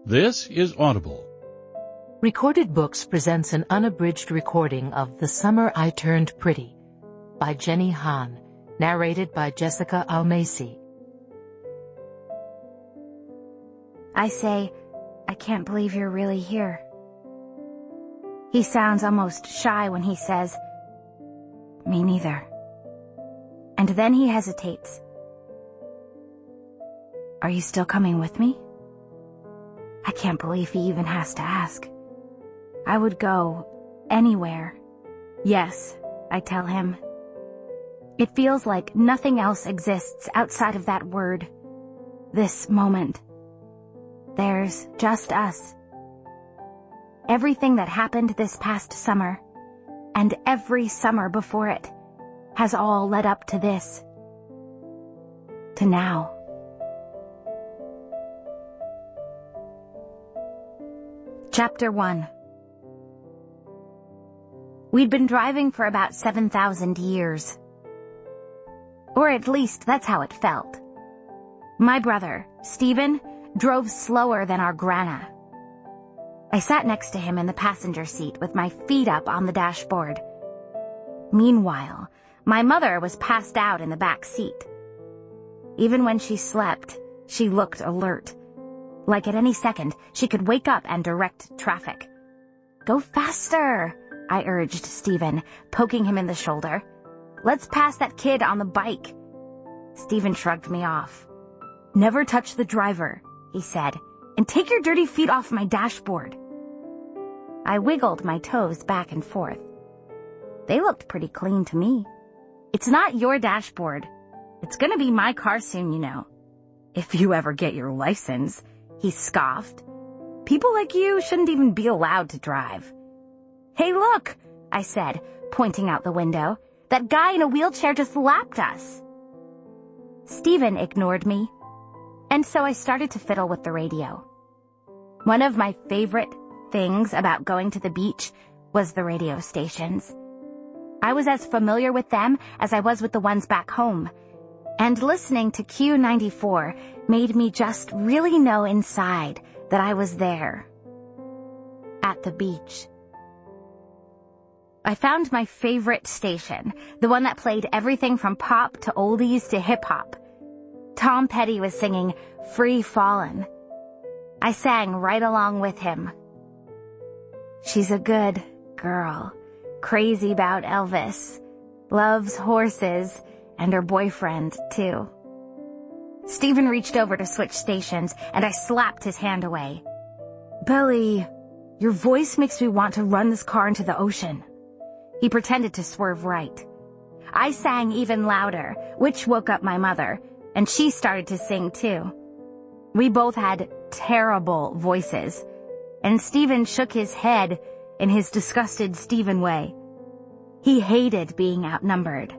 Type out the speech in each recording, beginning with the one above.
This is Audible. Recorded Books presents an unabridged recording of The Summer I Turned Pretty by Jenny Han, narrated by Jessica Almasi. I say, I can't believe you're really here. He sounds almost shy when he says, me neither. And then he hesitates. Are you still coming with me? I can't believe he even has to ask. I would go anywhere. Yes, I tell him. It feels like nothing else exists outside of that word. This moment. There's just us. Everything that happened this past summer, and every summer before it, has all led up to this. To now. Chapter 1. We'd been driving for about 7,000 years. Or at least that's how it felt. My brother, Stephen, drove slower than our grana. I sat next to him in the passenger seat with my feet up on the dashboard. Meanwhile, my mother was passed out in the back seat. Even when she slept, she looked alert. Like at any second, she could wake up and direct traffic. Go faster, I urged Stephen, poking him in the shoulder. Let's pass that kid on the bike. Stephen shrugged me off. Never touch the driver, he said, and take your dirty feet off my dashboard. I wiggled my toes back and forth. They looked pretty clean to me. It's not your dashboard. It's gonna be my car soon, you know. If you ever get your license, he scoffed. People like you shouldn't even be allowed to drive. Hey, look, I said, pointing out the window. That guy in a wheelchair just lapped us. Stephen ignored me, and so I started to fiddle with the radio. One of my favorite things about going to the beach was the radio stations. I was as familiar with them as I was with the ones back home, and listening to Q94 made me just really know inside that I was there. At the beach. I found my favorite station, the one that played everything from pop to oldies to hip-hop. Tom Petty was singing Free Fallin'. I sang right along with him. She's a good girl, crazy about Elvis, loves horses, and her boyfriend, too. Stephen reached over to switch stations, and I slapped his hand away. Billy, your voice makes me want to run this car into the ocean. He pretended to swerve right. I sang even louder, which woke up my mother, and she started to sing too. We both had terrible voices, and Stephen shook his head in his disgusted Stephen way. He hated being outnumbered.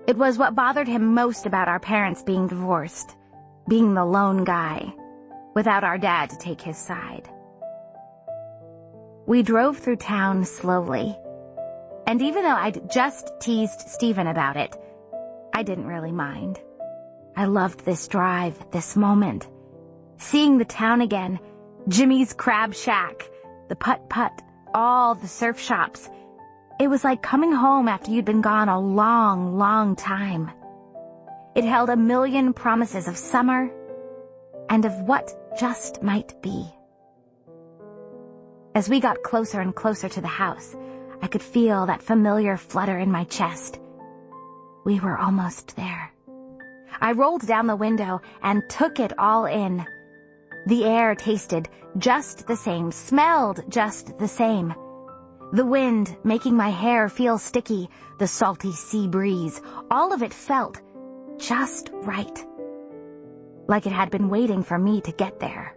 It was what bothered him most about our parents being divorced, being the lone guy, without our dad to take his side. We drove through town slowly, and even though I'd just teased Stephen about it, I didn't really mind. I loved this drive, this moment. Seeing the town again, Jimmy's Crab Shack, the putt-putt, all the surf shops. It was like coming home after you'd been gone a long, long time. It held a million promises of summer and of what just might be. As we got closer and closer to the house, I could feel that familiar flutter in my chest. We were almost there. I rolled down the window and took it all in. The air tasted just the same, smelled just the same. The wind making my hair feel sticky, the salty sea breeze, all of it felt just right. Like it had been waiting for me to get there.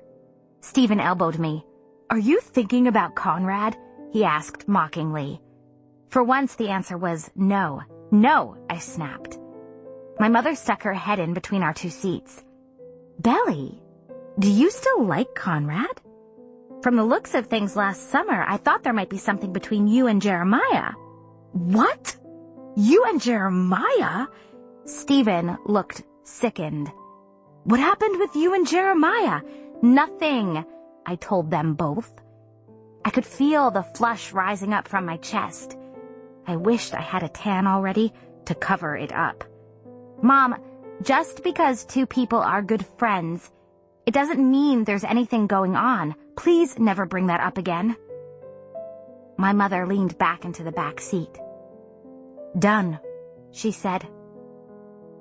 Stephen elbowed me. Are you thinking about Conrad? He asked mockingly. For once the answer was no. No, I snapped. My mother stuck her head in between our two seats. Belly, do you still like Conrad? From the looks of things last summer, I thought there might be something between you and Jeremiah. What? You and Jeremiah? Stephen looked sickened. What happened with you and Jeremiah? Nothing. I told them both. I could feel the flush rising up from my chest. I wished I had a tan already to cover it up. Mom, just because two people are good friends, it doesn't mean there's anything going on. Please never bring that up again. My mother leaned back into the back seat. Done, she said.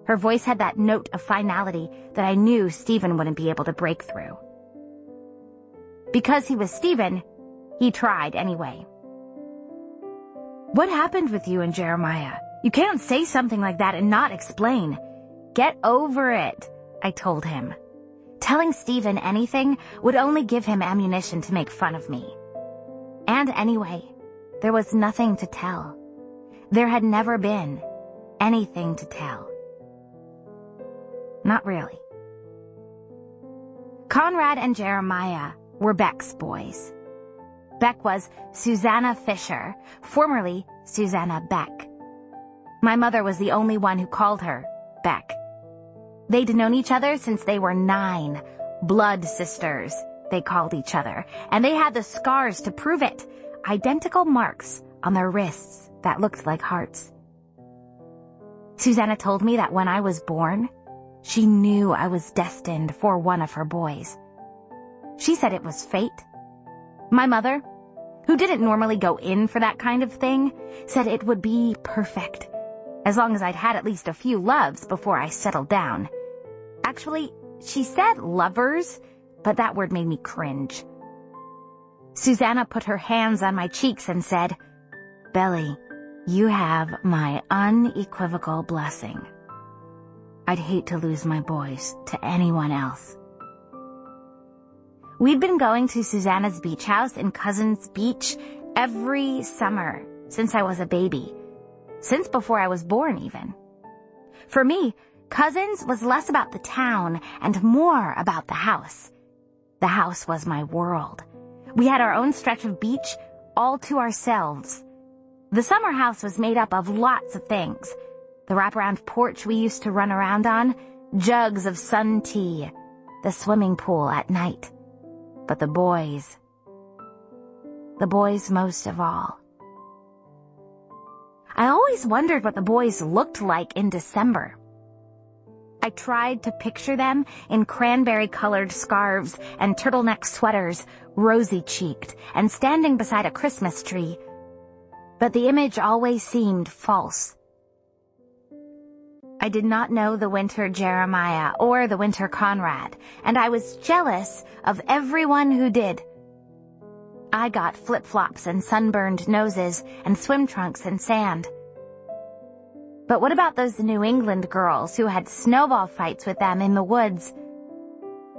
Her voice had that note of finality that I knew Stephen wouldn't be able to break through. Because he was Stephen, he tried anyway. What happened with you and Jeremiah? You can't say something like that and not explain. Get over it, I told him. Telling Stephen anything would only give him ammunition to make fun of me. And anyway, there was nothing to tell. There had never been anything to tell. Not really. Conrad and Jeremiah were Beck's boys. Beck was Susanna Fisher, formerly Susanna Beck. My mother was the only one who called her Beck. They'd known each other since they were 9. Blood sisters, they called each other, and they had the scars to prove it. Identical marks on their wrists that looked like hearts. Susanna told me that when I was born, she knew I was destined for one of her boys. She said it was fate. My mother, who didn't normally go in for that kind of thing, said it would be perfect, as long as I'd had at least a few loves before I settled down. Actually, she said lovers, but that word made me cringe. Susanna put her hands on my cheeks and said, Belly, you have my unequivocal blessing. I'd hate to lose my boys to anyone else. We'd been going to Susanna's beach house in Cousins Beach every summer since I was a baby, since before I was born even. For me, Cousins was less about the town and more about the house. The house was my world. We had our own stretch of beach all to ourselves. The summer house was made up of lots of things. The wraparound porch we used to run around on, jugs of sun tea, the swimming pool at night. But the boys most of all. I always wondered what the boys looked like in December. I tried to picture them in cranberry-colored scarves and turtleneck sweaters, rosy-cheeked, and standing beside a Christmas tree. But the image always seemed false. I did not know the winter Jeremiah or the winter Conrad, and I was jealous of everyone who did. I got flip-flops and sunburned noses and swim trunks and sand. But what about those New England girls who had snowball fights with them in the woods?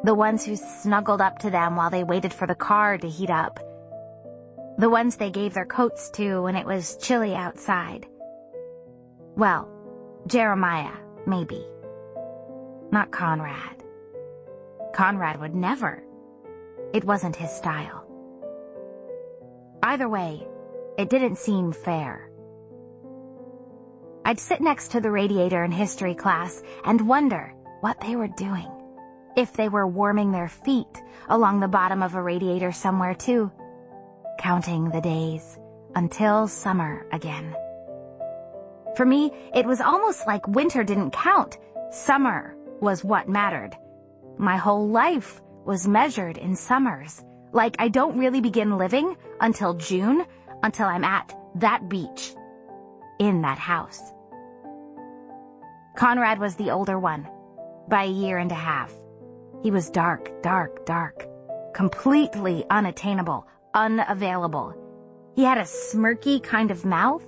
The ones who snuggled up to them while they waited for the car to heat up. The ones they gave their coats to when it was chilly outside. Well, Jeremiah, maybe. Not Conrad. Conrad would never. It wasn't his style. Either way, it didn't seem fair. I'd sit next to the radiator in history class and wonder what they were doing. If they were warming their feet along the bottom of a radiator somewhere too, counting the days until summer again. For me, it was almost like winter didn't count. Summer was what mattered. My whole life was measured in summers. Like I don't really begin living until June, until I'm at that beach, in that house. Conrad was the older one, by a year and a half. He was dark, dark, dark, completely unattainable, unavailable. He had a smirky kind of mouth,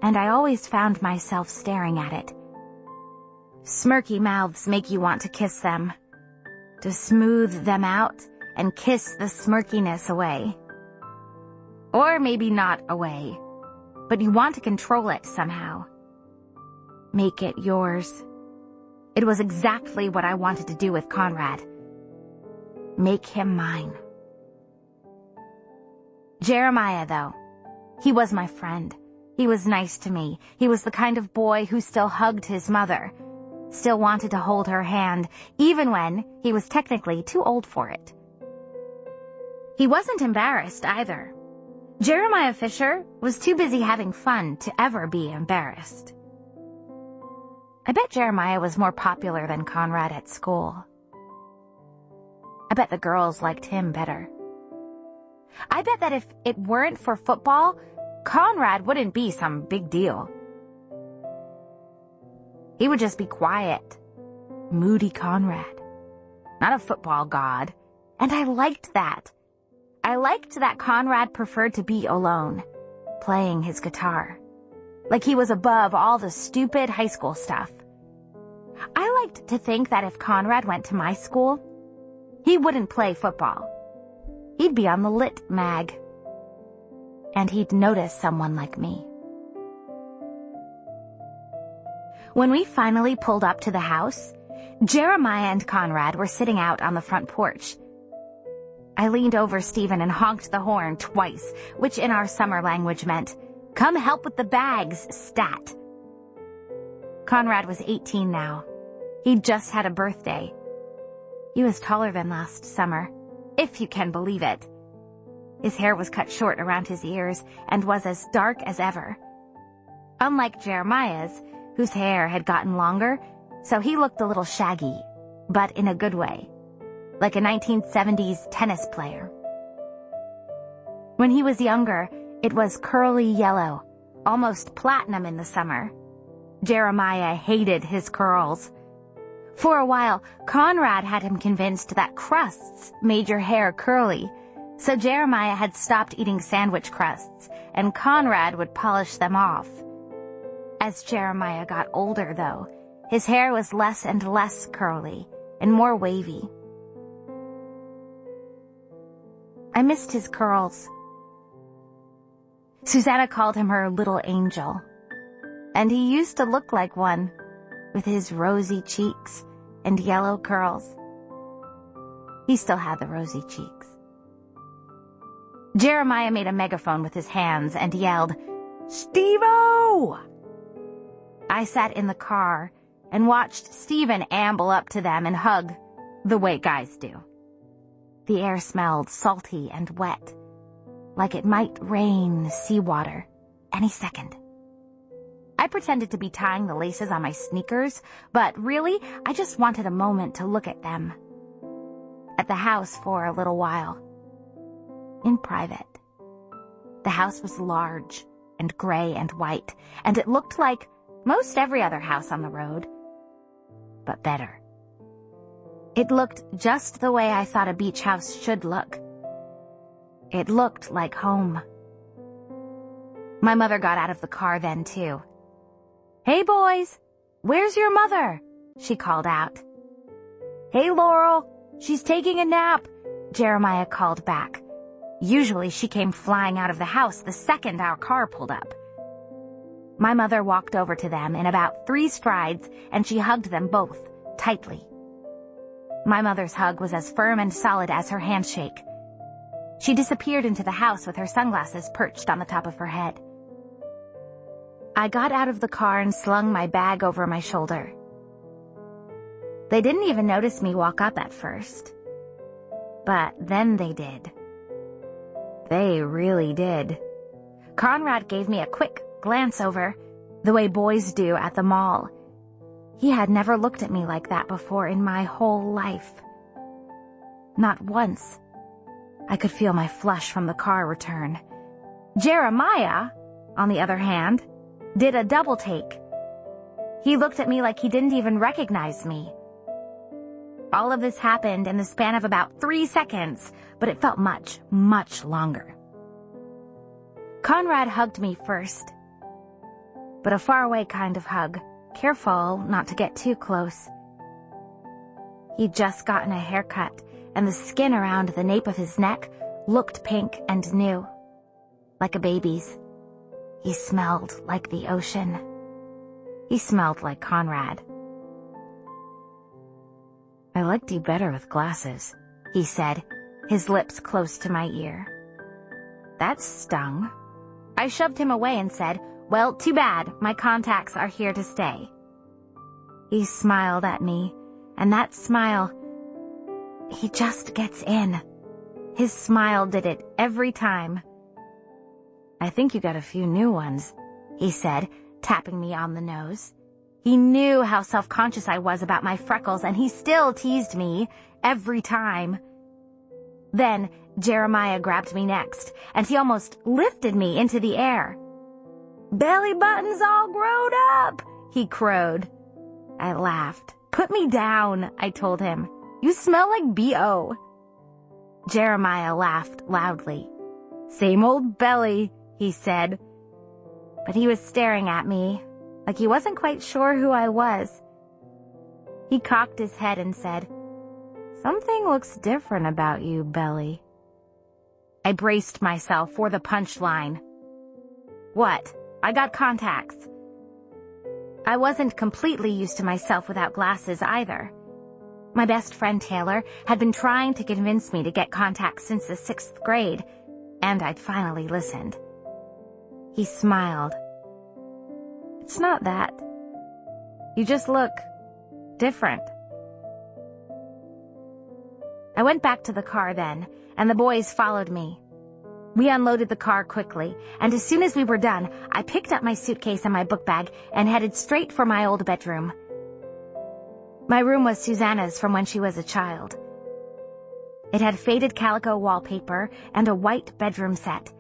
and I always found myself staring at it. Smirky mouths make you want to kiss them, to smooth them out and kiss the smirkiness away. Or maybe not away, but you want to control it somehow. Make it yours. It was exactly what I wanted to do with Conrad. Make him mine. Jeremiah, though, he was my friend. He was nice to me. He was the kind of boy who still hugged his mother, still wanted to hold her hand, even when he was technically too old for it. He wasn't embarrassed either. Jeremiah Fisher was too busy having fun to ever be embarrassed. I bet Jeremiah was more popular than Conrad at school. I bet the girls liked him better. I bet that if it weren't for football, Conrad wouldn't be some big deal. He would just be quiet, moody Conrad, not a football god, and I liked that. I liked that Conrad preferred to be alone, playing his guitar, like he was above all the stupid high school stuff. I liked to think that if Conrad went to my school, he wouldn't play football. He'd be on the lit mag, and he'd notice someone like me. When we finally pulled up to the house, Jeremiah and Conrad were sitting out on the front porch. I leaned over Stephen and honked the horn twice, which in our summer language meant, "Come help with the bags, stat." Conrad was 18 now. He'd just had a birthday. He was taller than last summer, if you can believe it. His hair was cut short around his ears and was as dark as ever. Unlike Jeremiah's, whose hair had gotten longer, so he looked a little shaggy, but in a good way, like a 1970s tennis player. When he was younger, it was curly yellow, almost platinum in the summer. Jeremiah hated his curls. For a while, Conrad had him convinced that crusts made your hair curly, so Jeremiah had stopped eating sandwich crusts, and Conrad would polish them off. As Jeremiah got older, though, his hair was less and less curly and more wavy. I missed his curls. Susanna called him her little angel, and he used to look like one, with his rosy cheeks and yellow curls. He still had the rosy cheeks. Jeremiah made a megaphone with his hands and yelled, "Steve-O!" I sat in the car and watched Stephen amble up to them and hug, the way guys do. The air smelled salty and wet, like it might rain seawater any second. I pretended to be tying the laces on my sneakers, but really, I just wanted a moment to look at them. At the house for a little while. In private. The house was large and gray and white, and it looked like most every other house on the road, but better. It looked just the way I thought a beach house should look. It looked like home. My mother got out of the car then, too. "Hey, boys, where's your mother?" she called out. "Hey, Laurel, she's taking a nap," Jeremiah called back. Usually she came flying out of the house the second our car pulled up. My mother walked over to them in about 3 strides, and she hugged them both, tightly. My mother's hug was as firm and solid as her handshake. She disappeared into the house with her sunglasses perched on the top of her head. I got out of the car and slung my bag over my shoulder. They didn't even notice me walk up at first. But then they did. They really did. Conrad gave me a quick glance over, the way boys do at the mall. He had never looked at me like that before in my whole life. Not once. I could feel my flush from the car return. Jeremiah, on the other hand, did a double take. He looked at me like he didn't even recognize me. All of this happened in the span of about 3 seconds, but it felt much, much longer. Conrad hugged me first, but a faraway kind of hug, careful not to get too close. He'd just gotten a haircut, and the skin around the nape of his neck looked pink and new, like a baby's. He smelled like the ocean. He smelled like Conrad. "I liked you better with glasses," he said, his lips close to my ear. That stung. I shoved him away and said, "Well, too bad. My contacts are here to stay." He smiled at me, and that smile, he just gets in. His smile did it every time. "I think you got a few new ones," he said, tapping me on the nose. He knew how self-conscious I was about my freckles, and he still teased me every time. Then Jeremiah grabbed me next, and he almost lifted me into the air. "Belly button's all grown up," he crowed. I laughed. "Put me down," I told him. "You smell like B.O." Jeremiah laughed loudly. "Same old belly," he said. But he was staring at me like he wasn't quite sure who I was. He cocked his head and said, "Something looks different about you, Belly." I braced myself for the punchline. "What? I got contacts." I wasn't completely used to myself without glasses either. My best friend Taylor had been trying to convince me to get contacts since the 6th grade, and I'd finally listened. He smiled. "It's not that. You just look different." I went back to the car then, and the boys followed me. We unloaded the car quickly, and as soon as we were done, I picked up my suitcase and my book bag and headed straight for my old bedroom. My room was Susanna's from when she was a child. It had faded calico wallpaper and a white bedroom set.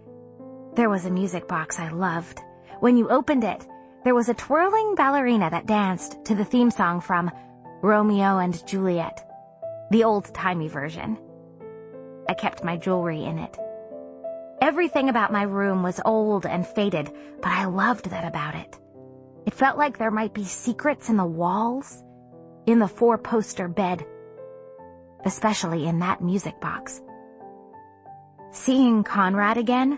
There was a music box I loved. When you opened it, there was a twirling ballerina that danced to the theme song from Romeo and Juliet, the old-timey version. I kept my jewelry in it. Everything about my room was old and faded, but I loved that about it. It felt like there might be secrets in the walls, in the 4-poster bed, especially in that music box. Seeing Conrad again,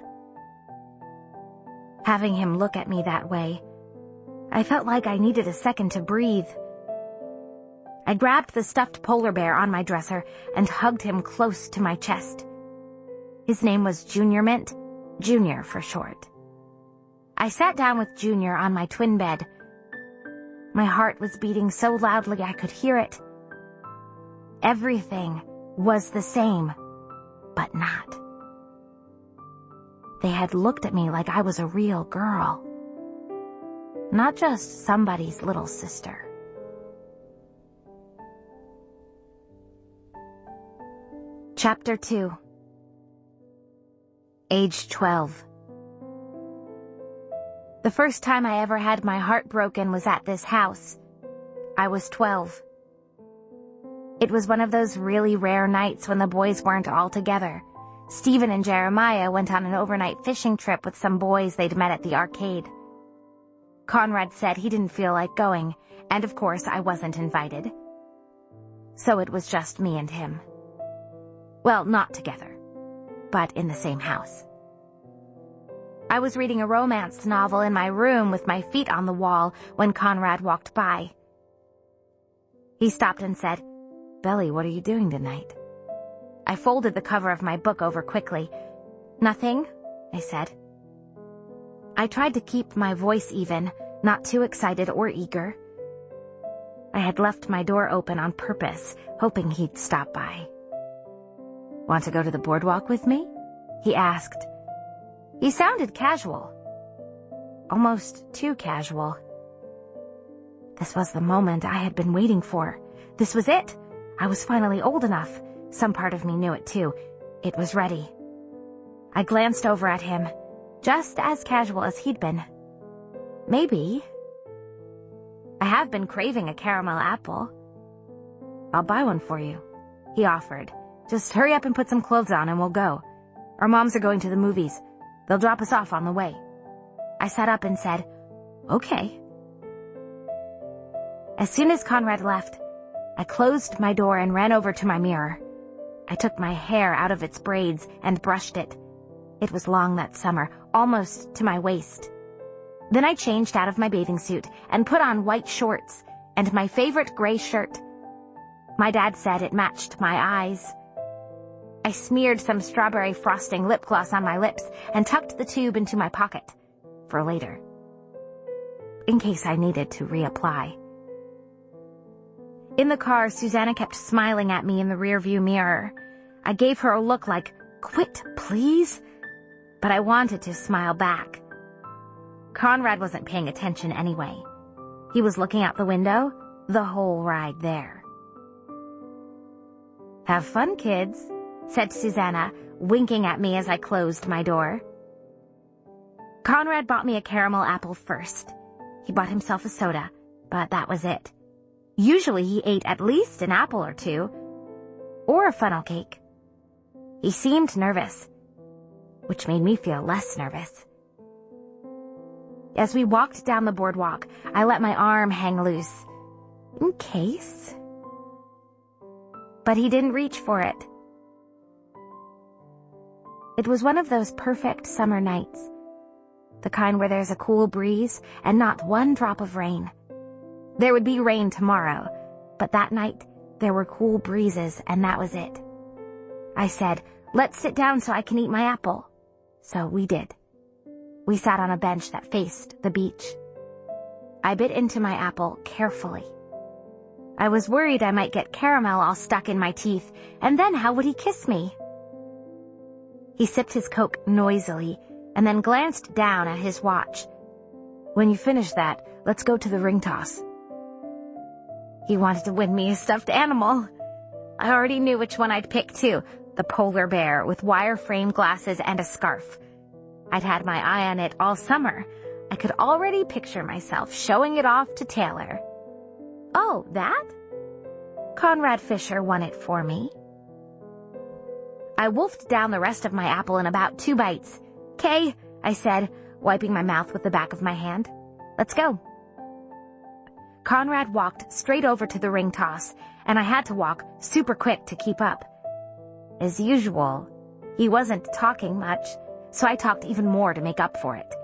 having him look at me that way, I felt like I needed a second to breathe. I grabbed the stuffed polar bear on my dresser and hugged him close to my chest. His name was Junior Mint, Junior for short. I sat down with Junior on my twin bed. My heart was beating so loudly I could hear it. Everything was the same, but not. They had looked at me like I was a real girl, not just somebody's little sister. Chapter 2. Age 12. The first time I ever had my heart broken was at this house. I was 12. It was one of those really rare nights when the boys weren't all together. Stephen and Jeremiah went on an overnight fishing trip with some boys they'd met at the arcade. Conrad said he didn't feel like going, and of course I wasn't invited. So it was just me and him. Well, not together, but in the same house. I was reading a romance novel in my room with my feet on the wall when Conrad walked by. He stopped and said, "Belly, what are you doing tonight?" I folded the cover of my book over quickly. "Nothing," I said. I tried to keep my voice even, not too excited or eager. I had left my door open on purpose, hoping he'd stop by. "Want to go to the boardwalk with me?" he asked. He sounded casual. Almost too casual. This was the moment I had been waiting for. This was it. I was finally old enough. Some part of me knew it too. It was ready. I glanced over at him, just as casual as he'd been. Maybe. I have been craving a caramel apple. "I'll buy one for you," he offered. "Just hurry up and put some clothes on and we'll go. Our moms are going to the movies. They'll drop us off on the way." I sat up and said, "Okay." As soon as Conrad left, I closed my door and ran over to my mirror. I took my hair out of its braids and brushed it. It was long that summer, almost to my waist. Then I changed out of my bathing suit and put on white shorts and my favorite gray shirt. My dad said it matched my eyes. I smeared some strawberry frosting lip gloss on my lips and tucked the tube into my pocket for later, in case I needed to reapply. In the car, Susanna kept smiling at me in the rearview mirror. I gave her a look like, Quit, please. But I wanted to smile back. Conrad wasn't paying attention anyway. He was looking out the window the whole ride there. Have fun, kids, said Susanna, winking at me as I closed my door. Conrad bought me a caramel apple first. He bought himself a soda, but that was it. Usually he ate at least an apple or two, or a funnel cake. He seemed nervous, which made me feel less nervous. As we walked down the boardwalk, I let my arm hang loose, in case. But he didn't reach for it. It was one of those perfect summer nights, the kind where there's a cool breeze and not one drop of rain. There would be rain tomorrow, but that night there were cool breezes, and that was it. I said, "Let's sit down so I can eat my apple." So we did. We sat on a bench that faced the beach. I bit into my apple carefully. I was worried I might get caramel all stuck in my teeth, and then how would he kiss me? He sipped his Coke noisily and then glanced down at his watch. "When you finish that, let's go to the ring toss." He wanted to win me a stuffed animal. I already knew which one I'd pick too, the polar bear with wire-framed glasses and a scarf. I'd had my eye on it all summer. I could already picture myself showing it off to Taylor. "Oh, that?" Conrad Fisher won it for me. I wolfed down the rest of my apple in about 2 bites. "'Kay," I said, wiping my mouth with the back of my hand. "Let's go." Conrad walked straight over to the ring toss, and I had to walk super quick to keep up. As usual, he wasn't talking much, so I talked even more to make up for it.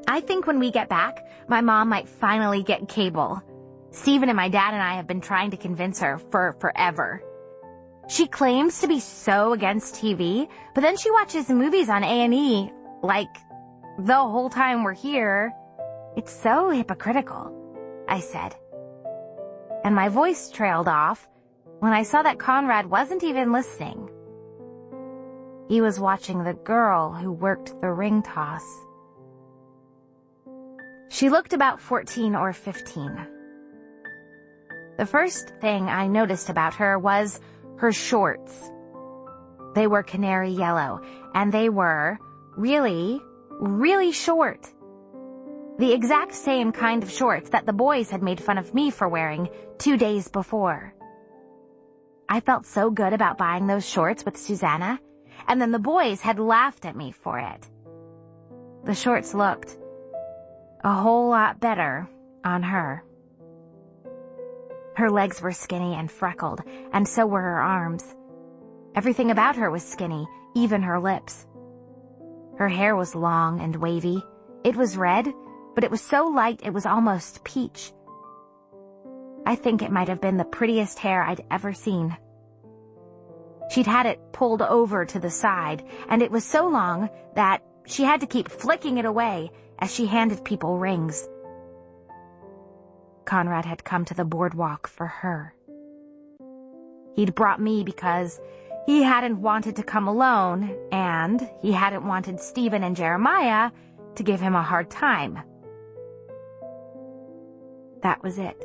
"I think when we get back, my mom might finally get cable. Stephen and my dad and I have been trying to convince her for forever. She claims to be so against TV, but then she watches movies on A&E, like, the whole time we're here. It's so hypocritical," I said. And my voice trailed off when I saw that Conrad wasn't even listening. He was watching the girl who worked the ring toss. She looked about 14 or 15. The first thing I noticed about her was her shorts. They were canary yellow, and they were really, really short. The exact same kind of shorts that the boys had made fun of me for wearing 2 days before. I felt so good about buying those shorts with Susanna, and then the boys had laughed at me for it. The shorts looked a whole lot better on her. Her legs were skinny and freckled, and so were her arms. Everything about her was skinny, even her lips. Her hair was long and wavy. It was red, but it was so light it was almost peach. I think it might have been the prettiest hair I'd ever seen. She'd had it pulled over to the side, and it was so long that she had to keep flicking it away as she handed people rings. Conrad had come to the boardwalk for her. He'd brought me because he hadn't wanted to come alone, and he hadn't wanted Stephen and Jeremiah to give him a hard time. That was it.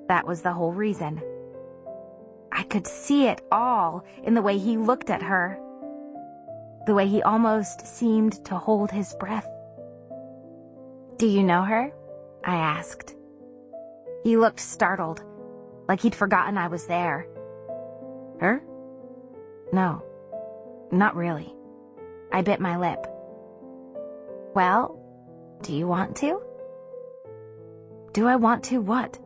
That was the whole reason. I could see it all in the way he looked at her, the way he almost seemed to hold his breath. "Do you know her?" I asked. He looked startled, like he'd forgotten I was there. "Her? No, not really." I bit my lip. "Well, do you want to?" "Do I want to what?"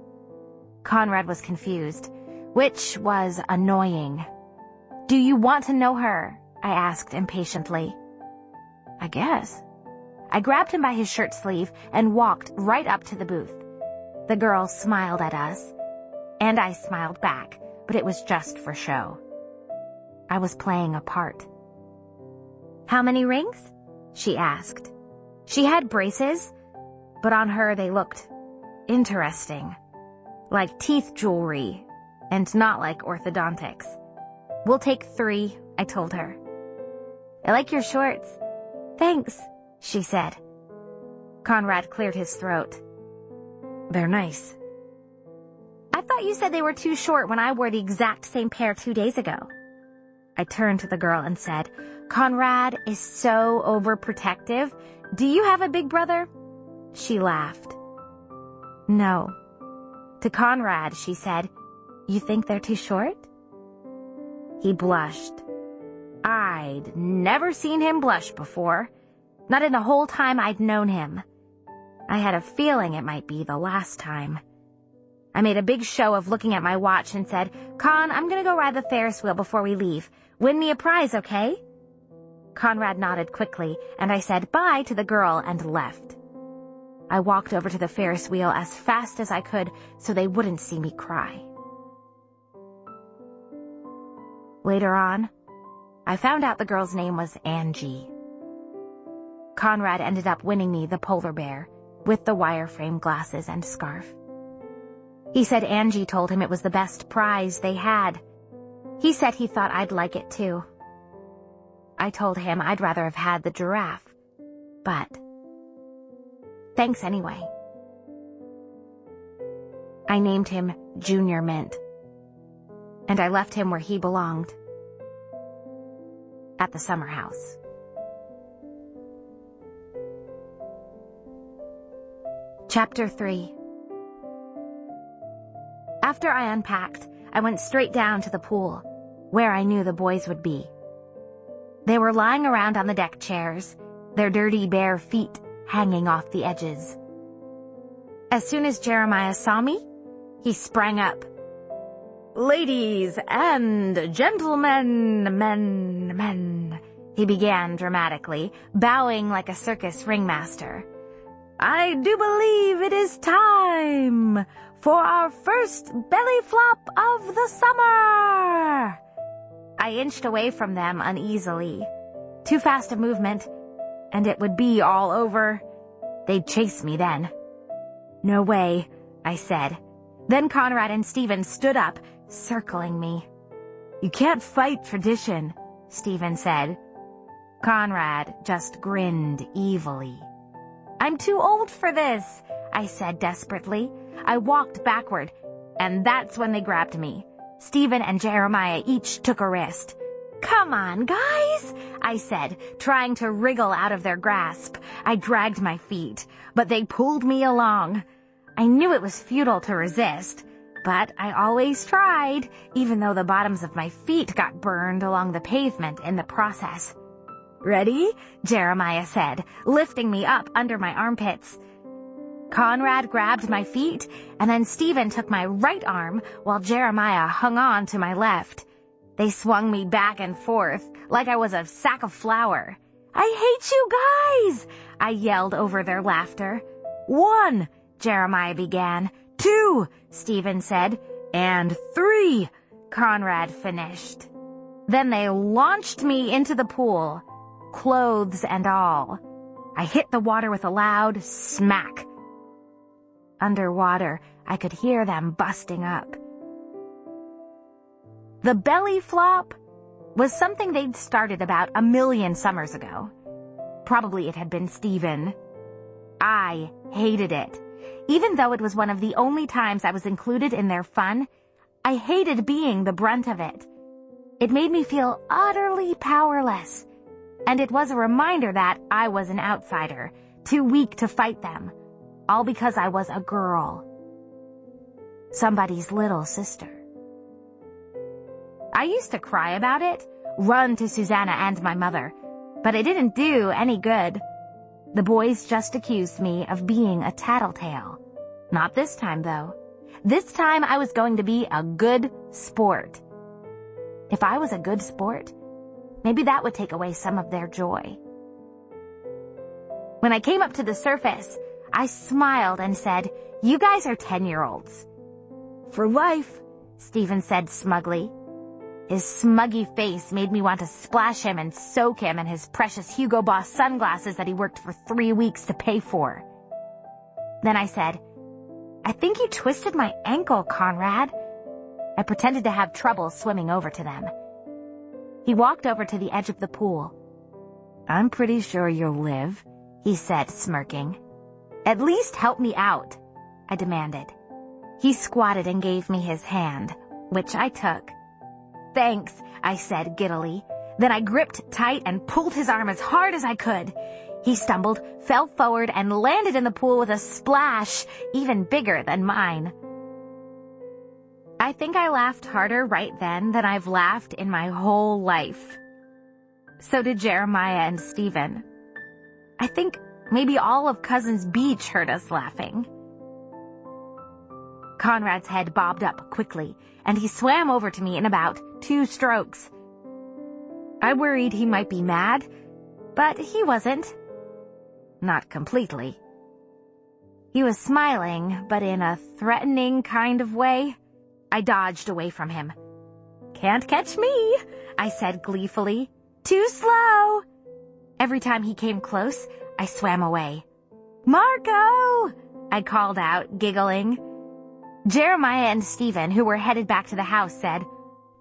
Conrad was confused, which was annoying. "Do you want to know her?" I asked impatiently. "I guess." I grabbed him by his shirt sleeve and walked right up to the booth. The girls smiled at us, and I smiled back, but it was just for show. I was playing a part. "How many rings?" she asked. She had braces, but on her they looked interesting, like teeth jewelry, and not like orthodontics. "We'll take 3, I told her. "I like your shorts." "Thanks," she said. Conrad cleared his throat. "They're nice." "I thought you said they were too short when I wore the exact same pair 2 days ago." I turned to the girl and said, "Conrad is so overprotective. Do you have a big brother?" She laughed. "No." To Conrad, she said, "You think they're too short?" He blushed. I'd never seen him blush before, not in the whole time I'd known him. I had a feeling it might be the last time. I made a big show of looking at my watch and said, "Con, I'm gonna go ride the Ferris wheel before we leave. Win me a prize, okay?" Conrad nodded quickly, and I said bye to the girl and left. I walked over to the Ferris wheel as fast as I could so they wouldn't see me cry. Later on, I found out the girl's name was Angie. Conrad ended up winning me the polar bear with the wireframe glasses and scarf. He said Angie told him it was the best prize they had. He said he thought I'd like it too. I told him I'd rather have had the giraffe, but thanks anyway. I named him Junior Mint, and I left him where he belonged, at the summer house. Chapter 3. After I unpacked, I went straight down to the pool, where I knew the boys would be. They were lying around on the deck chairs, their dirty bare feet hanging off the edges. As soon as Jeremiah saw me, he sprang up. "Ladies and gentlemen, men," he began dramatically, bowing like a circus ringmaster. "I do believe it is time for our first belly flop of the summer." I inched away from them uneasily. Too fast a movement, and it would be all over. They'd chase me then. "No way," I said. Then Conrad and Stephen stood up, circling me. "You can't fight tradition," Stephen said. Conrad just grinned evilly. "I'm too old for this," I said desperately. I walked backward, and that's when they grabbed me. Stephen and Jeremiah each took a wrist. "Come on, guys," I said, trying to wriggle out of their grasp. I dragged my feet, but they pulled me along. I knew it was futile to resist, but I always tried, even though the bottoms of my feet got burned along the pavement in the process. "Ready?" Jeremiah said, lifting me up under my armpits. Conrad grabbed my feet, and then Stephen took my right arm while Jeremiah hung on to my left. They swung me back and forth like I was a sack of flour. "I hate you guys!" I yelled over their laughter. "1, Jeremiah began. 2, Stephen said. And 3, Conrad finished. Then they launched me into the pool, clothes and all. I hit the water with a loud smack. Underwater, I could hear them busting up. The belly flop was something they'd started about 1,000,000 summers ago. Probably it had been Stephen. I hated it. Even though it was one of the only times I was included in their fun, I hated being the brunt of it. It made me feel utterly powerless, and it was a reminder that I was an outsider, too weak to fight them, all because I was a girl. Somebody's little sister. I used to cry about it, run to Susanna and my mother, but it didn't do any good. The boys just accused me of being a tattletale. Not this time, though. This time I was going to be a good sport. If I was a good sport, maybe that would take away some of their joy. When I came up to the surface, I smiled and said, "You guys are 10-year-olds. "For life," Stephen said smugly. His smuggy face made me want to splash him and soak him in his precious Hugo Boss sunglasses that he worked for 3 weeks to pay for. Then I said, "I think you twisted my ankle, Conrad." I pretended to have trouble swimming over to them. He walked over to the edge of the pool. "I'm pretty sure you'll live," he said, smirking. "At least help me out," I demanded. He squatted and gave me his hand, which I took. "Thanks," I said giddily. Then I gripped tight and pulled his arm as hard as I could. He stumbled, fell forward, and landed in the pool with a splash even bigger than mine. I think I laughed harder right then than I've laughed in my whole life. So did Jeremiah and Stephen. I think maybe all of Cousins Beach heard us laughing. Conrad's head bobbed up quickly, and he swam over to me in about 2 strokes. I worried he might be mad, but he wasn't. Not completely. He was smiling, but in a threatening kind of way. I dodged away from him. "Can't catch me," I said gleefully. "Too slow." Every time he came close, I swam away. "Marco!" I called out, giggling. Jeremiah and Stephen, who were headed back to the house, said,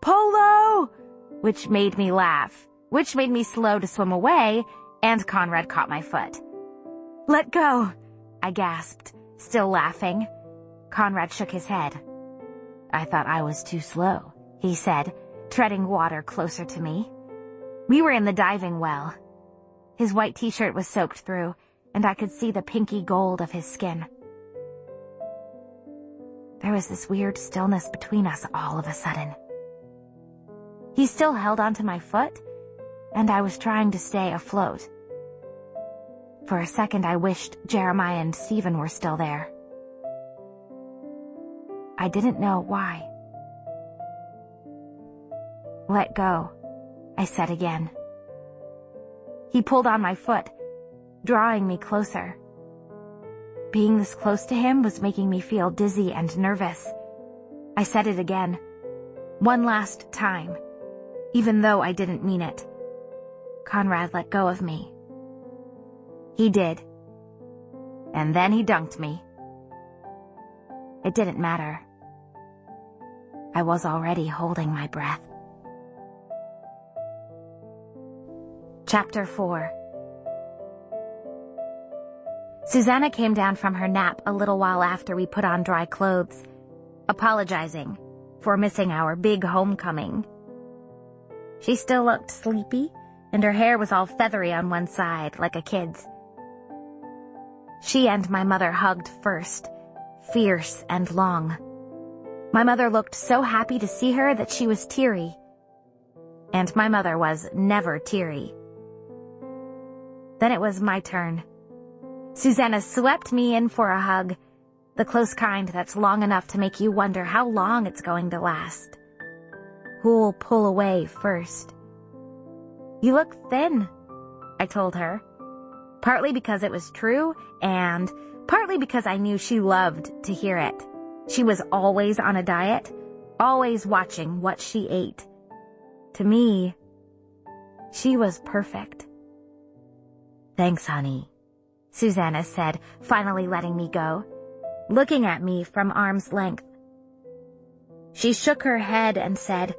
"Polo!" which made me laugh, which made me slow to swim away, and Conrad caught my foot. "Let go," I gasped, still laughing. Conrad shook his head. "I thought I was too slow," he said, treading water closer to me. We were in the diving well. His white t-shirt was soaked through, and I could see the pinky gold of his skin. There was this weird stillness between us all of a sudden. He still held onto my foot, and I was trying to stay afloat. For a second, I wished Jeremiah and Stephen were still there. I didn't know why. "Let go," I said again. He pulled on my foot, drawing me closer. Being this close to him was making me feel dizzy and nervous. I said it again, one last time, even though I didn't mean it. Conrad let go of me. He did. And then he dunked me. It didn't matter. I was already holding my breath. Chapter 4. Susanna came down from her nap a little while after we put on dry clothes, apologizing for missing our big homecoming. She still looked sleepy, and her hair was all feathery on one side, like a kid's. She and my mother hugged first, fierce and long. My mother looked so happy to see her that she was teary. And my mother was never teary. Then it was my turn. Susanna swept me in for a hug, the close kind that's long enough to make you wonder how long it's going to last. Who'll pull away first? "You look thin," I told her, partly because it was true and partly because I knew she loved to hear it. She was always on a diet, always watching what she ate. To me, she was perfect. "Thanks, honey," Susanna said, finally letting me go, looking at me from arm's length. She shook her head and said,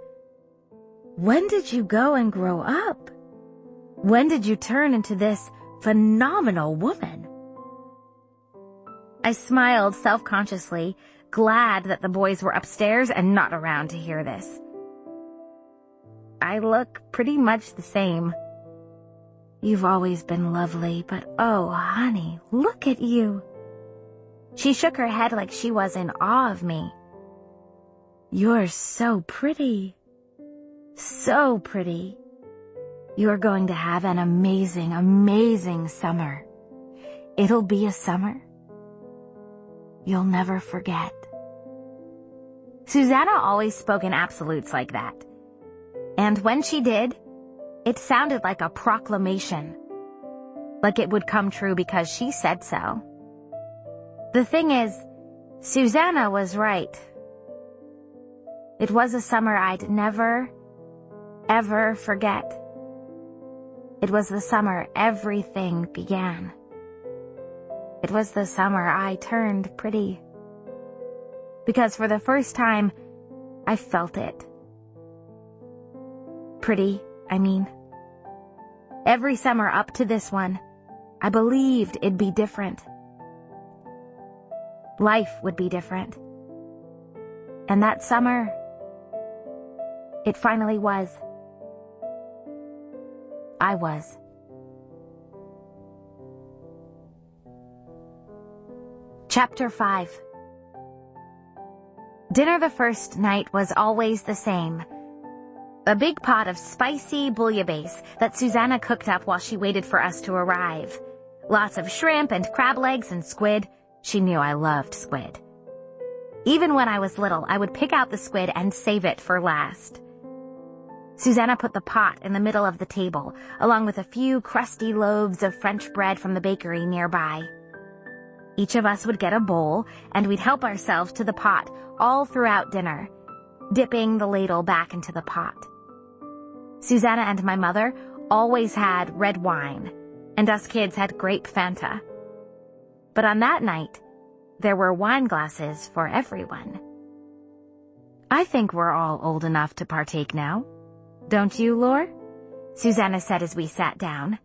"When did you go and grow up? When did you turn into this phenomenal woman?" I smiled self-consciously, glad that the boys were upstairs and not around to hear this. "I look pretty much the same. You've always been lovely, but oh, honey, look at you." She shook her head like she was in awe of me. "You're so pretty. So pretty. You're going to have an amazing, amazing summer. It'll be a summer you'll never forget." Susanna always spoke in absolutes like that. And when she did, it sounded like a proclamation, like it would come true because she said so. The thing is, Susanna was right. It was a summer I'd never, ever forget. It was the summer everything began. It was the summer I turned pretty. Because for the first time, I felt it. Pretty I mean. Every summer up to this one, I believed it'd be different. Life would be different. And that summer, it finally was. I was. Chapter 5. Dinner the first night was always the same. A big pot of spicy bouillabaisse that Susanna cooked up while she waited for us to arrive. Lots of shrimp and crab legs and squid. She knew I loved squid. Even when I was little, I would pick out the squid and save it for last. Susanna put the pot in the middle of the table, along with a few crusty loaves of French bread from the bakery nearby. Each of us would get a bowl, and we'd help ourselves to the pot all throughout dinner, dipping the ladle back into the pot. Susanna and my mother always had red wine, and us kids had grape Fanta. But on that night, there were wine glasses for everyone. I think we're all old enough to partake now. Don't you, Lore? Susanna said as we sat down.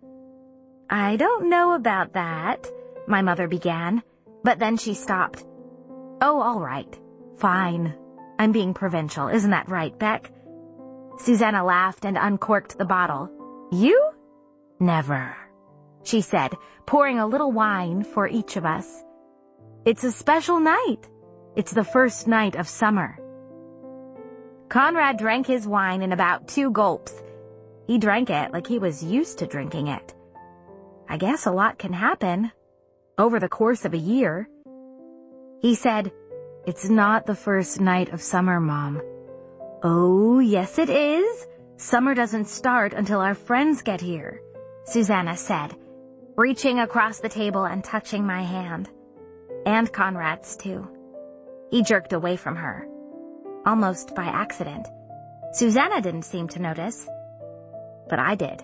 I don't know about that, my mother began, but then she stopped. Oh, all right. Fine. I'm being provincial, isn't that right, Beck? Susanna laughed and uncorked the bottle. You? Never, she said, pouring a little wine for each of us. It's a special night. It's the first night of summer. Conrad drank his wine in about 2 gulps. He drank it like he was used to drinking it. I guess a lot can happen over the course of a year. He said, It's not the first night of summer, Mom. Oh, yes it is. Summer doesn't start until our friends get here, Susanna said, reaching across the table and touching my hand. And Conrad's, too. He jerked away from her, almost by accident. Susanna didn't seem to notice, but I did.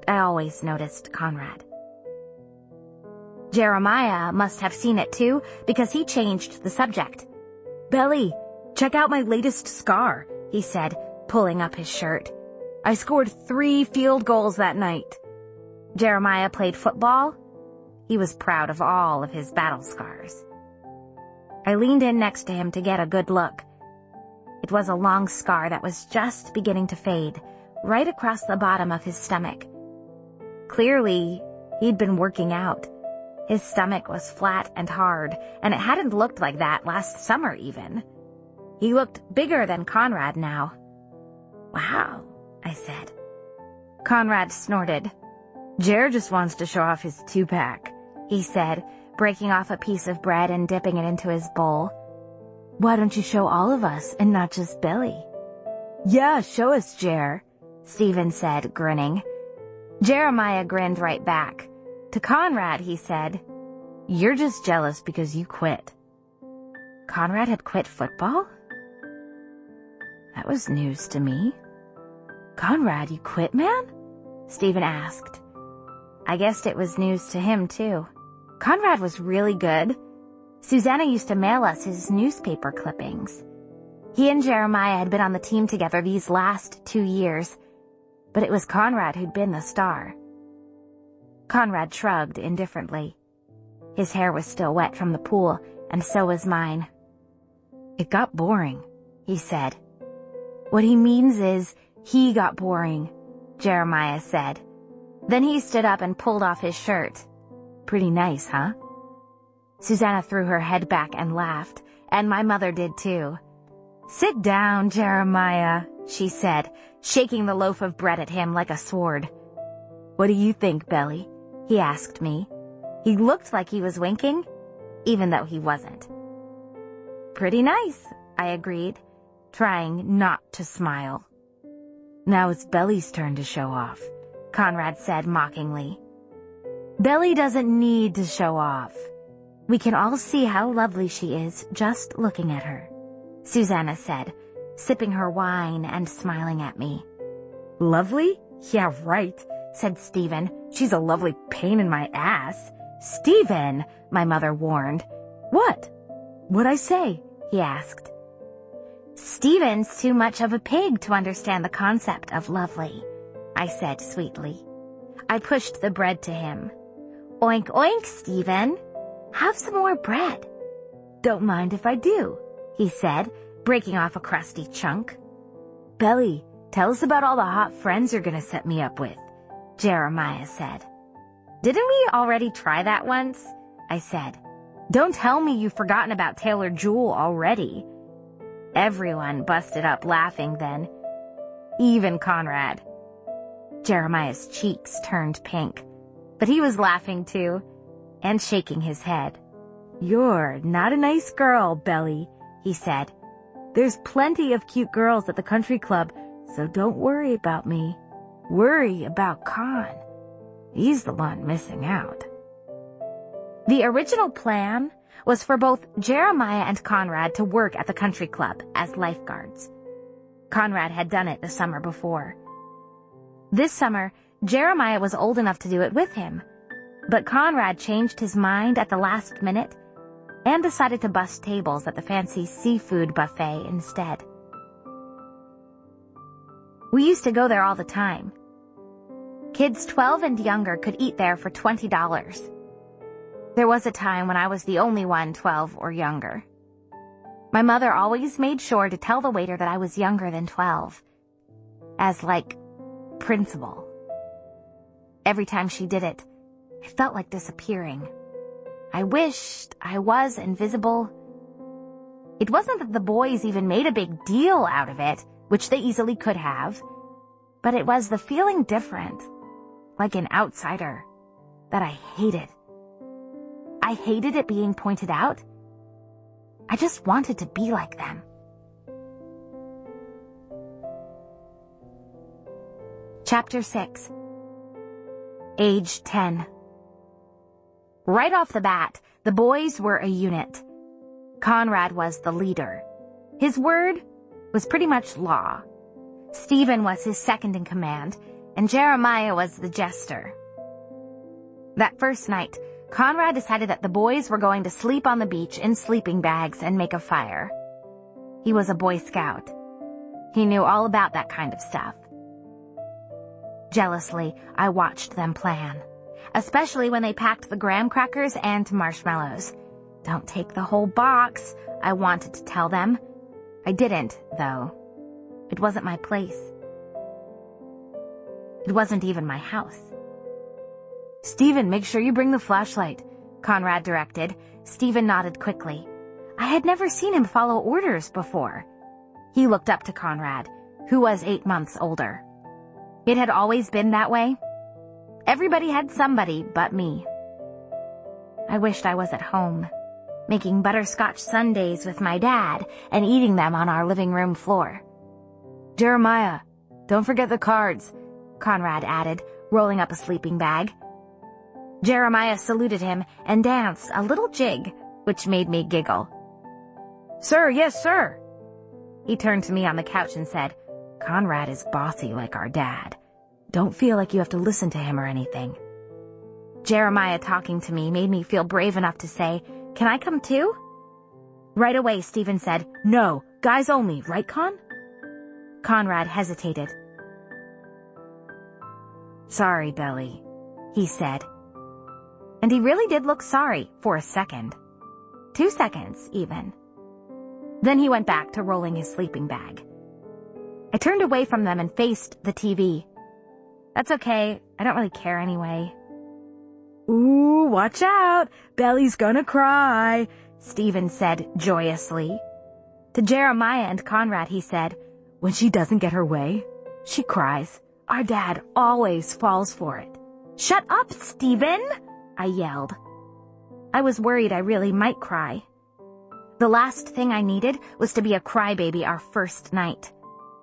I always noticed Conrad. Jeremiah must have seen it too, because he changed the subject. Belly, check out my latest scar, he said, pulling up his shirt. I scored 3 field goals that night. Jeremiah played football. He was proud of all of his battle scars. I leaned in next to him to get a good look. It was a long scar that was just beginning to fade, right across the bottom of his stomach. Clearly, he'd been working out. His stomach was flat and hard, and it hadn't looked like that last summer even. He looked bigger than Conrad now. Wow, I said. Conrad snorted. Jer just wants to show off his 2-pack, he said, breaking off a piece of bread and dipping it into his bowl. Why don't you show all of us and not just Billy? Yeah, show us, Jer, Stephen said, grinning. Jeremiah grinned right back. To Conrad, he said, You're just jealous because you quit. Conrad had quit football? That was news to me. Conrad, you quit, man? Stephen asked. I guessed it was news to him, too. Conrad was really good. Susanna used to mail us his newspaper clippings. He and Jeremiah had been on the team together these last 2 years, but it was Conrad who'd been the star. Conrad shrugged indifferently. His hair was still wet from the pool, and so was mine. It got boring, he said. What he means is, he got boring, Jeremiah said. Then he stood up and pulled off his shirt. Pretty nice, huh? Susanna threw her head back and laughed, and my mother did too. Sit down, Jeremiah, she said, shaking the loaf of bread at him like a sword. What do you think, Belly? He asked me. He looked like he was winking, even though he wasn't. Pretty nice, I agreed, trying not to smile. Now it's Belly's turn to show off, Conrad said mockingly. Belly doesn't need to show off. We can all see how lovely she is just looking at her, Susanna said, sipping her wine and smiling at me. Lovely? Yeah, right, said Stephen. She's a lovely pain in my ass. Stephen, my mother warned. What? What'd I say? He asked. Stephen's too much of a pig to understand the concept of lovely, I said sweetly. I pushed the bread to him. Oink, oink, Stephen. Have some more bread. Don't mind if I do, he said, breaking off a crusty chunk. Belly, tell us about all the hot friends you're gonna set me up with, Jeremiah said. Didn't we already try that once? I said. Don't tell me you've forgotten about Taylor Jewel already. Everyone busted up laughing then. Even Conrad. Jeremiah's cheeks turned pink, but he was laughing too, and shaking his head. You're not a nice girl, Belly, he said. There's plenty of cute girls at the country club, so don't worry about me. Worry about Con. He's the one missing out. The original plan was for both Jeremiah and Conrad to work at the country club as lifeguards. Conrad had done it the summer before. This summer, Jeremiah was old enough to do it with him, but Conrad changed his mind at the last minute and decided to bust tables at the fancy seafood buffet instead. We used to go there all the time. Kids 12 and younger could eat there for $20. There was a time when I was the only one 12 or younger. My mother always made sure to tell the waiter that I was younger than 12, as like principal. Every time she did it, I felt like disappearing. I wished I was invisible. It wasn't that the boys even made a big deal out of it, which they easily could have, but it was the feeling different, like an outsider, that I hated. I hated it being pointed out. I just wanted to be like them. Chapter 6. Age 10. Right off the bat, the boys were a unit. Conrad was the leader. His word was pretty much law. Stephen was his second in command, and Jeremiah was the jester. That first night, Conrad decided that the boys were going to sleep on the beach in sleeping bags and make a fire. He was a Boy Scout. He knew all about that kind of stuff. Jealously, I watched them plan, especially when they packed the graham crackers and marshmallows. Don't take the whole box, I wanted to tell them. I didn't, though. It wasn't my place. It wasn't even my house. Stephen, make sure you bring the flashlight, Conrad directed. Stephen nodded quickly. I had never seen him follow orders before. He looked up to Conrad, who was 8 months older. It had always been that way. Everybody had somebody but me. I wished I was at home, making butterscotch sundaes with my dad and eating them on our living room floor. Jeremiah, don't forget the cards, Conrad added, rolling up a sleeping bag. Jeremiah saluted him and danced a little jig, which made me giggle. Sir, yes, sir. He turned to me on the couch and said, Conrad is bossy like our dad. Don't feel like you have to listen to him or anything. Jeremiah talking to me made me feel brave enough to say, Can I come too? Right away, Stephen said, No, guys only, right, Con? Conrad hesitated. Sorry, Belly, he said. And he really did look sorry for a second. 2 seconds, even. Then he went back to rolling his sleeping bag. I turned away from them and faced the TV. That's okay, I don't really care anyway. Ooh, watch out, Belly's gonna cry, Stephen said joyously. To Jeremiah and Conrad he said, When she doesn't get her way, she cries. Our dad always falls for it. Shut up, Stephen! I yelled. I was worried I really might cry. The last thing I needed was to be a crybaby our first night.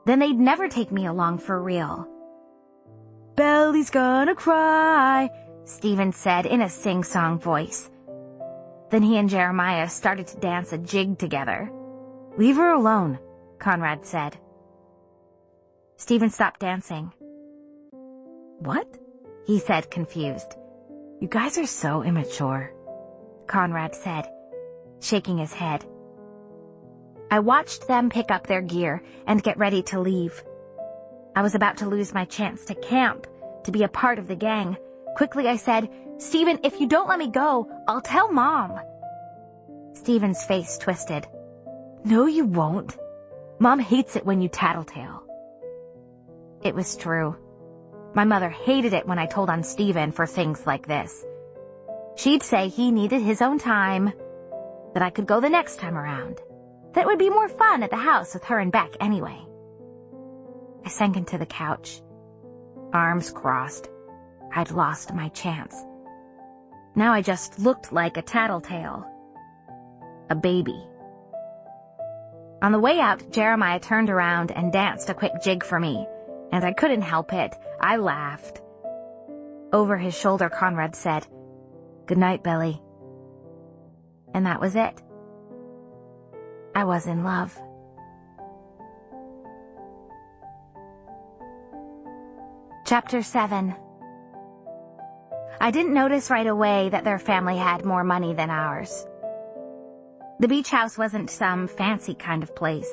Then they'd never take me along for real. Belly's gonna cry, Stephen said in a sing-song voice. Then he and Jeremiah started to dance a jig together. Leave her alone, Conrad said. Stephen stopped dancing. What? He said, confused. You guys are so immature, Conrad said, shaking his head. I watched them pick up their gear and get ready to leave. I was about to lose my chance to camp, to be a part of the gang. Quickly I said, "Stephen, if you don't let me go, I'll tell Mom." Stephen's face twisted. "No, you won't. Mom hates it when you tattletale." It was true. My mother hated it when I told on Stephen for things like this. She'd say he needed his own time, that I could go the next time around, that it would be more fun at the house with her and Beck anyway. I sank into the couch, arms crossed. I'd lost my chance. Now I just looked like a tattletale. A baby. On the way out, Jeremiah turned around and danced a quick jig for me, and I couldn't help it. I laughed. Over his shoulder, Conrad said, "Good night, Belly." And that was it. I was in love. Chapter 7. I didn't notice right away that their family had more money than ours. The beach house wasn't some fancy kind of place.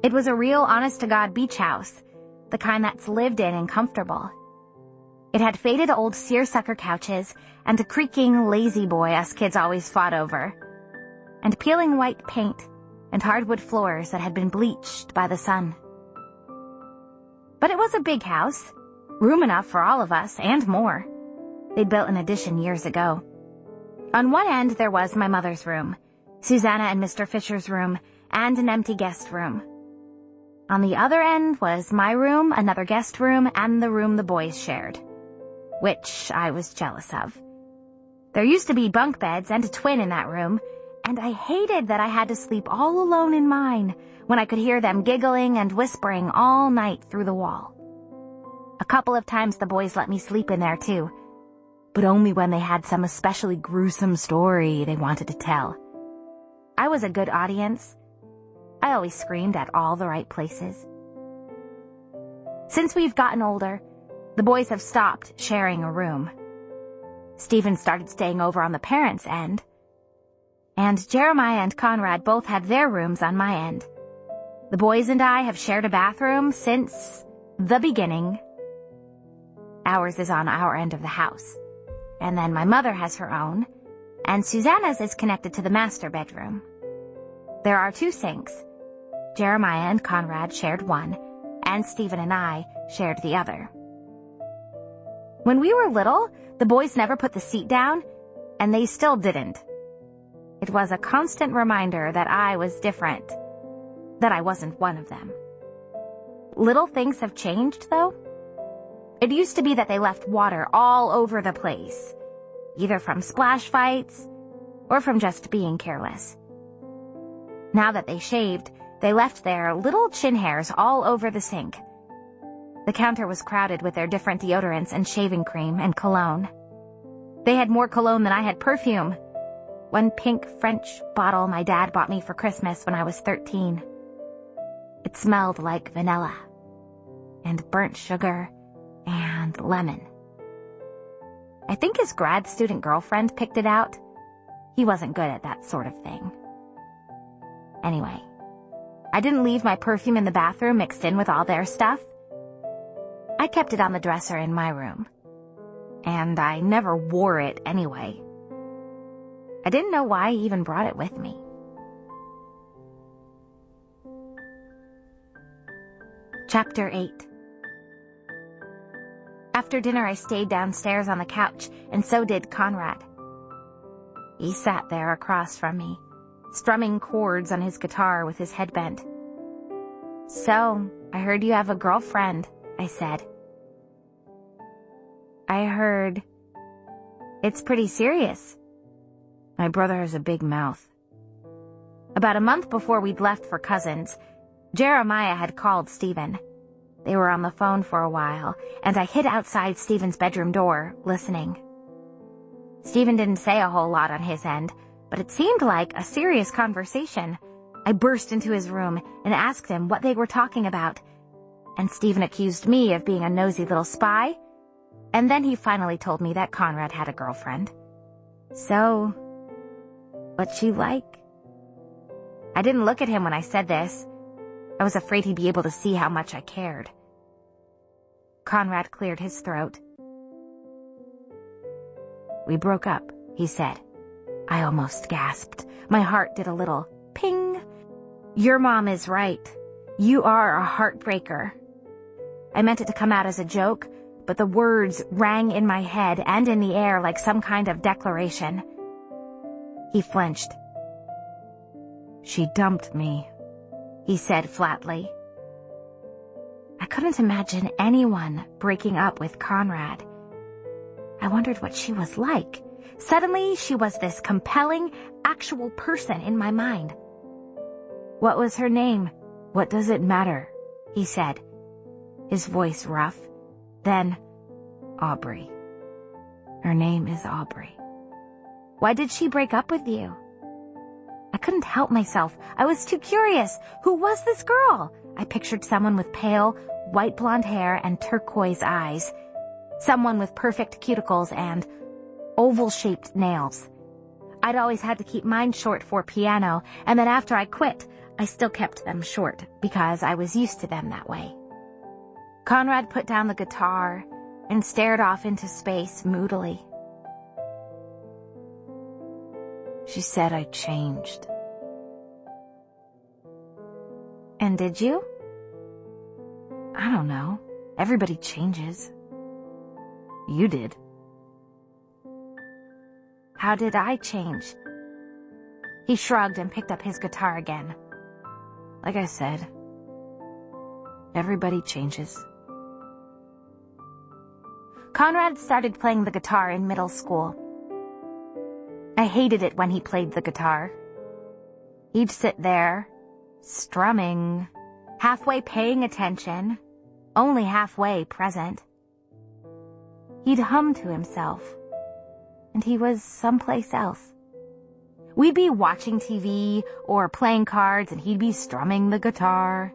It was a real honest-to-God beach house, the kind that's lived in and comfortable. It had faded old seersucker couches and a creaking lazy boy us kids always fought over, and peeling white paint and hardwood floors that had been bleached by the sun. But it was a big house, room enough for all of us and more. They'd built an addition years ago. On one end there was my mother's room, Susanna and Mr. Fisher's room, and an empty guest room. On the other end was my room, another guest room, and the room the boys shared, which I was jealous of. There used to be bunk beds and a twin in that room, and I hated that I had to sleep all alone in mine when I could hear them giggling and whispering all night through the wall. A couple of times the boys let me sleep in there too, but only when they had some especially gruesome story they wanted to tell. I was a good audience. I always screamed at all the right places. Since we've gotten older, the boys have stopped sharing a room. Stephen started staying over on the parents' end, and Jeremiah and Conrad both had their rooms on my end. The boys and I have shared a bathroom since the beginning. Ours is on our end of the house, and then my mother has her own, and Susanna's is connected to the master bedroom. There are 2 sinks. Jeremiah and Conrad shared one, and Stephen and I shared the other. When we were little, the boys never put the seat down, and they still didn't. It was a constant reminder that I was different, that I wasn't one of them. Little things have changed, though. It used to be that they left water all over the place, either from splash fights or from just being careless. Now that they shaved, they left their little chin hairs all over the sink. The counter was crowded with their different deodorants and shaving cream and cologne. They had more cologne than I had perfume. One pink French bottle my dad bought me for Christmas when I was 13. It smelled like vanilla and burnt sugar and lemon. I think his grad student girlfriend picked it out. He wasn't good at that sort of thing. Anyway, I didn't leave my perfume in the bathroom mixed in with all their stuff. I kept it on the dresser in my room, and I never wore it anyway. I didn't know why I even brought it with me. Chapter 8. After dinner, I stayed downstairs on the couch, and so did Conrad. He sat there across from me, strumming chords on his guitar with his head bent. "So, I heard you have a girlfriend," I said. "I heard it's pretty serious." My brother has a big mouth. About a month before we'd left for cousins, Jeremiah had called Stephen. They were on the phone for a while, and I hid outside Stephen's bedroom door, listening. Stephen didn't say a whole lot on his end, but it seemed like a serious conversation. I burst into his room and asked him what they were talking about, and Stephen accused me of being a nosy little spy, and then he finally told me that Conrad had a girlfriend. "So, what's she like?" I didn't look at him when I said this. I was afraid he'd be able to see how much I cared. Conrad cleared his throat. "We broke up," he said. I almost gasped. My heart did a little ping. "Your mom is right. You are a heartbreaker." I meant it to come out as a joke, but the words rang in my head and in the air like some kind of declaration. He flinched. "She dumped me," he said flatly. I couldn't imagine anyone breaking up with Conrad. I wondered what she was like. Suddenly, she was this compelling, actual person in my mind. "What was her name? What does it matter?" he said, his voice rough. Then, "Aubrey. Her name is Aubrey." "Why did she break up with you?" I couldn't help myself. I was too curious. Who was this girl? I pictured someone with pale, white blonde hair and turquoise eyes. Someone with perfect cuticles and oval-shaped nails. I'd always had to keep mine short for piano, and then after I quit, I still kept them short because I was used to them that way. Conrad put down the guitar and stared off into space moodily. "She said I changed." "And did you?" "I don't know. Everybody changes." "You did." "How did I change?" He shrugged and picked up his guitar again. "Like I said, everybody changes." Conrad started playing the guitar in middle school. I hated it when he played the guitar. He'd sit there, strumming, halfway paying attention, only halfway present. He'd hum to himself, and he was someplace else. We'd be watching TV or playing cards, and he'd be strumming the guitar.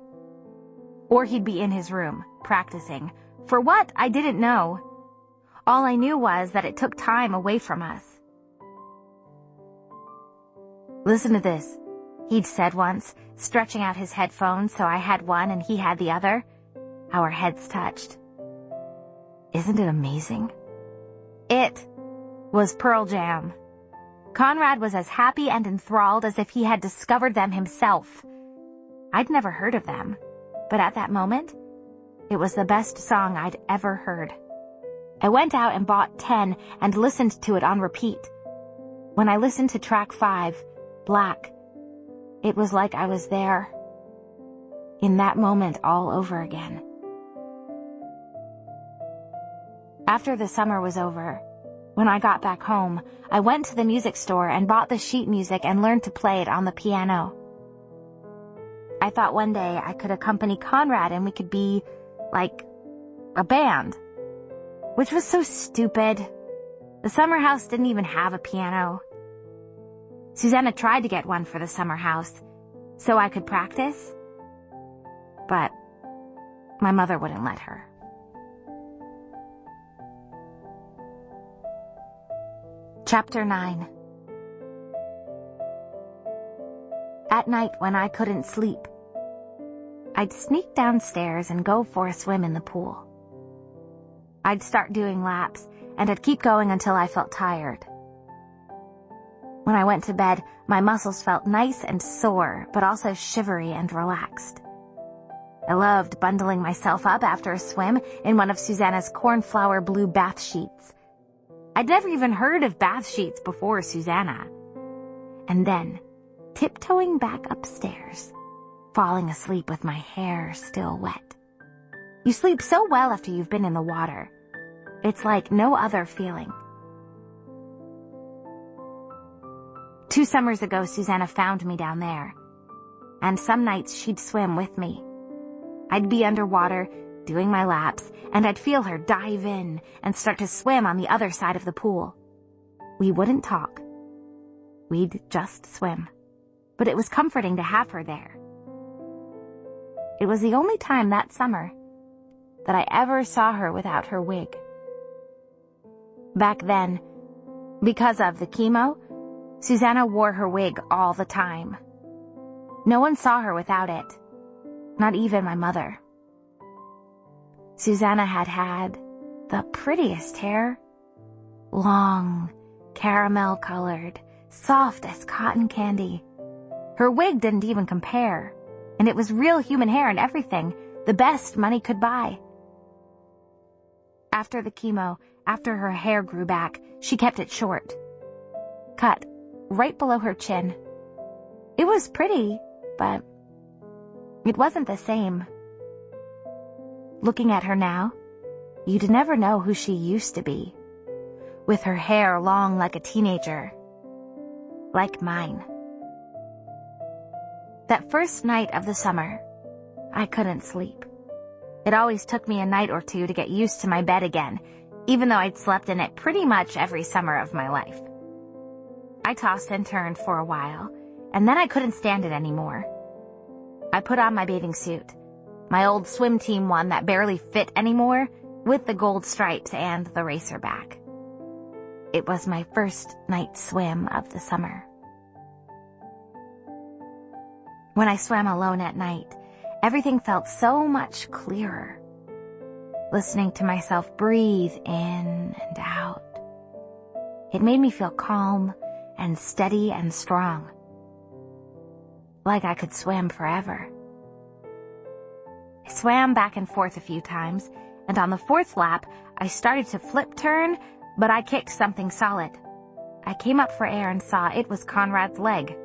Or he'd be in his room, practicing. For what? I didn't know. All I knew was that it took time away from us. "Listen to this," he'd said once, stretching out his headphones so I had one and he had the other. Our heads touched. "Isn't it amazing?" It was Pearl Jam. Conrad was as happy and enthralled as if he had discovered them himself. I'd never heard of them, but at that moment, it was the best song I'd ever heard. I went out and bought 10 and listened to it on repeat. When I listened to track 5, Black, it was like I was there, in that moment all over again. After the summer was over, when I got back home, I went to the music store and bought the sheet music and learned to play it on the piano. I thought one day I could accompany Conrad and we could be, like, a band. Which was so stupid. The summer house didn't even have a piano. Susanna tried to get one for the summer house, so I could practice. But my mother wouldn't let her. Chapter 9. At night when I couldn't sleep, I'd sneak downstairs and go for a swim in the pool. I'd start doing laps, and I'd keep going until I felt tired. When I went to bed, my muscles felt nice and sore, but also shivery and relaxed. I loved bundling myself up after a swim in one of Susanna's cornflower blue bath sheets. I'd never even heard of bath sheets before Susanna. And then, tiptoeing back upstairs, falling asleep with my hair still wet. You sleep so well after you've been in the water. It's like no other feeling. 2 summers ago, Susanna found me down there. And some nights she'd swim with me. I'd be underwater, doing my laps, and I'd feel her dive in and start to swim on the other side of the pool. We wouldn't talk. We'd just swim. But it was comforting to have her there. It was the only time that summer that I ever saw her without her wig. Back then, because of the chemo, Susanna wore her wig all the time. No one saw her without it. Not even my mother. Susanna had the prettiest hair. Long, caramel-colored, soft as cotton candy. Her wig didn't even compare, and it was real human hair and everything, the best money could buy. After the chemo, after her hair grew back, she kept it short. Cut right below her chin. It was pretty, but it wasn't the same. Looking at her now, you'd never know who she used to be, with her hair long like a teenager, like mine. That first night of the summer, I couldn't sleep. It always took me a night or two to get used to my bed again, even though I'd slept in it pretty much every summer of my life. I tossed and turned for a while, and then I couldn't stand it anymore. I put on my bathing suit, my old swim team one that barely fit anymore, with the gold stripes and the racer back. It was my first night swim of the summer. When I swam alone at night, everything felt so much clearer. Listening to myself breathe in and out. It made me feel calm and steady and strong. Like I could swim forever. I swam back and forth a few times, and on the fourth lap, I started to flip turn, but I kicked something solid. I came up for air and saw it was Conrad's leg.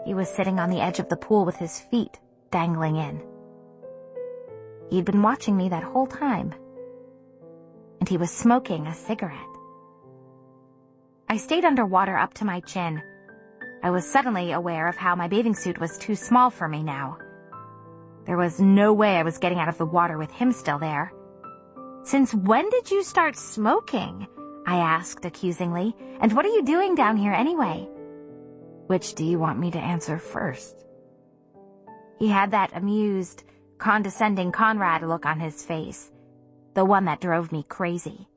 He was sitting on the edge of the pool with his feet dangling in. He'd been watching me that whole time, and he was smoking a cigarette. I stayed underwater up to my chin. I was suddenly aware of how my bathing suit was too small for me now. There was no way I was getting out of the water with him still there. "Since when did you start smoking?" I asked accusingly. "And what are you doing down here anyway?" "Which do you want me to answer first?" He had that amused, condescending Conrad look on his face, the one that drove me crazy.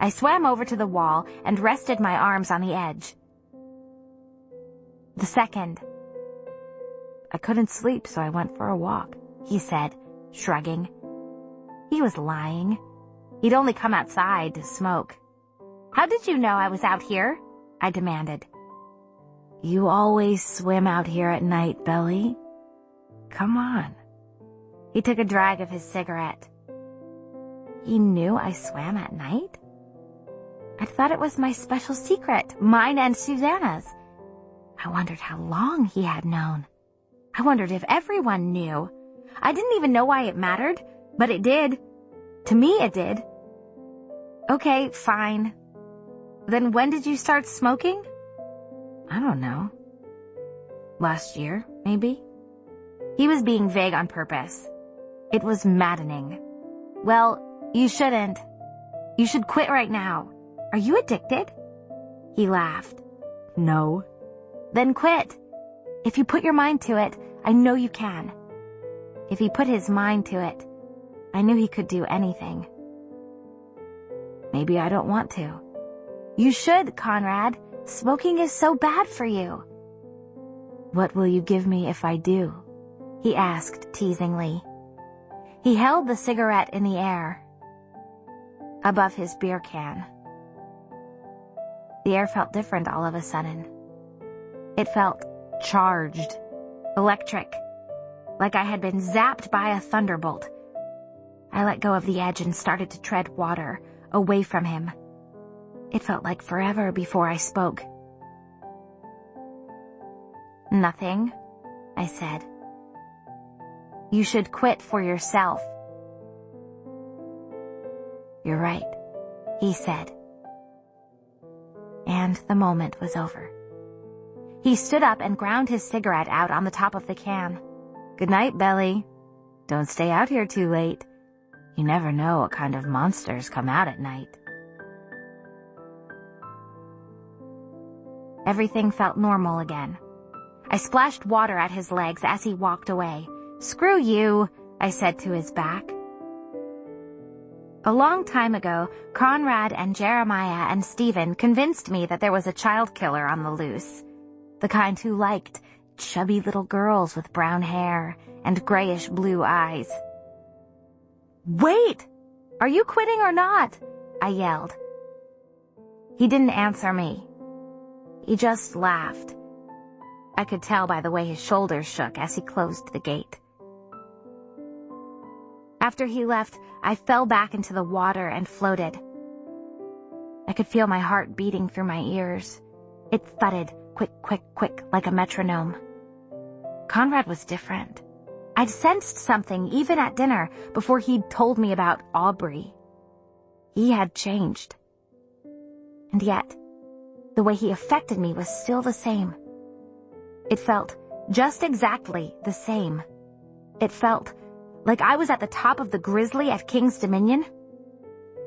I swam over to the wall and rested my arms on the edge. "The second." "I couldn't sleep, so I went for a walk," he said, shrugging. He was lying. He'd only come outside to smoke. "How did you know I was out here?" I demanded. "You always swim out here at night, Belly. Come on." He took a drag of his cigarette. He knew I swam at night? I thought it was my special secret, mine and Susanna's. I wondered how long he had known. I wondered if everyone knew. I didn't even know why it mattered, but it did. To me, it did. "Okay, fine. Then when did you start smoking?" "I don't know. Last year, maybe?" He was being vague on purpose. It was maddening. "Well, you shouldn't. You should quit right now. Are you addicted?" He laughed. "No." "Then quit. If you put your mind to it, I know you can." If he put his mind to it, I knew he could do anything. "Maybe I don't want to." "You should, Conrad. Smoking is so bad for you." "What will you give me if I do?" he asked teasingly. He held the cigarette in the air, above his beer can. The air felt different all of a sudden. It felt charged, electric, like I had been zapped by a thunderbolt. I let go of the edge and started to tread water, away from him. It felt like forever before I spoke. "Nothing," I said. "You should quit for yourself." "You're right," he said. And the moment was over. He stood up and ground his cigarette out on the top of the can. "Good night, Belly. Don't stay out here too late. You never know what kind of monsters come out at night." Everything felt normal again. I splashed water at his legs as he walked away. "Screw you," I said to his back. A long time ago, Conrad and Jeremiah and Stephen convinced me that there was a child killer on the loose, the kind who liked chubby little girls with brown hair and grayish blue eyes. "Wait! Are you quitting or not?" I yelled. He didn't answer me. He just laughed. I could tell by the way his shoulders shook as he closed the gate. After he left, I fell back into the water and floated. I could feel my heart beating through my ears. It thudded, quick, quick, quick, like a metronome. Conrad was different. I'd sensed something even at dinner before he'd told me about Aubrey. He had changed. And yet, the way he affected me was still the same. It felt just exactly the same. It felt like I was at the top of the grizzly at King's Dominion,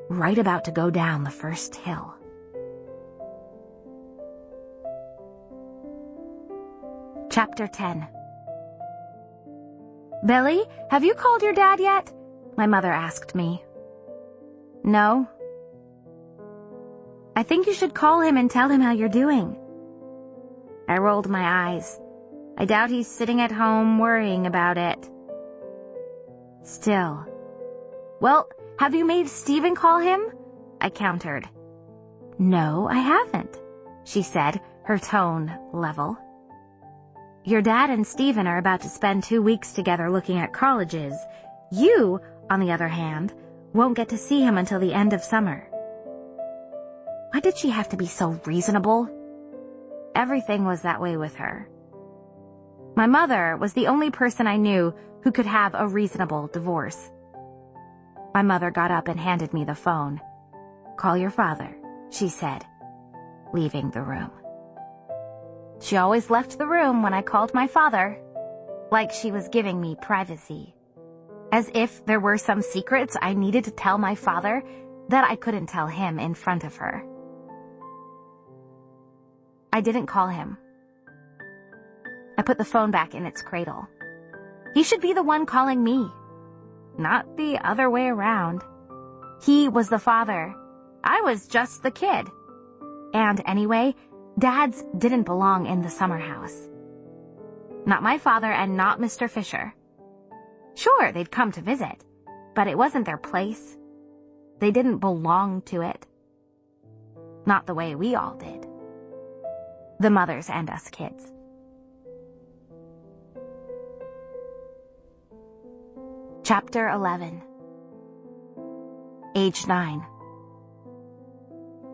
right about to go down the first hill. Chapter 10. "Billy, have you called your dad yet?" my mother asked me. "No." "I think you should call him and tell him how you're doing." I rolled my eyes. I doubt he's sitting at home worrying about it. Still. "Well, have you made Stephen call him?" I countered. "No, I haven't," she said, her tone level. "Your dad and Stephen are about to spend 2 weeks together looking at colleges. You, on the other hand, won't get to see him until the end of summer." Why did she have to be so reasonable? Everything was that way with her. My mother was the only person I knew who could have a reasonable divorce. My mother got up and handed me the phone. "Call your father," she said, leaving the room. She always left the room when I called my father, like she was giving me privacy. As if there were some secrets I needed to tell my father that I couldn't tell him in front of her. I didn't call him. I put the phone back in its cradle. He should be the one calling me, not the other way around. He was the father. I was just the kid. And anyway, dads didn't belong in the summer house. Not my father and not Mr. Fisher. Sure, they'd come to visit, but it wasn't their place. They didn't belong to it. Not the way we all did. The mothers and us kids. Chapter 11. Age 9.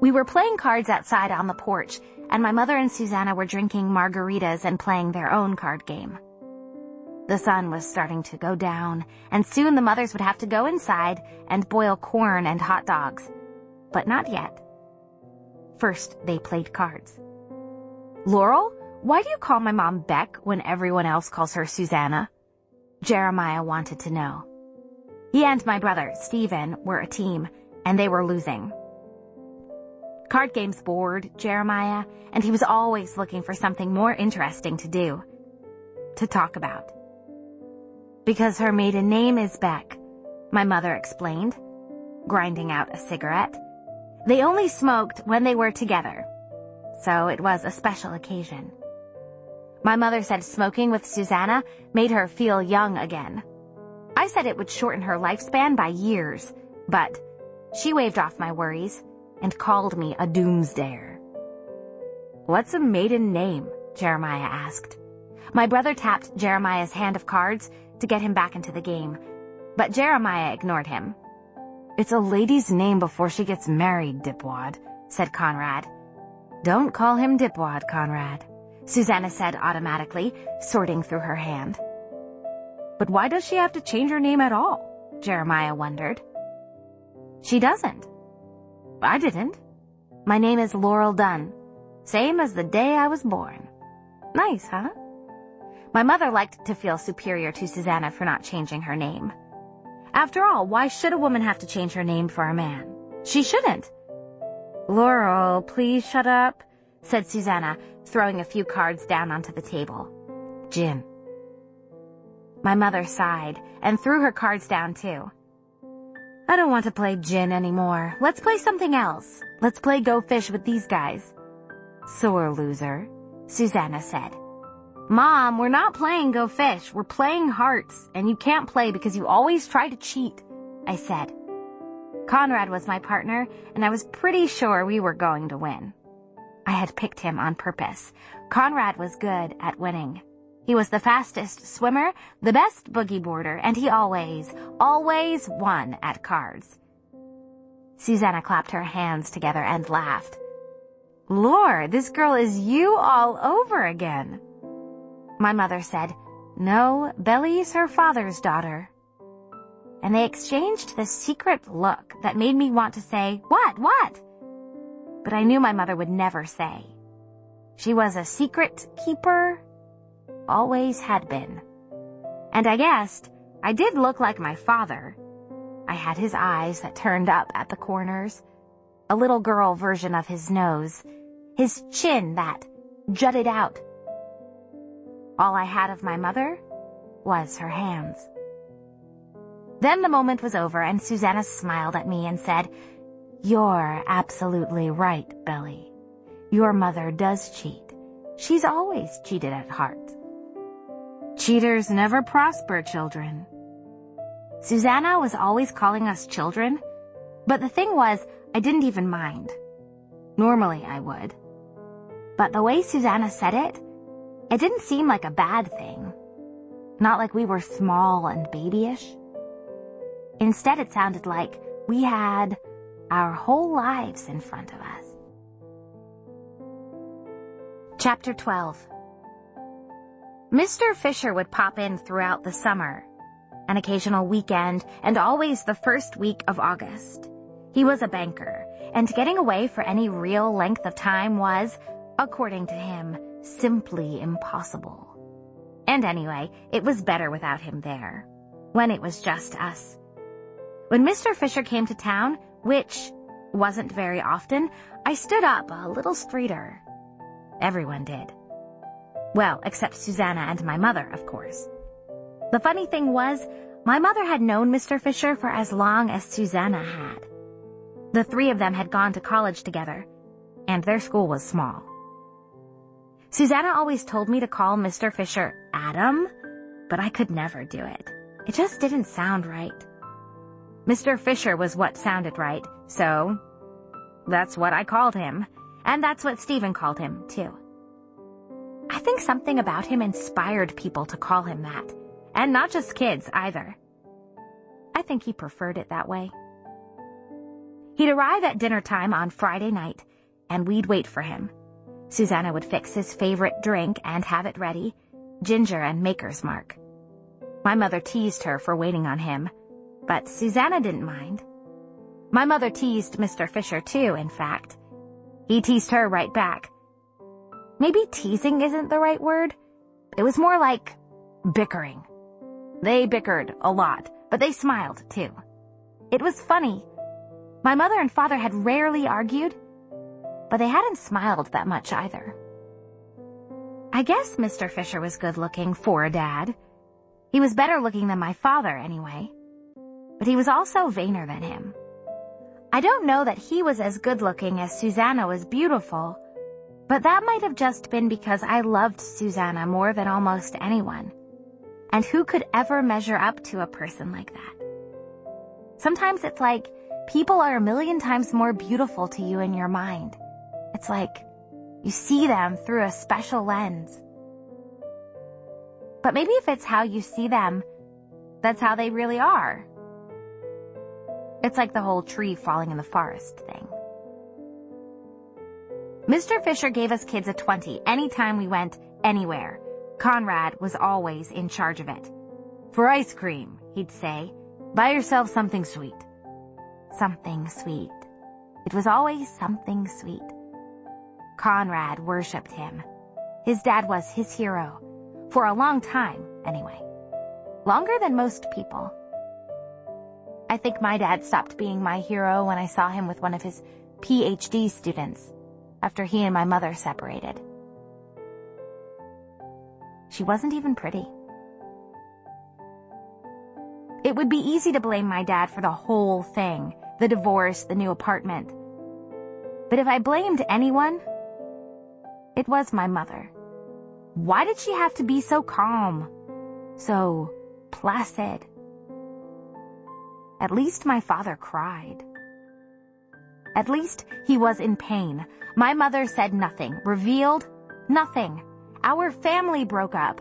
We were playing cards outside on the porch, and my mother and Susanna were drinking margaritas and playing their own card game. The sun was starting to go down, and soon the mothers would have to go inside and boil corn and hot dogs. But not yet. First, they played cards. "Laurel, why do you call my mom Beck when everyone else calls her Susanna?" Jeremiah wanted to know. He and my brother, Stephen, were a team, and they were losing. Card games bored Jeremiah, and he was always looking for something more interesting to do, to talk about. "Because her maiden name is Beck," my mother explained, grinding out a cigarette. They only smoked when they were together, so it was a special occasion. My mother said smoking with Susanna made her feel young again. I said it would shorten her lifespan by years, but she waved off my worries and called me a doomsdayer. "What's a maiden name?" Jeremiah asked. My brother tapped Jeremiah's hand of cards to get him back into the game, but Jeremiah ignored him. "It's a lady's name before she gets married, Dipwad," said Conrad. "Don't call him Dipwad, Conrad," Susanna said automatically, sorting through her hand. "But why does she have to change her name at all?" Jeremiah wondered. "She doesn't. I didn't. My name is Laurel Dunn, same as the day I was born." Nice, huh? My mother liked to feel superior to Susanna for not changing her name. After all, why should a woman have to change her name for a man? She shouldn't. "Laurel, please shut up," said Susanna, throwing a few cards down onto the table. "Gin." My mother sighed and threw her cards down too. "I don't want to play gin anymore. Let's play something else. Let's play Go Fish with these guys." "Sore loser," Susanna said. "Mom, we're not playing Go Fish. We're playing Hearts, and you can't play because you always try to cheat," I said. Conrad was my partner, and I was pretty sure we were going to win. I had picked him on purpose. Conrad was good at winning. He was the fastest swimmer, the best boogie boarder, and he always won at cards. Susanna clapped her hands together and laughed. "Lord, this girl is you all over again." My mother said, "No, Bellie's her father's daughter." And they exchanged this secret look that made me want to say, What? But I knew my mother would never say. She was a secret keeper, always had been. And I guessed I did look like my father. I had his eyes that turned up at the corners, a little girl version of his nose, his chin that jutted out. All I had of my mother was her hands. Then the moment was over, and Susanna smiled at me and said, "You're absolutely right, Belly. Your mother does cheat. She's always cheated at heart. Cheaters never prosper, children." Susanna was always calling us children, but the thing was, I didn't even mind. Normally I would. But the way Susanna said it didn't seem like a bad thing. Not like we were small and babyish. Instead, it sounded like we had our whole lives in front of us. Chapter 12. Mr. Fisher would pop in throughout the summer, an occasional weekend, and always the first week of August. He was a banker, and getting away for any real length of time was, according to him, simply impossible. And anyway, it was better without him there, when it was just us. When Mr. Fisher came to town, which wasn't very often, I stood up a little straighter. Everyone did. Well, except Susanna and my mother, of course. The funny thing was, my mother had known Mr. Fisher for as long as Susanna had. The three of them had gone to college together, and their school was small. Susanna always told me to call Mr. Fisher Adam, but I could never do it. It just didn't sound right. Mr. Fisher was what sounded right, so that's what I called him, and that's what Stephen called him, too. I think something about him inspired people to call him that, and not just kids either. I think he preferred it that way. He'd arrive at dinner time on Friday night, and we'd wait for him. Susanna would fix his favorite drink and have it ready, ginger and Maker's Mark. My mother teased her for waiting on him, but Susanna didn't mind. My mother teased Mr. Fisher too, in fact. He teased her right back. Maybe teasing isn't the right word. It was more like bickering. They bickered a lot, but they smiled too. It was funny. My mother and father had rarely argued, but they hadn't smiled that much either. I guess Mr. Fisher was good-looking for a dad. He was better looking than my father, anyway. But he was also vainer than him. I don't know that he was as good-looking as Susanna was beautiful, but that might have just been because I loved Susanna more than almost anyone. And who could ever measure up to a person like that? Sometimes it's like people are a million times more beautiful to you in your mind. It's like you see them through a special lens. But maybe if it's how you see them, that's how they really are. It's like the whole tree falling in the forest thing. Mr. Fisher gave us kids a 20 anytime we went anywhere. Conrad was always in charge of it. "For ice cream," he'd say, "buy yourself something sweet." Something sweet. It was always something sweet. Conrad worshipped him. His dad was his hero. For a long time, anyway. Longer than most people. I think my dad stopped being my hero when I saw him with one of his PhD students after he and my mother separated. She wasn't even pretty. It would be easy to blame my dad for the whole thing, the divorce, the new apartment. But if I blamed anyone, it was my mother. Why did she have to be so calm? So placid? At least my father cried. At least he was in pain. My mother said nothing, revealed nothing. Our family broke up,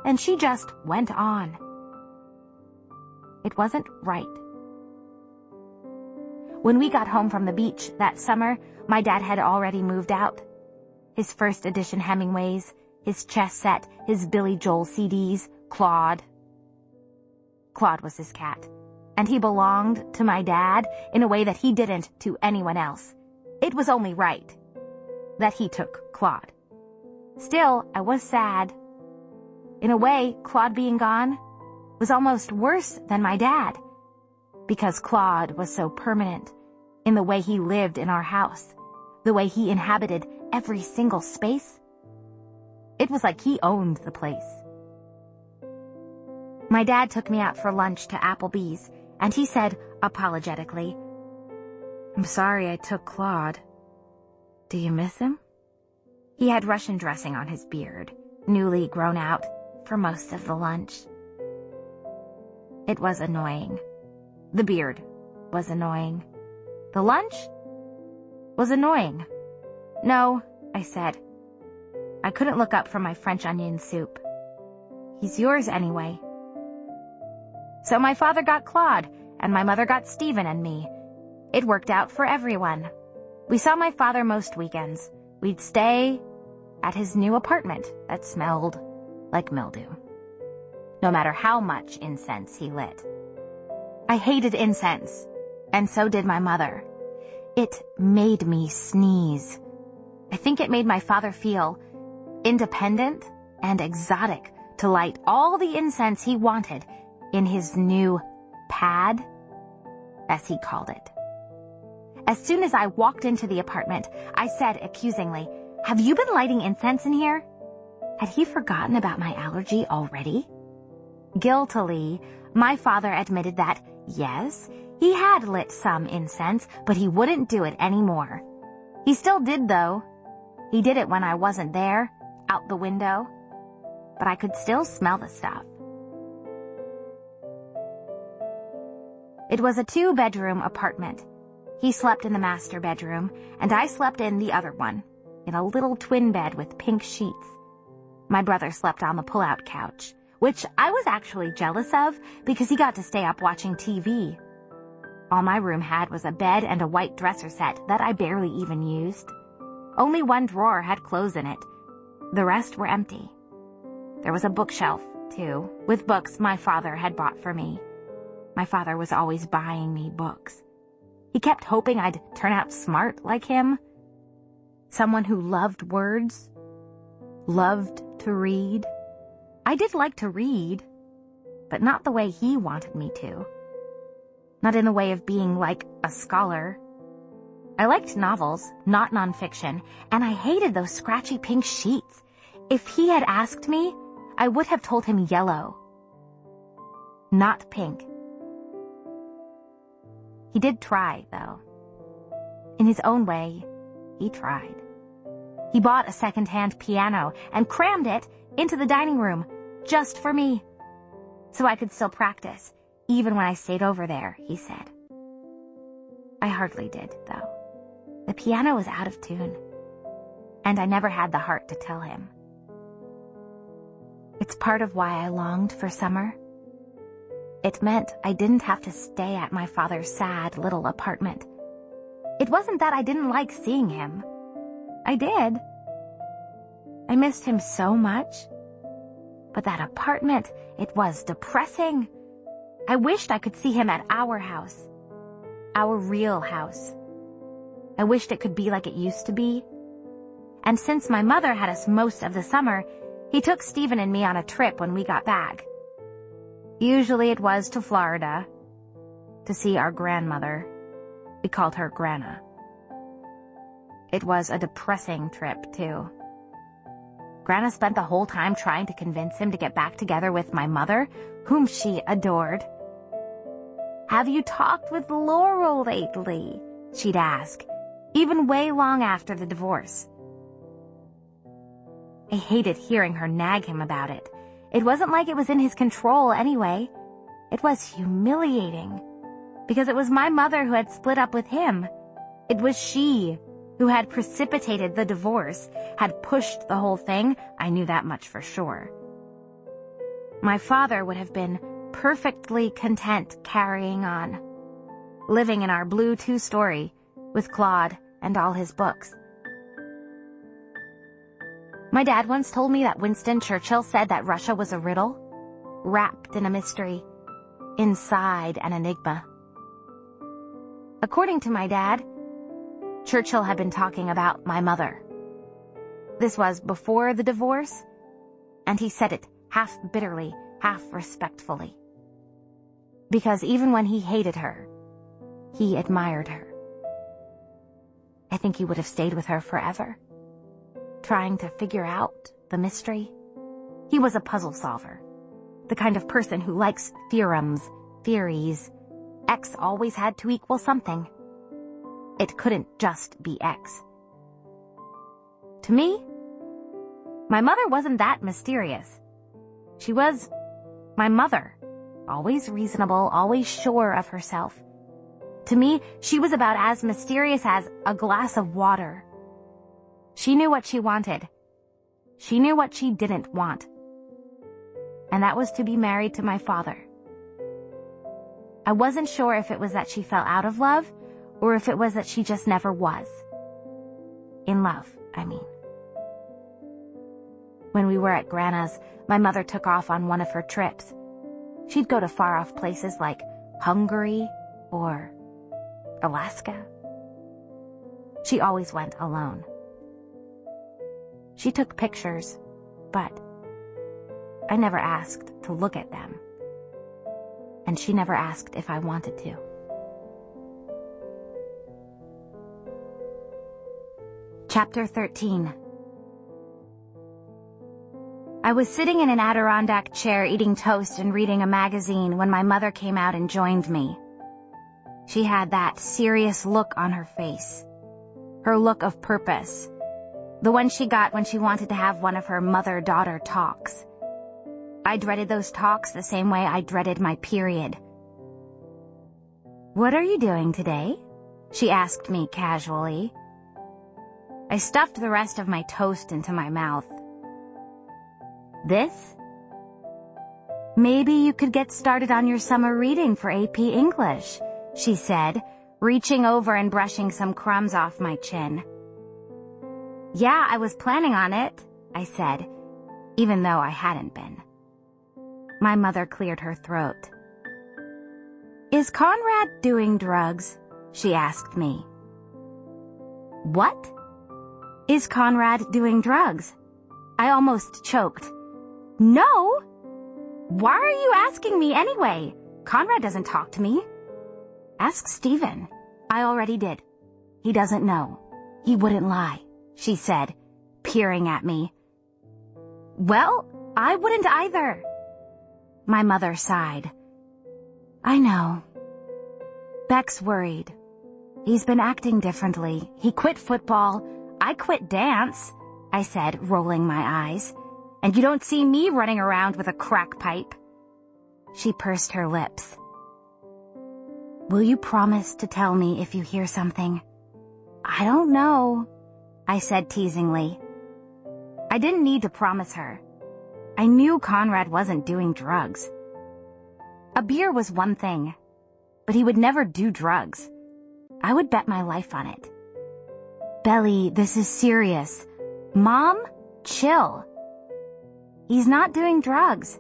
and she just went on. It wasn't right. When we got home from the beach that summer, my dad had already moved out. His first edition Hemingways, his chess set, his Billy Joel CDs, Claude. Claude was his cat, and he belonged to my dad in a way that he didn't to anyone else. It was only right that he took Claude. Still, I was sad. In a way, Claude being gone was almost worse than my dad, because Claude was so permanent in the way he lived in our house, the way he inhabited every single space. It was like he owned the place. My dad took me out for lunch to Applebee's, and he said apologetically, "I'm sorry I took Claude. Do you miss him?" He had Russian dressing on his beard, newly grown out, for most of the lunch. It was annoying. The beard was annoying. The lunch was annoying. "No," I said. I couldn't look up from my French onion soup. "He's yours anyway." So my father got Claude, and my mother got Stephen and me. It worked out for everyone. We saw my father most weekends. We'd stay at his new apartment that smelled like mildew, no matter how much incense he lit. I hated incense, and so did my mother. It made me sneeze. I think it made my father feel independent and exotic to light all the incense he wanted in his new pad, as he called it. As soon as I walked into the apartment, I said accusingly, "Have you been lighting incense in here?" Had he forgotten about my allergy already? Guiltily, my father admitted that, yes, he had lit some incense, but he wouldn't do it anymore. He still did, though. He did it when I wasn't there, out the window, but I could still smell the stuff. It was a 2-bedroom apartment. He slept in the master bedroom, and I slept in the other one, in a little twin bed with pink sheets. My brother slept on the pull-out couch, which I was actually jealous of because he got to stay up watching TV. All my room had was a bed and a white dresser set that I barely even used. Only one drawer had clothes in it. The rest were empty. There was a bookshelf, too, with books my father had bought for me. My father was always buying me books. He kept hoping I'd turn out smart like him. Someone who loved words, loved to read. I did like to read, but not the way he wanted me to. Not in the way of being like a scholar. I liked novels, not nonfiction, and I hated those scratchy pink sheets. If he had asked me, I would have told him yellow, not pink. He did try, though. In his own way, he tried. He bought a second-hand piano and crammed it into the dining room, just for me, so I could still practice, even when I stayed over there, he said. I hardly did, though. The piano was out of tune, and I never had the heart to tell him. It's part of why I longed for summer. It meant I didn't have to stay at my father's sad little apartment. It wasn't that I didn't like seeing him. I did. I missed him so much. But that apartment, it was depressing. I wished I could see him at our house. Our real house. I wished it could be like it used to be. And since my mother had us most of the summer, he took Stephen and me on a trip when we got back. Usually it was to Florida, to see our grandmother. We called her Grandma. It was a depressing trip, too. Grandma spent the whole time trying to convince him to get back together with my mother, whom she adored. "Have you talked with Laurel lately?" she'd ask, even way long after the divorce. I hated hearing her nag him about it. It wasn't like it was in his control anyway. It was humiliating, because it was my mother who had split up with him. It was she who had precipitated the divorce, had pushed the whole thing. I knew that much for sure. My father would have been perfectly content carrying on, living in our blue 2-story with Claude and all his books. My dad once told me that Winston Churchill said that Russia was a riddle, wrapped in a mystery, inside an enigma. According to my dad, Churchill had been talking about my mother. This was before the divorce, and he said it half bitterly, half respectfully. Because even when he hated her, he admired her. I think he would have stayed with her forever, trying to figure out the mystery. He was a puzzle solver, the kind of person who likes theorems, theories. X always had to equal something. It couldn't just be X. To me, my mother wasn't that mysterious. She was my mother, always reasonable, always sure of herself. To me, she was about as mysterious as a glass of water. She knew what she wanted. She knew what she didn't want. And that was to be married to my father. I wasn't sure if it was that she fell out of love, or if it was that she just never was. In love, I mean. When we were at Grandma's, my mother took off on one of her trips. She'd go to far-off places like Hungary or Alaska. She always went alone. She took pictures, but I never asked to look at them. And she never asked if I wanted to. Chapter 13. I was sitting in an Adirondack chair eating toast and reading a magazine when my mother came out and joined me. She had that serious look on her face, her look of purpose, the one she got when she wanted to have one of her mother-daughter talks. I dreaded those talks the same way I dreaded my period. "What are you doing today?" she asked me casually. I stuffed the rest of my toast into my mouth. "This? Maybe you could get started on your summer reading for AP English," she said, reaching over and brushing some crumbs off my chin. "Yeah, I was planning on it," I said, even though I hadn't been. My mother cleared her throat. "Is Conrad doing drugs?" she asked me. "What? Is Conrad doing drugs?" I almost choked. "No! Why are you asking me anyway? Conrad doesn't talk to me." "Ask Stephen." "I already did. He doesn't know. He wouldn't lie," she said, peering at me. "Well, I wouldn't either." My mother sighed. "I know. Beck's worried. He's been acting differently. He quit football. I quit dance," I said, rolling my eyes. "And you don't see me running around with a crack pipe." She pursed her lips. "Will you promise to tell me if you hear something?" "I don't know," I said teasingly. I didn't need to promise her. I knew Conrad wasn't doing drugs. A beer was one thing, but he would never do drugs. I would bet my life on it. "Belly, this is serious. Mom, chill. He's not doing drugs.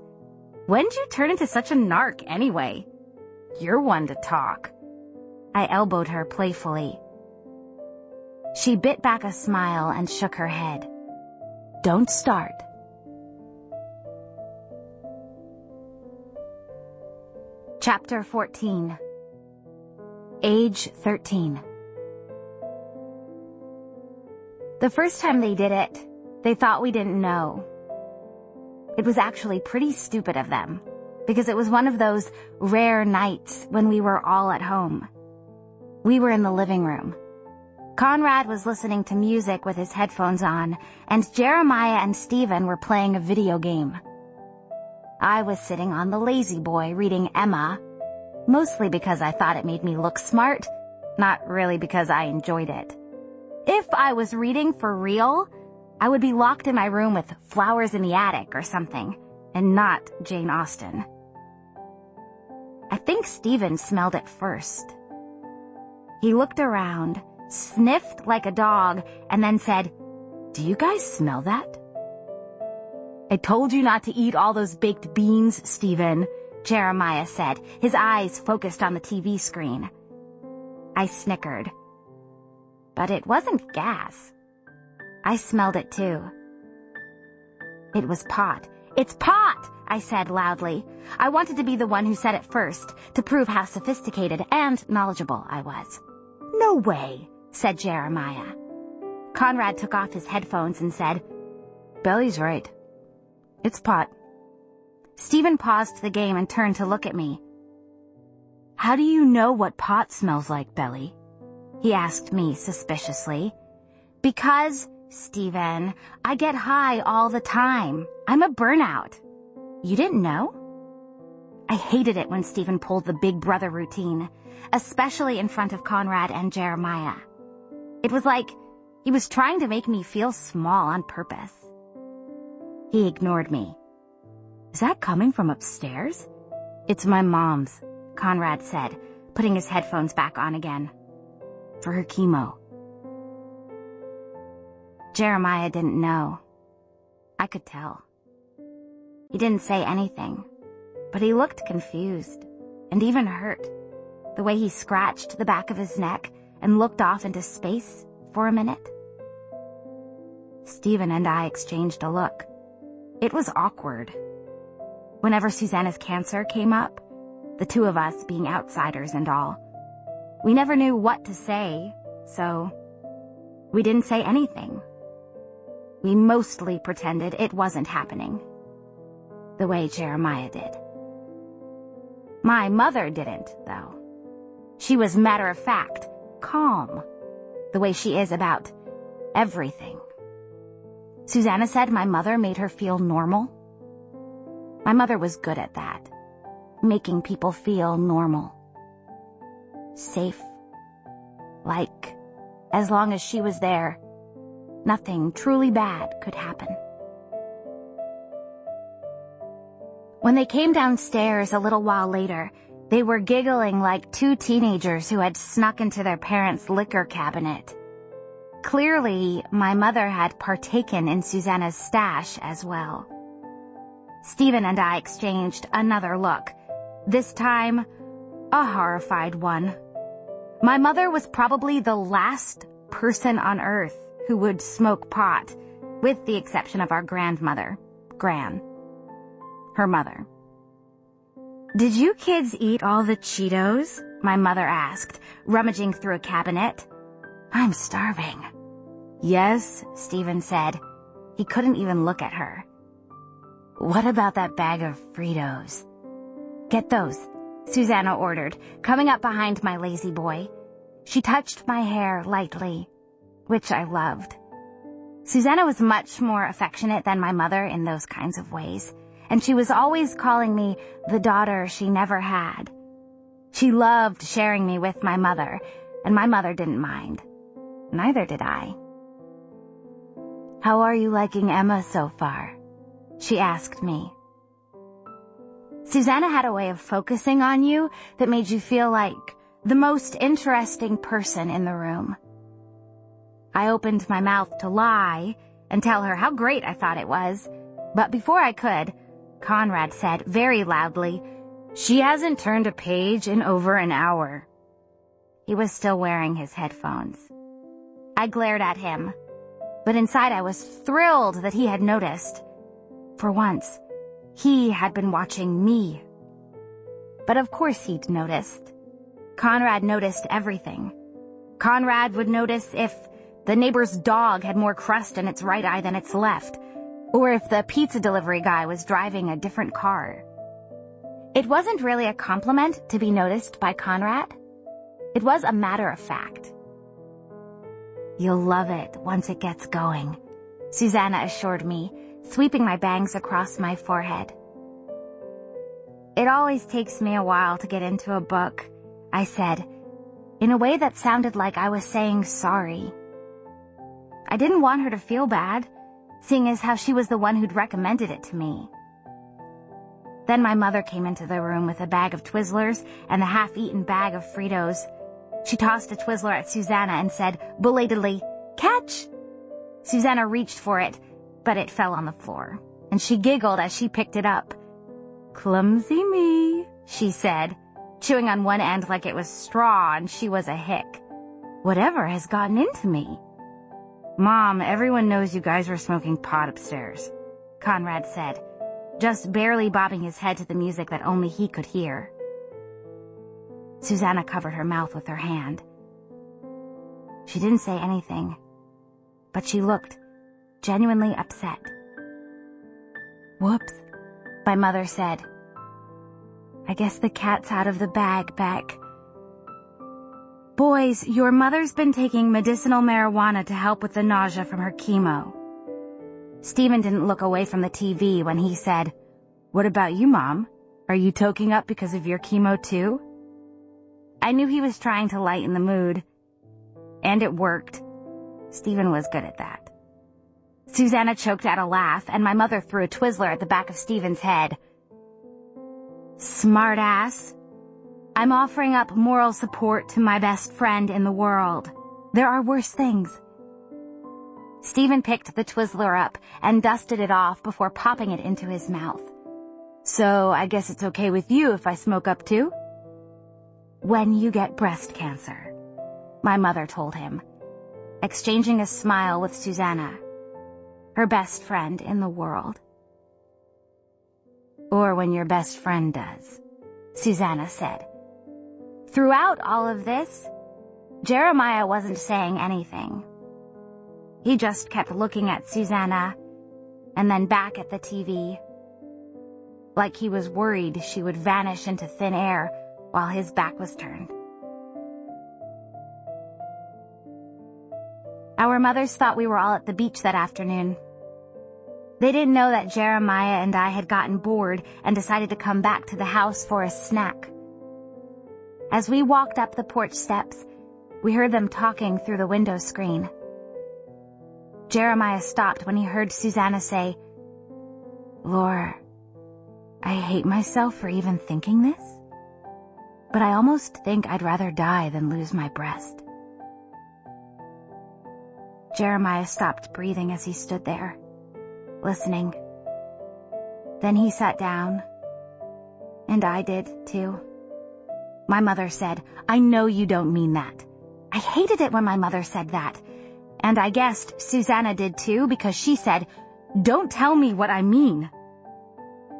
When did you turn into such a narc anyway? You're one to talk." I elbowed her playfully. She bit back a smile and shook her head. "Don't start." Chapter 14. Age 13. The first time they did it, they thought we didn't know. It was actually pretty stupid of them, because it was one of those rare nights when we were all at home. We were in the living room. Conrad was listening to music with his headphones on, and Jeremiah and Stephen were playing a video game. I was sitting on the lazy boy reading Emma, mostly because I thought it made me look smart, not really because I enjoyed it. If I was reading for real, I would be locked in my room with Flowers in the Attic or something, and not Jane Austen. I think Stephen smelled it first. He looked around, sniffed like a dog, and then said, "Do you guys smell that?" "I told you not to eat all those baked beans, Stephen," Jeremiah said, his eyes focused on the TV screen. I snickered. But it wasn't gas. I smelled it too. It was pot. "It's pot!" I said loudly. I wanted to be the one who said it first, to prove how sophisticated and knowledgeable I was. "No way," said Jeremiah. Conrad took off his headphones and said, "Belly's right. It's pot." Stephen paused the game and turned to look at me. "How do you know what pot smells like, Belly?" he asked me suspiciously. "Because, Stephen, I get high all the time. I'm a burnout. You didn't know?" I hated it when Stephen pulled the big brother routine, especially in front of Conrad and Jeremiah. It was like he was trying to make me feel small on purpose. He ignored me. "Is that coming from upstairs?" "It's my mom's," Conrad said, putting his headphones back on again. "For her chemo." Jeremiah didn't know. I could tell. He didn't say anything, but he looked confused and even hurt, the way he scratched the back of his neck and looked off into space for a minute. Stephen and I exchanged a look. It was awkward. Whenever Susanna's cancer came up, the two of us being outsiders and all, we never knew what to say, so we didn't say anything. We mostly pretended it wasn't happening, the way Jeremiah did. My mother didn't, though. She was matter-of-fact, calm, the way she is about everything. Susanna said my mother made her feel normal. My mother was good at that, making people feel normal. Safe. Like, as long as she was there, nothing truly bad could happen. When they came downstairs a little while later, they were giggling like two teenagers who had snuck into their parents' liquor cabinet. Clearly, my mother had partaken in Susanna's stash as well. Stephen and I exchanged another look, this time a horrified one. My mother was probably the last person on earth who would smoke pot, with the exception of our grandmother, Gran, her mother. "Did you kids eat all the Cheetos?" my mother asked, rummaging through a cabinet. "I'm starving." "Yes," Stephen said. He couldn't even look at her. "What about that bag of Fritos?" "Get those," Susanna ordered, coming up behind my lazy boy. She touched my hair lightly, which I loved. Susanna was much more affectionate than my mother in those kinds of ways, and she was always calling me the daughter she never had. She loved sharing me with my mother, and my mother didn't mind. Neither did I. "How are you liking Emma so far?" she asked me. Susanna had a way of focusing on you that made you feel like the most interesting person in the room. I opened my mouth to lie and tell her how great I thought it was, but before I could, Conrad said very loudly, "She hasn't turned a page in over an hour." He was still wearing his headphones. I glared at him, but inside I was thrilled that he had noticed. For once, he had been watching me. But of course he'd noticed. Conrad noticed everything. Conrad would notice if the neighbor's dog had more crust in its right eye than its left, or if the pizza delivery guy was driving a different car. It wasn't really a compliment to be noticed by Conrad. It was a matter of fact. You'll love it once it gets going, Susanna assured me, sweeping my bangs across my forehead. It always takes me a while to get into a book, I said, in a way that sounded like I was saying sorry. I didn't want her to feel bad, seeing as how she was the one who'd recommended it to me. Then my mother came into the room with a bag of Twizzlers and the half-eaten bag of Fritos. She tossed a Twizzler at Susanna and said, belatedly, "Catch!" Susanna reached for it, but it fell on the floor, and she giggled as she picked it up. "Clumsy me," she said, chewing on one end like it was straw and she was a hick. "Whatever has gotten into me?" "Mom, everyone knows you guys were smoking pot upstairs," Conrad said, just barely bobbing his head to the music that only he could hear. Susanna covered her mouth with her hand. She didn't say anything, but she looked genuinely upset. "Whoops," my mother said. "I guess the cat's out of the bag, Beck." "Boys, your mother's been taking medicinal marijuana to help with the nausea from her chemo." Stephen didn't look away from the TV when he said, "What about you, Mom? Are you toking up because of your chemo too?" I knew he was trying to lighten the mood. And it worked. Stephen was good at that. Susanna choked out a laugh, and my mother threw a Twizzler at the back of Stephen's head. "Smart ass. I'm offering up moral support to my best friend in the world. There are worse things." Stephen picked the Twizzler up and dusted it off before popping it into his mouth. "So I guess it's okay with you if I smoke up too?" "When you get breast cancer," my mother told him, exchanging a smile with Susanna, her best friend in the world. "Or when your best friend does," Susanna said. Throughout all of this, Jeremiah wasn't saying anything. He just kept looking at Susanna and then back at the TV, like he was worried she would vanish into thin air while his back was turned. Our mothers thought we were all at the beach that afternoon. They didn't know that Jeremiah and I had gotten bored and decided to come back to the house for a snack. As we walked up the porch steps, we heard them talking through the window screen. Jeremiah stopped when he heard Susanna say, "Laura, I hate myself for even thinking this, but I almost think I'd rather die than lose my breast." Jeremiah stopped breathing as he stood there, listening. Then he sat down, and I did too. My mother said, "I know you don't mean that." I hated it when my mother said that, and I guessed Susanna did too because she said, "Don't tell me what I mean."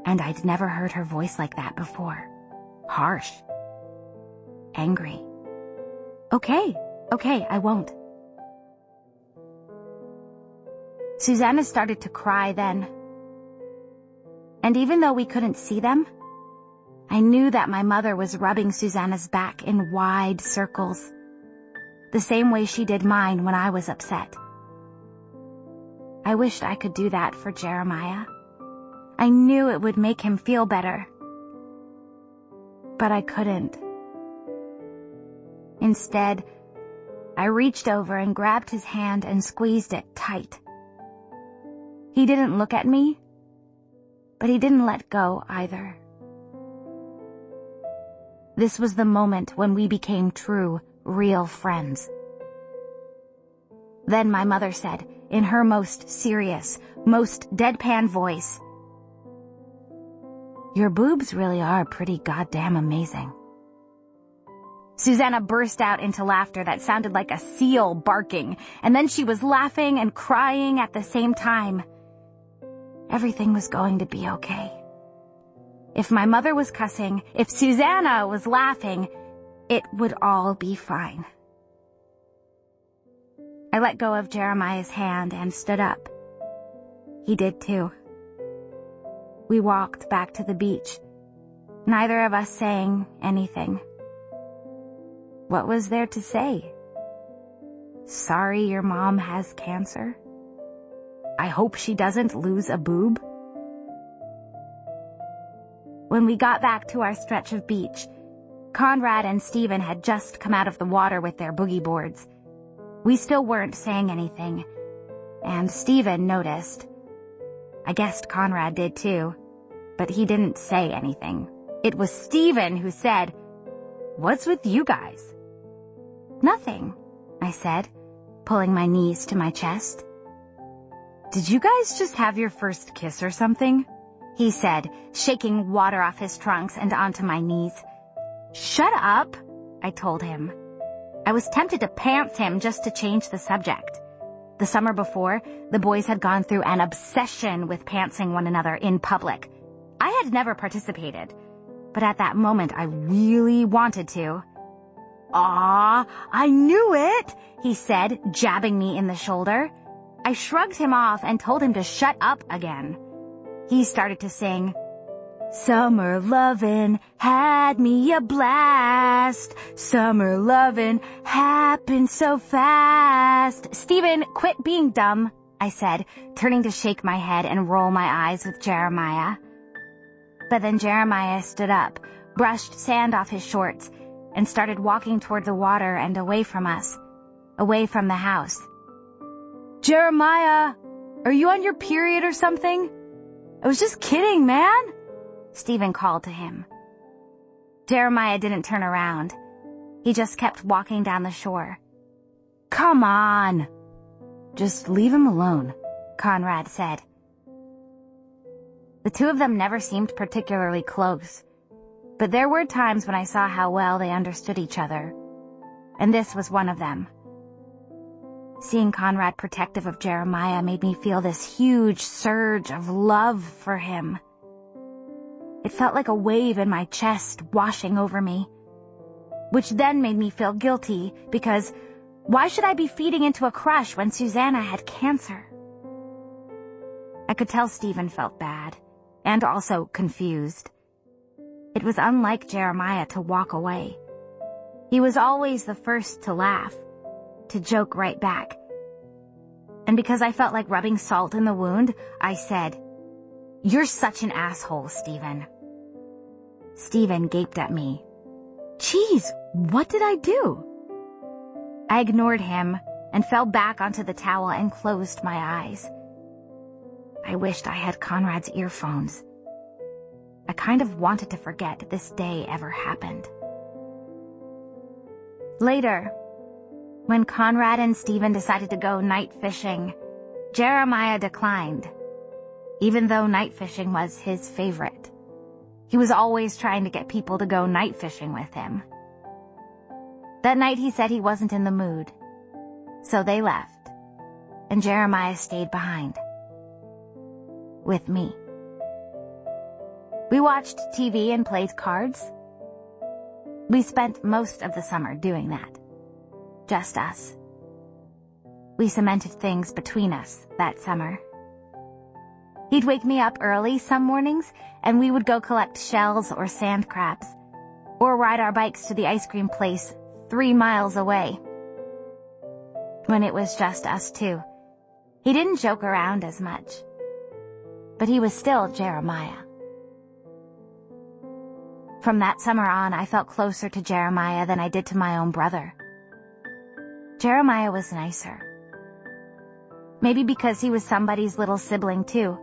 And I'd never heard her voice like that before. Harsh. Angry. Okay, I won't. Susanna started to cry then. And even though we couldn't see them, I knew that my mother was rubbing Susanna's back in wide circles, the same way she did mine when I was upset. I wished I could do that for Jeremiah. I knew it would make him feel better. But I couldn't. Instead, I reached over and grabbed his hand and squeezed it tight. He didn't look at me, but he didn't let go either. This was the moment when we became true, real friends. Then my mother said, in her most serious, most deadpan voice, "Your boobs really are pretty goddamn amazing." Susanna burst out into laughter that sounded like a seal barking, and then she was laughing and crying at the same time. Everything was going to be okay. If my mother was cussing, if Susanna was laughing, it would all be fine. I let go of Jeremiah's hand and stood up. He did too. We walked back to the beach, neither of us saying anything. What was there to say? Sorry your mom has cancer. I hope she doesn't lose a boob. When we got back to our stretch of beach, Conrad and Stephen had just come out of the water with their boogie boards. We still weren't saying anything, and Stephen noticed. I guessed Conrad did too, but he didn't say anything. It was Stephen who said, "What's with you guys?" "Nothing," I said, pulling my knees to my chest. "Did you guys just have your first kiss or something?" he said, shaking water off his trunks and onto my knees. "Shut up," I told him. I was tempted to pants him just to change the subject. The summer before, the boys had gone through an obsession with pantsing one another in public. I had never participated, but at that moment I really wanted to. "Aw, I knew it," he said, jabbing me in the shoulder. I shrugged him off and told him to shut up again. He started to sing, "Summer lovin' had me a blast. Summer lovin' happened so fast." "Stephen, quit being dumb," I said, turning to shake my head and roll my eyes with Jeremiah. But then Jeremiah stood up, brushed sand off his shorts, and started walking toward the water and away from us, away from the house. "Jeremiah, are you on your period or something? I was just kidding, man," Stephen called to him. Jeremiah didn't turn around. He just kept walking down the shore. "Come on." "Just leave him alone," Conrad said. The two of them never seemed particularly close, but there were times when I saw how well they understood each other, and this was one of them. Seeing Conrad protective of Jeremiah made me feel this huge surge of love for him. It felt like a wave in my chest washing over me, which then made me feel guilty because why should I be feeding into a crush when Susanna had cancer? I could tell Stephen felt bad and also confused. It was unlike Jeremiah to walk away. He was always the first to laugh, to joke right back. And because I felt like rubbing salt in the wound, I said, "You're such an asshole, Stephen." Stephen gaped at me. "Geez, what did I do?" I ignored him and fell back onto the towel and closed my eyes. I wished I had Conrad's earphones. I kind of wanted to forget this day ever happened. Later, when Conrad and Stephen decided to go night fishing, Jeremiah declined, even though night fishing was his favorite. He was always trying to get people to go night fishing with him. That night he said he wasn't in the mood, so they left, and Jeremiah stayed behind. With me. We watched TV and played cards. We spent most of the summer doing that. Just us. We cemented things between us that summer. He'd wake me up early some mornings, and we would go collect shells or sand crabs, or ride our bikes to the ice cream place 3 miles away. When it was just us two, he didn't joke around as much, but he was still Jeremiah. From that summer on, I felt closer to Jeremiah than I did to my own brother. Jeremiah was nicer. Maybe because he was somebody's little sibling too.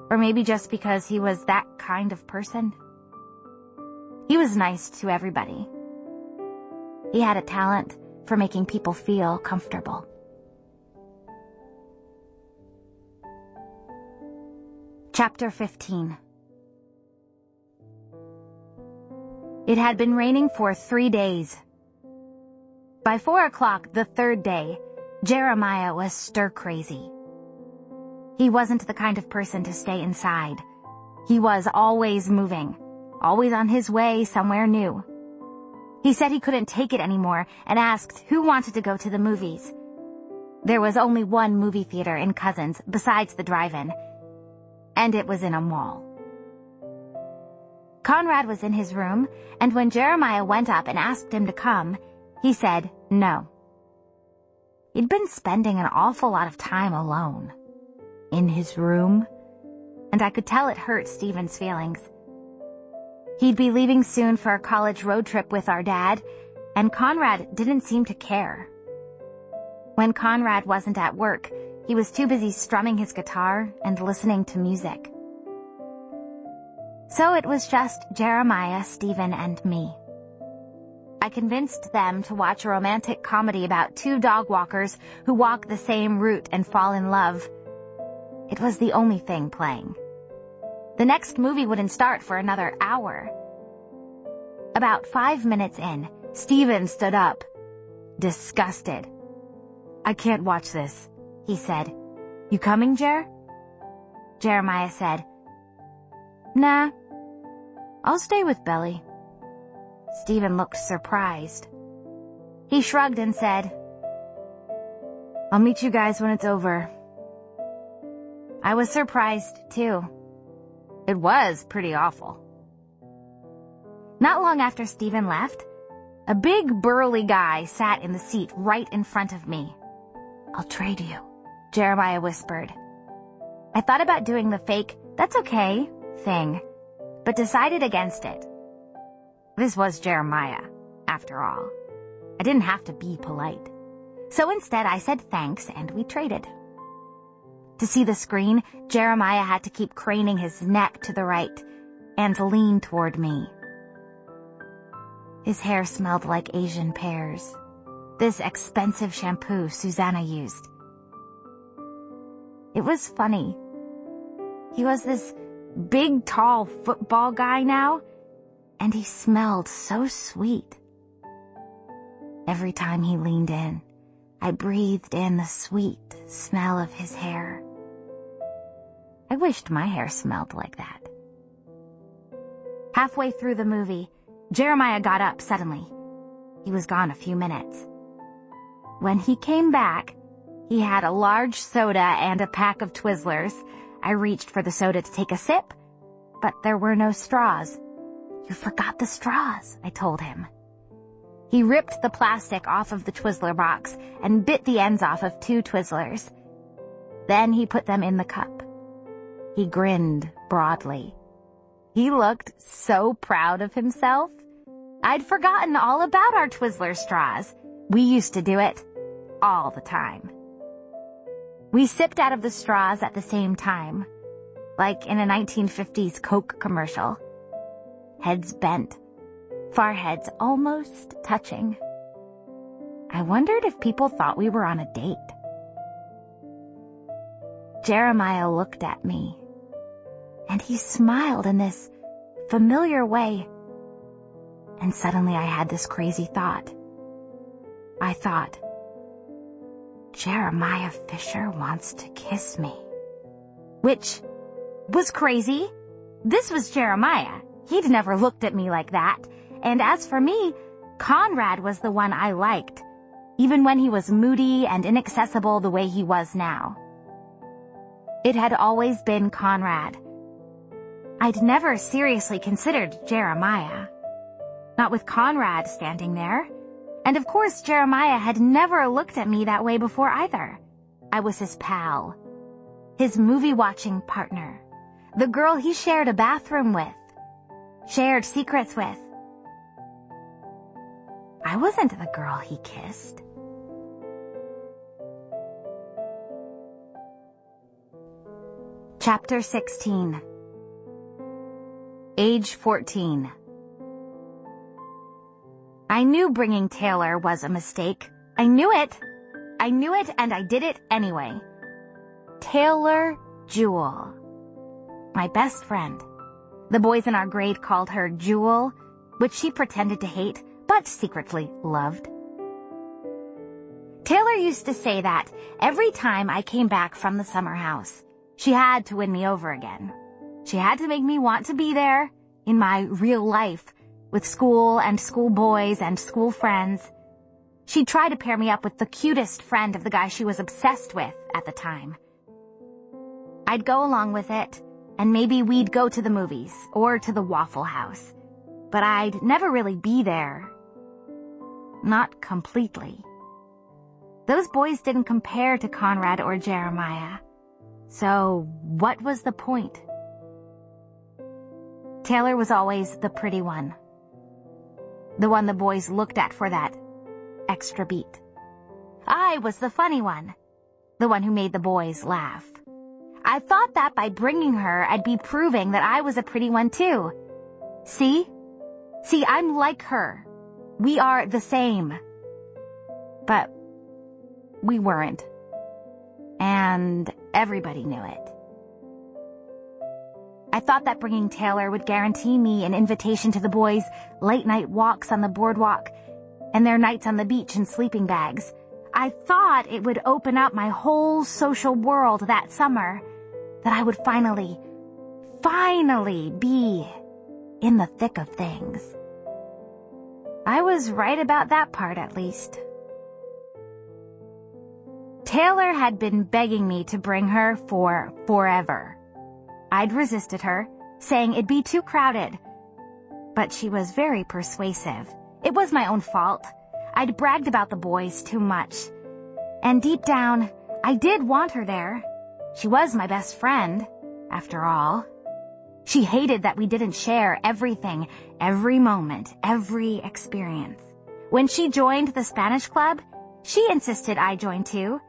Or maybe just because he was that kind of person. He was nice to everybody. He had a talent for making people feel comfortable. Chapter 15. It had been raining for 3 days. By 4 o'clock the third day, Jeremiah was stir-crazy. He wasn't the kind of person to stay inside. He was always moving, always on his way somewhere new. He said he couldn't take it anymore and asked who wanted to go to the movies. There was only one movie theater in Cousins besides the drive-in, and it was in a mall. Conrad was in his room, and when Jeremiah went up and asked him to come, he said no. He'd been spending an awful lot of time alone. In his room. And I could tell it hurt Stephen's feelings. He'd be leaving soon for a college road trip with our dad, and Conrad didn't seem to care. When Conrad wasn't at work, he was too busy strumming his guitar and listening to music. So it was just Jeremiah, Stephen, and me. I convinced them to watch a romantic comedy about two dog walkers who walk the same route and fall in love. It was the only thing playing. The next movie wouldn't start for another hour. About 5 minutes in, Stephen stood up, disgusted. "I can't watch this," he said. "You coming, Jer?" Jeremiah said, "Nah, I'll stay with Belly." Stephen looked surprised. He shrugged and said, "I'll meet you guys when it's over." I was surprised, too. It was pretty awful. Not long after Stephen left, a big burly guy sat in the seat right in front of me. "I'll trade you," Jeremiah whispered. I thought about doing the fake, "that's okay" thing, but decided against it. This was Jeremiah, after all. I didn't have to be polite. So instead I said thanks and we traded. To see the screen, Jeremiah had to keep craning his neck to the right and lean toward me. His hair smelled like Asian pears, this expensive shampoo Susanna used. It was funny. He was this big, tall football guy now, and he smelled so sweet. Every time he leaned in, I breathed in the sweet smell of his hair. I wished my hair smelled like that. Halfway through the movie, Jeremiah got up suddenly. He was gone a few minutes. When he came back, he had a large soda and a pack of Twizzlers. I reached for the soda to take a sip, but there were no straws. "You forgot the straws," I told him. He ripped the plastic off of the Twizzler box and bit the ends off of 2 Twizzlers. Then he put them in the cup. He grinned broadly. He looked so proud of himself. I'd forgotten all about our Twizzler straws. We used to do it all the time. We sipped out of the straws at the same time, like in a 1950s Coke commercial. Heads bent, foreheads almost touching. I wondered if people thought we were on a date. Jeremiah looked at me, and he smiled in this familiar way. And suddenly I had this crazy thought. I thought, Jeremiah Fisher wants to kiss me. Which was crazy. This was Jeremiah. He'd never looked at me like that. And as for me, Conrad was the one I liked, even when he was moody and inaccessible the way he was now. It had always been Conrad. I'd never seriously considered Jeremiah. Not with Conrad standing there. And of course, Jeremiah had never looked at me that way before either. I was his pal, his movie-watching partner, the girl he shared a bathroom with, shared secrets with. I wasn't the girl he kissed. Chapter 16. Age 14. I knew bringing Taylor was a mistake. I knew it, and I did it anyway. Taylor Jewel. My best friend. The boys in our grade called her Jewel, which she pretended to hate, but secretly loved. Taylor used to say that every time I came back from the summer house, she had to win me over again. She had to make me want to be there, in my real life, with school and school boys and school friends. She'd try to pair me up with the cutest friend of the guy she was obsessed with at the time. I'd go along with it, and maybe we'd go to the movies or to the Waffle House, but I'd never really be there. Not completely. Those boys didn't compare to Conrad or Jeremiah. So what was the point? Taylor was always the pretty one. The one the boys looked at for that extra beat. I was the funny one. The one who made the boys laugh. I thought that by bringing her, I'd be proving that I was a pretty one too. See, I'm like her. We are the same. But we weren't. And everybody knew it. I thought that bringing Taylor would guarantee me an invitation to the boys' late-night walks on the boardwalk and their nights on the beach in sleeping bags. I thought it would open up my whole social world that summer, that I would finally be in the thick of things. I was right about that part, at least. Taylor had been begging me to bring her for forever. I'd resisted her, saying it'd be too crowded. But she was very persuasive. It was my own fault. I'd bragged about the boys too much. And deep down, I did want her there. She was my best friend, after all. She hated that we didn't share everything, every moment, every experience. When she joined the Spanish club, she insisted I join too,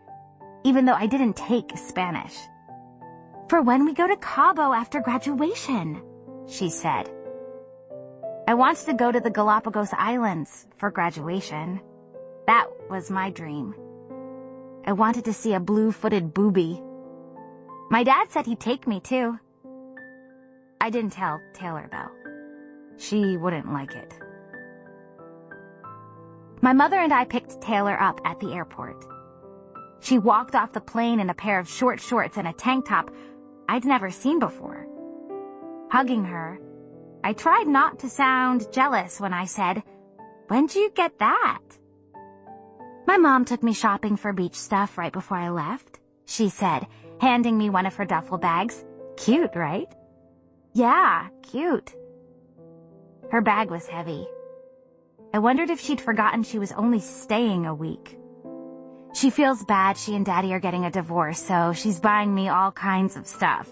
even though I didn't take Spanish. For when we go to Cabo after graduation, she said. I wanted to go to the Galapagos Islands for graduation. That was my dream. I wanted to see a blue-footed booby. My dad said he'd take me too. I didn't tell Taylor though. She wouldn't like it. My mother and I picked Taylor up at the airport. She walked off the plane in a pair of short shorts and a tank top I'd never seen before. Hugging her, I tried not to sound jealous when I said, "When'd you get that?" My mom took me shopping for beach stuff right before I left, she said, handing me one of her duffel bags. Cute, right? Yeah, cute. Her bag was heavy. I wondered if she'd forgotten she was only staying a week. She feels bad she and Daddy are getting a divorce, so she's buying me all kinds of stuff.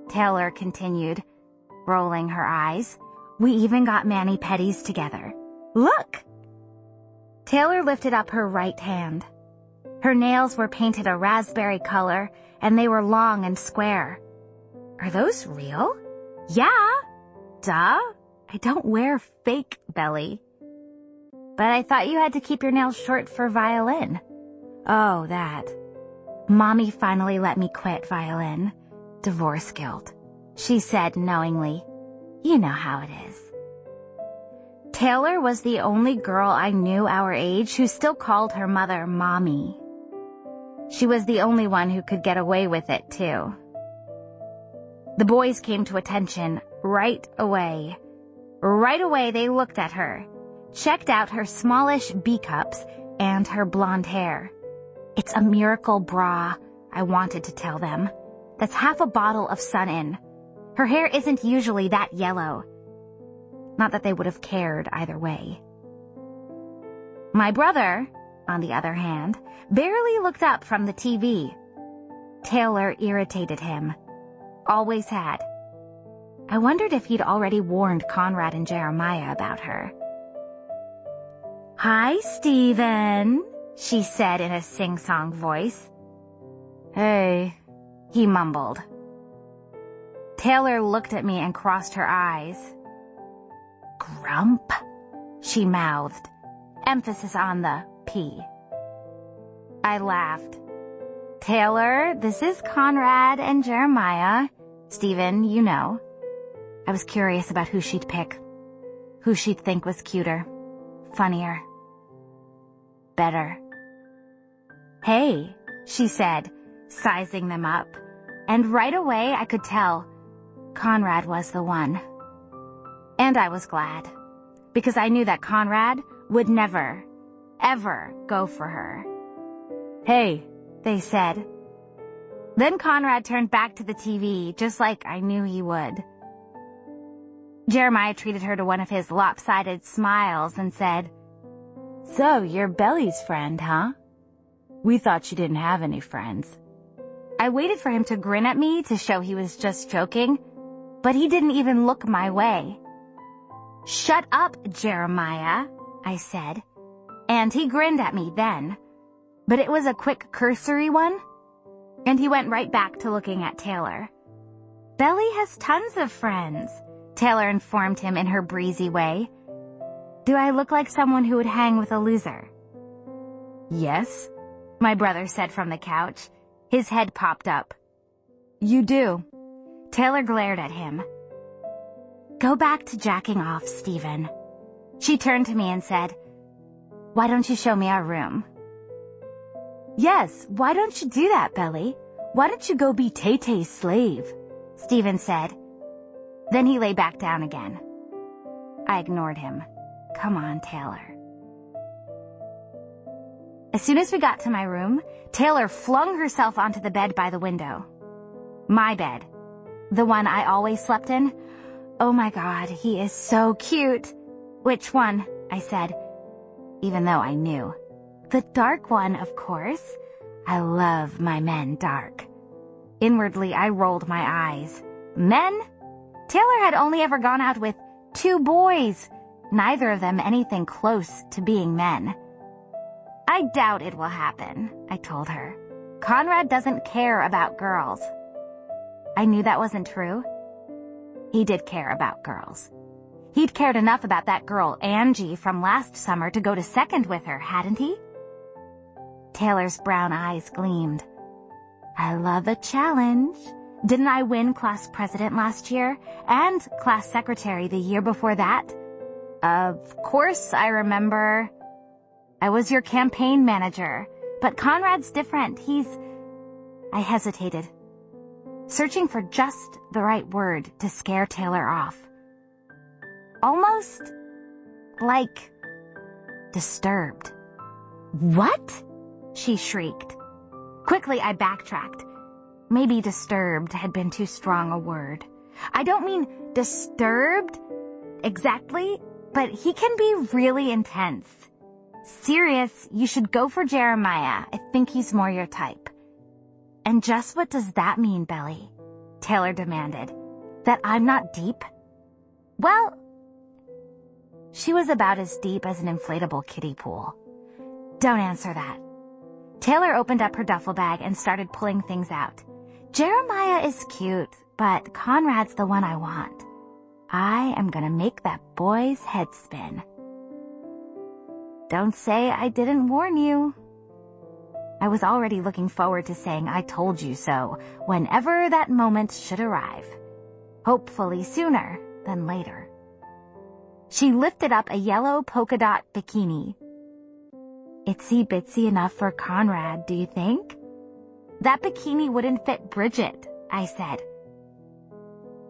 Taylor continued, rolling her eyes. We even got mani-pedis together. Look! Taylor lifted up her right hand. Her nails were painted a raspberry color, and they were long and square. Are those real? Yeah. Duh. I don't wear fake belly. But I thought you had to keep your nails short for violin. Oh, that. Mommy finally let me quit violin. Divorce guilt, she said knowingly. You know how it is. Taylor was the only girl I knew our age who still called her mother Mommy. She was the only one who could get away with it, too. The boys came to attention right away. Right away they looked at her, checked out her smallish B-cups and her blonde hair. It's a miracle bra, I wanted to tell them. That's half a bottle of Sun-In. Her hair isn't usually that yellow. Not that they would have cared either way. My brother, on the other hand, barely looked up from the TV. Taylor irritated him. Always had. I wondered if he'd already warned Conrad and Jeremiah about her. Hi, Stephen, she said in a sing-song voice. Hey, he mumbled. Taylor looked at me and crossed her eyes. Grump, she mouthed, emphasis on the P. I laughed. Taylor, this is Conrad and Jeremiah. Stephen, you know. I was curious about who she'd pick. Who she'd think was cuter, funnier, better. Hey, she said, sizing them up. And right away I could tell Conrad was the one. And I was glad, because I knew that Conrad would never, ever go for her. Hey, they said. Then Conrad turned back to the TV, just like I knew he would. Jeremiah treated her to one of his lopsided smiles and said, So, you're Belly's friend, huh? We thought you didn't have any friends." I waited for him to grin at me to show he was just joking, but he didn't even look my way. "Shut up, Jeremiah," I said, and he grinned at me then, but it was a quick cursory one, and he went right back to looking at Taylor. "Belly has tons of friends," Taylor informed him in her breezy way. "Do I look like someone who would hang with a loser?" "Yes," my brother said from the couch. His head popped up. "You do." Taylor glared at him. "Go back to jacking off, Stephen." She turned to me and said, "Why don't you show me our room?" "Yes, why don't you do that, Belly? Why don't you go be Tay-Tay's slave?" Stephen said. Then he lay back down again. I ignored him. Come on, Taylor. As soon as we got to my room, Taylor flung herself onto the bed by the window. My bed. The one I always slept in. "Oh my God, he is so cute." "Which one?" I said, even though I knew. "The dark one, of course. I love my men dark." Inwardly, I rolled my eyes. Men? Taylor had only ever gone out with 2 boys, neither of them anything close to being men. "I doubt it will happen," I told her. "Conrad doesn't care about girls." I knew that wasn't true. He did care about girls. He'd cared enough about that girl, Angie, from last summer to go to second with her, hadn't he? Taylor's brown eyes gleamed. "I love a challenge. Didn't I win class president last year and class secretary the year before that?" "Of course I remember." "I was your campaign manager, but Conrad's different. I hesitated, searching for just the right word to scare Taylor off. Almost like disturbed. "What?" she shrieked. Quickly, I backtracked. Maybe disturbed had been too strong a word. I don't mean disturbed exactly, but he can be really intense. Serious, you should go for Jeremiah. I think he's more your type. "And just what does that mean, Belly?" Taylor demanded. "That I'm not deep?" "Well," she was about as deep as an inflatable kiddie pool. "Don't answer that." Taylor opened up her duffel bag and started pulling things out. "Jeremiah is cute, but Conrad's the one I want. I am gonna make that boy's head spin." Don't say I didn't warn you. I was already looking forward to saying "I told you so" whenever that moment should arrive. Hopefully sooner than later. She lifted up a yellow polka dot bikini. "Itsy bitsy enough for Conrad, do you think?" "That bikini wouldn't fit Bridget," I said.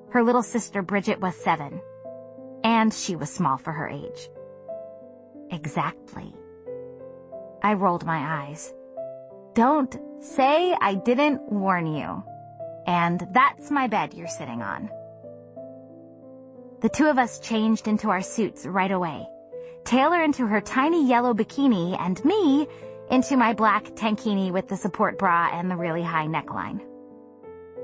Her little sister Bridget was 7, and she was small for her age. Exactly. I rolled my eyes. Don't say I didn't warn you. And that's my bed you're sitting on. The 2 of us changed into our suits right away. Taylor into her tiny yellow bikini and me into my black tankini with the support bra and the really high neckline.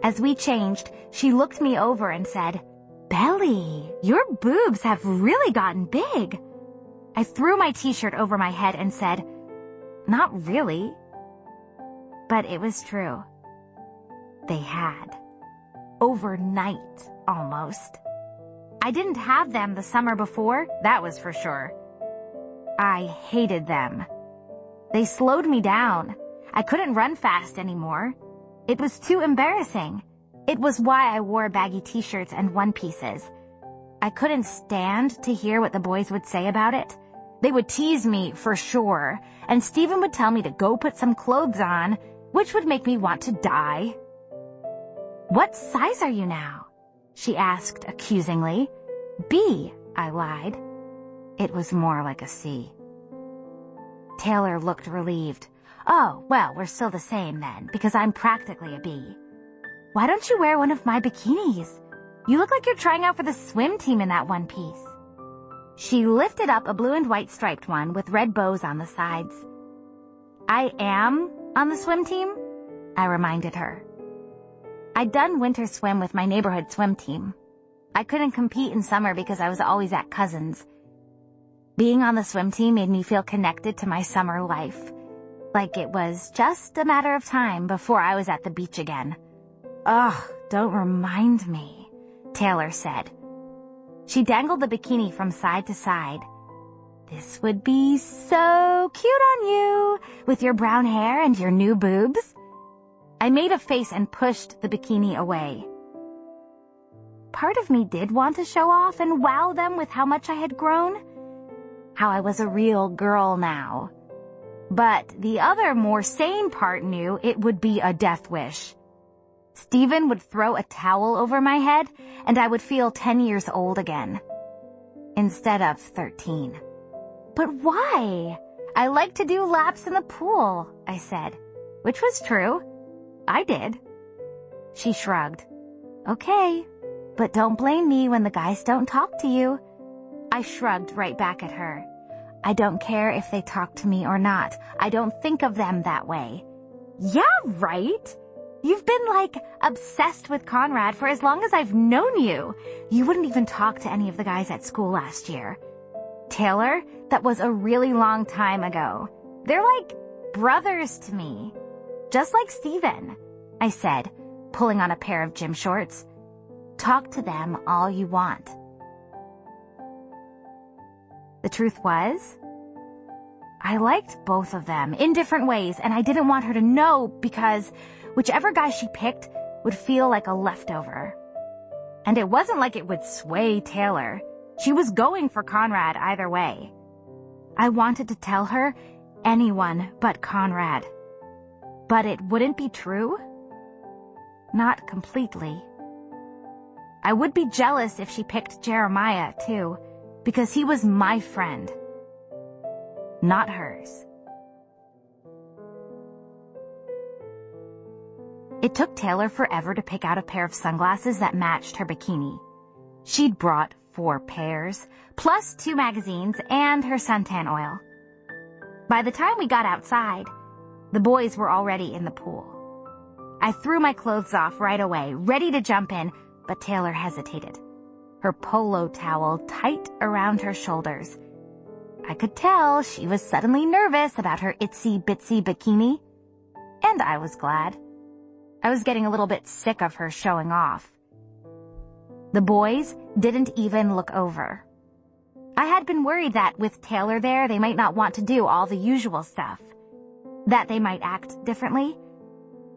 As we changed, she looked me over and said, "Belly, your boobs have really gotten big." I threw my t-shirt over my head and said, "Not really." But it was true. They had. Overnight, almost. I didn't have them the summer before, that was for sure. I hated them. They slowed me down. I couldn't run fast anymore. It was too embarrassing. It was why I wore baggy t-shirts and one-pieces. I couldn't stand to hear what the boys would say about it. They would tease me, for sure, and Stephen would tell me to go put some clothes on, which would make me want to die. "What size are you now?" she asked accusingly. "B," I lied. It was more like a C. Taylor looked relieved. "Oh, well, we're still the same then, because I'm practically a B. Why don't you wear one of my bikinis? You look like you're trying out for the swim team in that one piece." She lifted up a blue and white striped one with red bows on the sides. I am on the swim team, I reminded her. I'd done winter swim with my neighborhood swim team. I couldn't compete in summer because I was always at cousins'. Being on the swim team made me feel connected to my summer life, like it was just a matter of time before I was at the beach again. Ugh, don't remind me, Taylor said. She dangled the bikini from side to side. This would be so cute on you, with your brown hair and your new boobs. I made a face and pushed the bikini away. Part of me did want to show off and wow them with how much I had grown, how I was a real girl now. But the other, more sane part knew it would be a death wish. Stephen would throw a towel over my head, and I would feel 10 years old again, instead of 13. But why? I like to do laps in the pool, I said, which was true. I did. She shrugged. Okay, but don't blame me when the guys don't talk to you. I shrugged right back at her. I don't care if they talk to me or not. I don't think of them that way. Yeah, right? You've been, obsessed with Conrad for as long as I've known you. You wouldn't even talk to any of the guys at school last year. Taylor, that was a really long time ago. They're like brothers to me. Just like Stephen, I said, pulling on a pair of gym shorts. Talk to them all you want. The truth was, I liked both of them in different ways, and I didn't want her to know because whichever guy she picked would feel like a leftover. And it wasn't like it would sway Taylor. She was going for Conrad either way. I wanted to tell her anyone but Conrad. But it wouldn't be true? Not completely. I would be jealous if she picked Jeremiah, too, because he was my friend, not hers. It took Taylor forever to pick out a pair of sunglasses that matched her bikini. She'd brought 4 pairs, plus 2 magazines and her suntan oil. By the time we got outside, the boys were already in the pool. I threw my clothes off right away, ready to jump in, but Taylor hesitated, her polo towel tight around her shoulders. I could tell she was suddenly nervous about her itsy-bitsy bikini, and I was glad. I was getting a little bit sick of her showing off. The boys didn't even look over. I had been worried that with Taylor there, they might not want to do all the usual stuff, that they might act differently.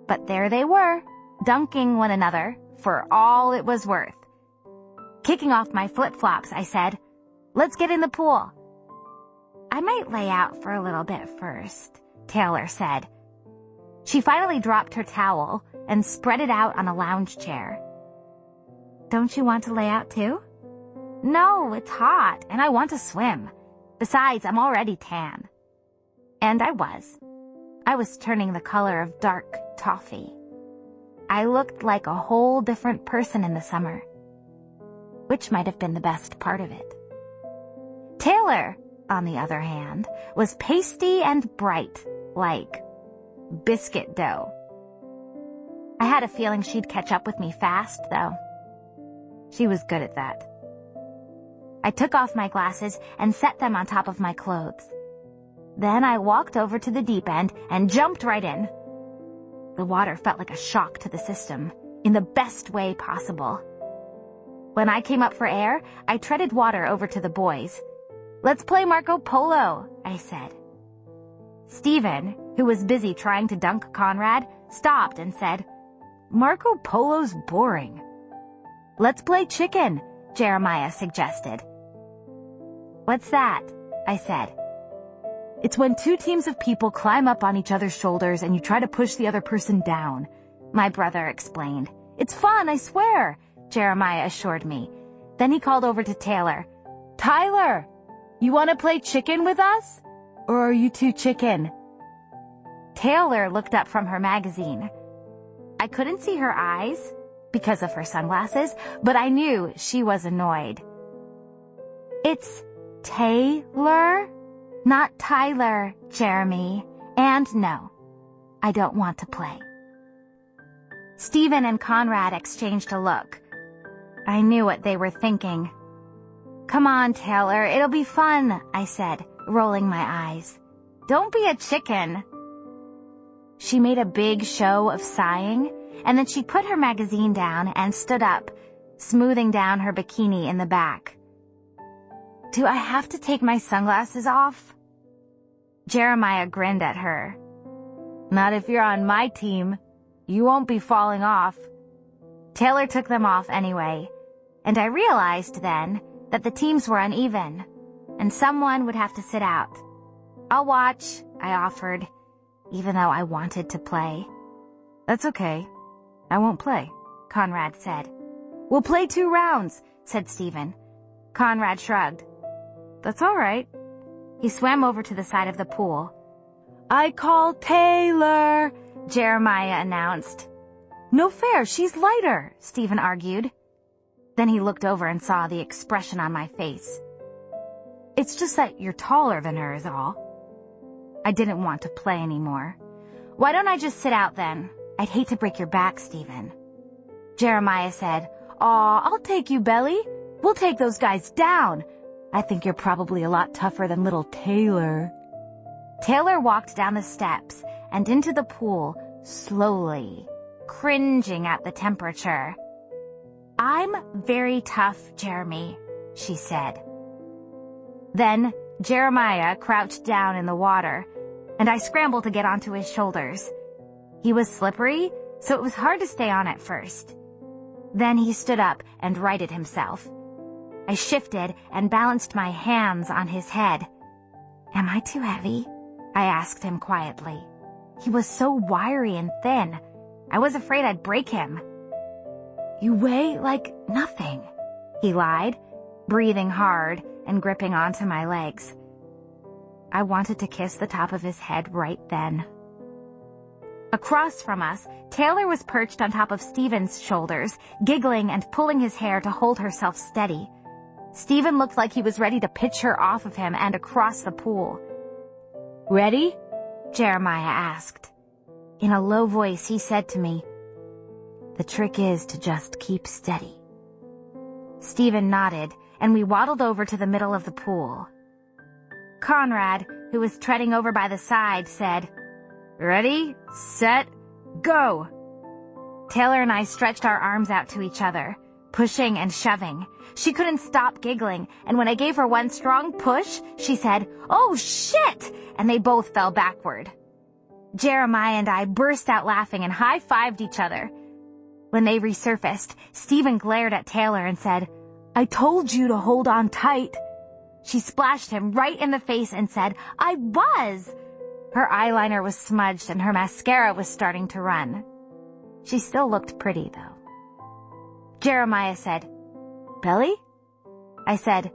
But there they were, dunking one another for all it was worth. Kicking off my flip-flops, I said, "Let's get in the pool." "I might lay out for a little bit first," Taylor said. She finally dropped her towel and spread it out on a lounge chair. "Don't you want to lay out too?" "No, it's hot, and I want to swim. Besides, I'm already tan." And I was. I was turning the color of dark toffee. I looked like a whole different person in the summer, which might have been the best part of it. Taylor, on the other hand, was pasty and bright, like biscuit dough. I had a feeling she'd catch up with me fast, though. She was good at that. I took off my glasses and set them on top of my clothes. Then I walked over to the deep end and jumped right in. The water felt like a shock to the system, in the best way possible. When I came up for air, I treaded water over to the boys. "Let's play Marco Polo," I said. Stephen, who was busy trying to dunk Conrad, stopped and said, "Marco Polo's boring." "Let's play chicken," Jeremiah suggested. "What's that?" I said. "It's when 2 teams of people climb up on each other's shoulders and you try to push the other person down," my brother explained. "It's fun, I swear," Jeremiah assured me. Then he called over to Taylor. "Tyler, you want to play chicken with us? Or are you too chicken?" Taylor looked up from her magazine. I couldn't see her eyes because of her sunglasses, but I knew she was annoyed. "It's Taylor, not Tyler, Jeremy," And no, I don't want to play. Stephen and Conrad exchanged a look. I knew what they were thinking. Come on, Taylor, it'll be fun, I said, rolling my eyes. Don't be a chicken. She made a big show of sighing, and then she put her magazine down and stood up, smoothing down her bikini in the back. Do I have to take my sunglasses off? Jeremiah grinned at her. Not if you're on my team. You won't be falling off. Taylor took them off anyway, and I realized then that the teams were uneven, and someone would have to sit out. I'll watch, I offered, even though I wanted to play. That's okay. I won't play, Conrad said. We'll play 2 rounds, said Stephen. Conrad shrugged. That's all right. He swam over to the side of the pool. I call Taylor, Jeremiah announced. No fair, she's lighter, Stephen argued. Then he looked over and saw the expression on my face. It's just that you're taller than her is all. I didn't want to play anymore. Why don't I just sit out then? I'd hate to break your back, Stephen. Jeremiah said, Aw, I'll take you, Belly. We'll take those guys down. I think you're probably a lot tougher than little Taylor. Taylor walked down the steps and into the pool slowly, cringing at the temperature. I'm very tough, Jeremy, she said. Then Jeremiah crouched down in the water, and I scrambled to get onto his shoulders. He was slippery, so it was hard to stay on at first. Then he stood up and righted himself. I shifted and balanced my hands on his head. Am I too heavy? I asked him quietly. He was so wiry and thin. I was afraid I'd break him. You weigh like nothing, he lied, breathing hard and gripping onto my legs. I wanted to kiss the top of his head right then. Across from us, Taylor was perched on top of Stephen's shoulders, giggling and pulling his hair to hold herself steady. Stephen looked like he was ready to pitch her off of him and across the pool. Ready? Jeremiah asked. In a low voice, he said to me, The trick is to just keep steady. Stephen nodded, and we waddled over to the middle of the pool. Conrad, who was treading over by the side, said, Ready, set, go! Taylor and I stretched our arms out to each other, pushing and shoving. She couldn't stop giggling, and when I gave her one strong push, she said, Oh, shit! And they both fell backward. Jeremiah and I burst out laughing and high-fived each other. When they resurfaced, Stephen glared at Taylor and said, I told you to hold on tight. She splashed him right in the face and said, I was! Her eyeliner was smudged and her mascara was starting to run. She still looked pretty, though. Jeremiah said, Belly? I said,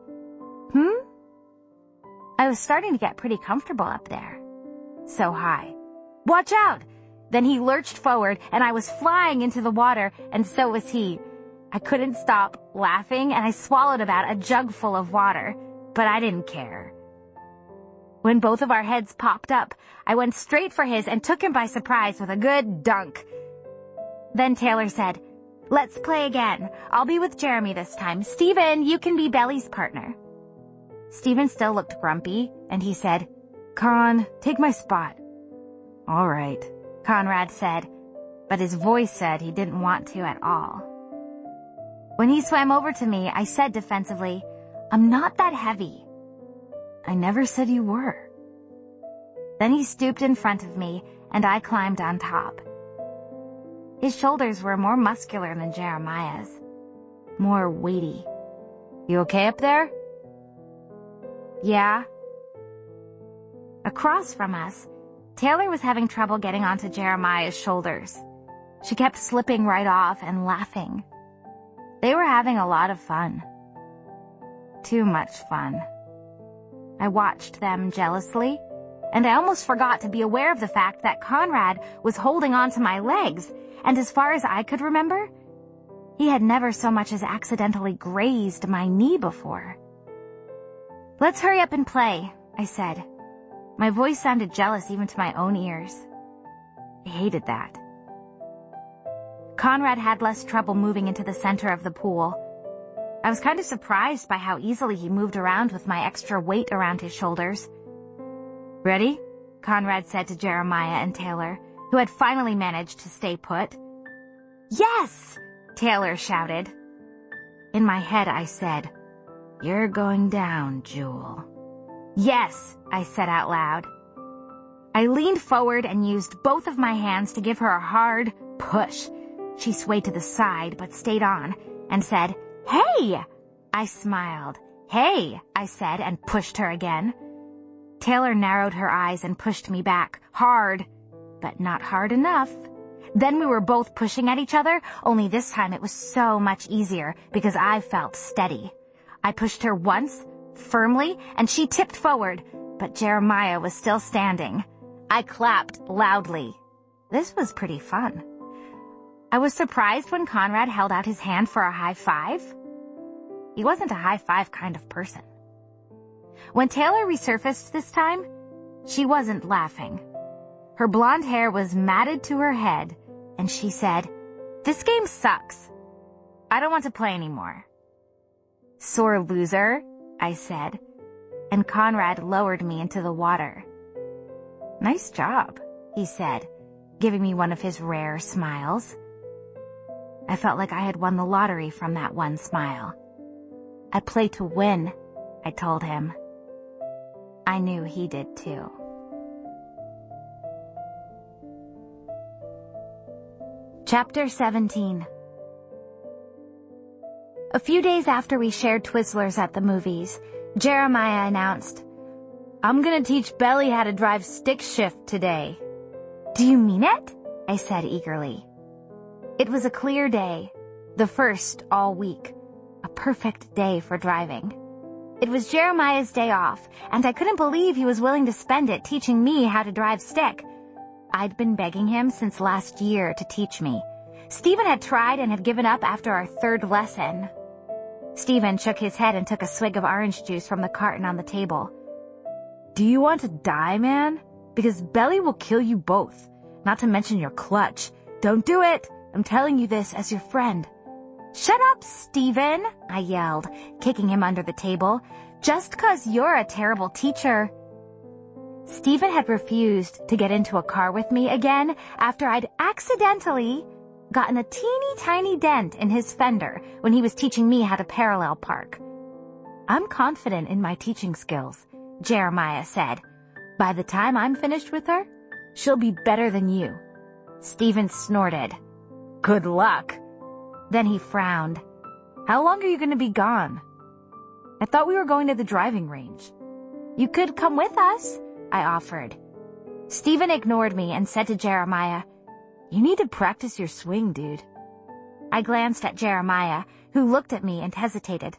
I was starting to get pretty comfortable up there. So high. Watch out! Then he lurched forward and I was flying into the water, and so was he. I couldn't stop laughing and I swallowed about a jug full of water, but I didn't care. When both of our heads popped up, I went straight for his and took him by surprise with a good dunk. Then Taylor said, Let's play again. I'll be with Jeremy this time. Stephen, you can be Belly's partner. Stephen still looked grumpy, and he said, Con, take my spot. All right, Conrad said, but his voice said he didn't want to at all. When he swam over to me, I said defensively, I'm not that heavy. I never said you were. Then he stooped in front of me, and I climbed on top. His shoulders were more muscular than Jeremiah's, more weighty. You okay up there? Yeah. Across from us, Taylor was having trouble getting onto Jeremiah's shoulders. She kept slipping right off and laughing. They were having a lot of fun. Too much fun. I watched them jealously, and I almost forgot to be aware of the fact that Conrad was holding on to my legs, and as far as I could remember, he had never so much as accidentally grazed my knee before. Let's hurry up and play, I said. My voice sounded jealous even to my own ears. I hated that. Conrad had less trouble moving into the center of the pool. I was kind of surprised by how easily he moved around with my extra weight around his shoulders. "Ready?" Conrad said to Jeremiah and Taylor, who had finally managed to stay put. "Yes!" Taylor shouted. In my head, I said, "You're going down, Jewel." "Yes," I said out loud. I leaned forward and used both of my hands to give her a hard push. She swayed to the side but stayed on and said, "Hey!" I smiled. "Hey!" I said and pushed her again. Taylor narrowed her eyes and pushed me back, hard, but not hard enough. Then we were both pushing at each other, only this time it was so much easier because I felt steady. I pushed her once, firmly, and she tipped forward, but Jeremiah was still standing. I clapped loudly. This was pretty fun. I was surprised when Conrad held out his hand for a high five. He wasn't a high five kind of person. When Taylor resurfaced this time, she wasn't laughing. Her blonde hair was matted to her head, and she said, "This game sucks. I don't want to play anymore." "Sore loser," I said, and Conrad lowered me into the water. "Nice job," he said, giving me one of his rare smiles. I felt like I had won the lottery from that one smile. "I play to win," I told him. I knew he did too. Chapter 17. A few days after we shared Twizzlers at the movies, Jeremiah announced, "I'm gonna teach Belly how to drive stick shift today." "Do you mean it?" I said eagerly. It was a clear day, the first all week, a perfect day for driving. It was Jeremiah's day off, and I couldn't believe he was willing to spend it teaching me how to drive stick. I'd been begging him since last year to teach me. Stephen had tried and had given up after our third lesson. Stephen shook his head and took a swig of orange juice from the carton on the table. "Do you want to die, man? Because Belly will kill you both, not to mention your clutch. Don't do it. I'm telling you this as your friend." "Shut up, Stephen," I yelled, kicking him under the table. "Just 'cause you're a terrible teacher." Stephen had refused to get into a car with me again after I'd accidentally gotten a teeny tiny dent in his fender when he was teaching me how to parallel park. "I'm confident in my teaching skills," Jeremiah said. "By the time I'm finished with her, she'll be better than you." Stephen snorted. "Good luck." Then he frowned. "How long are you going to be gone?" "I thought we were going to the driving range." "You could come with us," I offered. Stephen ignored me and said to Jeremiah, "You need to practice your swing, dude." I glanced at Jeremiah, who looked at me and hesitated.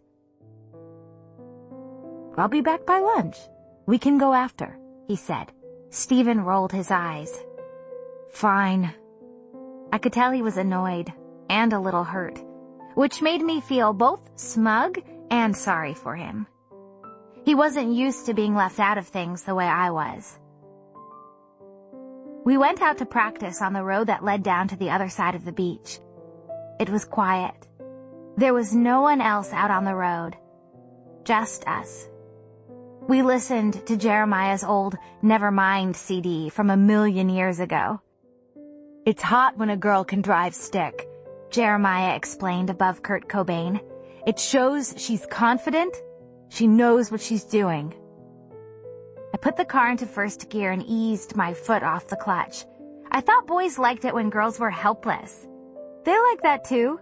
"I'll be back by lunch. We can go after," he said. Stephen rolled his eyes. "Fine." I could tell he was annoyed and a little hurt, which made me feel both smug and sorry for him. He wasn't used to being left out of things the way I was. We went out to practice on the road that led down to the other side of the beach. It was quiet. There was no one else out on the road. Just us. We listened to Jeremiah's old Nevermind CD from 1,000,000 years ago. "It's hot when a girl can drive stick," Jeremiah explained above Kurt Cobain. "It shows she's confident. She knows what she's doing." I put the car into first gear and eased my foot off the clutch. I thought boys liked it when girls were helpless. They like that too,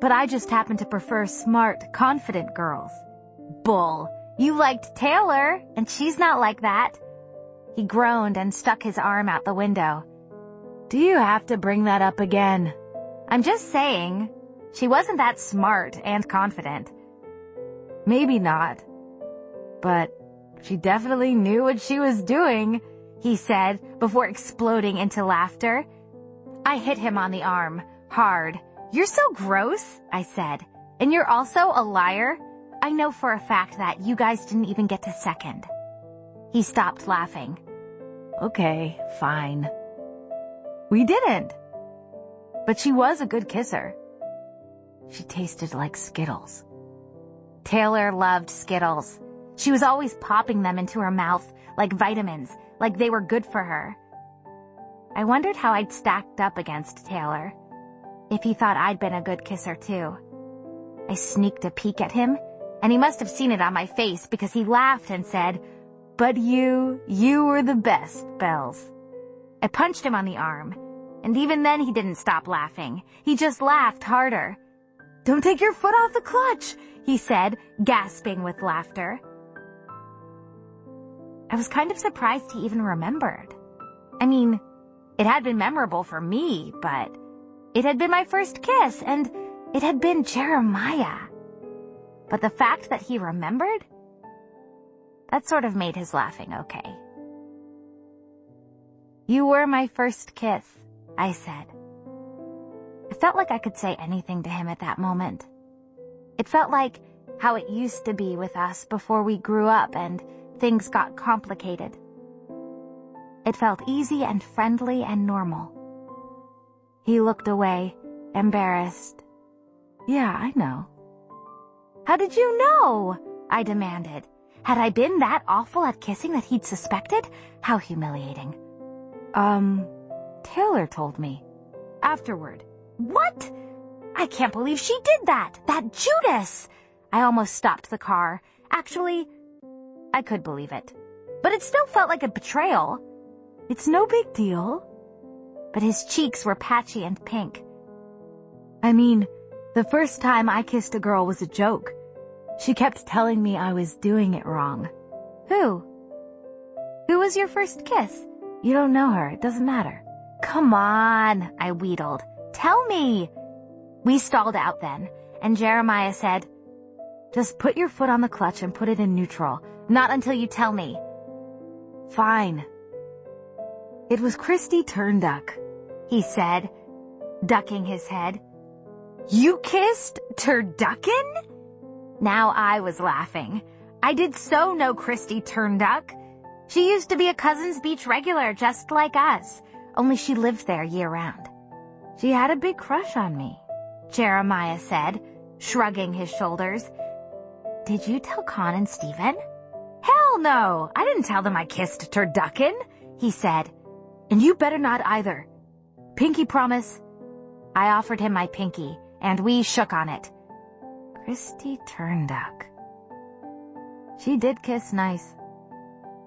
but I just happen to prefer smart, confident girls. Bull. You liked Taylor, and she's not like that. He groaned and stuck his arm out the window. "Do you have to bring that up again?" "I'm just saying, she wasn't that smart and confident." "Maybe not, but she definitely knew what she was doing," he said before exploding into laughter. I hit him on the arm, hard. "You're so gross," I said. "And you're also a liar. I know for a fact that you guys didn't even get to second." He stopped laughing. Okay, fine. We didn't. But she was a good kisser. She tasted like Skittles. Taylor loved Skittles. She was always popping them into her mouth like vitamins, like they were good for her. I wondered how I'd stacked up against Taylor, if he thought I'd been a good kisser too. I sneaked a peek at him, and he must have seen it on my face because he laughed and said, "But you were the best, Bells." I punched him on the arm, and even then he didn't stop laughing. He just laughed harder. "Don't take your foot off the clutch," he said, gasping with laughter. I was kind of surprised he even remembered. I mean, it had been memorable for me, but it had been my first kiss, and it had been Jeremiah. But the fact that he remembered, that sort of made his laughing okay. "You were my first kiss," I said. I felt like I could say anything to him at that moment. It felt like how it used to be with us before we grew up and things got complicated. It felt easy and friendly and normal. He looked away, embarrassed. "Yeah, I know." "How did you know?" I demanded. Had I been that awful at kissing that he'd suspected? How humiliating. Taylor told me. Afterward. What? I can't believe she did that! That Judas! I almost stopped the car. Actually, I could believe it. But it still felt like a betrayal. "It's no big deal." But his cheeks were patchy and pink. "I mean, the first time I kissed a girl was a joke. She kept telling me I was doing it wrong." "Who? Who was your first kiss?" "You don't know her. It doesn't matter." "Come on," I wheedled. "Tell me." We stalled out then, and Jeremiah said, "Just put your foot on the clutch and put it in neutral. Not until you tell me." "Fine." "It was Christy Turnduck," he said, ducking his head. "You kissed Turducken?" Now I was laughing. I did so know Christy Turnduck. She used to be a Cousins Beach regular just like us, only she lived there year-round. "She had a big crush on me," Jeremiah said, shrugging his shoulders. "Did you tell Con and Stephen?" "Hell no! I didn't tell them I kissed Turducken," he said. "And you better not either. Pinky promise." I offered him my pinky, and we shook on it. Christy Turnduck. She did kiss nice.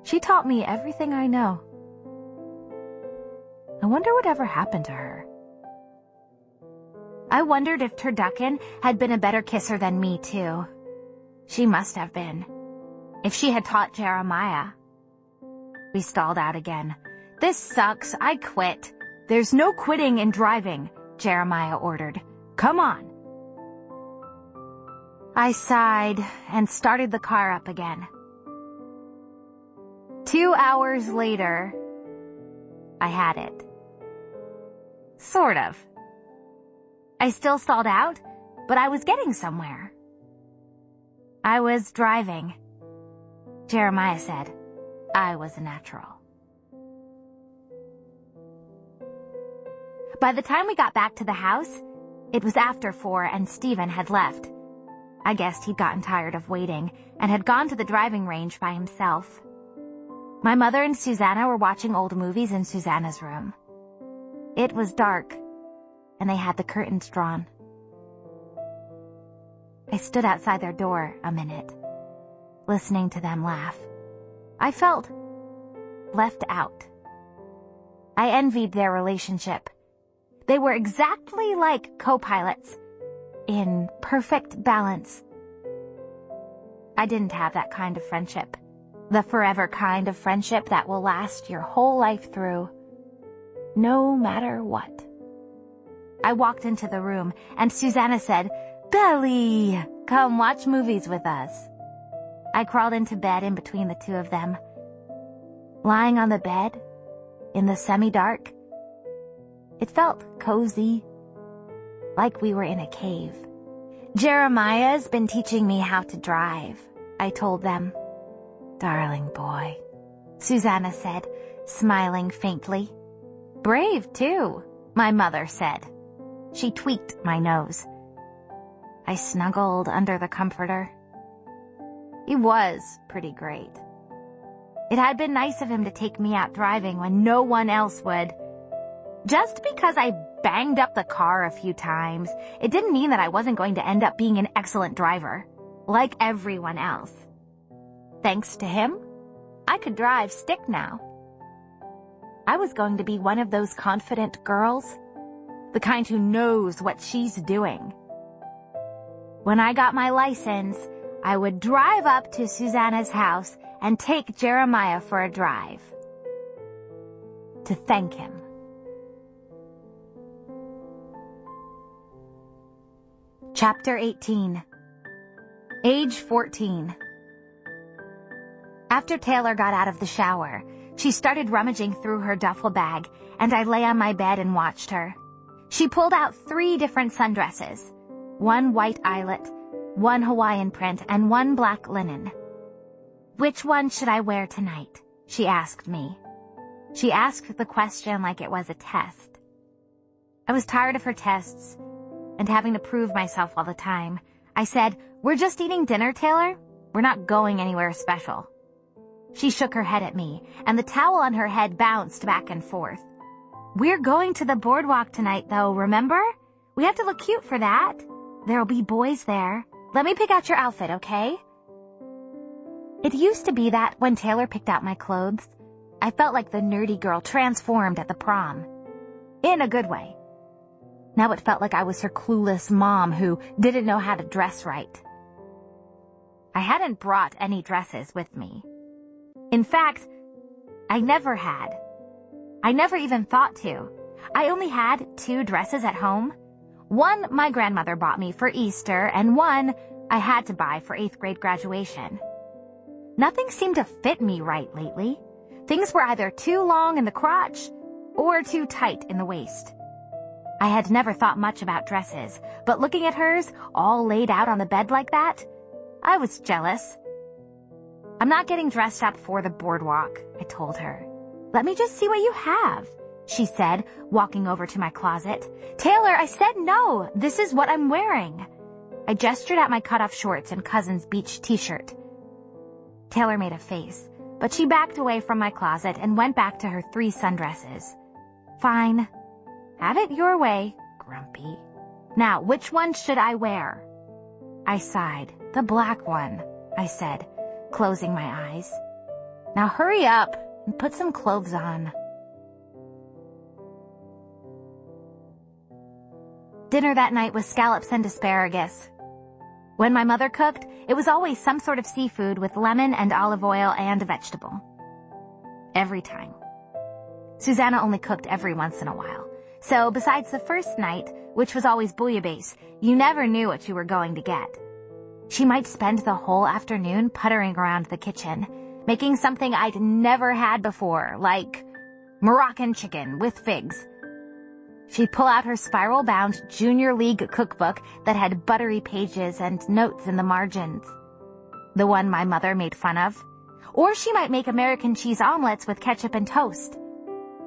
She taught me everything I know. I wonder whatever happened to her. I wondered if Turducken had been a better kisser than me, too. She must have been. If she had taught Jeremiah. We stalled out again. "This sucks. I quit." "There's no quitting in driving," Jeremiah ordered. "Come on." I sighed and started the car up again. 2 hours later, I had it. Sort of. I still stalled out, but I was getting somewhere. I was driving. Jeremiah said I was a natural. By the time we got back to the house, it was after 4 and Stephen had left. I guessed he'd gotten tired of waiting and had gone to the driving range by himself. My mother and Susanna were watching old movies in Susanna's room. It was dark, and they had the curtains drawn. I stood outside their door a minute, listening to them laugh. I felt left out. I envied their relationship. They were exactly like co-pilots, in perfect balance. I didn't have that kind of friendship, the forever kind of friendship that will last your whole life through, no matter what. I walked into the room, and Susanna said, "Belly, come watch movies with us." I crawled into bed in between the two of them. Lying on the bed, in the semi-dark, it felt cozy, like we were in a cave. "Jeremiah's been teaching me how to drive," I told them. "Darling boy." Susanna said, smiling faintly. Brave, too, my mother said. She tweaked my nose. I snuggled under the comforter. He was pretty great. It had been nice of him to take me out driving when no one else would. Just because I banged up the car a few times, it didn't mean that I wasn't going to end up being an excellent driver, like everyone else. Thanks to him, I could drive stick now. I was going to be one of those confident girls, the kind who knows what she's doing. When I got my license, I would drive up to Susanna's house and take Jeremiah for a drive. To thank him. Chapter 18. Age 14. After Taylor got out of the shower, she started rummaging through her duffel bag, and I lay on my bed and watched her. She pulled out 3 different sundresses, 1 white eyelet, 1 Hawaiian print, and 1 black linen. Which one should I wear tonight? She asked me. She asked the question like it was a test. I was tired of her tests and having to prove myself all the time. I said, "We're just eating dinner, Taylor. We're not going anywhere special." She shook her head at me, and the towel on her head bounced back and forth. "We're going to the boardwalk tonight, though, remember? We have to look cute for that. There'll be boys there. Let me pick out your outfit, okay?" It used to be that when Taylor picked out my clothes, I felt like the nerdy girl transformed at the prom. In a good way. Now it felt like I was her clueless mom who didn't know how to dress right. I hadn't brought any dresses with me. In fact, I never had. I never even thought to. I only had 2 dresses at home. One my grandmother bought me for Easter, and one I had to buy for 8th grade graduation. Nothing seemed to fit me right lately. Things were either too long in the crotch or too tight in the waist. I had never thought much about dresses, but looking at hers, all laid out on the bed like that, I was jealous. "I'm not getting dressed up for the boardwalk," I told her. "Let me just see what you have," she said, walking over to my closet. "Taylor, I said no. This is what I'm wearing." I gestured at my cutoff shorts and cousin's beach t-shirt. Taylor made a face, but she backed away from my closet and went back to her 3 sundresses. "Fine. Have it your way, Grumpy. Now, which one should I wear?" I sighed. "The black one," I said, closing my eyes. "Now hurry up and put some clothes on." Dinner that night was scallops and asparagus. When my mother cooked, it was always some sort of seafood with lemon and olive oil and a vegetable. Every time. Susanna only cooked every once in a while. So besides the first night, which was always bouillabaisse, you never knew what you were going to get. She might spend the whole afternoon puttering around the kitchen, making something I'd never had before, like Moroccan chicken with figs. She'd pull out her spiral-bound Junior League cookbook that had buttery pages and notes in the margins. The one my mother made fun of. Or she might make American cheese omelets with ketchup and toast.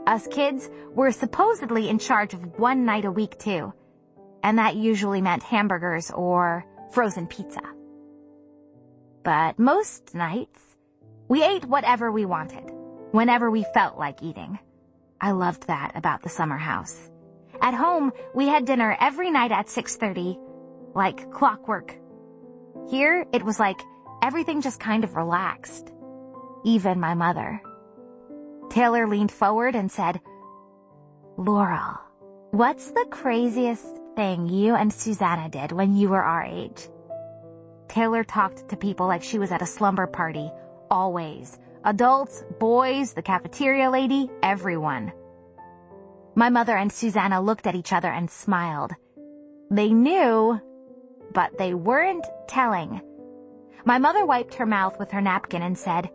Us kids were supposedly in charge of 1 night a week, too. And that usually meant hamburgers or frozen pizza. But most nights, we ate whatever we wanted, whenever we felt like eating. I loved that about the summer house. At home, we had dinner every night at 6:30, like clockwork. Here, it was like everything just kind of relaxed. Even my mother. Taylor leaned forward and said, "Laurel, what's the craziest thing you and Susanna did when you were our age?" Taylor talked to people like she was at a slumber party, always. Adults, boys, the cafeteria lady, everyone. My mother and Susanna looked at each other and smiled. They knew, but they weren't telling. My mother wiped her mouth with her napkin and said,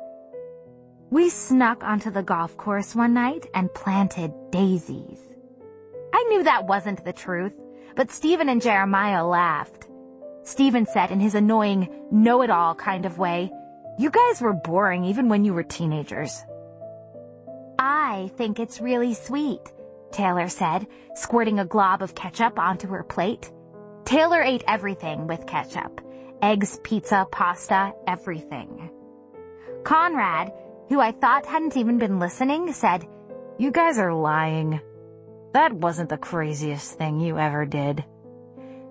"We snuck onto the golf course one night and planted daisies." I knew that wasn't the truth, but Stephen and Jeremiah laughed. Stephen said in his annoying, know-it-all kind of way, "You guys were boring even when you were teenagers." I think it's really sweet," Taylor said, squirting a glob of ketchup onto her plate. Taylor ate everything with ketchup. Eggs, pizza, pasta, everything. Conrad, who I thought hadn't even been listening, said, "You guys are lying. That wasn't the craziest thing you ever did."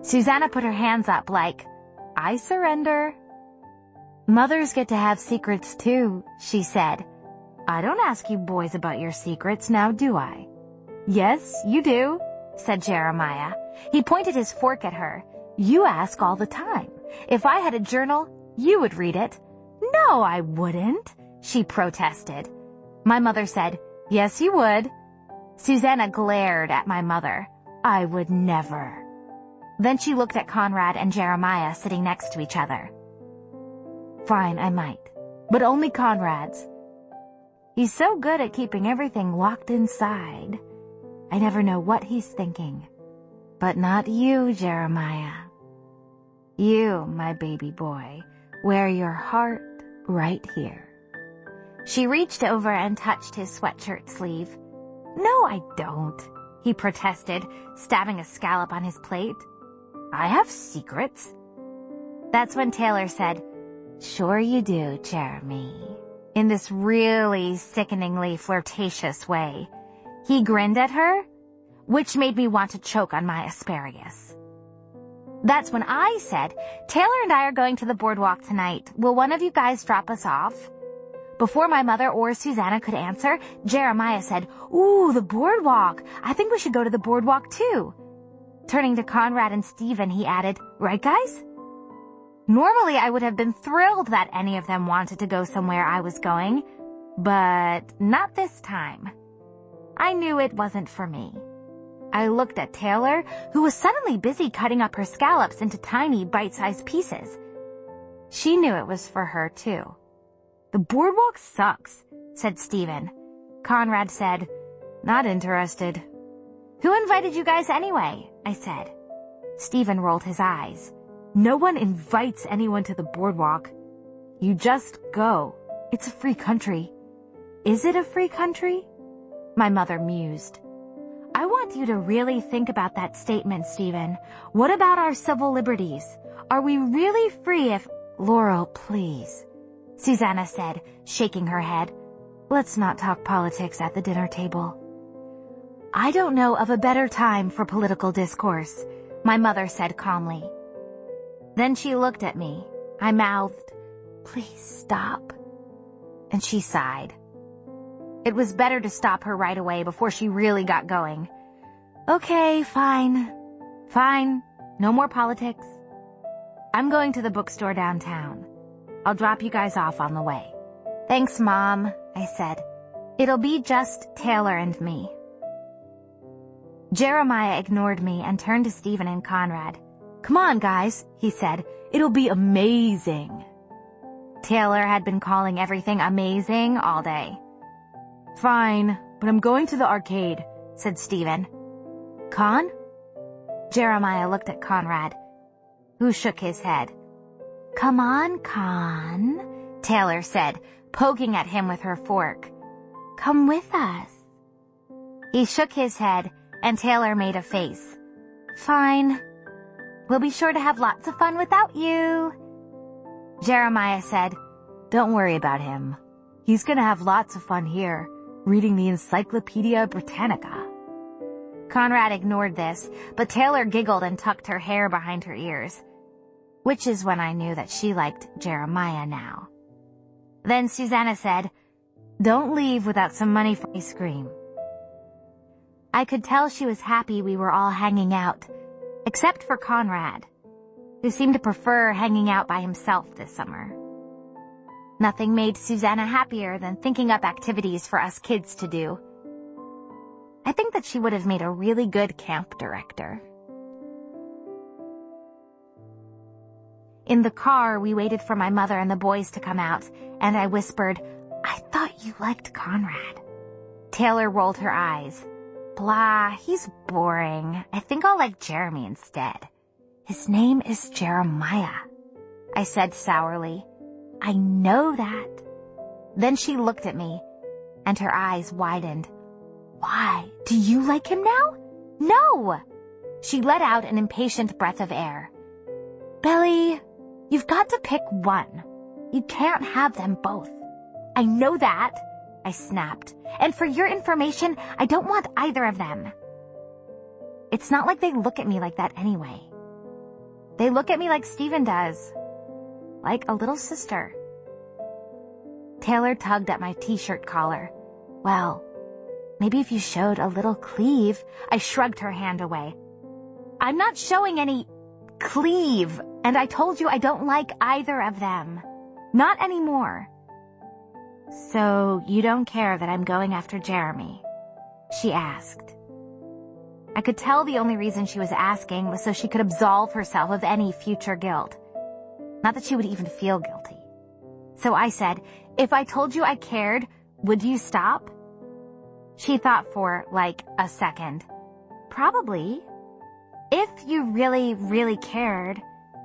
Susanna put her hands up like, "I surrender." "Mothers get to have secrets too," she said. "I don't ask you boys about your secrets now, do I?" "Yes, you do," said Jeremiah. He pointed his fork at her. "You ask all the time. If I had a journal, you would read it." "No, I wouldn't," she protested. My mother said, "Yes, you would." Susanna glared at my mother. "I would never." Then she looked at Conrad and Jeremiah sitting next to each other. "Fine, I might. But only Conrad's. He's so good at keeping everything locked inside. I never know what he's thinking. But not you, Jeremiah. You, my baby boy, wear your heart right here." She reached over and touched his sweatshirt sleeve. "No, I don't," he protested, stabbing a scallop on his plate. "I have secrets." That's when Taylor said, "Sure you do, Jeremy," in this really sickeningly flirtatious way. He grinned at her, which made me want to choke on my asparagus. That's when I said, "Taylor and I are going to the boardwalk tonight. Will one of you guys drop us off?" Before my mother or Susanna could answer, Jeremiah said, "Ooh, the boardwalk. I think we should go to the boardwalk too." Turning to Conrad and Stephen, he added, "Right, guys?" Normally, I would have been thrilled that any of them wanted to go somewhere I was going, but not this time. I knew it wasn't for me. I looked at Taylor, who was suddenly busy cutting up her scallops into tiny, bite-sized pieces. She knew it was for her, too. "The boardwalk sucks," said Stephen. Conrad said, "Not interested." "Who invited you guys anyway?" I said. Stephen rolled his eyes. "No one invites anyone to the boardwalk. You just go. It's a free country." "Is it a free country?" My mother mused. "I want you to really think about that statement, Stephen. What about our civil liberties? Are we really free if—" "Laurel, please," Susanna said, shaking her head. "Let's not talk politics at the dinner table." "I don't know of a better time for political discourse," my mother said calmly. Then she looked at me. I mouthed, "Please stop." And she sighed. It was better to stop her right away before she really got going. "Okay, fine. Fine. No more politics. I'm going to the bookstore downtown. I'll drop you guys off on the way." "Thanks, Mom," I said. "It'll be just Taylor and me." Jeremiah ignored me and turned to Stephen and Conrad. "Come on, guys," he said. "It'll be amazing." Taylor had been calling everything amazing all day. "Fine, but I'm going to the arcade," said Stephen. "Con?" Jeremiah looked at Conrad, who shook his head. "Come on, Con," Taylor said, poking at him with her fork. "Come with us." He shook his head, and Taylor made a face. "Fine. We'll be sure to have lots of fun without you." Jeremiah said, "Don't worry about him. He's gonna have lots of fun here, reading the Encyclopedia Britannica." Conrad ignored this, but Taylor giggled and tucked her hair behind her ears, which is when I knew that she liked Jeremiah now. Then Susanna said, "Don't leave without some money for ice cream." I could tell she was happy we were all hanging out, except for Conrad, who seemed to prefer hanging out by himself this summer. Nothing made Susanna happier than thinking up activities for us kids to do. I think that she would have made a really good camp director. In the car, we waited for my mother and the boys to come out, and I whispered, "I thought you liked Conrad." Taylor rolled her eyes. "Blah, he's boring. I think I'll like Jeremy instead. His name is Jeremiah," I said sourly. "I know that." Then she looked at me, and her eyes widened. Why? Do you like him now? No! She let out an impatient breath of air. Billy, you've got to pick one. You can't have them both. I know that, I snapped. And for your information, I don't want either of them. It's not like they look at me like that anyway. They look at me like Stephen does. Like a little sister. Taylor tugged at my t-shirt collar. Well, maybe if you showed a little cleave. I shrugged her hand away. I'm not showing any cleave, and I told you I don't like either of them. Not anymore. So you don't care that I'm going after Jeremy? She asked. I could tell the only reason she was asking was so she could absolve herself of any future guilt. Not that she would even feel guilty. So I said, if I told you I cared, would you stop? She thought for, like, a second. Probably. If you really, really cared.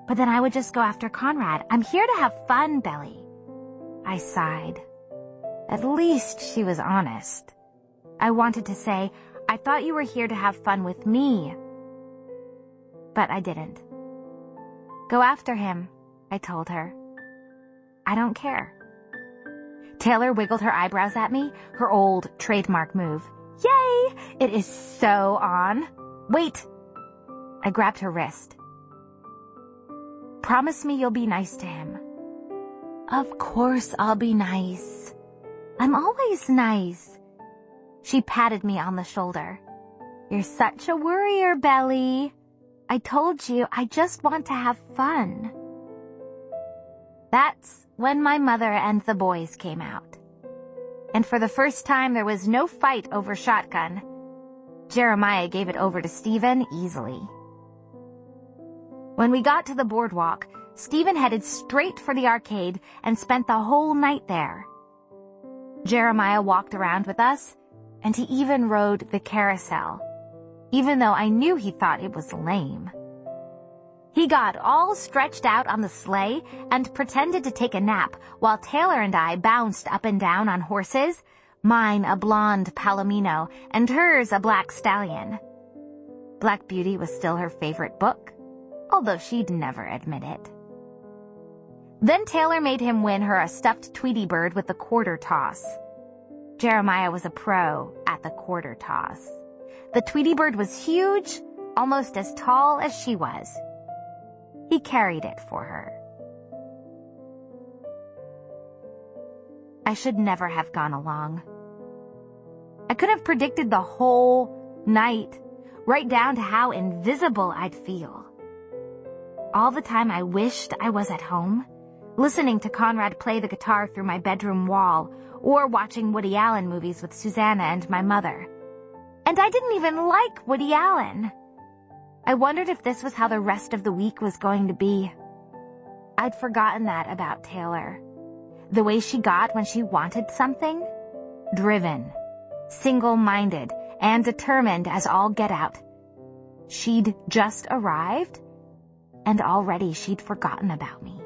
But then I would just go after Conrad. I'm here to have fun, Billy. I sighed. At least she was honest. I wanted to say, I thought you were here to have fun with me. But I didn't. Go after him, I told her. I don't care. Taylor wiggled her eyebrows at me, her old trademark move. Yay! It is so on. Wait. I grabbed her wrist. Promise me you'll be nice to him. Of course I'll be nice. I'm always nice. She patted me on the shoulder. You're such a worrier, Belly. I told you I just want to have fun. That's when my mother and the boys came out. And for the first time there was no fight over shotgun. Jeremiah gave it over to Stephen easily. When we got to the boardwalk, Stephen headed straight for the arcade and spent the whole night there. Jeremiah walked around with us, and he even rode the carousel, even though I knew he thought it was lame. He got all stretched out on the sleigh and pretended to take a nap while Taylor and I bounced up and down on horses, mine a blonde palomino and hers a black stallion. Black Beauty was still her favorite book, although she'd never admit it. Then Taylor made him win her a stuffed Tweety bird with the quarter toss. Jeremiah was a pro at the quarter toss. The Tweety bird was huge, almost as tall as she was. He carried it for her. I should never have gone along. I could have predicted the whole night, right down to how invisible I'd feel. All the time I wished I was at home, listening to Conrad play the guitar through my bedroom wall, or watching Woody Allen movies with Susanna and my mother. And I didn't even like Woody Allen. I wondered if this was how the rest of the week was going to be. I'd forgotten that about Taylor. The way she got when she wanted something? Driven, single-minded, and determined as all get out. She'd just arrived, and already she'd forgotten about me.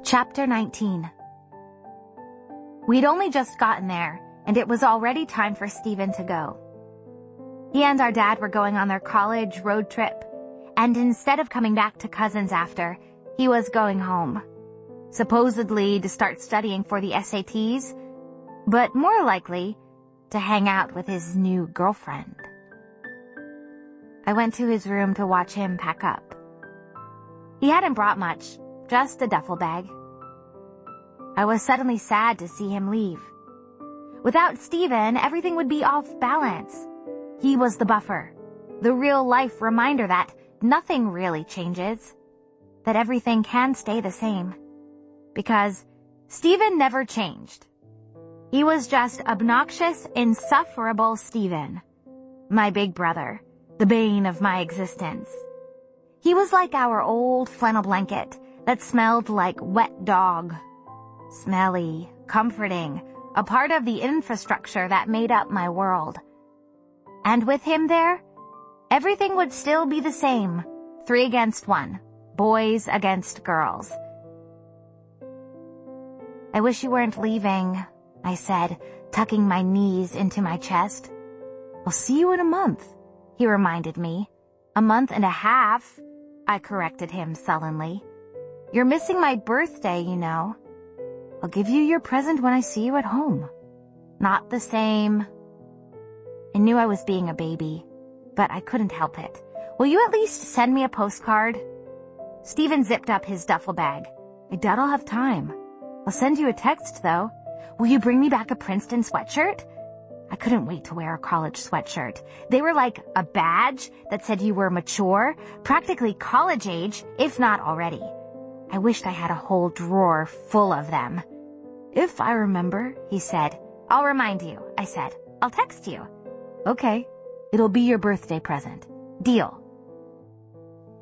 Chapter 19. We'd only just gotten there, and it was already time for Stephen to go. He and our dad were going on their college road trip, and instead of coming back to cousins after, he was going home. Supposedly to start studying for the SATs, but more likely to hang out with his new girlfriend. I went to his room to watch him pack up. He hadn't brought much, just a duffel bag. I was suddenly sad to see him leave. Without Stephen, everything would be off balance. He was the buffer, the real-life reminder that nothing really changes, that everything can stay the same. Because Stephen never changed. He was just obnoxious, insufferable Stephen, my big brother, the bane of my existence. He was like our old flannel blanket that smelled like wet dog. Smelly, comforting, a part of the infrastructure that made up my world. And with him there, everything would still be the same, 3 against 1, boys against girls. I wish you weren't leaving, I said, tucking my knees into my chest. I'll see you in a month, he reminded me. A month and a half, I corrected him sullenly. You're missing my birthday, you know. I'll give you your present when I see you at home. Not the same. I knew I was being a baby, but I couldn't help it. Will you at least send me a postcard? Stephen zipped up his duffel bag. I doubt I'll have time. I'll send you a text, though. Will you bring me back a Princeton sweatshirt? I couldn't wait to wear a college sweatshirt. They were like a badge that said you were mature, practically college age, if not already. I wished I had a whole drawer full of them. If I remember, he said. I'll remind you, I said. I'll text you. Okay. It'll be your birthday present. Deal.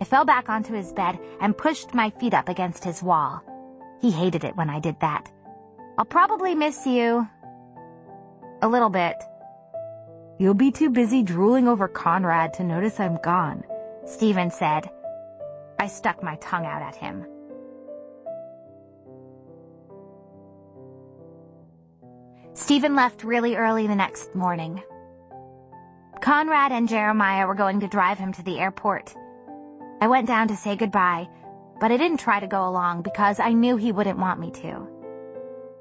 I fell back onto his bed and pushed my feet up against his wall. He hated it when I did that. I'll probably miss you. A little bit. You'll be too busy drooling over Conrad to notice I'm gone, Stephen said. I stuck my tongue out at him. Stephen left really early the next morning. Conrad and Jeremiah were going to drive him to the airport. I went down to say goodbye, but I didn't try to go along because I knew he wouldn't want me to.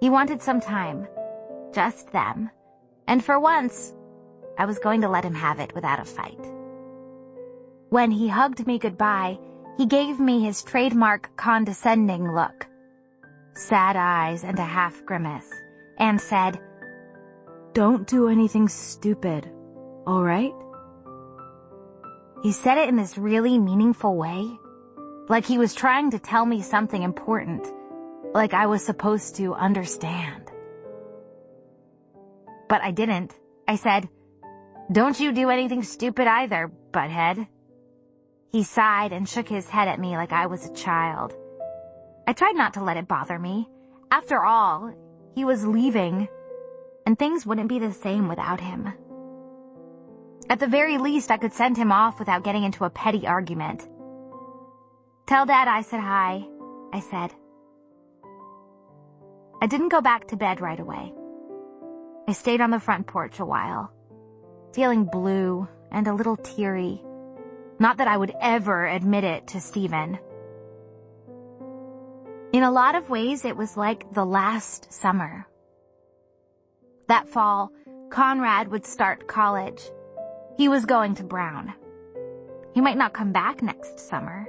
He wanted some time, just them, and for once, I was going to let him have it without a fight. When he hugged me goodbye, he gave me his trademark condescending look, sad eyes and a half grimace, and said, "Don't do anything stupid, all right?" He said it in this really meaningful way, like he was trying to tell me something important, like I was supposed to understand. But I didn't. I said, "Don't you do anything stupid either, butthead." He sighed and shook his head at me like I was a child. I tried not to let it bother me. After all, he was leaving, and things wouldn't be the same without him. At the very least, I could send him off without getting into a petty argument. "Tell Dad I said hi," I said. I didn't go back to bed right away. I stayed on the front porch a while, feeling blue and a little teary. Not that I would ever admit it to Stephen. In a lot of ways, it was like the last summer. That fall, Conrad would start college. He was going to Brown. He might not come back next summer.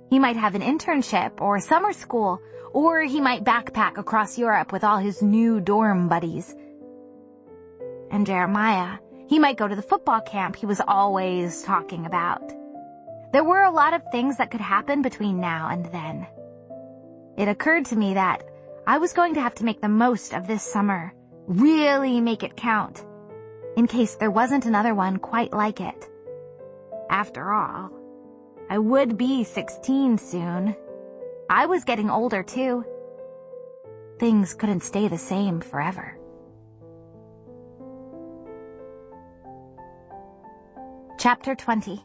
He might have an internship or summer school, or he might backpack across Europe with all his new dorm buddies. And Jeremiah, he might go to the football camp he was always talking about. There were a lot of things that could happen between now and then. It occurred to me that I was going to have to make the most of this summer, really make it count, in case there wasn't another one quite like it. After all, I would be 16 soon. I was getting older too. Things couldn't stay the same forever. Chapter 20.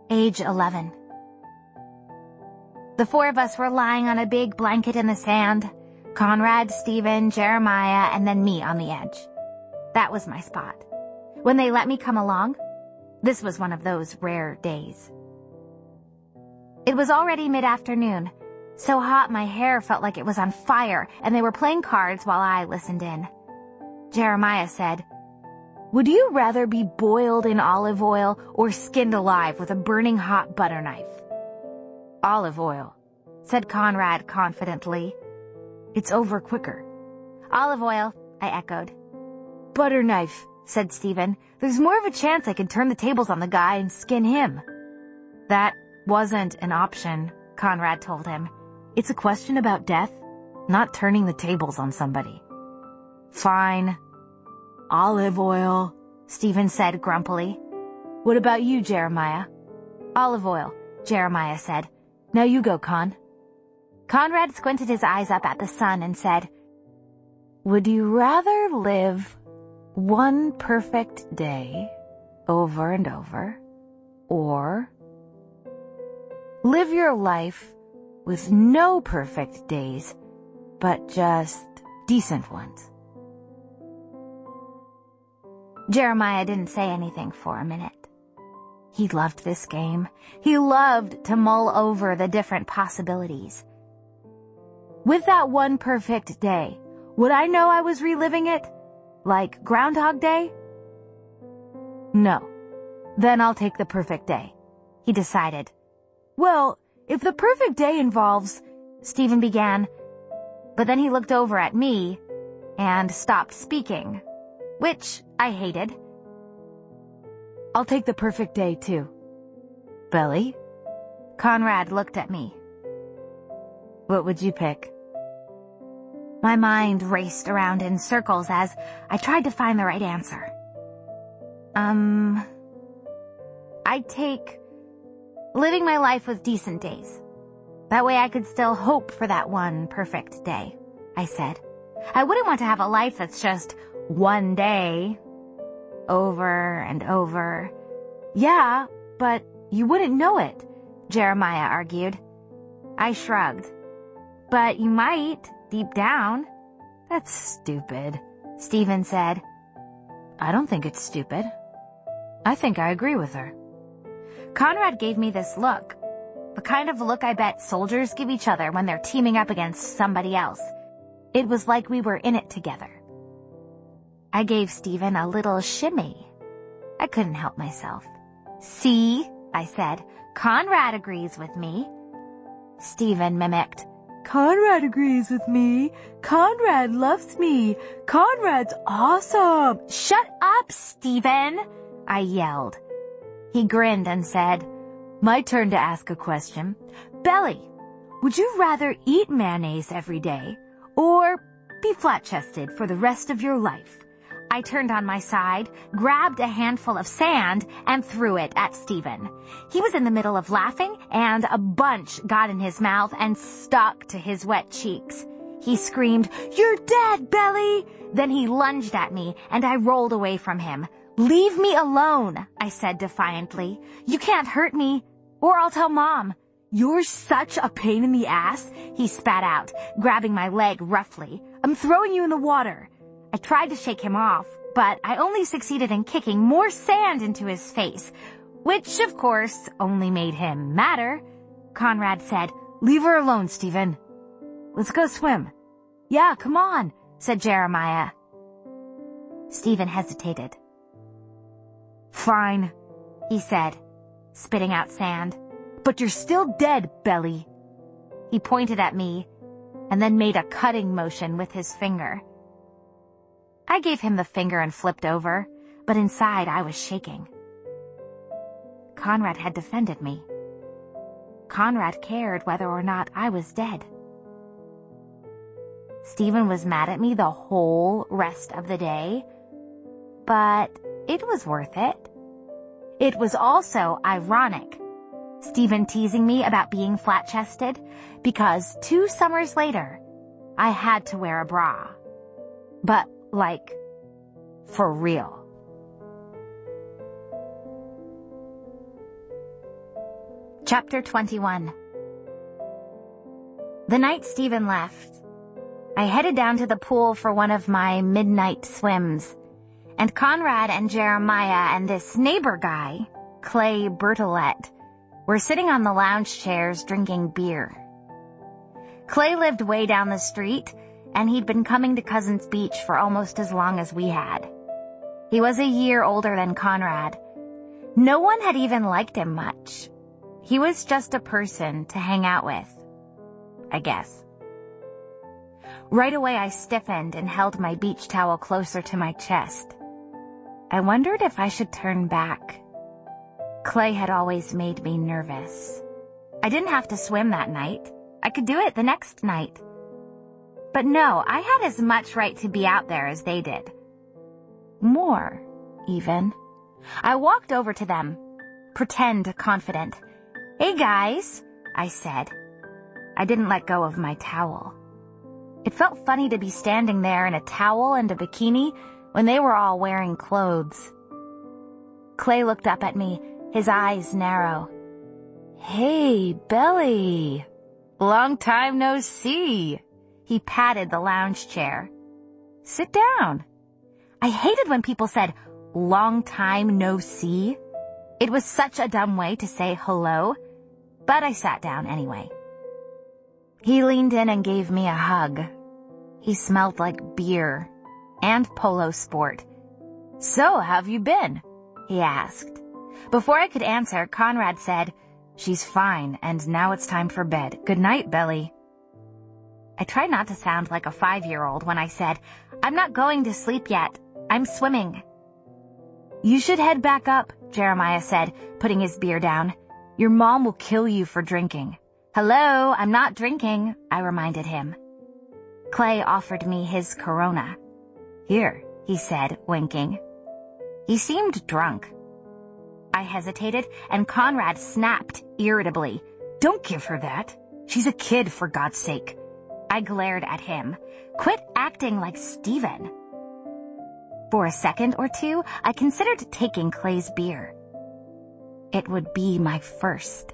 Age 11. The four of us were lying on a big blanket in the sand. Conrad, Stephen, Jeremiah, and then me on the edge. That was my spot. When they let me come along, this was one of those rare days. It was already mid-afternoon, so hot my hair felt like it was on fire, and they were playing cards while I listened in. Jeremiah said, "Would you rather be boiled in olive oil or skinned alive with a burning hot butter knife?" "Olive oil," said Conrad confidently. "It's over quicker." "Olive oil," I echoed. "Butter knife," said Stephen. "There's more of a chance I can turn the tables on the guy and skin him." "That wasn't an option," Conrad told him. "It's a question about death, not turning the tables on somebody." "Fine. Olive oil," Stephen said grumpily. "What about you, Jeremiah?" "Olive oil," Jeremiah said. "Now you go, Con." Conrad squinted his eyes up at the sun and said, "Would you rather live one perfect day over and over, or live your life with no perfect days, but just Decent ones. Jeremiah didn't say anything for a minute. He loved this game. He loved to mull over the different possibilities. With that one perfect day, would I know I was reliving it? Like Groundhog Day? No. Then I'll take the perfect day, he decided. Well, if the perfect day involves... Stephen began, but then he looked over at me and stopped speaking, which I hated. I'll take the perfect day, too. Belly? Conrad looked at me. What would you pick? My mind raced around in circles as I tried to find the right answer. I'd take living my life with decent days. That way I could still hope for that one perfect day, I said. I wouldn't want to have a life that's just one day, over and over. Yeah, but you wouldn't know it, Jeremiah argued. I shrugged. But you might, deep down. That's stupid, Stephen said. I don't think it's stupid. I think I agree with her. Conrad gave me this look, the kind of look I bet soldiers give each other when they're teaming up against somebody else. It was like we were in it together. I gave Stephen a little shimmy. I couldn't help myself. See, I said, Conrad agrees with me. Stephen mimicked. Conrad agrees with me. Conrad loves me. Conrad's awesome. Shut up, Stephen, I yelled. He grinned and said, my turn to ask a question. Belly, would you rather eat mayonnaise every day or be flat-chested for the rest of your life? I turned on my side, grabbed a handful of sand, and threw it at Stephen. He was in the middle of laughing, and a bunch got in his mouth and stuck to his wet cheeks. He screamed, You're dead, Belly! Then he lunged at me, and I rolled away from him. Leave me alone, I said defiantly. You can't hurt me, or I'll tell Mom. You're such a pain in the ass, he spat out, grabbing my leg roughly. I'm throwing you in the water. I tried to shake him off, but I only succeeded in kicking more sand into his face, which, of course, only made him madder. Conrad said, Leave her alone, Stephen. Let's go swim. Yeah, come on, said Jeremiah. Stephen hesitated. Fine, he said, spitting out sand. But you're still dead, Belly. He pointed at me and then made a cutting motion with his finger. I gave him the finger and flipped over, but inside I was shaking. Conrad had defended me. Conrad cared whether or not I was dead. Stephen was mad at me the whole rest of the day, but it was worth it. It was also ironic, Stephen teasing me about being flat-chested, because 2 summers later, I had to wear a bra. But like, for real. Chapter 21. The night Stephen left, I headed down to the pool for one of my midnight swims, and Conrad and Jeremiah and this neighbor guy, Clay Bertolette, were sitting on the lounge chairs drinking beer. Clay lived way down the street, and he'd been coming to Cousins Beach for almost as long as we had. He was a year older than Conrad. No one had even liked him much. He was just a person to hang out with, I guess. Right away I stiffened and held my beach towel closer to my chest. I wondered if I should turn back. Clay had always made me nervous. I didn't have to swim that night. I could do it the next night. But no, I had as much right to be out there as they did. More, even. I walked over to them, pretend confident. Hey guys, I said. I didn't let go of my towel. It felt funny to be standing there in a towel and a bikini when they were all wearing clothes. Clay looked up at me, his eyes narrow. Hey, Belly. Long time no see. He patted the lounge chair. Sit down. I hated when people said, long time no see. It was such a dumb way to say hello, but I sat down anyway. He leaned in and gave me a hug. He smelled like beer and Polo Sport. So, how've you been? He asked. Before I could answer, Conrad said, She's fine, and now it's time for bed. Good night, Belly. I tried not to sound like a 5-year-old when I said, I'm not going to sleep yet. I'm swimming. You should head back up, Jeremiah said, putting his beer down. Your mom will kill you for drinking. Hello, I'm not drinking, I reminded him. Clay offered me his Corona. Here, he said, winking. He seemed drunk. I hesitated, and Conrad snapped irritably. Don't give her that. She's a kid, for God's sake. I glared at him. Quit acting like Stephen. For a second or two, I considered taking Clay's beer. It would be my first.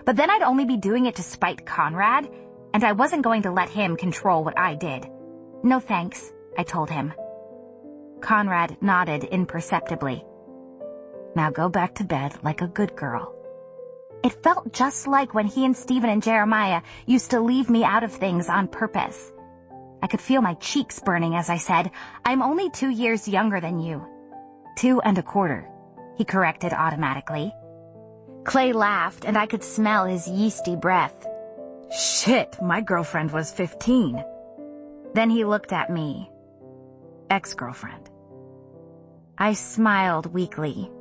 But then I'd only be doing it to spite Conrad, and I wasn't going to let him control what I did. No thanks, I told him. Conrad nodded imperceptibly. Now go back to bed like a good girl. It felt just like when he and Stephen and Jeremiah used to leave me out of things on purpose. I could feel my cheeks burning as I said, I'm only 2 years younger than you. 2 1/4, he corrected automatically. Clay laughed, and I could smell his yeasty breath. Shit, my girlfriend was 15. Then he looked at me. Ex-girlfriend. I smiled weakly.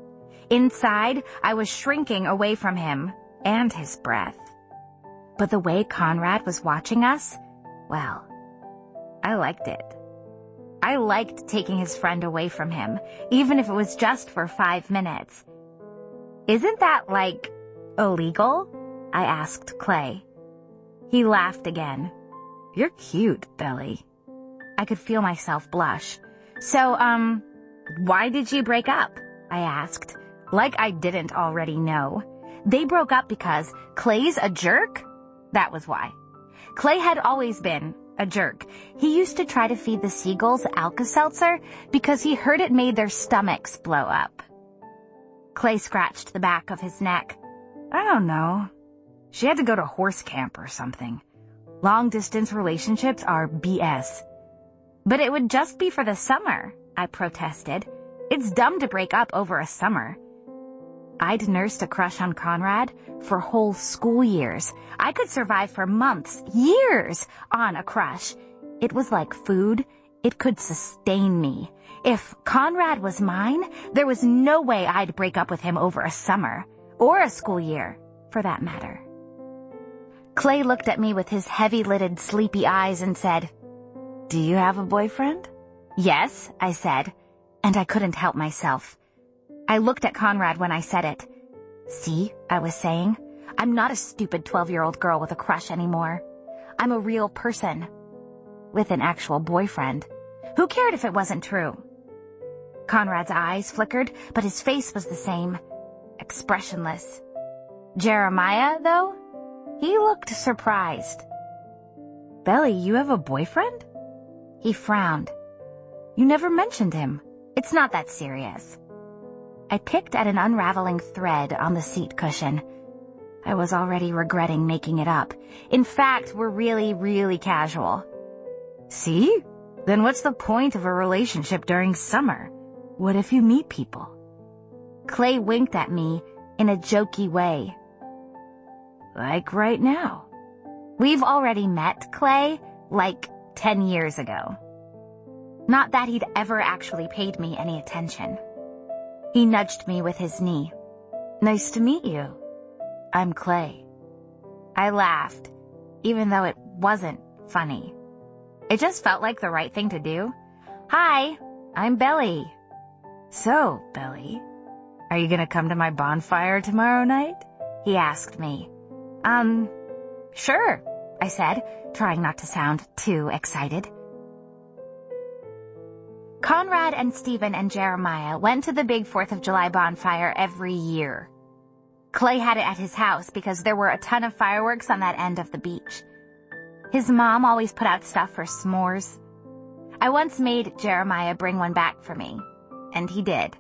Inside, I was shrinking away from him and his breath. But the way Conrad was watching us, well, I liked it. I liked taking his friend away from him, even if it was just for 5 minutes. Isn't that, like, illegal? I asked Clay. He laughed again. You're cute, Belly. I could feel myself blush. So, why did you break up? I asked. Like I didn't already know. They broke up because Clay's a jerk? That was why. Clay had always been a jerk. He used to try to feed the seagulls Alka-Seltzer because he heard it made their stomachs blow up. Clay scratched the back of his neck. I don't know. She had to go to horse camp or something. Long-distance relationships are BS. But it would just be for the summer, I protested. It's dumb to break up over a summer. I'd nursed a crush on Conrad for whole school years. I could survive for months, years, on a crush. It was like food. It could sustain me. If Conrad was mine, there was no way I'd break up with him over a summer, or a school year, for that matter. Clay looked at me with his heavy-lidded, sleepy eyes and said, Do you have a boyfriend? Yes, I said, and I couldn't help myself. I looked at Conrad when I said it. See, I was saying, I'm not a stupid 12-year-old girl with a crush anymore. I'm a real person. With an actual boyfriend. Who cared if it wasn't true? Conrad's eyes flickered, but his face was the same. Expressionless. Jeremiah, though? He looked surprised. Belly, you have a boyfriend? He frowned. You never mentioned him. It's not that serious. I picked at an unraveling thread on the seat cushion. I was already regretting making it up. In fact, we're really, really casual. See? Then what's the point of a relationship during summer? What if you meet people? Clay winked at me in a jokey way. Like right now. We've already met, Clay, like 10 years ago. Not that he'd ever actually paid me any attention. He nudged me with his knee. Nice to meet you. I'm Clay. I laughed, even though it wasn't funny. It just felt like the right thing to do. Hi, I'm Belly. So, Belly, are you gonna come to my bonfire tomorrow night? He asked me. Sure, I said, trying not to sound too excited. Conrad and Stephen and Jeremiah went to the big 4th of July bonfire every year. Clay had it at his house because there were a ton of fireworks on that end of the beach. His mom always put out stuff for s'mores. I once made Jeremiah bring one back for me, and he did.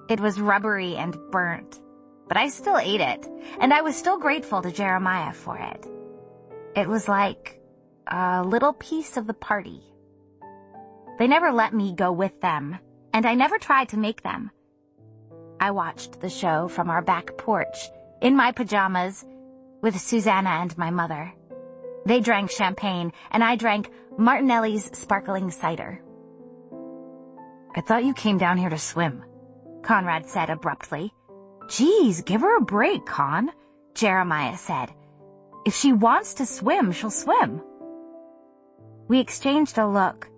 It was rubbery and burnt, but I still ate it, and I was still grateful to Jeremiah for it. It was like a little piece of the party. They never let me go with them, and I never tried to make them. I watched the show from our back porch, in my pajamas, with Susanna and my mother. They drank champagne, and I drank Martinelli's sparkling cider. I thought you came down here to swim, Conrad said abruptly. Geez, give her a break, Con, Jeremiah said. If she wants to swim, she'll swim. We exchanged a look.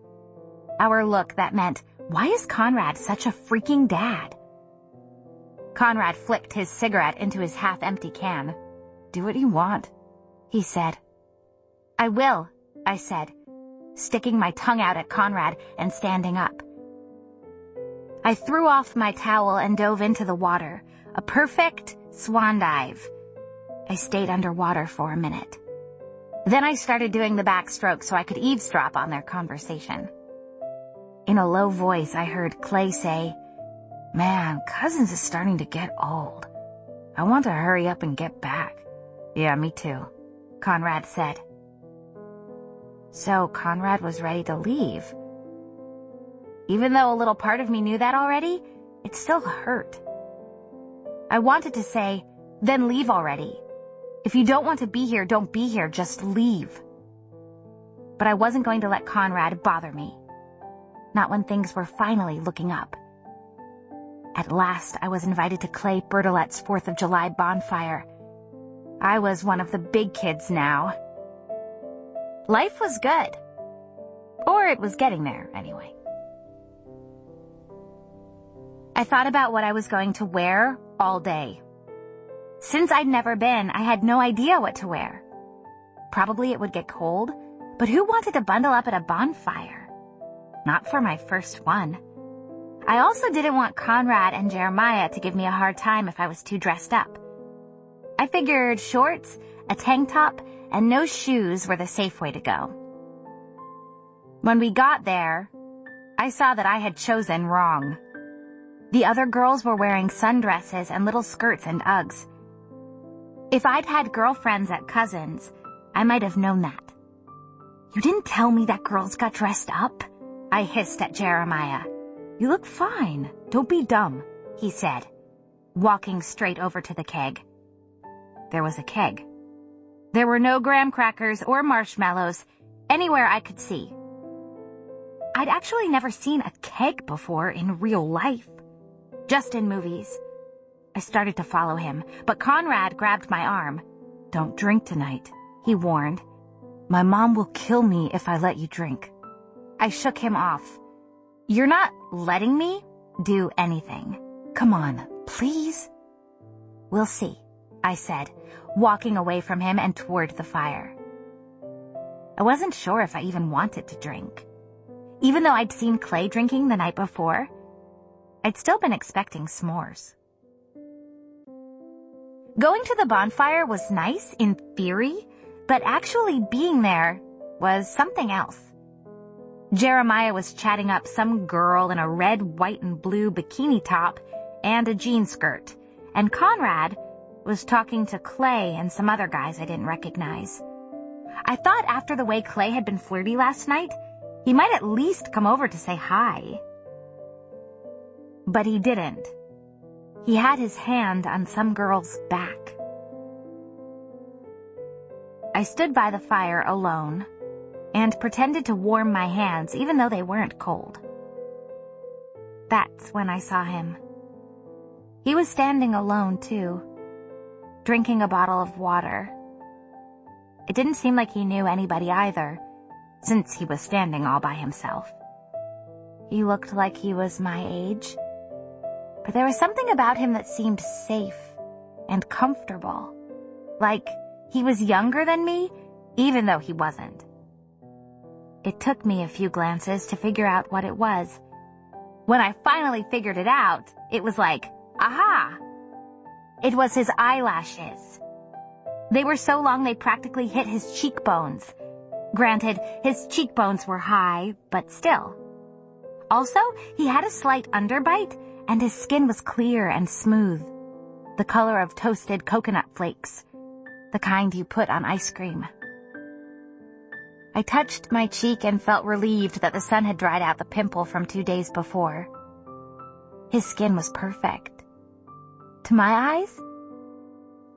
Our look that meant, why is Conrad such a freaking dad? Conrad flicked his cigarette into his half-empty can. Do what you want, he said. I will, I said, sticking my tongue out at Conrad and standing up. I threw off my towel and dove into the water, a perfect swan dive. I stayed underwater for a minute. Then I started doing the backstroke so I could eavesdrop on their conversation. In a low voice, I heard Clay say, Man, Cousins is starting to get old. I want to hurry up and get back. Yeah, me too, Conrad said. So Conrad was ready to leave. Even though a little part of me knew that already, it still hurt. I wanted to say, then leave already. If you don't want to be here, don't be here, just leave. But I wasn't going to let Conrad bother me. Not when things were finally looking up. At last, I was invited to Clay Bertolet's 4th of July bonfire. I was one of the big kids now. Life was good. Or it was getting there, anyway. I thought about what I was going to wear all day. Since I'd never been, I had no idea what to wear. Probably it would get cold, but who wanted to bundle up at a bonfire? Not for my first one. I also didn't want Conrad and Jeremiah to give me a hard time if I was too dressed up. I figured shorts, a tank top, and no shoes were the safe way to go. When we got there, I saw that I had chosen wrong. The other girls were wearing sundresses and little skirts and Uggs. If I'd had girlfriends at Cousins, I might have known that. You didn't tell me that girls got dressed up? I hissed at Jeremiah. You look fine. Don't be dumb, he said, walking straight over to the keg. There was a keg. There were no graham crackers or marshmallows anywhere I could see. I'd actually never seen a keg before in real life, just in movies. I started to follow him, but Conrad grabbed my arm. Don't drink tonight, he warned. My mom will kill me if I let you drink. I shook him off. You're not letting me do anything. Come on, please. We'll see, I said, walking away from him and toward the fire. I wasn't sure if I even wanted to drink. Even though I'd seen Clay drinking the night before, I'd still been expecting s'mores. Going to the bonfire was nice in theory, but actually being there was something else. Jeremiah was chatting up some girl in a red, white, and blue bikini top and a jean skirt, and Conrad was talking to Clay and some other guys I didn't recognize. I thought after the way Clay had been flirty last night, he might at least come over to say hi. But he didn't. He had his hand on some girl's back. I stood by the fire alone and pretended to warm my hands even though they weren't cold. That's when I saw him. He was standing alone too, drinking a bottle of water. It didn't seem like he knew anybody either, since he was standing all by himself. He looked like he was my age, but there was something about him that seemed safe and comfortable, like he was younger than me, even though he wasn't. It took me a few glances to figure out what it was. When I finally figured it out, it was like, aha! It was his eyelashes. They were so long they practically hit his cheekbones. Granted, his cheekbones were high, but still. Also, he had a slight underbite, and his skin was clear and smooth, the color of toasted coconut flakes, the kind you put on ice cream. I touched my cheek and felt relieved that the sun had dried out the pimple from 2 days before. His skin was perfect. To my eyes,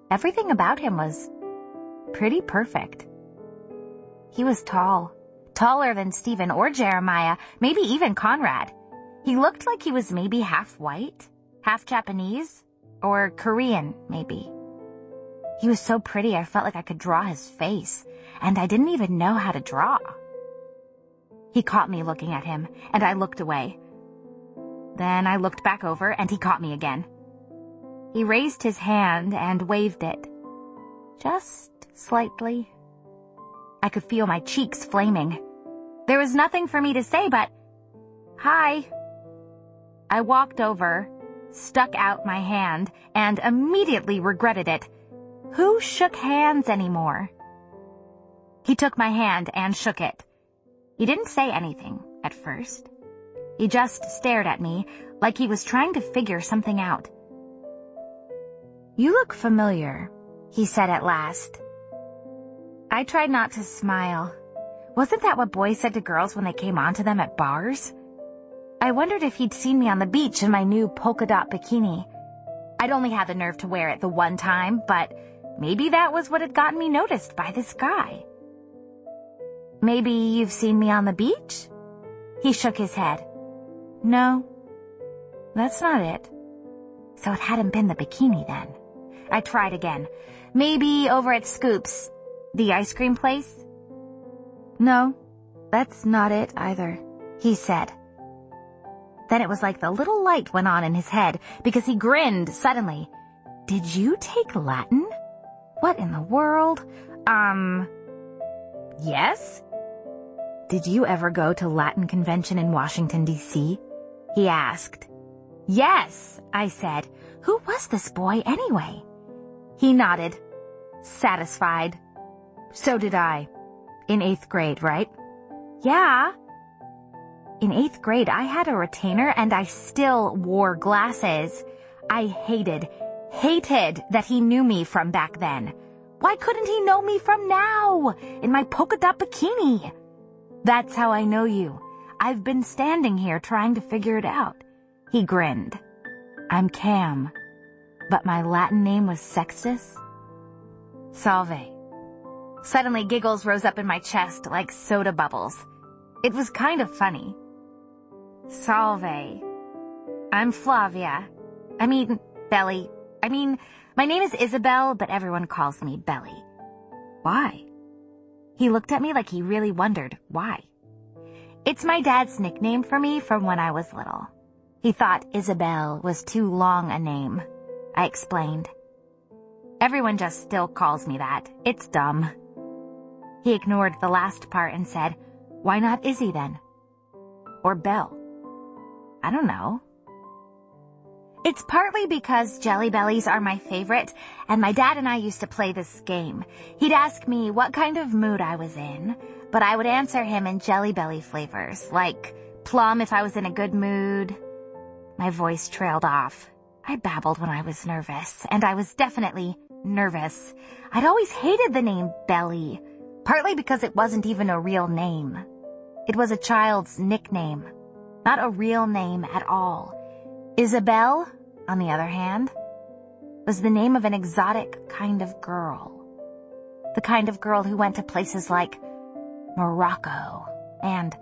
everything about him was pretty perfect. He was tall, taller than Stephen or Jeremiah, maybe even Conrad. He looked like he was maybe half white, half Japanese, or Korean, maybe. He was so pretty I felt like I could draw his face, and I didn't even know how to draw. He caught me looking at him, and I looked away. Then I looked back over, and he caught me again. He raised his hand and waved it. Just slightly. I could feel my cheeks flaming. There was nothing for me to say but, "Hi." I walked over, stuck out my hand, and immediately regretted it. Who shook hands anymore? He took my hand and shook it. He didn't say anything at first. He just stared at me like he was trying to figure something out. "You look familiar," he said at last. I tried not to smile. Wasn't that what boys said to girls when they came on to them at bars? I wondered if he'd seen me on the beach in my new polka dot bikini. I'd only had the nerve to wear it the one time, but maybe that was what had gotten me noticed by this guy. "Maybe you've seen me on the beach?" He shook his head. "No, that's not it." So it hadn't been the bikini then. I tried again. "Maybe over at Scoops, the ice cream place?" "No, that's not it either," he said. Then it was like the little light went on in his head because he grinned suddenly. "Did you take Latin?" "What in the world?" Yes?" "Did you ever go to Latin convention in Washington, D.C.?" he asked. "Yes," I said. Who was this boy anyway? He nodded, satisfied. "So did I. In 8th grade, right?" "Yeah." In 8th grade, I had a retainer and I still wore glasses. I hated that he knew me from back then. Why couldn't he know me from now, in my polka dot bikini? "That's how I know you. I've been standing here trying to figure it out." He grinned. "I'm Cam, but my Latin name was Sextus." Salve. Suddenly giggles rose up in my chest like soda bubbles. It was kind of funny. Salve. I'm Flavia. Belly. My name is Isabel, but everyone calls me Belly. Why? He looked at me like he really wondered why. It's my dad's nickname for me from when I was little. He thought Isabel was too long a name, I explained. Everyone just still calls me that. It's dumb. He ignored the last part and said, "Why not Izzy then? Or Belle?" "I don't know." It's partly because Jelly Bellies are my favorite, and my dad and I used to play this game. He'd ask me what kind of mood I was in, but I would answer him in Jelly Belly flavors, like plum if I was in a good mood. My voice trailed off. I babbled when I was nervous, and I was definitely nervous. I'd always hated the name Belly, partly because it wasn't even a real name. It was a child's nickname, not a real name at all. Isabel, on the other hand, was the name of an exotic kind of girl. The kind of girl who went to places like Morocco and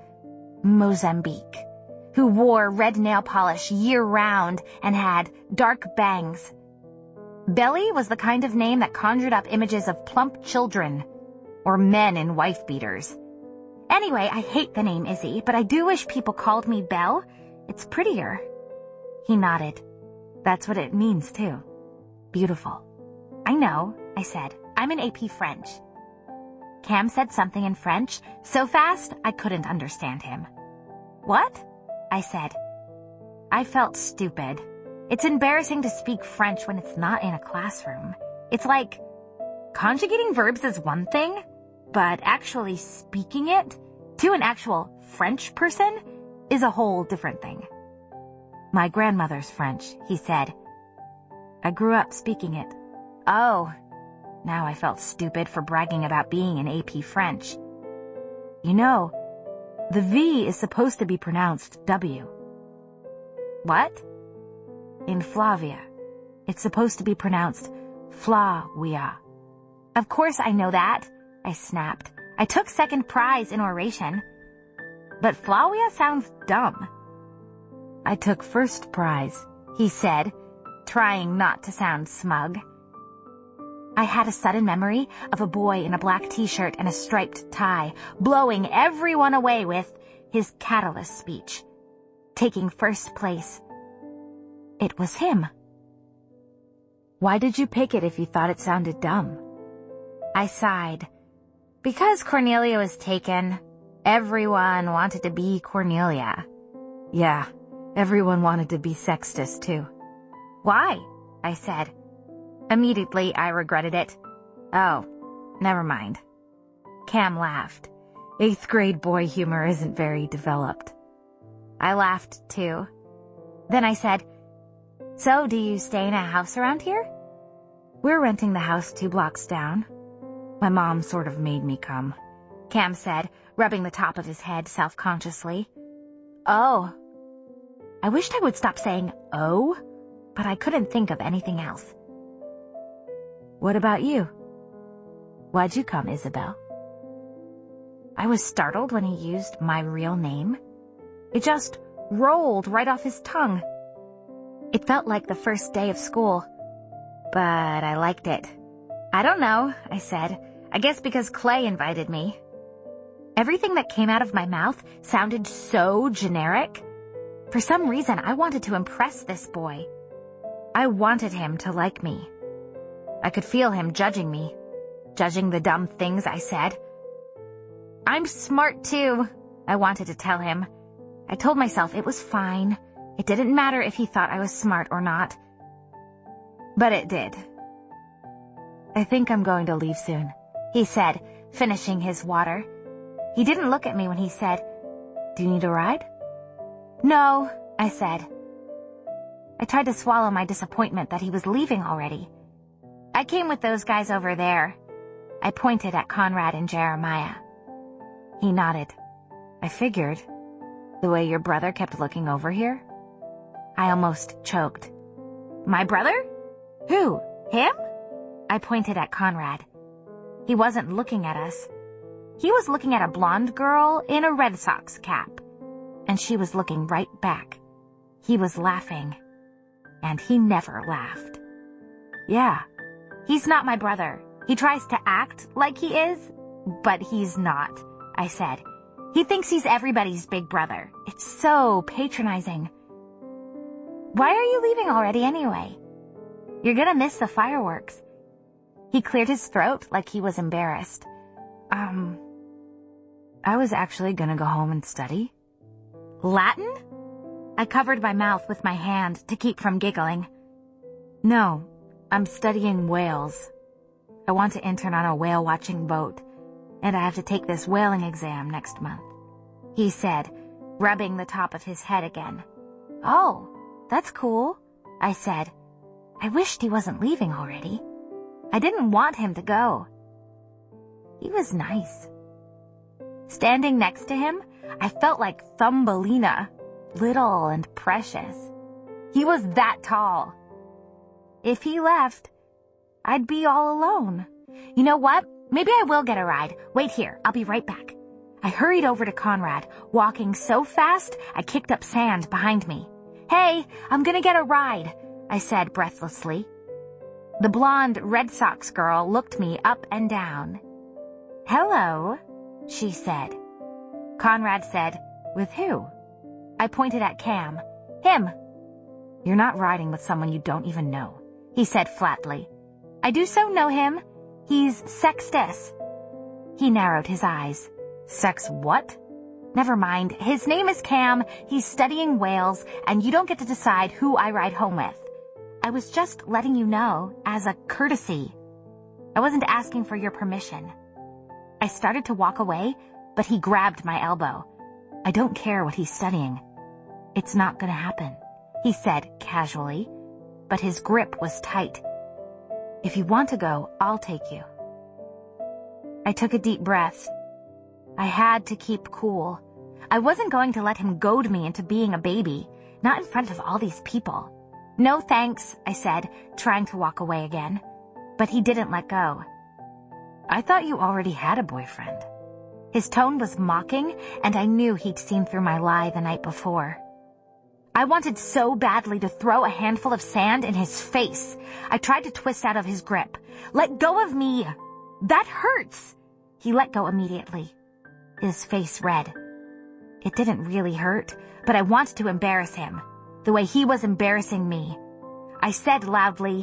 Mozambique, who wore red nail polish year-round and had dark bangs. Belly was the kind of name that conjured up images of plump children or men in wife-beaters. Anyway, I hate the name Izzy, but I do wish people called me Belle. It's prettier. He nodded. That's what it means, too. Beautiful. I know, I said. I'm in AP French. Cam said something in French so fast I couldn't understand him. What? I said. I felt stupid. It's embarrassing to speak French when it's not in a classroom. It's like conjugating verbs is one thing, But actually speaking it to an actual French person is a whole different thing. My grandmother's French, he said. I grew up speaking it. Oh, now I felt stupid for bragging about being in AP French. You know, the V is supposed to be pronounced W. what? In Flavia, it's supposed to be pronounced Fla-wia. Of course I know that, I snapped. I took second prize in oration. But Flavia sounds dumb. I took first prize, he said, trying not to sound smug. I had a sudden memory of a boy in a black t-shirt and a striped tie, blowing everyone away with his catalyst speech, taking first place. It was him. Why did you pick it if you thought it sounded dumb? I sighed. Because Cornelia was taken, everyone wanted to be Cornelia. Yeah, everyone wanted to be Sextus too. Why? I said. Immediately, I regretted it. Oh, never mind. Cam laughed. 8th grade boy humor isn't very developed. I laughed too. Then I said, so do you stay in a house around here? We're renting the house 2 blocks down. My mom sort of made me come, Cam said, rubbing the top of his head self-consciously. Oh. I wished I would stop saying oh, but I couldn't think of anything else. What about you? Why'd you come, Isabel? I was startled when he used my real name. It just rolled right off his tongue. It felt like the first day of school, but I liked it. I don't know, I said. I guess because Clay invited me. Everything that came out of my mouth sounded so generic. For some reason, I wanted to impress this boy. I wanted him to like me. I could feel him judging me, judging the dumb things I said. I'm smart too, I wanted to tell him. I told myself it was fine. It didn't matter if he thought I was smart or not. But it did. I think I'm going to leave soon, he said, finishing his water. He didn't look at me when he said, do you need a ride? No, I said. I tried to swallow my disappointment that he was leaving already. I came with those guys over there. I pointed at Conrad and Jeremiah. He nodded. I figured. The way your brother kept looking over here. I almost choked. My brother? Who? Him? I pointed at Conrad. He wasn't looking at us. He was looking at a blonde girl in a Red Sox cap. And she was looking right back. He was laughing. And he never laughed. Yeah. He's not my brother. He tries to act like he is, but he's not, I said. He thinks he's everybody's big brother. It's so patronizing. Why are you leaving already anyway? You're gonna miss the fireworks. He cleared his throat like he was embarrassed. I was actually gonna go home and study. Latin? I covered my mouth with my hand to keep from giggling. No, I'm studying whales. I want to intern on a whale-watching boat, and I have to take this whaling exam next month, he said, rubbing the top of his head again. Oh, that's cool, I said. I wished he wasn't leaving already. I didn't want him to go. He was nice. Standing next to him, I felt like Thumbelina, little and precious. He was that tall. If he left, I'd be all alone. You know what? Maybe I will get a ride. Wait here, I'll be right back. I hurried over to Conrad, walking so fast I kicked up sand behind me. Hey, I'm gonna get a ride, I said breathlessly. The blonde Red Sox girl looked me up and down. Hello, she said. Conrad said, with who? I pointed at Cam. Him. You're not riding with someone you don't even know, he said flatly. I do so know him. He's Sextus. He narrowed his eyes. Sex what? Never mind. His name is Cam. He's studying whales, and you don't get to decide who I ride home with. I was just letting you know as a courtesy. I wasn't asking for your permission. I started to walk away, but he grabbed my elbow. "I don't care what he's studying. It's not gonna happen," he said casually, but his grip was tight. "If you want to go, I'll take you." I took a deep breath. I had to keep cool. I wasn't going to let him goad me into being a baby, not in front of all these people. "No thanks," I said, trying to walk away again. But he didn't let go. "I thought you already had a boyfriend." His tone was mocking, and I knew he'd seen through my lie the night before. I wanted so badly to throw a handful of sand in his face. I tried to twist out of his grip. "Let go of me! That hurts!" He let go immediately, his face red. It didn't really hurt, but I wanted to embarrass him, the way he was embarrassing me. I said loudly,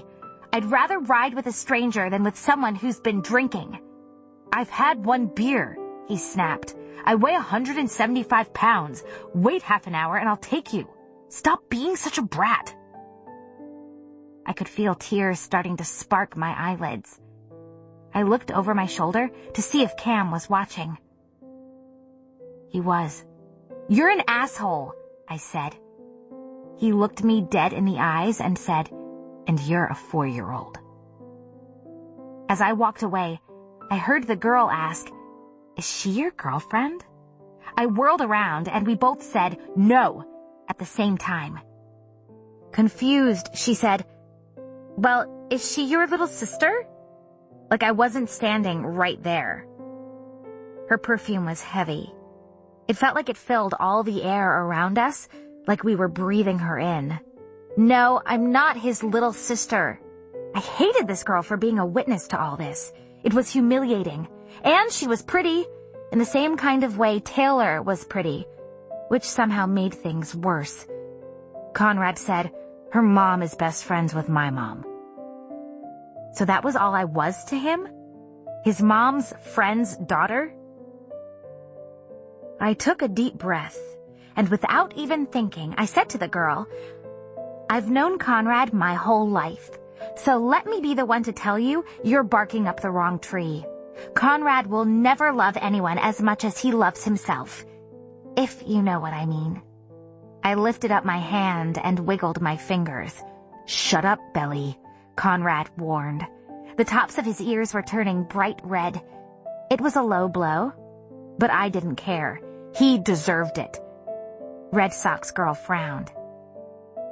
"I'd rather ride with a stranger than with someone who's been drinking." "I've had one beer," he snapped. "I weigh 175 pounds. Wait half an hour and I'll take you. Stop being such a brat." I could feel tears starting to spark my eyelids. I looked over my shoulder to see if Cam was watching. He was. "You're an asshole," I said. He looked me dead in the eyes and said, "And you're a 4-year-old." As I walked away, I heard the girl ask, "Is she your girlfriend?" I whirled around and we both said no at the same time. Confused, she said, "Well, is she your little sister?" Like I wasn't standing right there. Her perfume was heavy. It felt like it filled all the air around us, like we were breathing her in. "No, I'm not his little sister." I hated this girl for being a witness to all this. It was humiliating. And she was pretty, in the same kind of way Taylor was pretty, which somehow made things worse. Conrad said, "Her mom is best friends with my mom." So that was all I was to him? His mom's friend's daughter? I took a deep breath, and without even thinking, I said to the girl, "I've known Conrad my whole life, so let me be the one to tell you you're barking up the wrong tree. Conrad will never love anyone as much as he loves himself, if you know what I mean." I lifted up my hand and wiggled my fingers. "Shut up, Belly," Conrad warned. The tops of his ears were turning bright red. It was a low blow, but I didn't care. He deserved it. Red Sox girl frowned.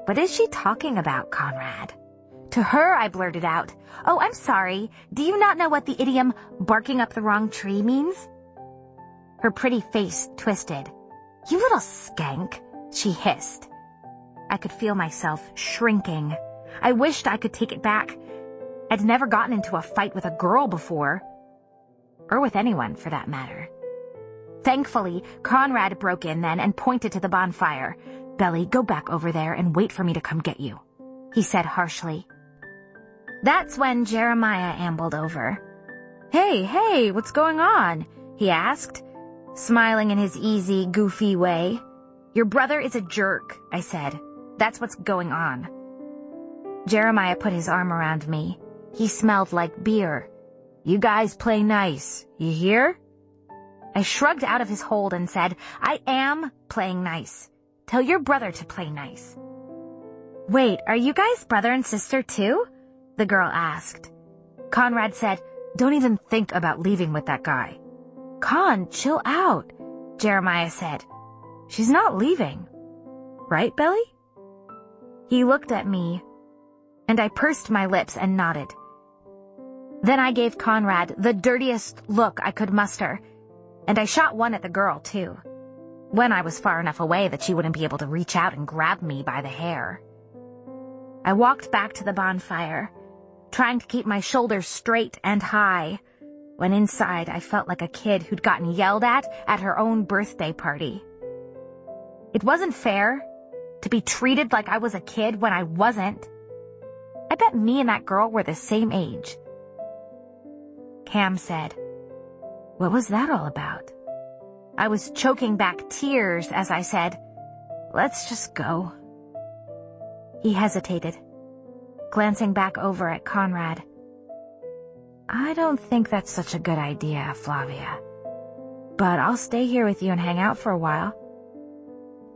"What is she talking about, Conrad?" To her, I blurted out, "Oh, I'm sorry. Do you not know what the idiom barking up the wrong tree means?" Her pretty face twisted. "You little skank," she hissed. I could feel myself shrinking. I wished I could take it back. I'd never gotten into a fight with a girl before. Or with anyone, for that matter. Thankfully, Conrad broke in then and pointed to the bonfire. "Belly, go back over there and wait for me to come get you," he said harshly. That's when Jeremiah ambled over. Hey, what's going on?" he asked, smiling in his easy, goofy way. "Your brother is a jerk," I said. "That's what's going on." Jeremiah put his arm around me. He smelled like beer. "You guys play nice, you hear?" I shrugged out of his hold and said, "I am playing nice. Tell your brother to play nice." "Wait, are you guys brother and sister too?" the girl asked. Conrad said, "Don't even think about leaving with that guy." "Con, chill out," Jeremiah said. "She's not leaving. Right, Belly?" He looked at me, and I pursed my lips and nodded. Then I gave Conrad the dirtiest look I could muster, and I shot one at the girl, too, when I was far enough away that she wouldn't be able to reach out and grab me by the hair. I walked back to the bonfire, trying to keep my shoulders straight and high, when inside I felt like a kid who'd gotten yelled at her own birthday party. It wasn't fair to be treated like I was a kid when I wasn't. I bet me and that girl were the same age. Cam said, "What was that all about?" I was choking back tears as I said, "Let's just go." He hesitated, glancing back over at Conrad. I don't think that's such a good idea, Flavia. But I'll stay here with you and hang out for a while.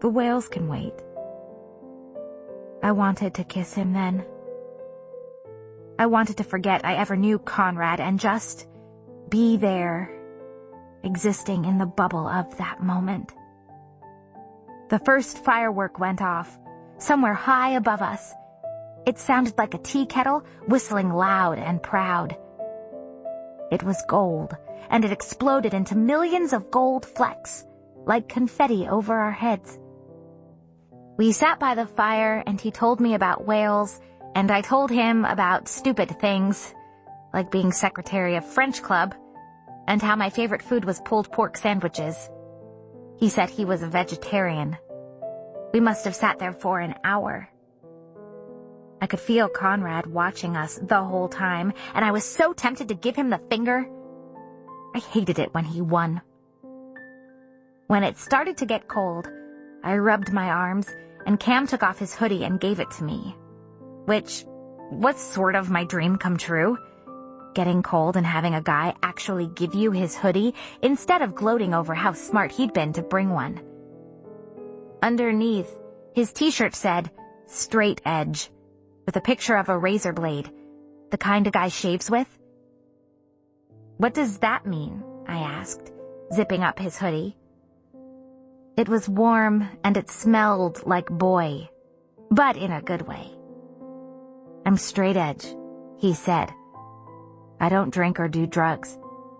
The whales can wait. I wanted to kiss him then. I wanted to forget I ever knew Conrad and just be there, existing in the bubble of that moment. The first firework went off, somewhere high above us. It sounded like a tea kettle whistling loud and proud. It was gold, and it exploded into millions of gold flecks, like confetti over our heads. We sat by the fire, and he told me about whales, and I told him about stupid things, like being secretary of French Club, and how my favorite food was pulled pork sandwiches. He said he was a vegetarian. We must have sat there for an hour. I could feel Conrad watching us the whole time, and I was so tempted to give him the finger. I hated it when he won. When it started to get cold, I rubbed my arms, and Cam took off his hoodie and gave it to me, which was sort of my dream come true. Getting cold and having a guy actually give you his hoodie instead of gloating over how smart he'd been to bring one. Underneath, his t-shirt said, "Straight edge," with a picture of a razor blade, the kind a guy shaves with. "What does that mean?" I asked, zipping up his hoodie. It was warm and it smelled like boy, but in a good way. "I'm straight edge," he said. "I don't drink or do drugs.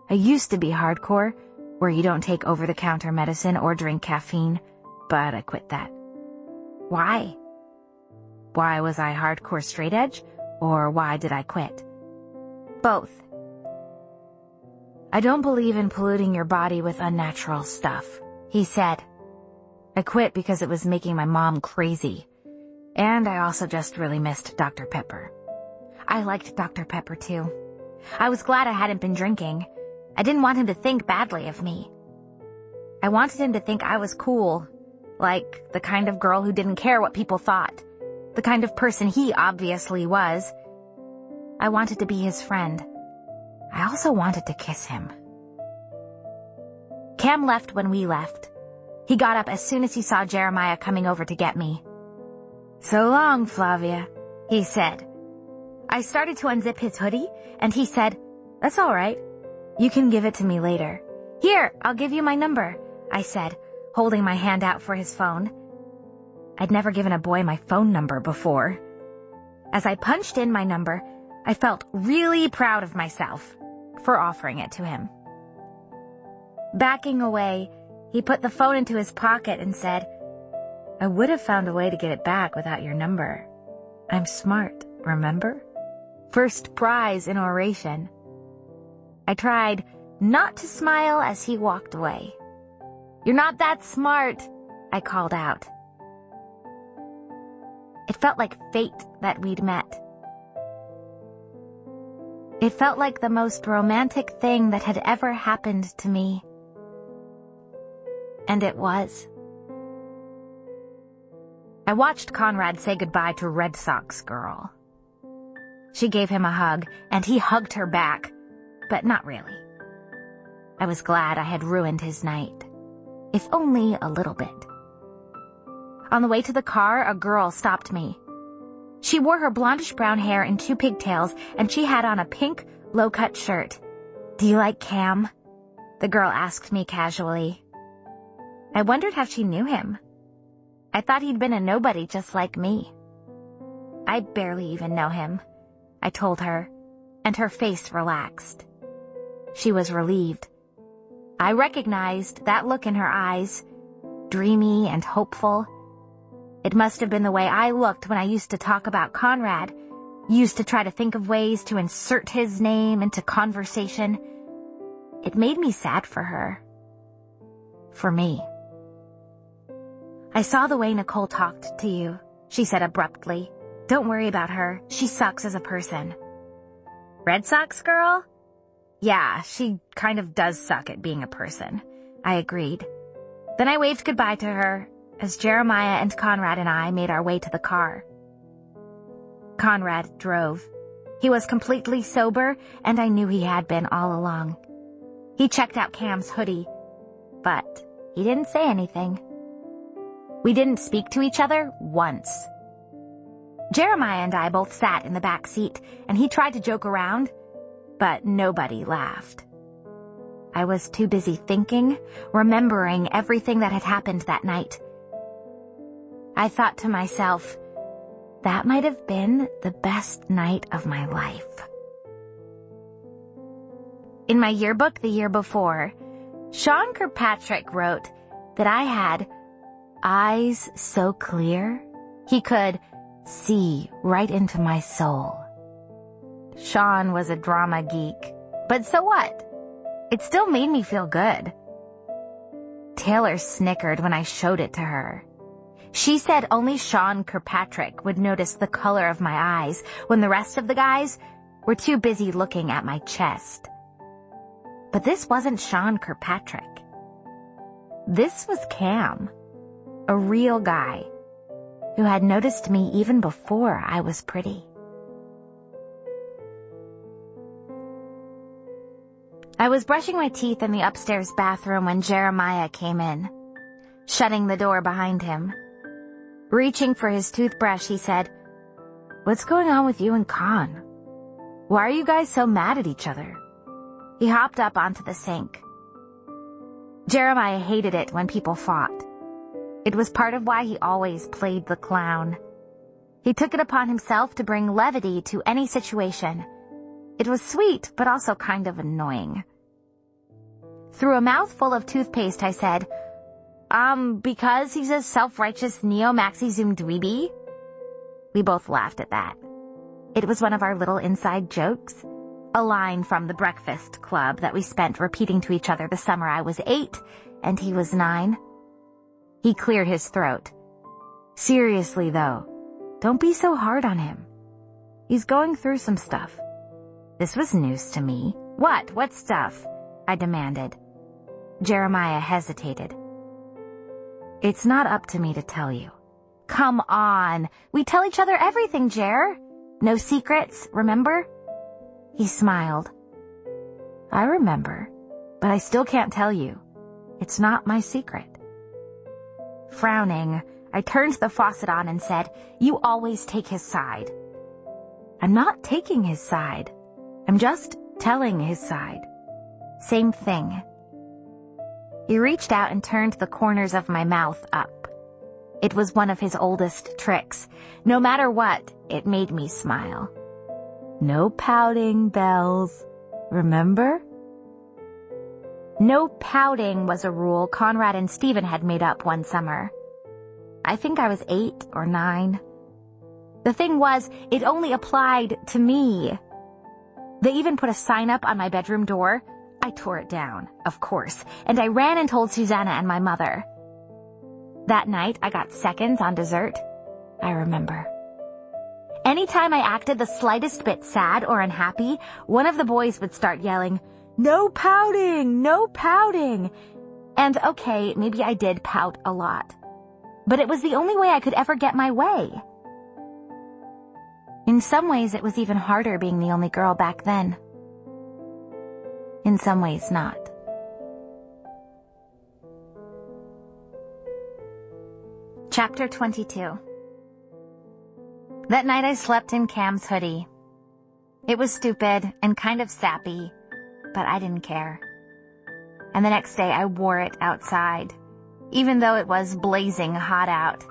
I used to be hardcore, where you don't take over-the-counter medicine or drink caffeine, but I quit that." "Why?" Why was I hardcore straight edge, or why did I quit? Both. "I don't believe in polluting your body with unnatural stuff," he said. "I quit because it was making my mom crazy. And I also just really missed Dr. Pepper." I liked Dr. Pepper too. I was glad I hadn't been drinking. I didn't want him to think badly of me. I wanted him to think I was cool, like the kind of girl who didn't care what people thought, the kind of person he obviously was. I wanted to be his friend. I also wanted to kiss him. Cam left when we left. He got up as soon as he saw Jeremiah coming over to get me. "So long, Flavia," he said. I started to unzip his hoodie, and he said, "That's all right. You can give it to me later." "Here, I'll give you my number," I said, holding my hand out for his phone. I'd never given a boy my phone number before. As I punched in my number, I felt really proud of myself for offering it to him. Backing away, he put the phone into his pocket and said, "I would have found a way to get it back without your number. I'm smart, remember? First prize in oration." I tried not to smile as he walked away. "You're not that smart," I called out. It felt like fate that we'd met. It felt like the most romantic thing that had ever happened to me. And it was. I watched Conrad say goodbye to Red Sox girl. She gave him a hug, and he hugged her back, but not really. I was glad I had ruined his night, if only a little bit. On the way to the car, a girl stopped me. She wore her blondish-brown hair in 2 pigtails, and she had on a pink, low-cut shirt. "Do you like Cam?" the girl asked me casually. I wondered how she knew him. I thought he'd been a nobody just like me. "I barely even know him," I told her, and her face relaxed. She was relieved. I recognized that look in her eyes, dreamy and hopeful. It must have been the way I looked when I used to talk about Conrad, used to try to think of ways to insert his name into conversation. It made me sad for her. For me. "I saw the way Nicole talked to you," she said abruptly. "Don't worry about her. She sucks as a person." "Red Sox girl?" "Yeah, she kind of does suck at being a person," I agreed. Then I waved goodbye to her as Jeremiah and Conrad and I made our way to the car. Conrad drove. He was completely sober, and I knew he had been all along. He checked out Cam's hoodie, but he didn't say anything. We didn't speak to each other once. Jeremiah and I both sat in the back seat, and he tried to joke around, but nobody laughed. I was too busy thinking, remembering everything that had happened that night. I thought to myself, that might have been the best night of my life. In my yearbook the year before, Sean Kirkpatrick wrote that I had eyes so clear he could see right into my soul. Sean was a drama geek, but so what? It still made me feel good. Taylor snickered when I showed it to her. She said only Sean Kirkpatrick would notice the color of my eyes when the rest of the guys were too busy looking at my chest. But this wasn't Sean Kirkpatrick. This was Cam, a real guy who had noticed me even before I was pretty. I was brushing my teeth in the upstairs bathroom when Jeremiah came in, shutting the door behind him. Reaching for his toothbrush, he said, "What's going on with you and Con? Why are you guys so mad at each other?" He hopped up onto the sink. Jeremiah hated it when people fought. It was part of why he always played the clown. He took it upon himself to bring levity to any situation. It was sweet, but also kind of annoying. Through a mouthful of toothpaste, I said, because he's a self-righteous neo-maxi-zoom dweeby? We both laughed at that. It was one of our little inside jokes, a line from the Breakfast Club that we spent repeating to each other the summer I was 8 and he was 9. He cleared his throat. "Seriously, though, don't be so hard on him. He's going through some stuff." This was news to me. What stuff? I demanded. Jeremiah hesitated. "It's not up to me to tell you." "Come on. We tell each other everything, Jer. No secrets, remember?" He smiled. "I remember, but I still can't tell you. It's not my secret." Frowning, I turned the faucet on and said, "You always take his side." "I'm not taking his side. I'm just telling his side. Same thing." He reached out and turned the corners of my mouth up. It was one of his oldest tricks. No matter what, it made me smile. "No pouting, Bells. Remember?" No pouting was a rule Conrad and Stephen had made up one summer. I think I was 8 or 9. The thing was, it only applied to me. They even put a sign up on my bedroom door. I tore it down, of course, and I ran and told Susanna and my mother. That night, I got seconds on dessert. I remember. Anytime I acted the slightest bit sad or unhappy, one of the boys would start yelling, "No pouting! No pouting!" And okay, maybe I did pout a lot. But it was the only way I could ever get my way. In some ways, it was even harder being the only girl back then. In some ways, not. Chapter 22. That night I slept in Cam's hoodie. It was stupid and kind of sappy, but I didn't care. And the next day I wore it outside, even though it was blazing hot out.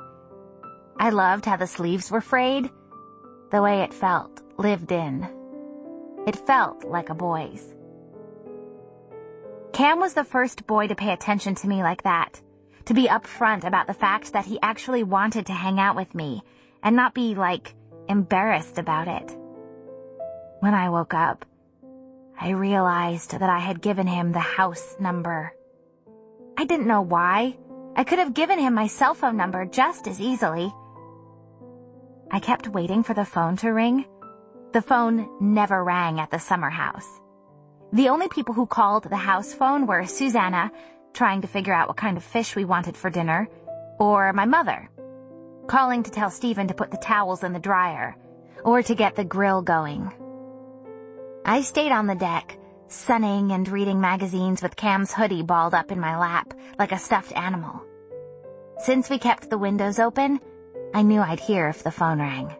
I loved how the sleeves were frayed, the way it felt lived in. It felt like a boy's. Cam was the first boy to pay attention to me like that, to be upfront about the fact that he actually wanted to hang out with me and not be, embarrassed about it. When I woke up, I realized that I had given him the house number. I didn't know why. I could have given him my cell phone number just as easily. I kept waiting for the phone to ring. The phone never rang at the summer house. The only people who called the house phone were Susanna, trying to figure out what kind of fish we wanted for dinner, or my mother, calling to tell Stephen to put the towels in the dryer, or to get the grill going. I stayed on the deck, sunning and reading magazines with Cam's hoodie balled up in my lap like a stuffed animal. Since we kept the windows open, I knew I'd hear if the phone rang.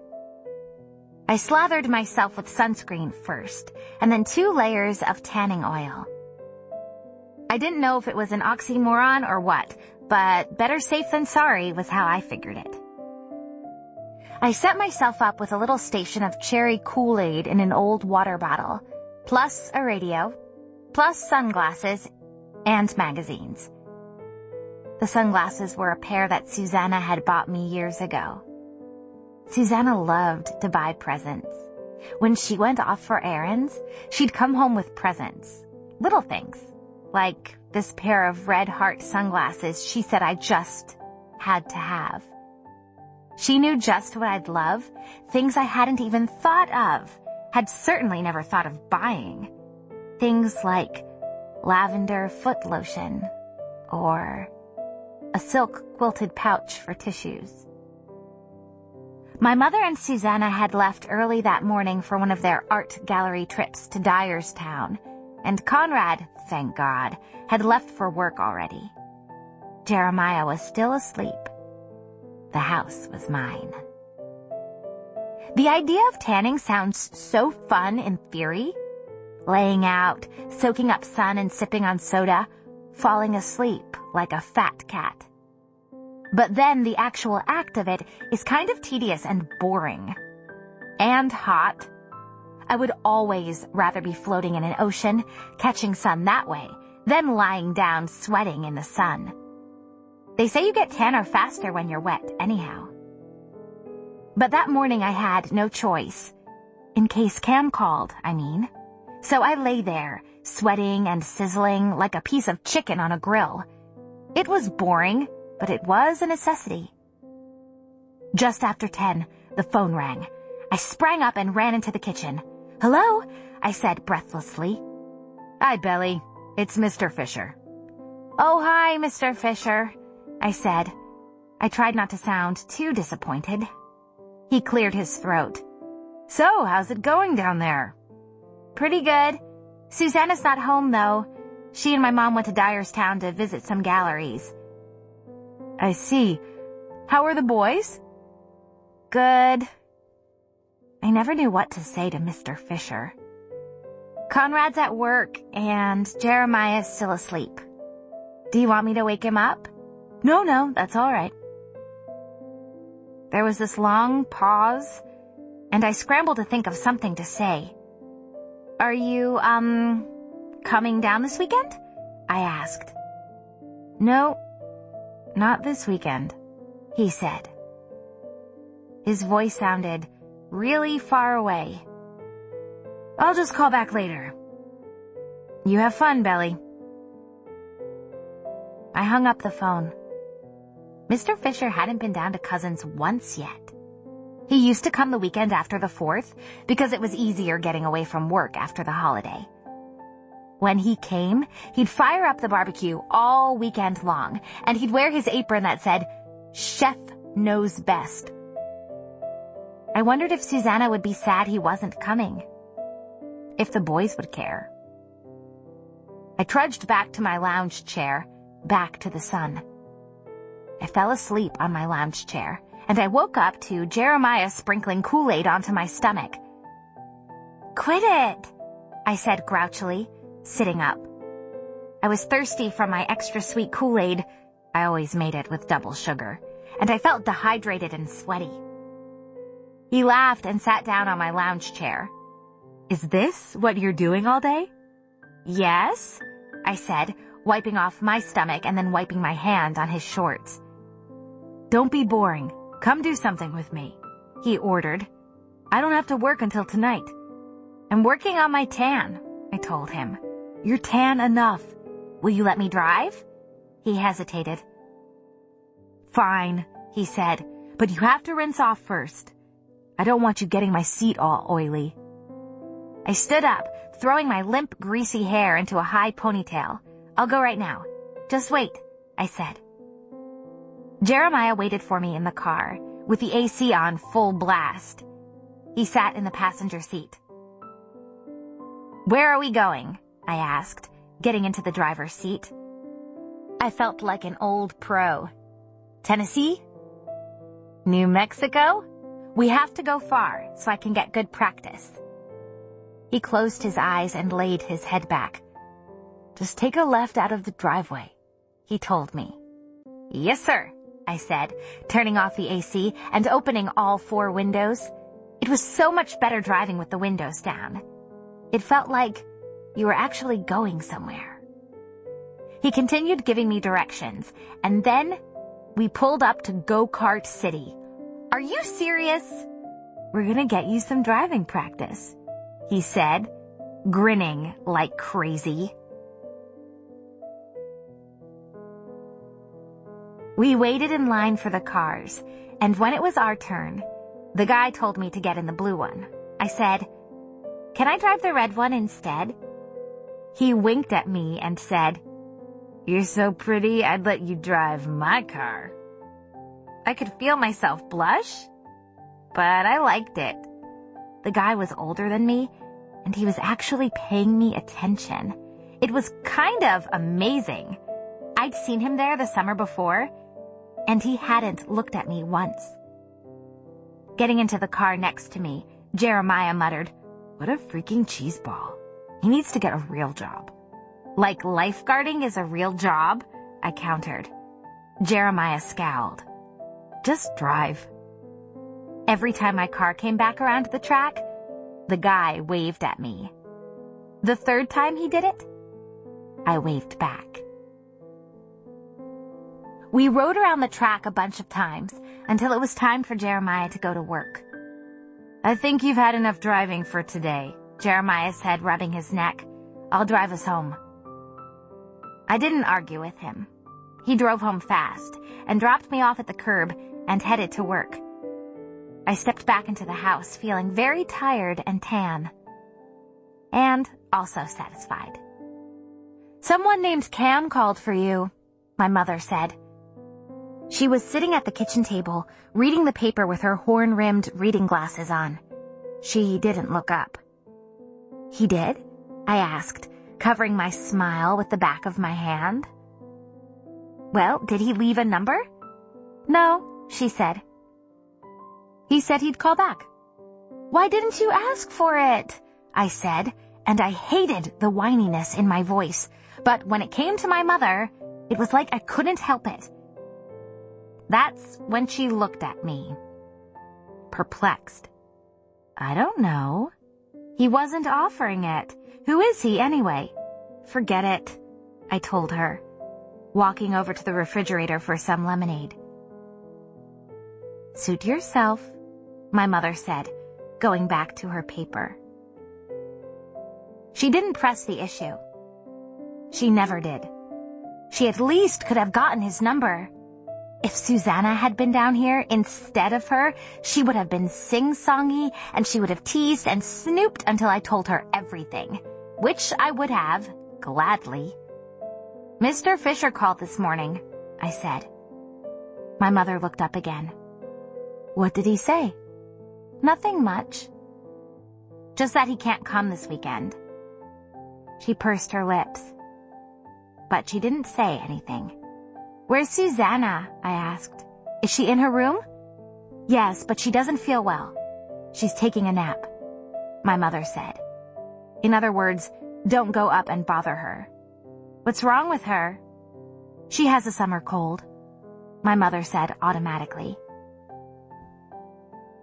I slathered myself with sunscreen first, and then 2 layers of tanning oil. I didn't know if it was an oxymoron or what, but better safe than sorry was how I figured it. I set myself up with a little station of cherry Kool-Aid in an old water bottle, plus a radio, plus sunglasses, and magazines. The sunglasses were a pair that Susanna had bought me years ago. Susanna loved to buy presents. When she went off for errands, she'd come home with presents. Little things, like this pair of red heart sunglasses she said I just had to have. She knew just what I'd love, things I hadn't even thought of, had certainly never thought of buying. Things like lavender foot lotion, or a silk quilted pouch for tissues. My mother and Susanna had left early that morning for one of their art gallery trips to Dyerstown, and Conrad, thank God, had left for work already. Jeremiah was still asleep. The house was mine. The idea of tanning sounds so fun in theory. Laying out, soaking up sun and sipping on soda, falling asleep like a fat cat. But then the actual act of it is kind of tedious and boring. And hot. I would always rather be floating in an ocean, catching sun that way, than lying down sweating in the sun. They say you get tanner faster when you're wet, anyhow. But that morning I had no choice. In case Cam called, I mean. So I lay there, sweating and sizzling like a piece of chicken on a grill. It was boring, but it was a necessity. Just after 10, the phone rang. I sprang up and ran into the kitchen. "Hello?" I said breathlessly. "Hi, Belly. It's Mr. Fisher." "Oh, hi, Mr. Fisher," I said. I tried not to sound too disappointed. He cleared his throat. "So, how's it going down there?" "Pretty good. Susanna's not home, though. She and my mom went to Dyerstown to visit some galleries." "I see. How are the boys?" "Good." I never knew what to say to Mr. Fisher. "Conrad's at work, and Jeremiah's still asleep. Do you want me to wake him up?" No, that's all right." There was this long pause, and I scrambled to think of something to say. "Are you, coming down this weekend?" I asked. "No, not this weekend," he said. His voice sounded really far away. "I'll just call back later. You have fun, Belly." I hung up the phone. Mr. Fisher hadn't been down to Cousin's once yet. He used to come the weekend after the 4th because it was easier getting away from work after the holiday. When he came, he'd fire up the barbecue all weekend long, and he'd wear his apron that said, "Chef knows best." I wondered if Susanna would be sad he wasn't coming. If the boys would care. I trudged back to my lounge chair, back to the sun. I fell asleep on my lounge chair, and I woke up to Jeremiah sprinkling Kool-Aid onto my stomach. "Quit it," I said grouchily, sitting up. I was thirsty from my extra sweet Kool-Aid. I always made it with double sugar, and I felt dehydrated and sweaty. He laughed and sat down on my lounge chair. "Is this what you're doing all day?" "Yes," I said, wiping off my stomach and then wiping my hand on his shorts. "Don't be boring. Come do something with me," he ordered. "I don't have to work until tonight." "I'm working on my tan," I told him. "You're tan enough. Will you let me drive?" He hesitated. "Fine," he said, "but you have to rinse off first. I don't want you getting my seat all oily." I stood up, throwing my limp, greasy hair into a high ponytail. "I'll go right now. Just wait," I said. Jeremiah waited for me in the car, with the AC on full blast. He sat in the passenger seat. "Where are we going?" I asked, getting into the driver's seat. I felt like an old pro. "Tennessee? New Mexico? We have to go far so I can get good practice." He closed his eyes and laid his head back. "Just take a left out of the driveway," he told me. "Yes, sir," I said, turning off the AC and opening all 4 windows. It was so much better driving with the windows down. It felt like you were actually going somewhere. He continued giving me directions, and then we pulled up to Go-Kart City. "Are you serious?" "We're gonna get you some driving practice," he said, grinning like crazy. We waited in line for the cars, and when it was our turn, the guy told me to get in the blue one. I said, "Can I drive the red one instead?" He winked at me and said, "You're so pretty, I'd let you drive my car." I could feel myself blush, but I liked it. The guy was older than me, and he was actually paying me attention. It was kind of amazing. I'd seen him there the summer before, and he hadn't looked at me once. Getting into the car next to me, Jeremiah muttered, "What a freaking cheeseball. He needs to get a real job." "Like lifeguarding is a real job?" I countered. Jeremiah scowled. "Just drive." Every time my car came back around the track, the guy waved at me. The 3rd time he did it, I waved back. We rode around the track a bunch of times until it was time for Jeremiah to go to work. "I think you've had enough driving for today," Jeremiah said, rubbing his neck. "I'll drive us home." I didn't argue with him. He drove home fast and dropped me off at the curb and headed to work. I stepped back into the house feeling very tired and tan, and also satisfied. "Someone named Cam called for you," my mother said. She was sitting at the kitchen table, reading the paper with her horn-rimmed reading glasses on. She didn't look up. "He did?" I asked, covering my smile with the back of my hand. "Well, did he leave a number?" "No," she said. "He said he'd call back." "Why didn't you ask for it?" I said, and I hated the whininess in my voice. But when it came to my mother, it was like I couldn't help it. That's when she looked at me, perplexed. "I don't know. He wasn't offering it. Who is he anyway?" "Forget it," I told her, walking over to the refrigerator for some lemonade. "Suit yourself," my mother said, going back to her paper. She didn't press the issue. She never did. She at least could have gotten his number. If Susanna had been down here instead of her, she would have been sing-songy, and she would have teased and snooped until I told her everything, which I would have, gladly. "Mr. Fisher called this morning," I said. My mother looked up again. "What did he say?" "Nothing much. Just that he can't come this weekend." She pursed her lips, but she didn't say anything. "Where's Susanna?" I asked. "Is she in her room?" "Yes, but she doesn't feel well. She's taking a nap," my mother said. In other words, don't go up and bother her. "What's wrong with her?" "She has a summer cold," my mother said automatically.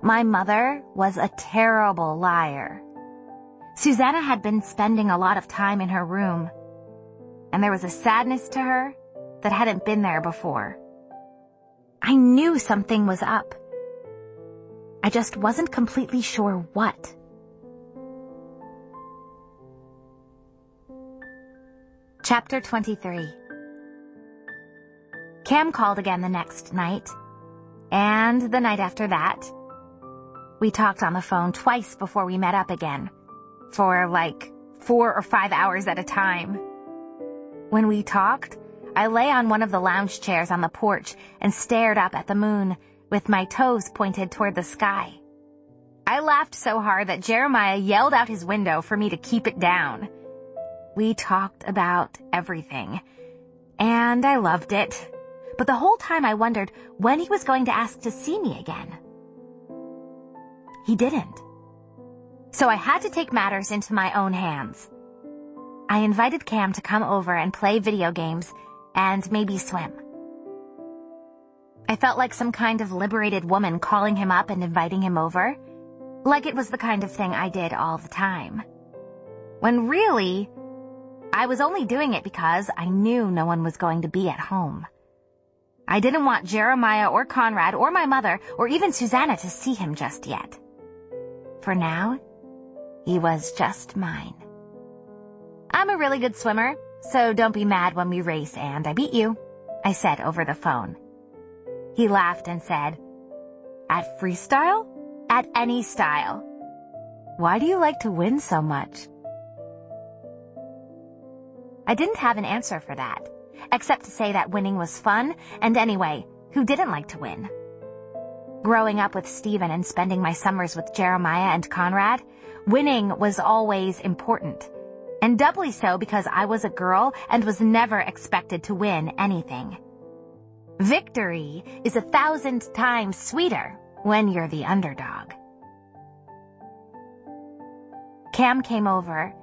My mother was a terrible liar. Susanna had been spending a lot of time in her room, and there was a sadness to her that hadn't been there before. I knew something was up. I just wasn't completely sure what. Chapter 23. Cam called again the next night, and the night after that. We talked on the phone twice before we met up again, for like 4 or 5 hours at a time. When we talked, I lay on one of the lounge chairs on the porch and stared up at the moon, with my toes pointed toward the sky. I laughed so hard that Jeremiah yelled out his window for me to keep it down. We talked about everything, and I loved it. But the whole time I wondered when he was going to ask to see me again. He didn't. So I had to take matters into my own hands. I invited Cam to come over and play video games and maybe swim. I felt like some kind of liberated woman calling him up and inviting him over, like it was the kind of thing I did all the time. When really, I was only doing it because I knew no one was going to be at home. I didn't want Jeremiah or Conrad or my mother or even Susanna to see him just yet. For now, he was just mine. I'm a really good swimmer, so don't be mad when we race and I beat you, I said over the phone. He laughed and said, "At freestyle? At any style. Why do you like to win so much?" I didn't have an answer for that, except to say that winning was fun, and anyway, who didn't like to win? Growing up with Stephen and spending my summers with Jeremiah and Conrad, winning was always important, and doubly so because I was a girl and was never expected to win anything. Victory is 1,000 times sweeter when you're the underdog. Cam came over,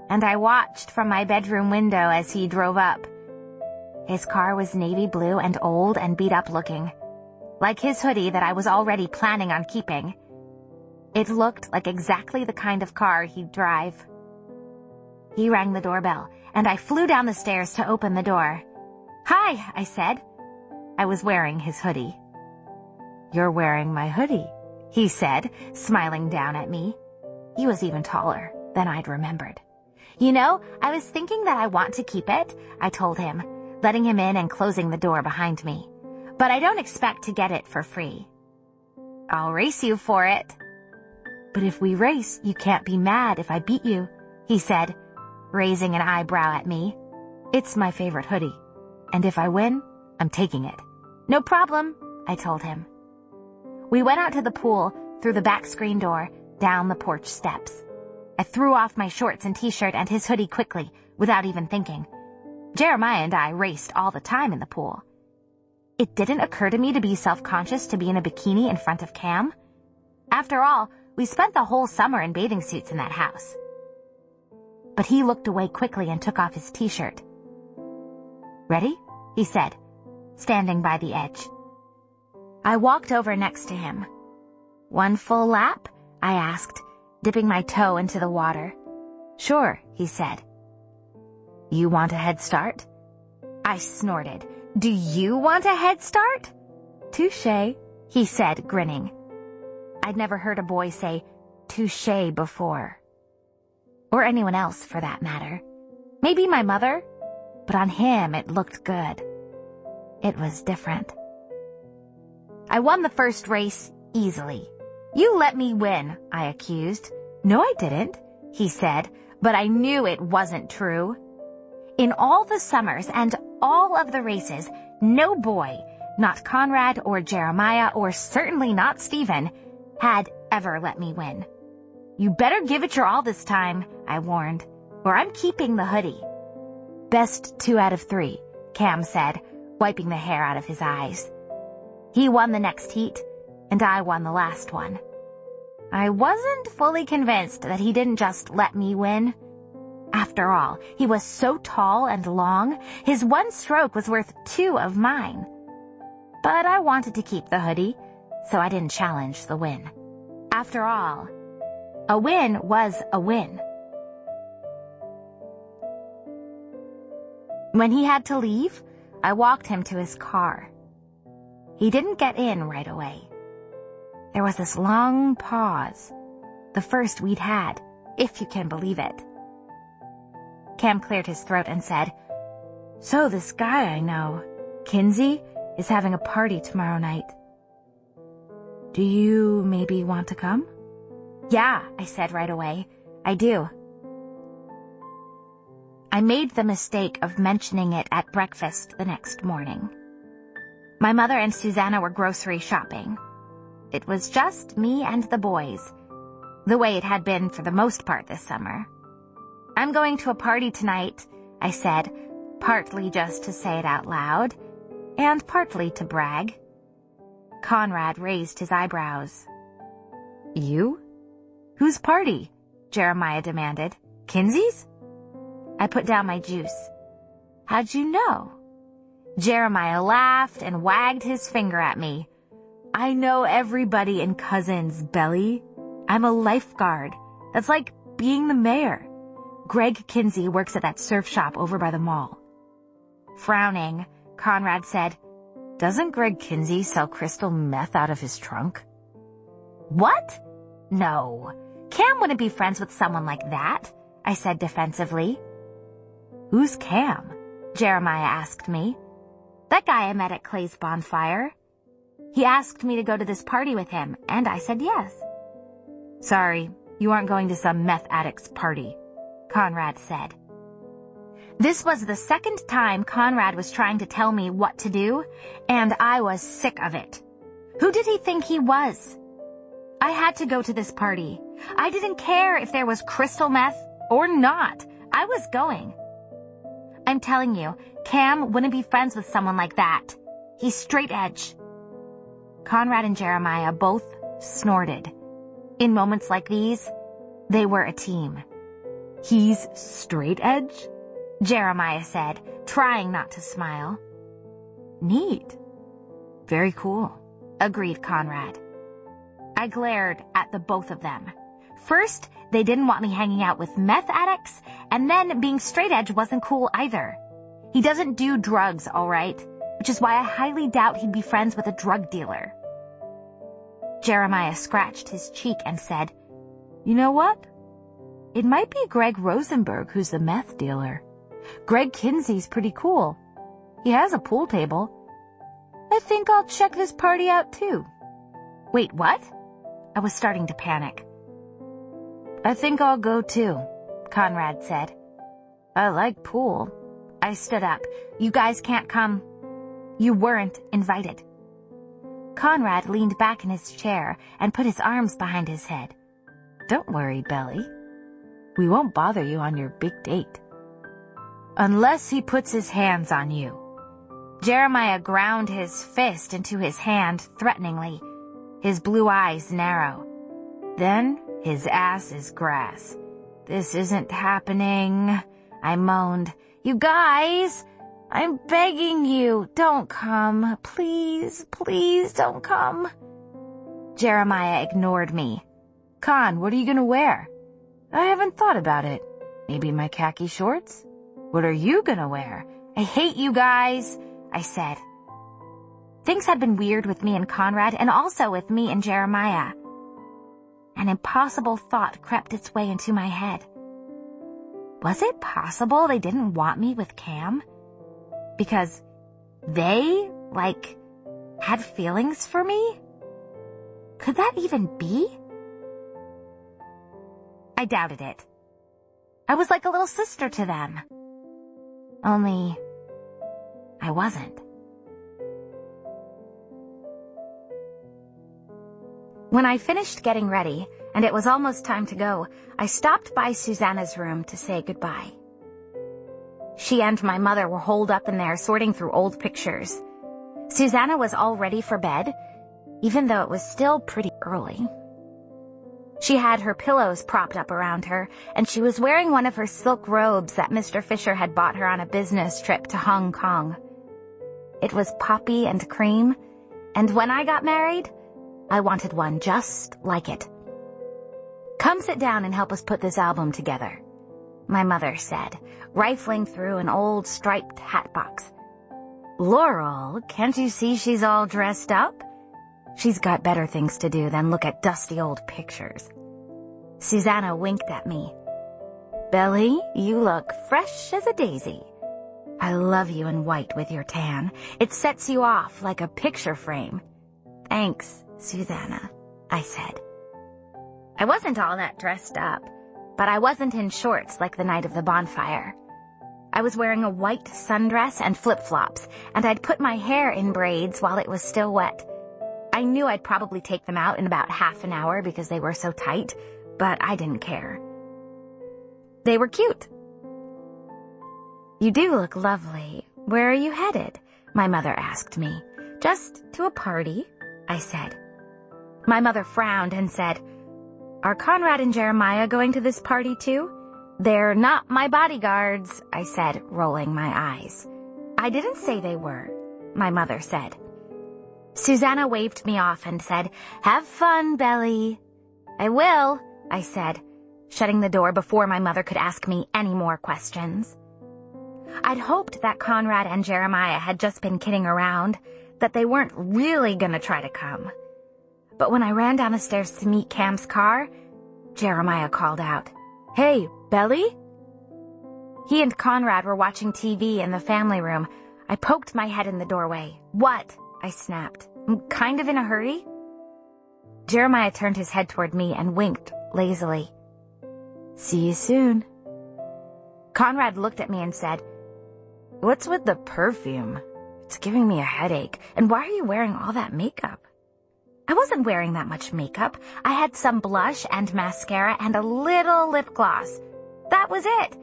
and I watched from my bedroom window as he drove up. His car was navy blue and old and beat up looking, like his hoodie that I was already planning on keeping. It looked like exactly the kind of car he'd drive. He rang the doorbell, and I flew down the stairs to open the door. "Hi," I said. I was wearing his hoodie. "You're wearing my hoodie," he said, smiling down at me. He was even taller than I'd remembered. "You know, I was thinking that I want to keep it," I told him, letting him in and closing the door behind me. "But I don't expect to get it for free." "I'll race you for it." "But if we race, you can't be mad if I beat you," he said, raising an eyebrow at me. "It's my favorite hoodie, and if I win, I'm taking it." "No problem," I told him. We went out to the pool, through the back screen door, down the porch steps. I threw off my shorts and t-shirt and his hoodie quickly, without even thinking. Jeremiah and I raced all the time in the pool. It didn't occur to me to be self-conscious to be in a bikini in front of Cam. After all, we spent the whole summer in bathing suits in that house. But he looked away quickly and took off his t-shirt. "Ready?" he said, standing by the edge. I walked over next to him. "One full lap?" I asked, dipping my toe into the water. "Sure," he said. "You want a head start?" I snorted. "Do you want a head start?" "Touché," he said, grinning. I'd never heard a boy say touché before. Or anyone else, for that matter. Maybe my mother, but on him it looked good. It was different. I won the first race easily. "You let me win," I accused. "No, I didn't," he said, but I knew it wasn't true. In all the summers and all of the races, no boy, not Conrad or Jeremiah or certainly not Stephen, had ever let me win. "You better give it your all this time," I warned, "or I'm keeping the hoodie." "Best 2 out of 3, Cam said, wiping the hair out of his eyes. He won the next heat, and I won the last one. I wasn't fully convinced that he didn't just let me win. After all, he was so tall and long, his one stroke was worth 2 of mine. But I wanted to keep the hoodie, so I didn't challenge the win. After all, a win was a win. When he had to leave, I walked him to his car. He didn't get in right away. There was this long pause, the first we'd had, if you can believe it. Cam cleared his throat and said, "So this guy I know, Kinsey, is having a party tomorrow night. Do you maybe want to come?" "Yeah," I said right away. "I do." I made the mistake of mentioning it at breakfast the next morning. My mother and Susanna were grocery shopping. It was just me and the boys, the way it had been for the most part this summer. "I'm going to a party tonight," I said, partly just to say it out loud, and partly to brag. Conrad raised his eyebrows. "You? Whose party?" Jeremiah demanded. "Kinsey's?" I put down my juice. "How'd you know?" Jeremiah laughed and wagged his finger at me. "I know everybody in Cousins, Belly. I'm a lifeguard. That's like being the mayor. Greg Kinsey works at that surf shop over by the mall." Frowning, Conrad said, "Doesn't Greg Kinsey sell crystal meth out of his trunk?" "What? No. Cam wouldn't be friends with someone like that," I said defensively. "Who's Cam?" Jeremiah asked me. "That guy I met at Clay's bonfire. He asked me to go to this party with him, and I said yes." "Sorry, you aren't going to some meth addict's party," Conrad said. This was the second time Conrad was trying to tell me what to do, and I was sick of it. Who did he think he was? I had to go to this party. I didn't care if there was crystal meth or not. I was going. I'm telling you, Cam wouldn't be friends with someone like that. He's straight edge. Conrad and Jeremiah both snorted. In moments like these, they were a team. "He's straight edge?" Jeremiah said, trying not to smile. "Neat. Very cool," agreed Conrad. I glared at the both of them. First, they didn't want me hanging out with meth addicts, and then being straight edge wasn't cool either. He doesn't do drugs, all right, which is why I highly doubt he'd be friends with a drug dealer. Jeremiah scratched his cheek and said, "You know what? It might be Greg Rosenberg who's the meth dealer. Greg Kinsey's pretty cool. He has a pool table. I think I'll check this party out too." "Wait, what?" I was starting to panic. "I think I'll go too," Conrad said. "I like pool." I stood up. "You guys can't come. You weren't invited." Conrad leaned back in his chair and put his arms behind his head. "Don't worry, Belly. We won't bother you on your big date. Unless he puts his hands on you." Jeremiah ground his fist into his hand threateningly, his blue eyes narrow. "Then his ass is grass. This isn't happening," I moaned. "You guys, I'm begging you, don't come. Please, please don't come." Jeremiah ignored me. "Con, what are you going to wear?" "I haven't thought about it. Maybe my khaki shorts?" "What are you going to wear?" "I hate you guys," I said. Things had been weird with me and Conrad, and also with me and Jeremiah. An impossible thought crept its way into my head. Was it possible they didn't want me with Cam? Because they, had feelings for me? Could that even be? I doubted it. I was like a little sister to them. Only, I wasn't. When I finished getting ready, and it was almost time to go, I stopped by Susanna's room to say goodbye. She and my mother were holed up in there sorting through old pictures. Susanna was all ready for bed, even though it was still pretty early. She had her pillows propped up around her, and she was wearing one of her silk robes that Mr. Fisher had bought her on a business trip to Hong Kong. It was poppy and cream, and when I got married, I wanted one just like it. "Come sit down and help us put this album together," my mother said, rifling through an old striped hat box. "Laurel, can't you see she's all dressed up? She's got better things to do than look at dusty old pictures." Susanna winked at me. "Belly, you look fresh as a daisy. I love you in white with your tan. It sets you off like a picture frame." "Thanks, Susanna," I said. I wasn't all that dressed up, but I wasn't in shorts like the night of the bonfire. I was wearing a white sundress and flip-flops, and I'd put my hair in braids while it was still wet. I knew I'd probably take them out in about half an hour because they were so tight, but I didn't care. They were cute. "You do look lovely. Where are you headed?" my mother asked me. "Just to a party," I said. My mother frowned and said, "Are Conrad and Jeremiah going to this party too?" "They're not my bodyguards," I said, rolling my eyes. "I didn't say they were," my mother said. Susanna waved me off and said, "Have fun, Belly." "I will," I said, shutting the door before my mother could ask me any more questions. I'd hoped that Conrad and Jeremiah had just been kidding around, that they weren't really gonna try to come. But when I ran down the stairs to meet Cam's car, Jeremiah called out, "Hey, Belly?" He and Conrad were watching TV in the family room. I poked my head in the doorway. "What?" I snapped. "I'm kind of in a hurry." Jeremiah turned his head toward me and winked lazily. "See you soon." Conrad looked at me and said, "What's with the perfume? It's giving me a headache. And why are you wearing all that makeup?" I wasn't wearing that much makeup. I had some blush and mascara and a little lip gloss. That was it.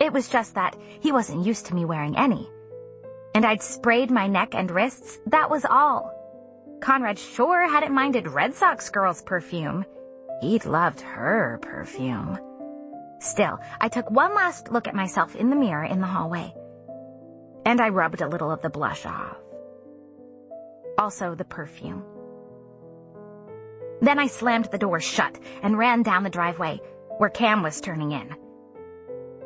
It was just that he wasn't used to me wearing any. And I'd sprayed my neck and wrists. That was all. Conrad sure hadn't minded Red Sox girl's perfume. He'd loved her perfume. Still, I took one last look at myself in the mirror in the hallway. And I rubbed a little of the blush off. Also the perfume. Then I slammed the door shut and ran down the driveway, where Cam was turning in.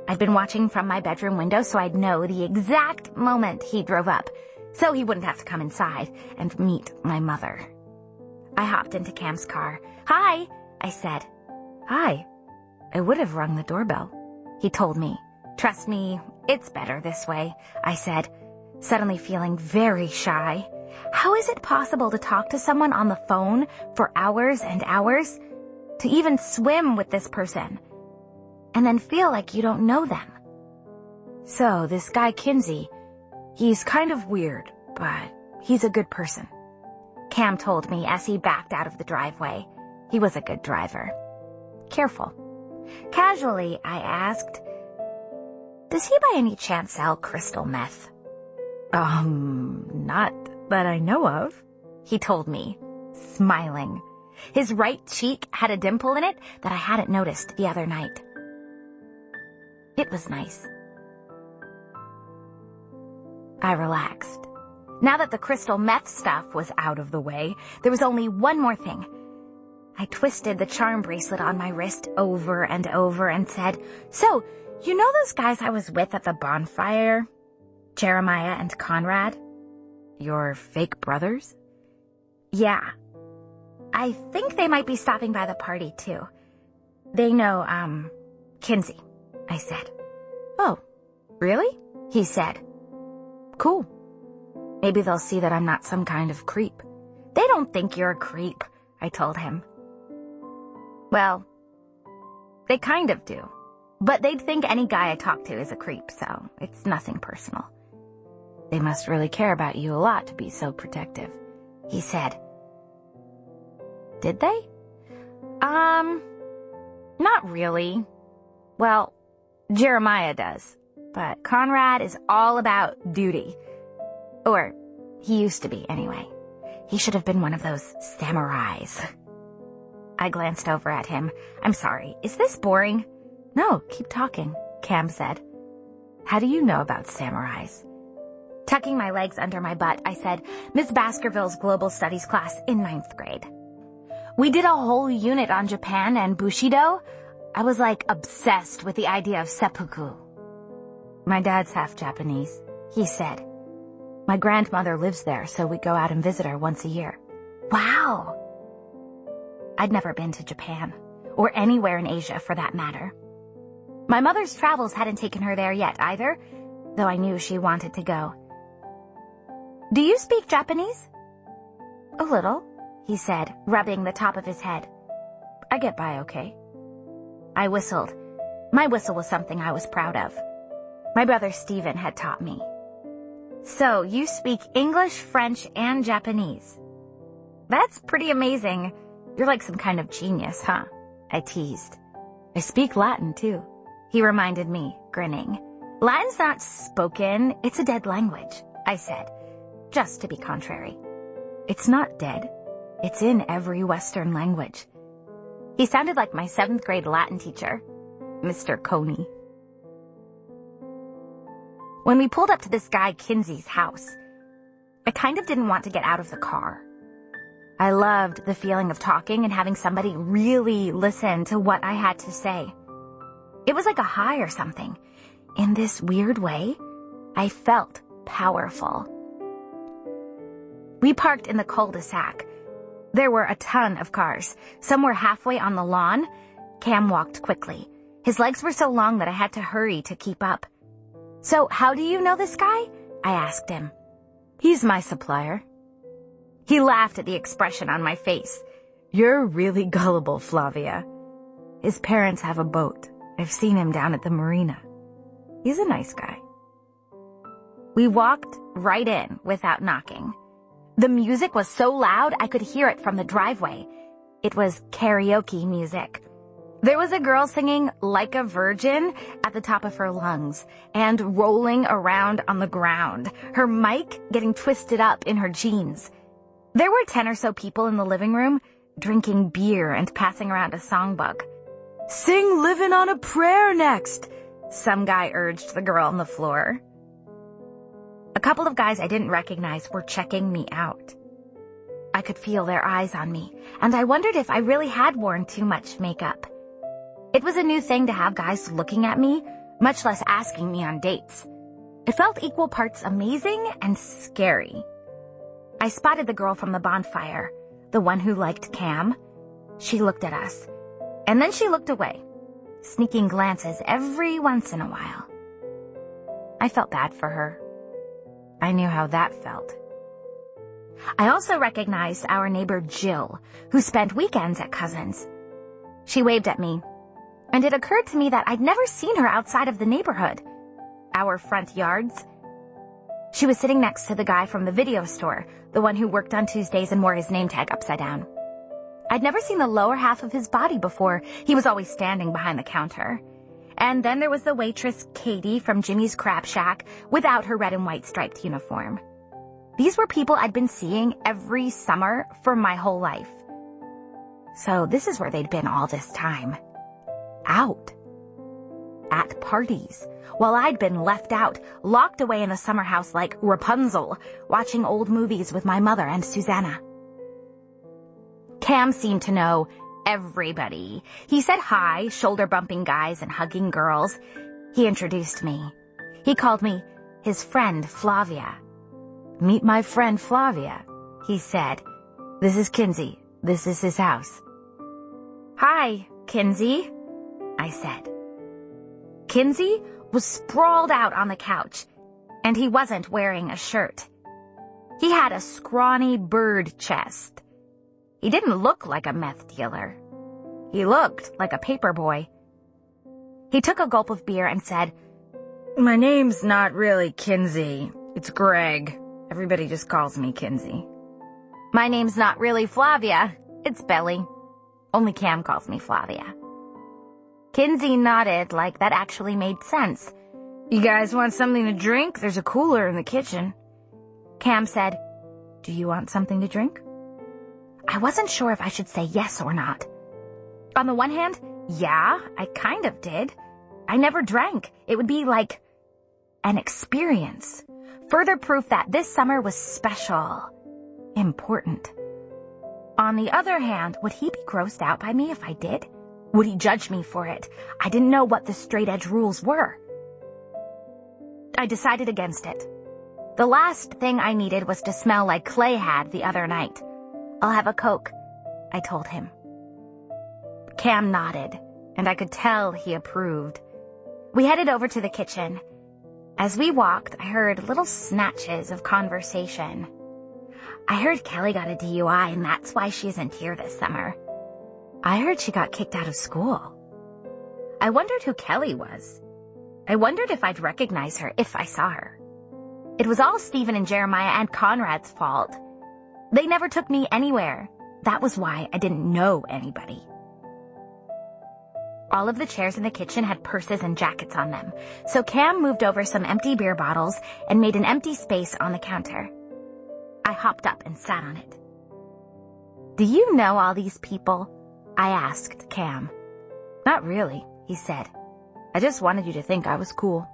I'd been watching from my bedroom window so I'd know the exact moment he drove up, so he wouldn't have to come inside and meet my mother. I hopped into Cam's car. "Hi," I said. "Hi." I would have rung the doorbell. He told me. "Trust me, it's better this way," I said, suddenly feeling very shy. How is it possible to talk to someone on the phone for hours and hours? To even swim with this person? And then feel like you don't know them? So, this guy Kinsey, he's kind of weird, but he's a good person. Cam told me as he backed out of the driveway. He was a good driver. Careful. Casually, I asked, "Does he by any chance sell crystal meth?" Not that I know of," he told me, smiling. His right cheek had a dimple in it that I hadn't noticed the other night. It was nice. I relaxed. Now that the crystal meth stuff was out of the way, there was only one more thing. I twisted the charm bracelet on my wrist over and over and said, "So, you know those guys I was with at the bonfire? Jeremiah and Conrad?" "Your fake brothers?" "Yeah. I think they might be stopping by the party, too. They know, Kinsey," I said. "Oh, really?" he said. "Cool. Maybe they'll see that I'm not some kind of creep." "They don't think you're a creep," I told him. "Well, they kind of do. But they'd think any guy I talk to is a creep, so it's nothing personal." "They must really care about you a lot to be so protective," he said. Did they? Not really. Well, Jeremiah does, but Conrad is all about duty. Or, he used to be anyway. He should have been one of those samurais. I glanced over at him. "I'm sorry, is this boring?" "No, keep talking," Cam said. "How do you know about samurais?" Tucking my legs under my butt, I said, "Miss Baskerville's Global Studies class in 9th grade. We did a whole unit on Japan and Bushido. I was like obsessed with the idea of seppuku." "My dad's half Japanese," he said. "My grandmother lives there, so we go out and visit her once a year." Wow! I'd never been to Japan, or anywhere in Asia for that matter. My mother's travels hadn't taken her there yet either, though I knew she wanted to go. "Do you speak Japanese?" "A little," he said, rubbing the top of his head. "I get by okay." I whistled. My whistle was something I was proud of. My brother Stephen had taught me. "So, you speak English, French, and Japanese. That's pretty amazing. You're like some kind of genius, huh?" I teased. I speak Latin, too, he reminded me, grinning. Latin's not spoken, it's a dead language, I said, just to be contrary. It's not dead. It's in every Western language. He sounded like my 7th grade Latin teacher, Mr. Coney. When we pulled up to this guy Kinsey's house, I kind of didn't want to get out of the car. I loved the feeling of talking and having somebody really listen to what I had to say. It was like a high or something. In this weird way, I felt powerful. We parked in the cul-de-sac. There were a ton of cars. Some were halfway on the lawn. Cam walked quickly. His legs were so long that I had to hurry to keep up. So, how do you know this guy? I asked him. He's my supplier. He laughed at the expression on my face. You're really gullible, Flavia. His parents have a boat. I've seen him down at the marina. He's a nice guy. We walked right in without knocking. The music was so loud I could hear it from the driveway. It was karaoke music. There was a girl singing Like a Virgin at the top of her lungs and rolling around on the ground, her mic getting twisted up in her jeans. There were 10 or so people in the living room drinking beer and passing around a songbook. Sing Livin' on a Prayer next, some guy urged the girl on the floor. A couple of guys I didn't recognize were checking me out. I could feel their eyes on me, and I wondered if I really had worn too much makeup. It was a new thing to have guys looking at me, much less asking me on dates. It felt equal parts amazing and scary. I spotted the girl from the bonfire, the one who liked Cam. She looked at us, and then she looked away, sneaking glances every once in a while. I felt bad for her. I knew how that felt. I also recognized our neighbor Jill, who spent weekends at Cousins. She waved at me, and it occurred to me that I'd never seen her outside of the neighborhood, our front yards. She was sitting next to the guy from the video store, the one who worked on Tuesdays and wore his name tag upside down. I'd never seen the lower half of his body before. He was always standing behind the counter. And then there was the waitress Katie from Jimmy's Crab Shack without her red and white striped uniform. These were people I'd been seeing every summer for my whole life. So this is where they'd been all this time. Out. At parties. While I'd been left out, locked away in the summer house like Rapunzel, watching old movies with my mother and Susanna. Cam seemed to know everybody. He said hi, shoulder-bumping guys and hugging girls. He introduced me. He called me his friend Flavia. Meet my friend Flavia, he said. This is Kinsey. This is his house. Hi, Kinsey, I said. Kinsey was sprawled out on the couch, and he wasn't wearing a shirt. He had a scrawny bird chest. He didn't look like a meth dealer. He looked like a paper boy. He took a gulp of beer and said, My name's not really Kinsey. It's Greg. Everybody just calls me Kinsey. My name's not really Flavia. It's Belly. Only Cam calls me Flavia. Kinsey nodded like that actually made sense. You guys want something to drink? There's a cooler in the kitchen. Cam said, Do you want something to drink? I wasn't sure if I should say yes or not. On the one hand, yeah, I kind of did. I never drank. It would be like an experience. Further proof that this summer was special. Important. On the other hand, would he be grossed out by me if I did? Would he judge me for it? I didn't know what the straight-edge rules were. I decided against it. The last thing I needed was to smell like Clay had the other night. I'll have a Coke, I told him. Cam nodded, and I could tell he approved. We headed over to the kitchen. As we walked, I heard little snatches of conversation. I heard Kelly got a DUI, and that's why she isn't here this summer. I heard she got kicked out of school. I wondered who Kelly was. I wondered if I'd recognize her if I saw her. It was all Stephen and Jeremiah and Conrad's fault. They never took me anywhere. That was why I didn't know anybody. All of the chairs in the kitchen had purses and jackets on them, so Cam moved over some empty beer bottles and made an empty space on the counter. I hopped up and sat on it. "Do you know all these people?" I asked Cam. "Not really," he said. "I just wanted you to think I was cool."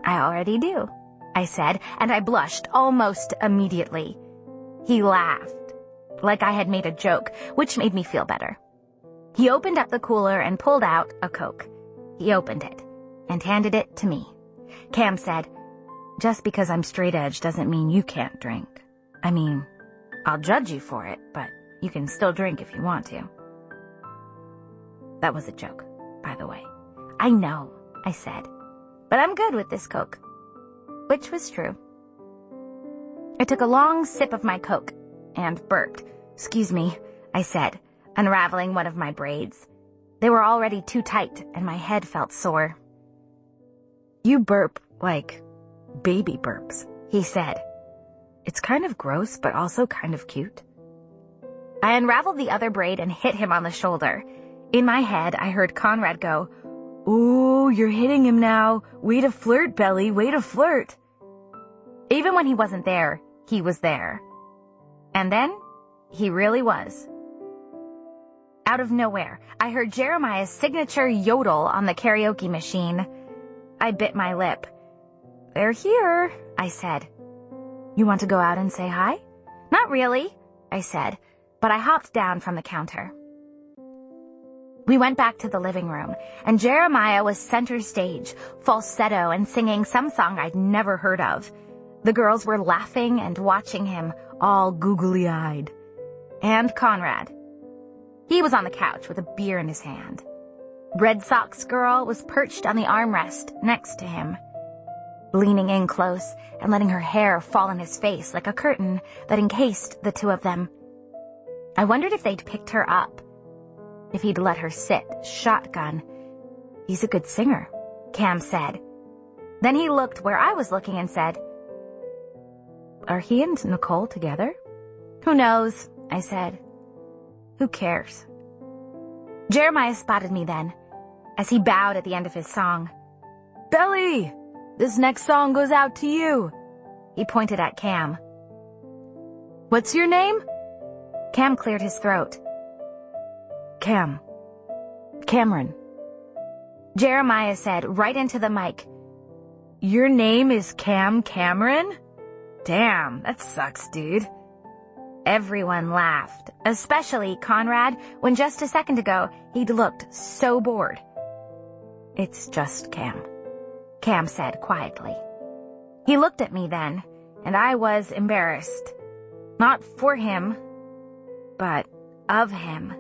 "I already do," I said, and I blushed almost immediately. He laughed, like I had made a joke, which made me feel better. He opened up the cooler and pulled out a Coke. He opened it and handed it to me. Cam said, "Just because I'm straight edge doesn't mean you can't drink. I mean, I'll judge you for it, but you can still drink if you want to." That was a joke, by the way. "I know," I said, "but I'm good with this Coke," which was true. I took a long sip of my Coke and burped. "Excuse me," I said, unraveling one of my braids. They were already too tight and my head felt sore. "You burp like baby burps," he said. "It's kind of gross, but also kind of cute." I unraveled the other braid and hit him on the shoulder. In my head, I heard Conrad go, "Ooh, you're hitting him now. Way to flirt, Belly, way to flirt." Even when he wasn't there, he was there. And then, he really was. Out of nowhere, I heard Jeremiah's signature yodel on the karaoke machine. I bit my lip. "They're here," I said. "You want to go out and say hi?" "Not really," I said, but I hopped down from the counter. We went back to the living room, and Jeremiah was center stage, falsetto and singing some song I'd never heard of. The girls were laughing and watching him, all googly-eyed. And Conrad. He was on the couch with a beer in his hand. Red Sox girl was perched on the armrest next to him, leaning in close and letting her hair fall on his face like a curtain that encased the two of them. I wondered if they'd picked her up, if he'd let her sit shotgun. "He's a good singer," Cam said. Then he looked where I was looking and said, "Are he and Nicole together?" "Who knows?" I said. "Who cares?" Jeremiah spotted me then, as he bowed at the end of his song. "Belly, this next song goes out to you." He pointed at Cam. "What's your name?" Cam cleared his throat. Cameron. Jeremiah said right into the mic, "Your name is Cameron? Damn, that sucks, dude." Everyone laughed, especially Conrad, when just a second ago he'd looked so bored. "It's just Cam said quietly. He looked at me then, and I was embarrassed. Not for him, but of him.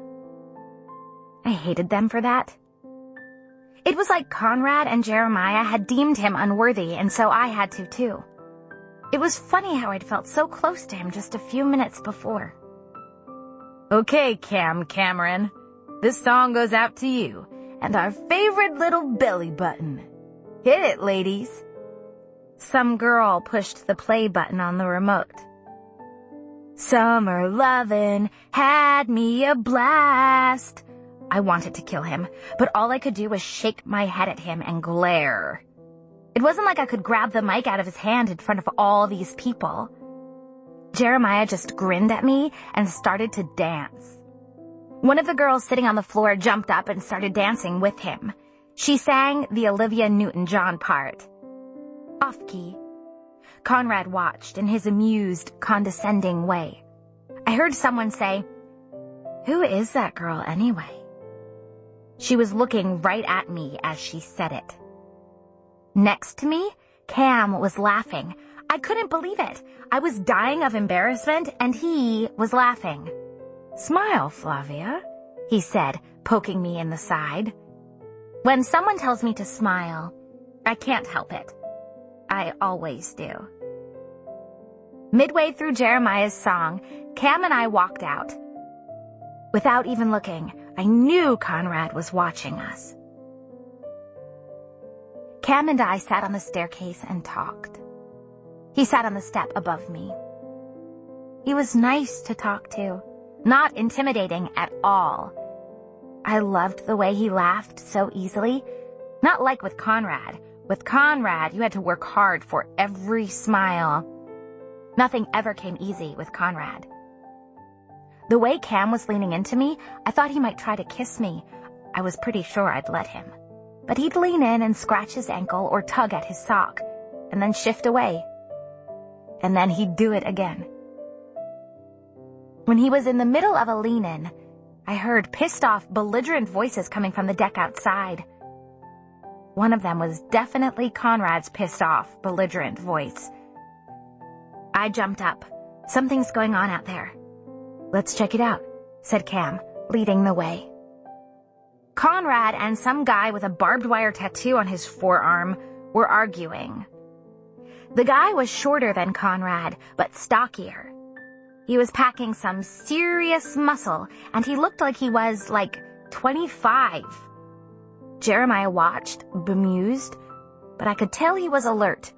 I hated them for that. It was like Conrad and Jeremiah had deemed him unworthy, and so I had to too. It was funny how I'd felt so close to him just a few minutes before. "Okay, Cameron, this song goes out to you, and our favorite little belly button. Hit it, ladies." Some girl pushed the play button on the remote. "Summer lovin' had me a blast." I wanted to kill him, but all I could do was shake my head at him and glare. It wasn't like I could grab the mic out of his hand in front of all these people. Jeremiah just grinned at me and started to dance. One of the girls sitting on the floor jumped up and started dancing with him. She sang the Olivia Newton-John part. Off-key. Conrad watched in his amused, condescending way. I heard someone say, "Who is that girl anyway?" She was looking right at me as she said it. Next to me, Cam was laughing. I couldn't believe it. I was dying of embarrassment, and he was laughing. "Smile, Flavia," he said, poking me in the side. When someone tells me to smile, I can't help it. I always do. Midway through Jeremiah's song, Cam and I walked out. Without even looking, I knew Conrad was watching us. Cam and I sat on the staircase and talked. He sat on the step above me. He was nice to talk to, not intimidating at all. I loved the way he laughed so easily. Not like with Conrad. With Conrad, you had to work hard for every smile. Nothing ever came easy with Conrad. The way Cam was leaning into me, I thought he might try to kiss me. I was pretty sure I'd let him. But he'd lean in and scratch his ankle or tug at his sock, and then shift away. And then he'd do it again. When he was in the middle of a lean-in, I heard pissed-off, belligerent voices coming from the deck outside. One of them was definitely Conrad's pissed-off, belligerent voice. I jumped up. Something's going on out there. Let's check it out, said Cam, leading the way. Conrad and some guy with a barbed wire tattoo on his forearm were arguing. The guy was shorter than Conrad, but stockier. He was packing some serious muscle, and he looked like he was, 25. Jeremiah watched, bemused, but I could tell he was alert,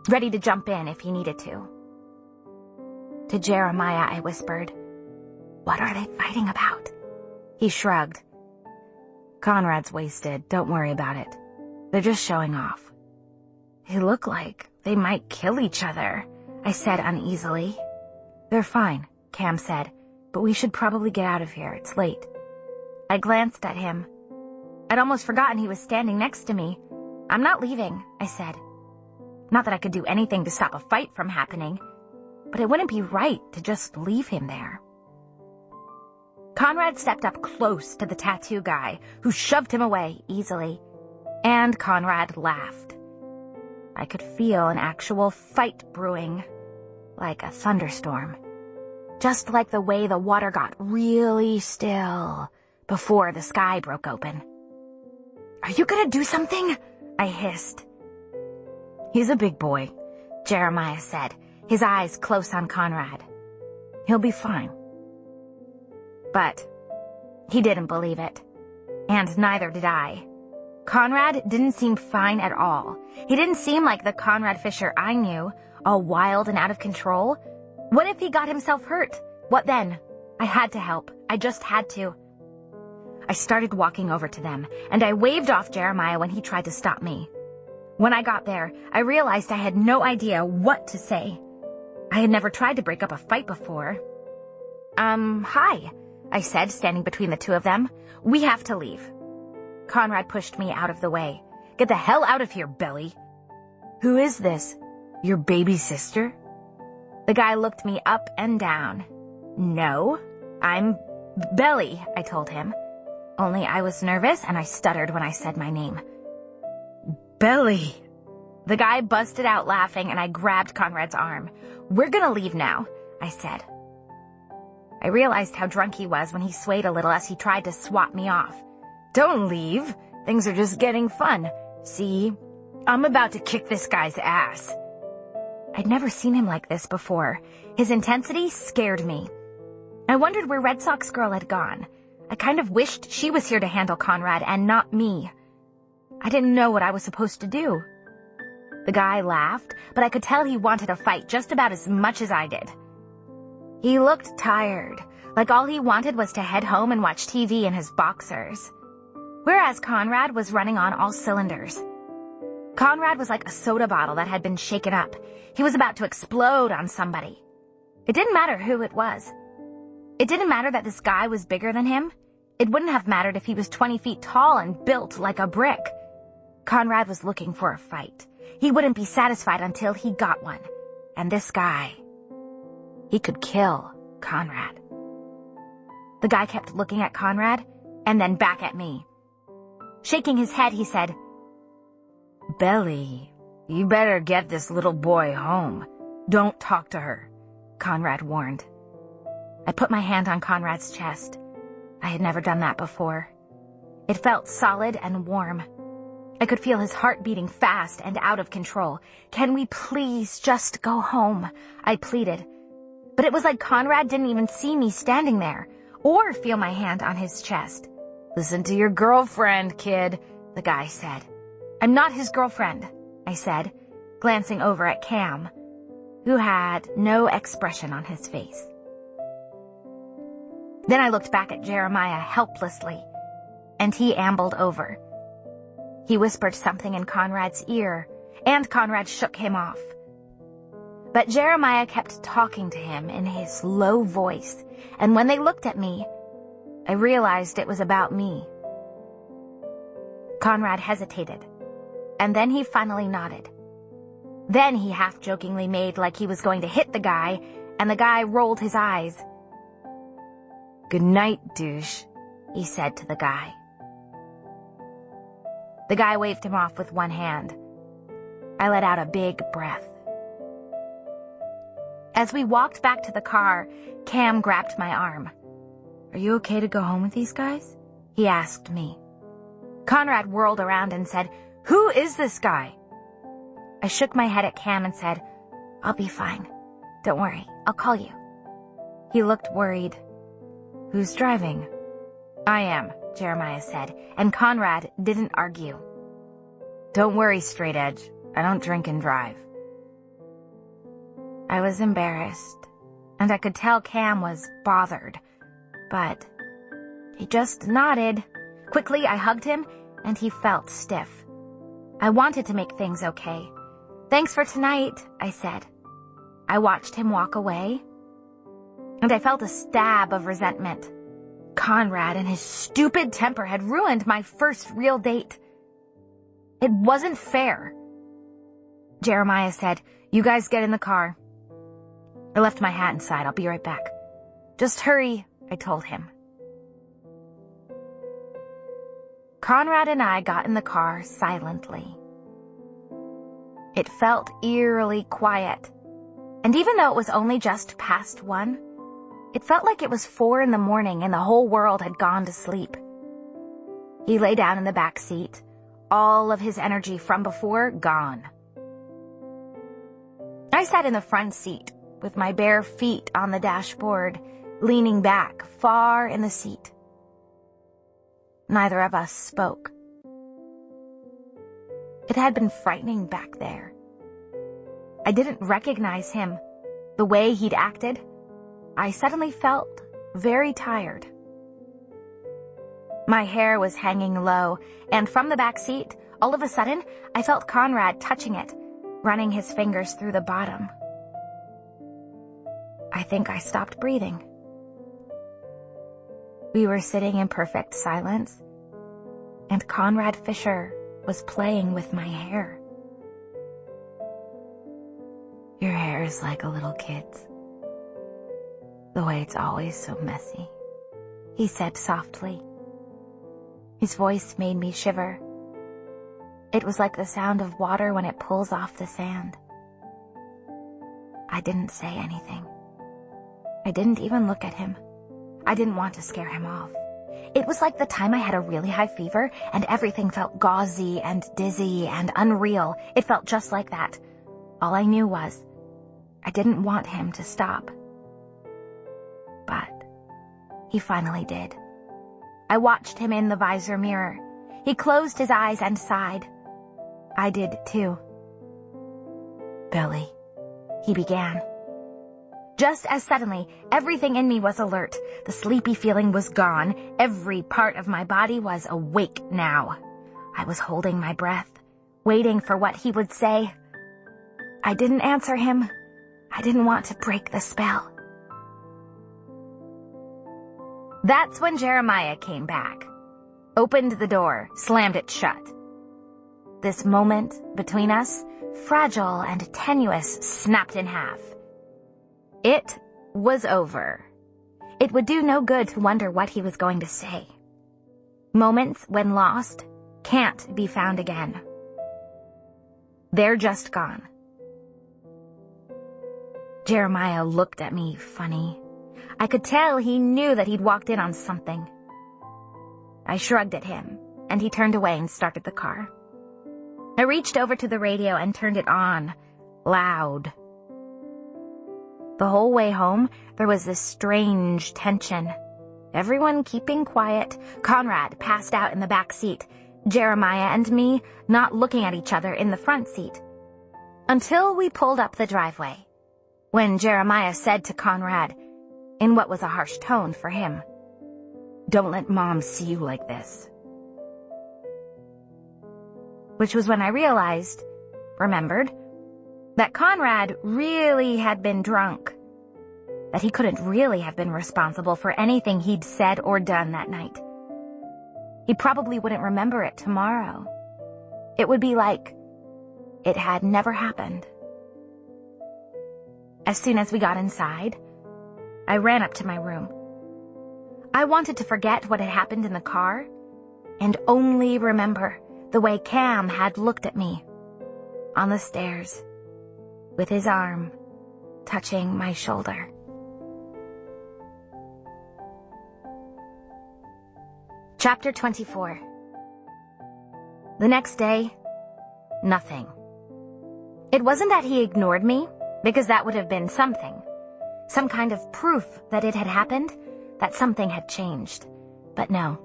ready to jump in if he needed to. To Jeremiah, I whispered, "What are they fighting about?" He shrugged. "Conrad's wasted. Don't worry about it. They're just showing off." "They look like they might kill each other," I said uneasily. "They're fine," Cam said, "but we should probably get out of here. It's late." I glanced at him. I'd almost forgotten he was standing next to me. "I'm not leaving," I said. Not that I could do anything to stop a fight from happening, but it wouldn't be right to just leave him there. Conrad stepped up close to the tattoo guy, who shoved him away easily, and Conrad laughed. I could feel an actual fight brewing, like a thunderstorm, just like the way the water got really still before the sky broke open. "Are you gonna do something?" I hissed. "He's a big boy," Jeremiah said, his eyes close on Conrad. "He'll be fine." But he didn't believe it, and neither did I. Conrad didn't seem fine at all. He didn't seem like the Conrad Fisher I knew, all wild and out of control. What if he got himself hurt? What then? I had to help. I just had to. I started walking over to them, and I waved off Jeremiah when he tried to stop me. When I got there, I realized I had no idea what to say. I had never tried to break up a fight before. Hi, I said, standing between the two of them. "We have to leave." Conrad pushed me out of the way. "Get the hell out of here, Belly." "Who is this? Your baby sister?" The guy looked me up and down. "No, I'm Belly," I told him. Only I was nervous and I stuttered when I said my name. "Belly." The guy busted out laughing and I grabbed Conrad's arm. "We're gonna leave now," I said. I realized how drunk he was when he swayed a little as he tried to swat me off. "Don't leave. Things are just getting fun. See, I'm about to kick this guy's ass." I'd never seen him like this before. His intensity scared me. I wondered where Red Sox girl had gone. I kind of wished she was here to handle Conrad and not me. I didn't know what I was supposed to do. The guy laughed, but I could tell he wanted a fight just about as much as I did. He looked tired, like all he wanted was to head home and watch TV in his boxers. Whereas Conrad was running on all cylinders. Conrad was like a soda bottle that had been shaken up. He was about to explode on somebody. It didn't matter who it was. It didn't matter that this guy was bigger than him. It wouldn't have mattered if he was 20 feet tall and built like a brick. Conrad was looking for a fight. He wouldn't be satisfied until he got one. And this guy, he could kill Conrad. The guy kept looking at Conrad and then back at me. Shaking his head, he said, "Belly, you better get this little boy home. Don't talk to her," Conrad warned. I put my hand on Conrad's chest. I had never done that before. It felt solid and warm. I could feel his heart beating fast and out of control. "Can we please just go home?" I pleaded. But it was like Conrad didn't even see me standing there, or feel my hand on his chest. "Listen to your girlfriend, kid," the guy said. "I'm not his girlfriend," I said, glancing over at Cam, who had no expression on his face. Then I looked back at Jeremiah helplessly. and he ambled over. He whispered something in Conrad's ear, and Conrad shook him off. But Jeremiah kept talking to him in his low voice, and when they looked at me, I realized it was about me. Conrad hesitated, and then he finally nodded. Then he half-jokingly made like he was going to hit the guy, and the guy rolled his eyes. "Good night, douche," he said to the guy. The guy waved him off with one hand. I let out a big breath. As we walked back to the car, Cam grabbed my arm. "Are you okay to go home with these guys?" he asked me. Conrad whirled around and said, "Who is this guy?" I shook my head at Cam and said, "I'll be fine. Don't worry, I'll call you." He looked worried. "Who's driving?" "I am," Jeremiah said, and Conrad didn't argue. "Don't worry, straight edge. I don't drink and drive." I was embarrassed, and I could tell Cam was bothered, but he just nodded. Quickly, I hugged him, and he felt stiff. I wanted to make things okay. "Thanks for tonight," I said. I watched him walk away, and I felt a stab of resentment. Conrad and his stupid temper had ruined my first real date. It wasn't fair. Jeremiah said, "You guys get in the car." I left my hat inside. "I'll be right back." "Just hurry," I told him. Conrad and I got in the car silently. It felt eerily quiet, and even though it was only just past 1, it felt like it was 4 in the morning and the whole world had gone to sleep. He lay down in the back seat, all of his energy from before gone. I sat in the front seat with my bare feet on the dashboard, leaning back far in the seat. Neither of us spoke. It had been frightening back there. I didn't recognize him. The way he'd acted, I suddenly felt very tired. My hair was hanging low, and from the back seat, all of a sudden, I felt Conrad touching it, running his fingers through the bottom. I think I stopped breathing. We were sitting in perfect silence, and Conrad Fisher was playing with my hair. "Your hair is like a little kid's, the way it's always so messy," he said softly. His voice made me shiver. It was like the sound of water when it pulls off the sand. I didn't say anything. I didn't even look at him. I didn't want to scare him off. It was like the time I had a really high fever and everything felt gauzy and dizzy and unreal. It felt just like that. All I knew was I didn't want him to stop. But he finally did. I watched him in the visor mirror. He closed his eyes and sighed. I did too. "Billy," he began. Just as suddenly, everything in me was alert. The sleepy feeling was gone. Every part of my body was awake now. I was holding my breath, waiting for what he would say. I didn't answer him. I didn't want to break the spell. That's when Jeremiah came back, opened the door, slammed it shut. This moment between us, fragile and tenuous, snapped in half. It was over. It would do no good to wonder what he was going to say. Moments, when lost, can't be found again. They're just gone. Jeremiah looked at me funny. I could tell he knew that he'd walked in on something. I shrugged at him, and he turned away and started the car. I reached over to the radio and turned it on, loud. The whole way home, there was this strange tension. Everyone keeping quiet, Conrad passed out in the back seat, Jeremiah and me not looking at each other in the front seat. Until we pulled up the driveway, when Jeremiah said to Conrad, in what was a harsh tone for him, "Don't let Mom see you like this. which was when I remembered, that Conrad really had been drunk, that he couldn't really have been responsible for anything he'd said or done that night. He probably wouldn't remember it tomorrow. It would be like it had never happened. As soon as we got inside, I ran up to my room. I wanted to forget what had happened in the car and only remember the way Cam had looked at me on the stairs with his arm touching my shoulder. Chapter 24. The next day, nothing. It wasn't that he ignored me, because that would have been something. Some kind of proof that it had happened, that something had changed. But no.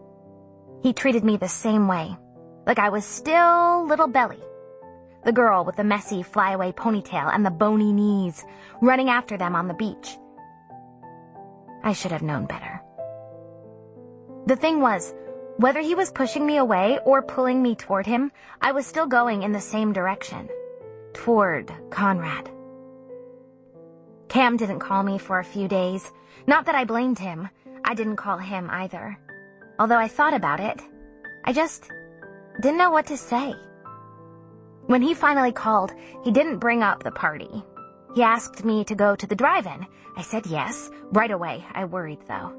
He treated me the same way, like I was still little Belly, the girl with the messy flyaway ponytail and the bony knees, running after them on the beach. I should have known better. The thing was, whether he was pushing me away or pulling me toward him, I was still going in the same direction, toward Conrad. Cam didn't call me for a few days. Not that I blamed him. I didn't call him either. Although I thought about it, I just didn't know what to say. When he finally called, he didn't bring up the party. He asked me to go to the drive-in. I said yes, right away. I worried, though.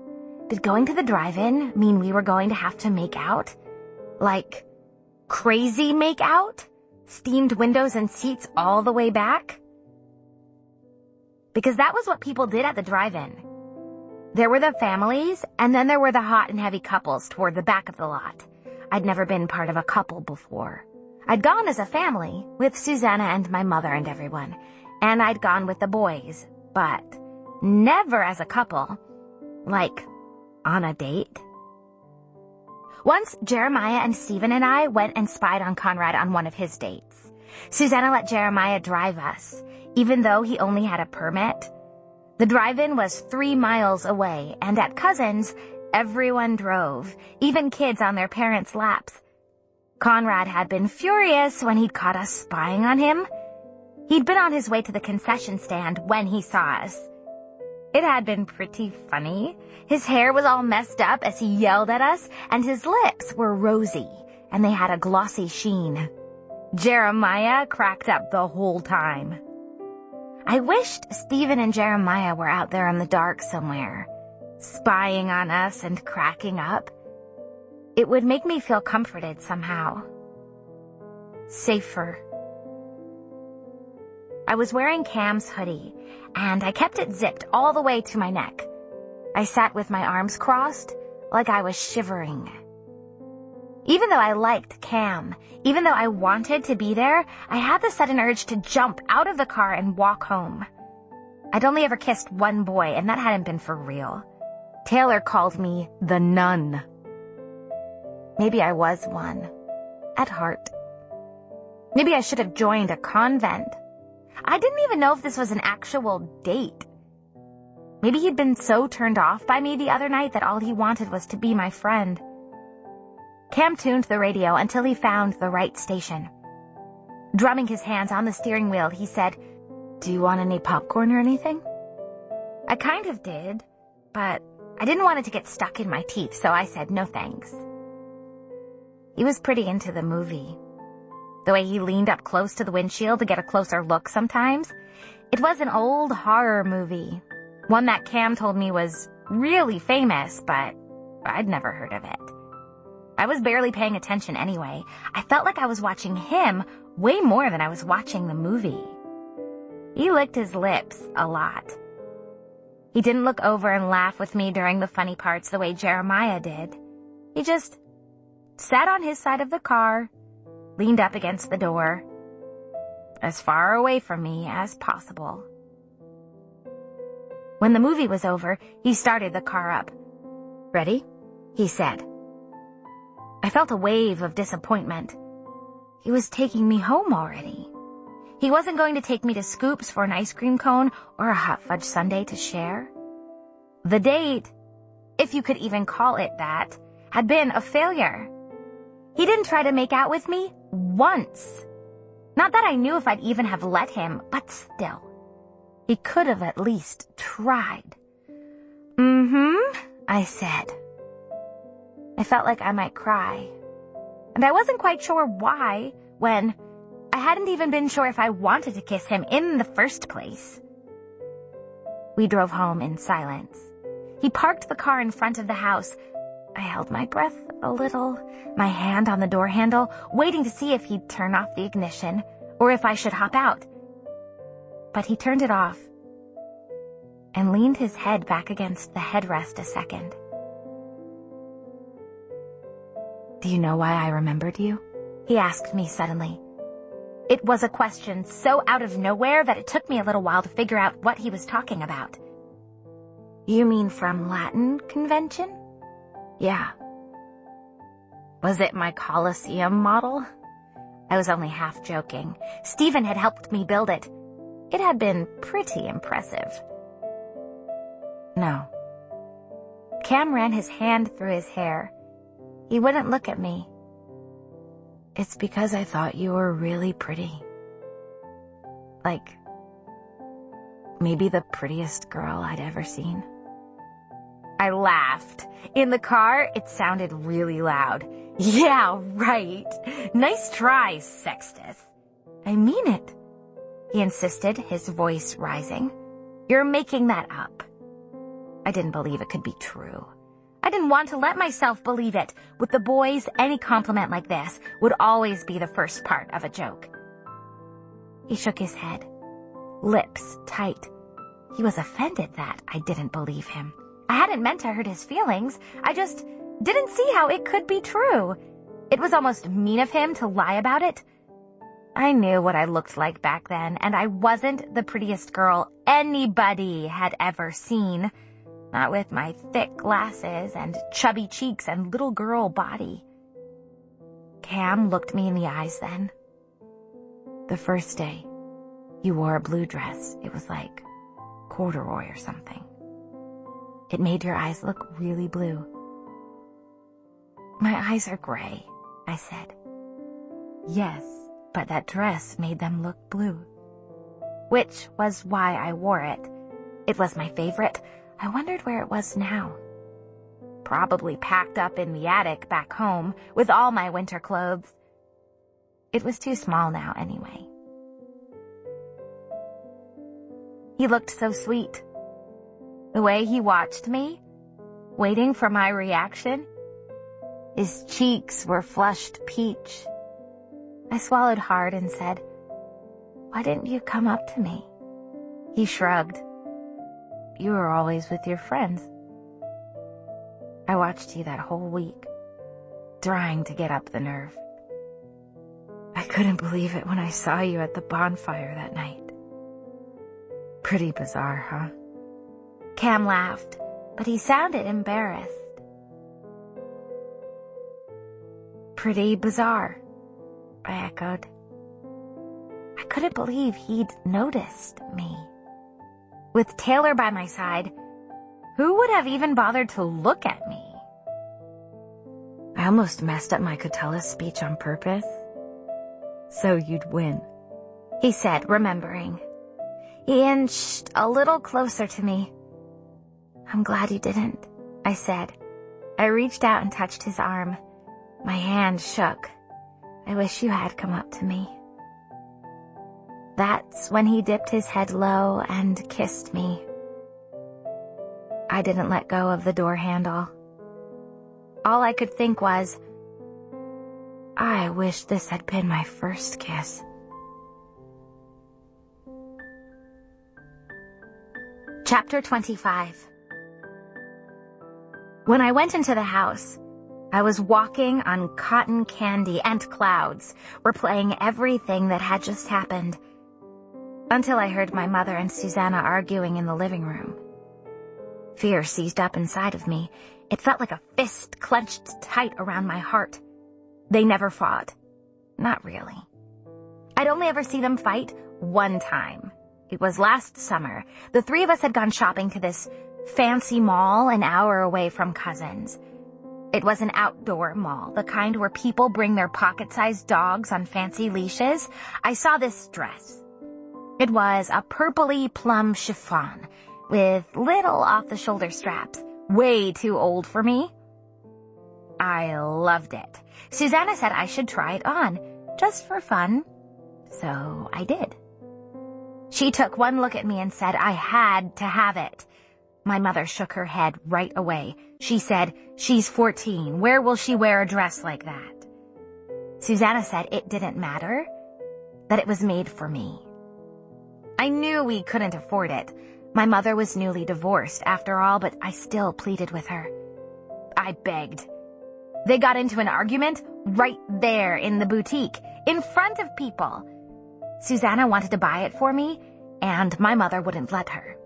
Did going to the drive-in mean we were going to have to make out? Like, crazy make out? Steamed windows and seats all the way back? Because that was what people did at the drive-in. There were the families, and then there were the hot and heavy couples toward the back of the lot. I'd never been part of a couple before. I'd gone as a family, with Susanna and my mother and everyone, and I'd gone with the boys, but never as a couple. Like, on a date. Once, Jeremiah and Stephen and I went and spied on Conrad on one of his dates. Susanna let Jeremiah drive us, even though he only had a permit. The drive-in was 3 miles away, and at Cousins, everyone drove, even kids on their parents' laps. Conrad had been furious when he'd caught us spying on him. He'd been on his way to the concession stand when he saw us. It had been pretty funny. His hair was all messed up as he yelled at us, and his lips were rosy, and they had a glossy sheen. Jeremiah cracked up the whole time. I wished Stephen and Jeremiah were out there in the dark somewhere, spying on us and cracking up. It would make me feel comforted somehow. Safer. I was wearing Cam's hoodie, and I kept it zipped all the way to my neck. I sat with my arms crossed, like I was shivering. Even though I liked Cam, even though I wanted to be there, I had the sudden urge to jump out of the car and walk home. I'd only ever kissed one boy, and that hadn't been for real. Taylor called me the nun. Maybe I was one, at heart. Maybe I should have joined a convent. I didn't even know if this was an actual date. Maybe he'd been so turned off by me the other night that all he wanted was to be my friend. Cam tuned the radio until he found the right station. Drumming his hands on the steering wheel, he said, "Do you want any popcorn or anything?" I kind of did, but I didn't want it to get stuck in my teeth, so I said no thanks. He was pretty into the movie. The way he leaned up close to the windshield to get a closer look sometimes. It was an old horror movie. One that Cam told me was really famous, but I'd never heard of it. I was barely paying attention anyway. I felt like I was watching him way more than I was watching the movie. He licked his lips a lot. He didn't look over and laugh with me during the funny parts the way Jeremiah did. He just sat on his side of the car, leaned up against the door, as far away from me as possible. When the movie was over, he started the car up. "Ready?" he said. I felt a wave of disappointment. He was taking me home already. He wasn't going to take me to Scoops for an ice cream cone or a hot fudge sundae to share. The date, if you could even call it that, had been a failure. He didn't try to make out with me once. Not that I knew if I'd even have let him, but still. He could have at least tried. I said. I felt like I might cry. And I wasn't quite sure why, when I hadn't even been sure if I wanted to kiss him in the first place. We drove home in silence. He parked the car in front of the house. I held my breath a little, my hand on the door handle, waiting to see if he'd turn off the ignition or if I should hop out. But he turned it off and leaned his head back against the headrest a second. "Do you know why I remembered you?" he asked me suddenly. It was a question so out of nowhere that it took me a little while to figure out what he was talking about. "You mean from Latin convention?" "Yeah." "Was it my Colosseum model?" I was only half joking. Stephen had helped me build it. It had been pretty impressive. "No." Cam ran his hand through his hair. He wouldn't look at me. "It's because I thought you were really pretty. Like, maybe the prettiest girl I'd ever seen." I laughed. In the car, it sounded really loud. "Yeah, right. Nice try, Sextus." "I mean it," he insisted, his voice rising. "You're making that up." I didn't believe it could be true. I didn't want to let myself believe it. With the boys, any compliment like this would always be the first part of a joke. He shook his head, lips tight. He was offended that I didn't believe him. I hadn't meant to hurt his feelings. I just didn't see how it could be true. It was almost mean of him to lie about it. I knew what I looked like back then, and I wasn't the prettiest girl anybody had ever seen. Not with my thick glasses and chubby cheeks and little girl body. Cam looked me in the eyes then. "The first day, you wore a blue dress. It was like corduroy or something. It made your eyes look really blue." "My eyes are gray," I said. "Yes, but that dress made them look blue." Which was why I wore it. It was my favorite. I wondered where it was now. Probably packed up in the attic back home with all my winter clothes. It was too small now anyway. He looked so sweet. The way he watched me, waiting for my reaction. His cheeks were flushed peach. I swallowed hard and said, "Why didn't you come up to me?" He shrugged. "You were always with your friends." I watched you that whole week, trying to get up the nerve. I couldn't believe it when I saw you at the bonfire that night. Pretty bizarre, huh? Cam laughed, but he sounded embarrassed. "Pretty bizarre," I echoed. I couldn't believe he'd noticed me. With Taylor by my side, who would have even bothered to look at me? "I almost messed up my Catella speech on purpose, so you'd win," he said, remembering. He inched a little closer to me. "I'm glad you didn't," I said. I reached out and touched his arm. My hand shook. "I wish you had come up to me." That's when he dipped his head low and kissed me. I didn't let go of the door handle. All I could think was, I wish this had been my first kiss. Chapter 25. When I went into the house, I was walking on cotton candy and clouds, replaying everything that had just happened, until I heard my mother and Susanna arguing in the living room. Fear seized up inside of me. It felt like a fist clenched tight around my heart. They never fought. Not really. I'd only ever seen them fight one time. It was last summer. The three of us had gone shopping to this fancy mall an hour away from Cousins. It was an outdoor mall, the kind where people bring their pocket-sized dogs on fancy leashes. I saw this dress. It was a purpley plum chiffon with little off-the-shoulder straps, way too old for me. I loved it. Susanna said I should try it on, just for fun. So I did. She took one look at me and said I had to have it. My mother shook her head right away. She said, "She's 14. Where will she wear a dress like that?" Susanna said it didn't matter, that it was made for me. I knew we couldn't afford it. My mother was newly divorced, after all, but I still pleaded with her. I begged. They got into an argument right there in the boutique, in front of people. Susanna wanted to buy it for me, and my mother wouldn't let her.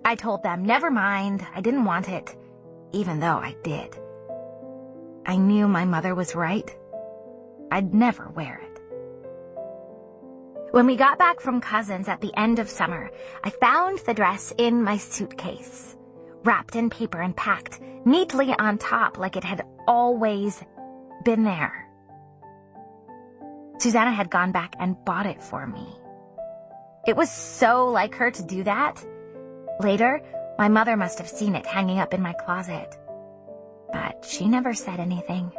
I told them, never mind, I didn't want it, even though I did. I knew my mother was right. I'd never wear it. When we got back from cousins at the end of summer, I found the dress in my suitcase, wrapped in paper and packed neatly on top like it had always been there. Susanna had gone back and bought it for me. It was so like her to do that. Later, my mother must have seen it hanging up in my closet, but she never said anything.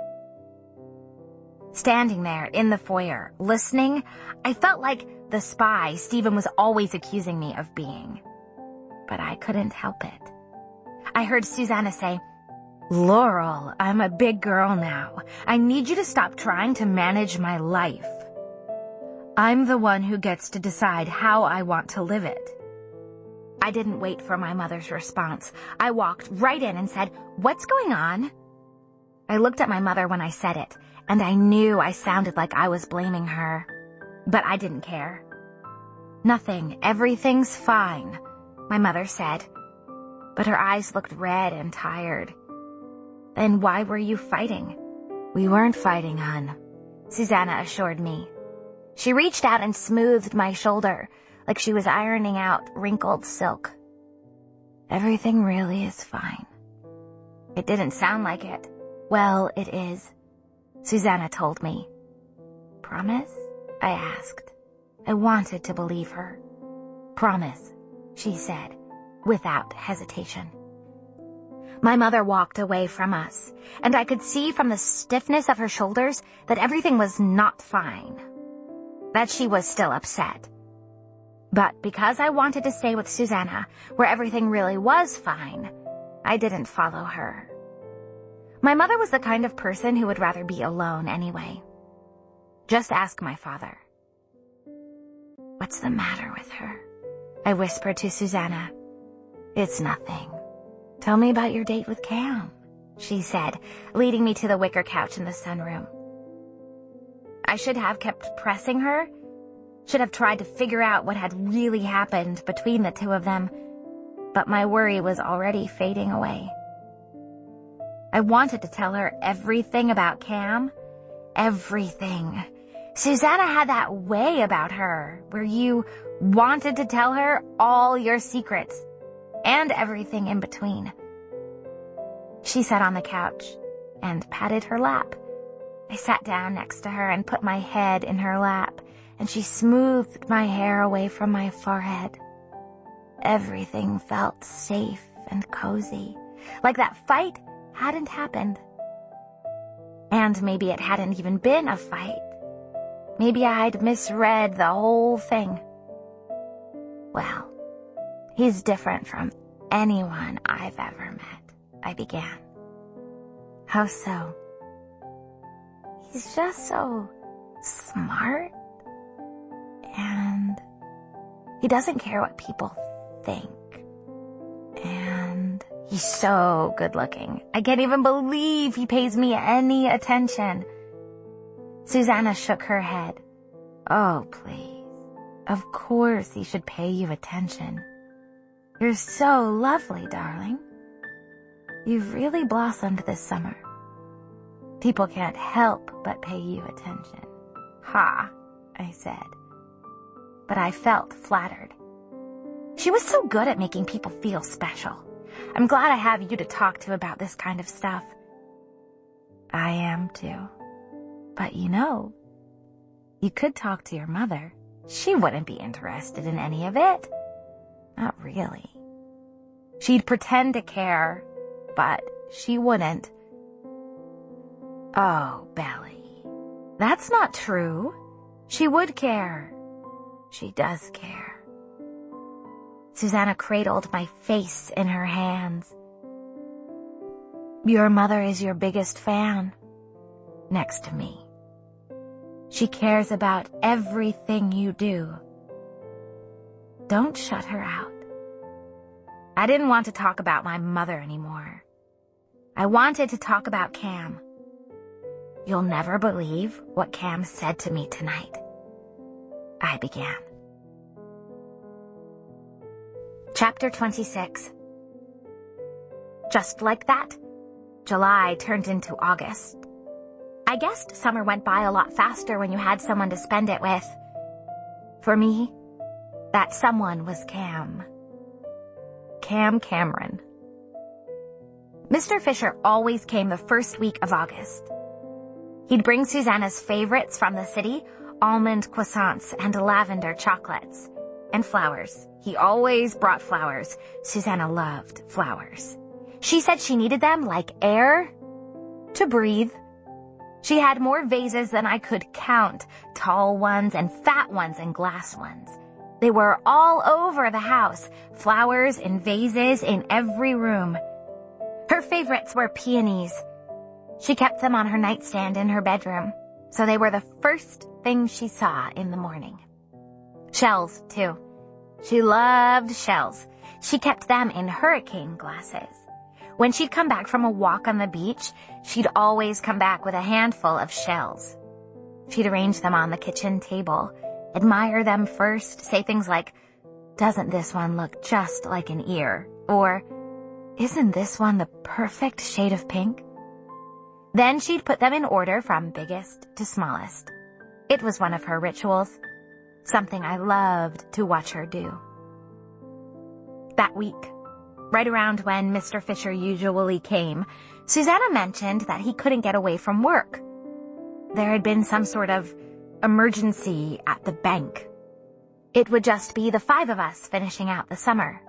Standing there in the foyer, listening, I felt like the spy Stephen was always accusing me of being. But I couldn't help it. I heard Susanna say, "Laurel, I'm a big girl now. I need you to stop trying to manage my life. I'm the one who gets to decide how I want to live it." I didn't wait for my mother's response. I walked right in and said, "What's going on?" I looked at my mother when I said it, and I knew I sounded like I was blaming her. But I didn't care. "Nothing. Everything's fine," my mother said. But her eyes looked red and tired. "Then why were you fighting?" "We weren't fighting, hon," Susanna assured me. She reached out and smoothed my shoulder like she was ironing out wrinkled silk. "Everything really is fine." It didn't sound like it. "Well, it is," Susanna told me. "Promise?" I asked. I wanted to believe her. "Promise," she said, without hesitation. My mother walked away from us, and I could see from the stiffness of her shoulders that everything was not fine, that she was still upset. But because I wanted to stay with Susanna, where everything really was fine, I didn't follow her. My mother was the kind of person who would rather be alone anyway. Just ask my father. "What's the matter with her?" I whispered to Susanna. "It's nothing. Tell me about your date with Cam," she said, leading me to the wicker couch in the sunroom. I should have kept pressing her, should have tried to figure out what had really happened between the two of them, but my worry was already fading away. I wanted to tell her everything about Cam. Everything. Susanna had that way about her, where you wanted to tell her all your secrets, and everything in between. She sat on the couch and patted her lap. I sat down next to her and put my head in her lap, and she smoothed my hair away from my forehead. Everything felt safe and cozy, like that fight hadn't happened. And maybe it hadn't even been a fight. Maybe I'd misread the whole thing. "Well, he's different from anyone I've ever met," I began. "How so?" "He's just so smart, and he doesn't care what people think, and he's so good looking. I can't even believe he pays me any attention." Susanna shook her head. "Oh, please. Of course he should pay you attention. You're so lovely, darling. You've really blossomed this summer. People can't help but pay you attention." "Ha," I said. But I felt flattered. She was so good at making people feel special. I'm glad I have you to talk to about this kind of stuff. I am too. But you could talk to your mother. She wouldn't be interested in any of it. Not really. She'd pretend to care, but she wouldn't. Oh, Belly, that's not true. She would care. She does care. Susanna cradled my face in her hands. Your mother is your biggest fan, next to me. She cares about everything you do. Don't shut her out. I didn't want to talk about my mother anymore. I wanted to talk about Cam. You'll never believe what Cam said to me tonight. I began. Chapter 26. Just like that, July turned into August. I guessed summer went by a lot faster when you had someone to spend it with. For me, that someone was Cam. Cam Cameron. Mr. Fisher always came the first week of August. He'd bring Susanna's favorites from the city, almond croissants and lavender chocolates, and flowers. He always brought flowers. Susanna loved flowers. She said she needed them like air to breathe. She had more vases than I could count, tall ones and fat ones and glass ones. They were all over the house, flowers in vases in every room. Her favorites were peonies. She kept them on her nightstand in her bedroom, so they were the first thing she saw in the morning. Shells, too. She loved shells. She kept them in hurricane glasses. When she'd come back from a walk on the beach, she'd always come back with a handful of shells. She'd arrange them on the kitchen table, admire them first, say things like, "Doesn't this one look just like an ear?" Or, "Isn't this one the perfect shade of pink?" Then she'd put them in order from biggest to smallest. It was one of her rituals, something I loved to watch her do. That week, right around when Mr. Fisher usually came, Susanna mentioned that he couldn't get away from work. There had been some sort of emergency at the bank. It would just be the 5 of us finishing out the summer.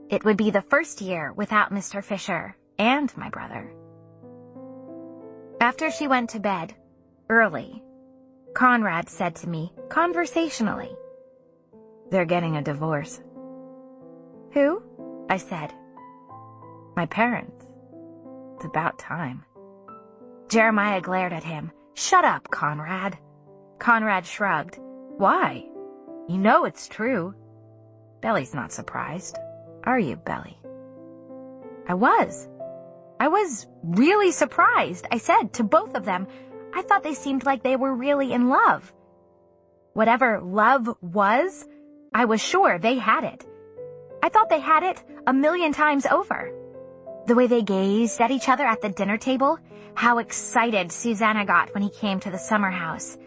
It would be the first year without Mr. Fisher and my brother. After she went to bed, early, Conrad said to me, conversationally, "They're getting a divorce." "Who?" I said. "My parents. It's about time." Jeremiah glared at him. "Shut up, Conrad." Conrad shrugged. "Why? You know it's true." Belly's not surprised. Are you, Belly? I was really surprised. I said to both of them, I thought they seemed like they were really in love. Whatever love was, I was sure they had it. I thought they had it 1,000,000 times over. The way they gazed at each other at the dinner table, how excited Susanna got when he came to the summer house.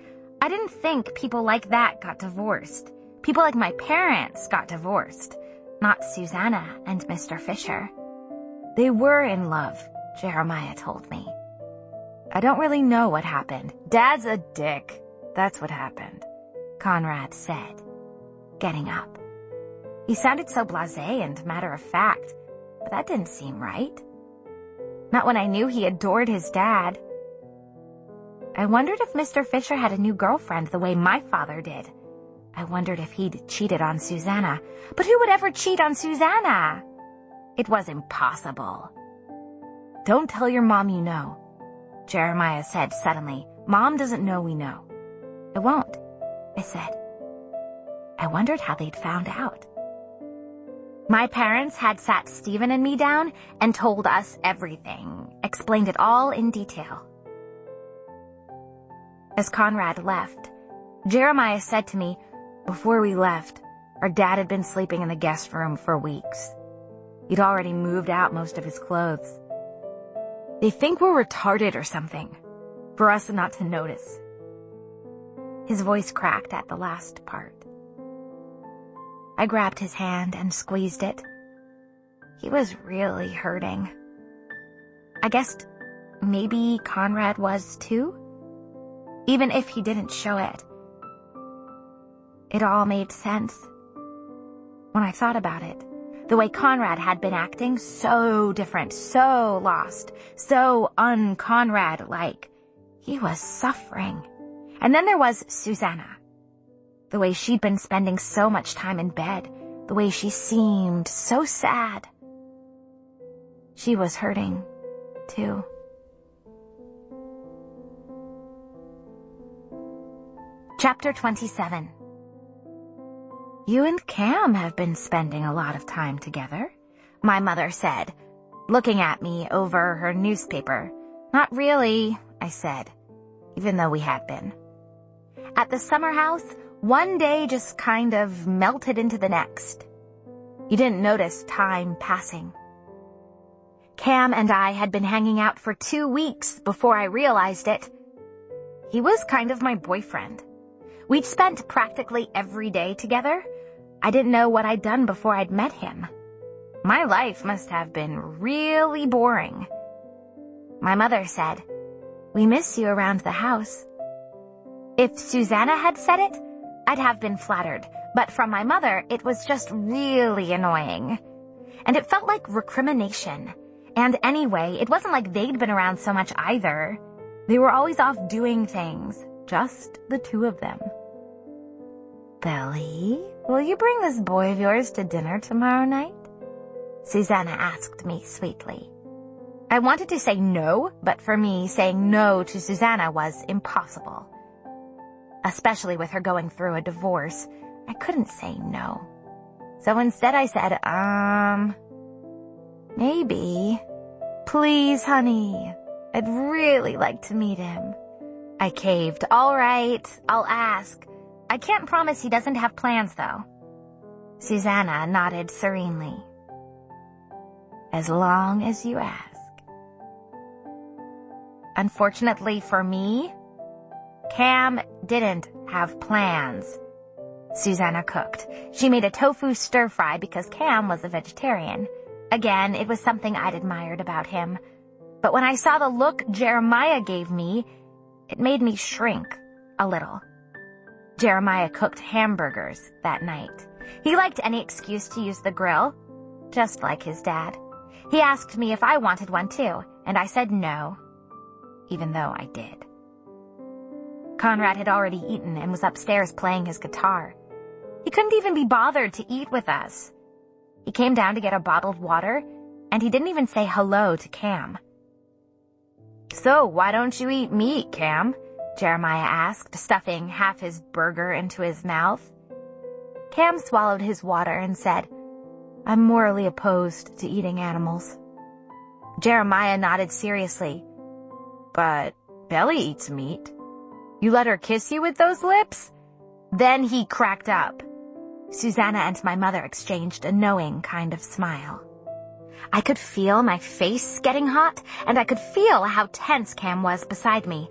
I didn't think people like that got divorced. People like my parents got divorced, not Susanna and Mr. Fisher. They were in love, Jeremiah told me. I don't really know what happened. Dad's a dick. That's what happened, Conrad said, getting up. He sounded so blasé and matter-of-fact, but that didn't seem right. Not when I knew he adored his dad. I wondered if Mr. Fisher had a new girlfriend the way my father did. I wondered if he'd cheated on Susanna. But who would ever cheat on Susanna? It was impossible. Don't tell your mom you know, Jeremiah said suddenly. Mom doesn't know we know. I won't, I said. I wondered how they'd found out. My parents had sat Stephen and me down and told us everything, explained it all in detail. As Conrad left, Jeremiah said to me, before we left, our dad had been sleeping in the guest room for weeks. He'd already moved out most of his clothes. They think we're retarded or something, for us not to notice. His voice cracked at the last part. I grabbed his hand and squeezed it. He was really hurting. I guessed maybe Conrad was too? Even if he didn't show it. It all made sense. When I thought about it, the way Conrad had been acting, so different, so lost, so un-Conrad-like. He was suffering. And then there was Susanna. The way she'd been spending so much time in bed, the way she seemed so sad. She was hurting, too. Chapter 27. You and Cam have been spending a lot of time together, my mother said, looking at me over her newspaper. Not really, I said, even though we had been. At the summer house, one day just kind of melted into the next. You didn't notice time passing. Cam and I had been hanging out for 2 weeks before I realized it. He was kind of my boyfriend. We'd spent practically every day together. I didn't know what I'd done before I'd met him. My life must have been really boring. My mother said, "We miss you around the house." If Susanna had said it, I'd have been flattered, but from my mother, it was just really annoying. And it felt like recrimination. And anyway, it wasn't like they'd been around so much either. They were always off doing things, just the two of them. "Belly, will you bring this boy of yours to dinner tomorrow night?" Susanna asked me sweetly. I wanted to say no, but for me, saying no to Susanna was impossible. Especially with her going through a divorce, I couldn't say no. So instead I said, maybe. Please, honey. I'd really like to meet him. I caved. All right, I'll ask. I can't promise he doesn't have plans, though. Susanna nodded serenely. As long as you ask. Unfortunately for me, Cam didn't have plans. Susanna cooked. She made a tofu stir-fry because Cam was a vegetarian. Again, it was something I'd admired about him. But when I saw the look Jeremiah gave me, it made me shrink a little. Jeremiah cooked hamburgers that night. He liked any excuse to use the grill, just like his dad. He asked me if I wanted one too, and I said no, even though I did. Conrad had already eaten and was upstairs playing his guitar. He couldn't even be bothered to eat with us. He came down to get a bottled water, and he didn't even say hello to Cam. "So, why don't you eat meat, Cam?" Jeremiah asked, stuffing half his burger into his mouth. Cam swallowed his water and said, "I'm morally opposed to eating animals." Jeremiah nodded seriously. "But Belly eats meat. You let her kiss you with those lips?" Then he cracked up. Susanna and my mother exchanged a knowing kind of smile. I could feel my face getting hot, and I could feel how tense Cam was beside me.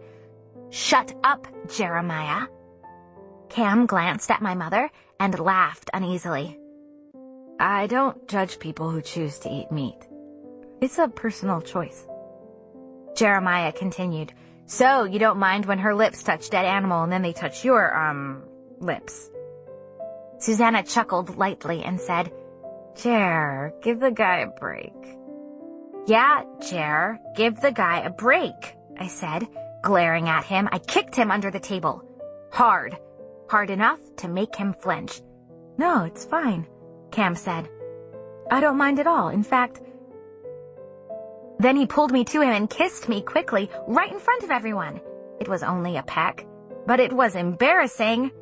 "Shut up, Jeremiah." Cam glanced at my mother and laughed uneasily. "I don't judge people who choose to eat meat. It's a personal choice." Jeremiah continued, "So you don't mind when her lips touch dead animal and then they touch your, lips?" Susanna chuckled lightly and said, "Jer, give the guy a break." "Yeah, Jer, give the guy a break," I said, glaring at him. I kicked him under the table. Hard enough to make him flinch. "No, it's fine," Cam said. "I don't mind at all. In fact..." Then he pulled me to him and kissed me quickly, right in front of everyone. It was only a peck, but it was embarrassing.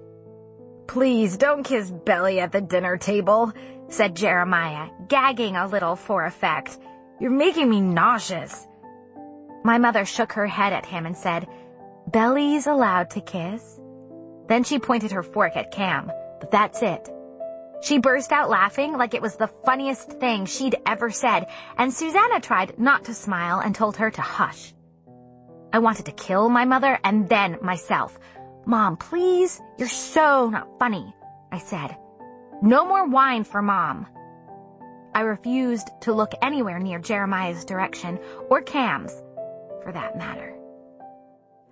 "Please don't kiss Belly at the dinner table," said Jeremiah, gagging a little for effect. "You're making me nauseous." My mother shook her head at him and said, "Belly's allowed to kiss." Then she pointed her fork at Cam, but that's it. She burst out laughing like it was the funniest thing she'd ever said, and Susanna tried not to smile and told her to hush. I wanted to kill my mother and then myself. "Mom, please, you're so not funny," I said. "No more wine for Mom." I refused to look anywhere near Jeremiah's direction or Cam's. For for that matter.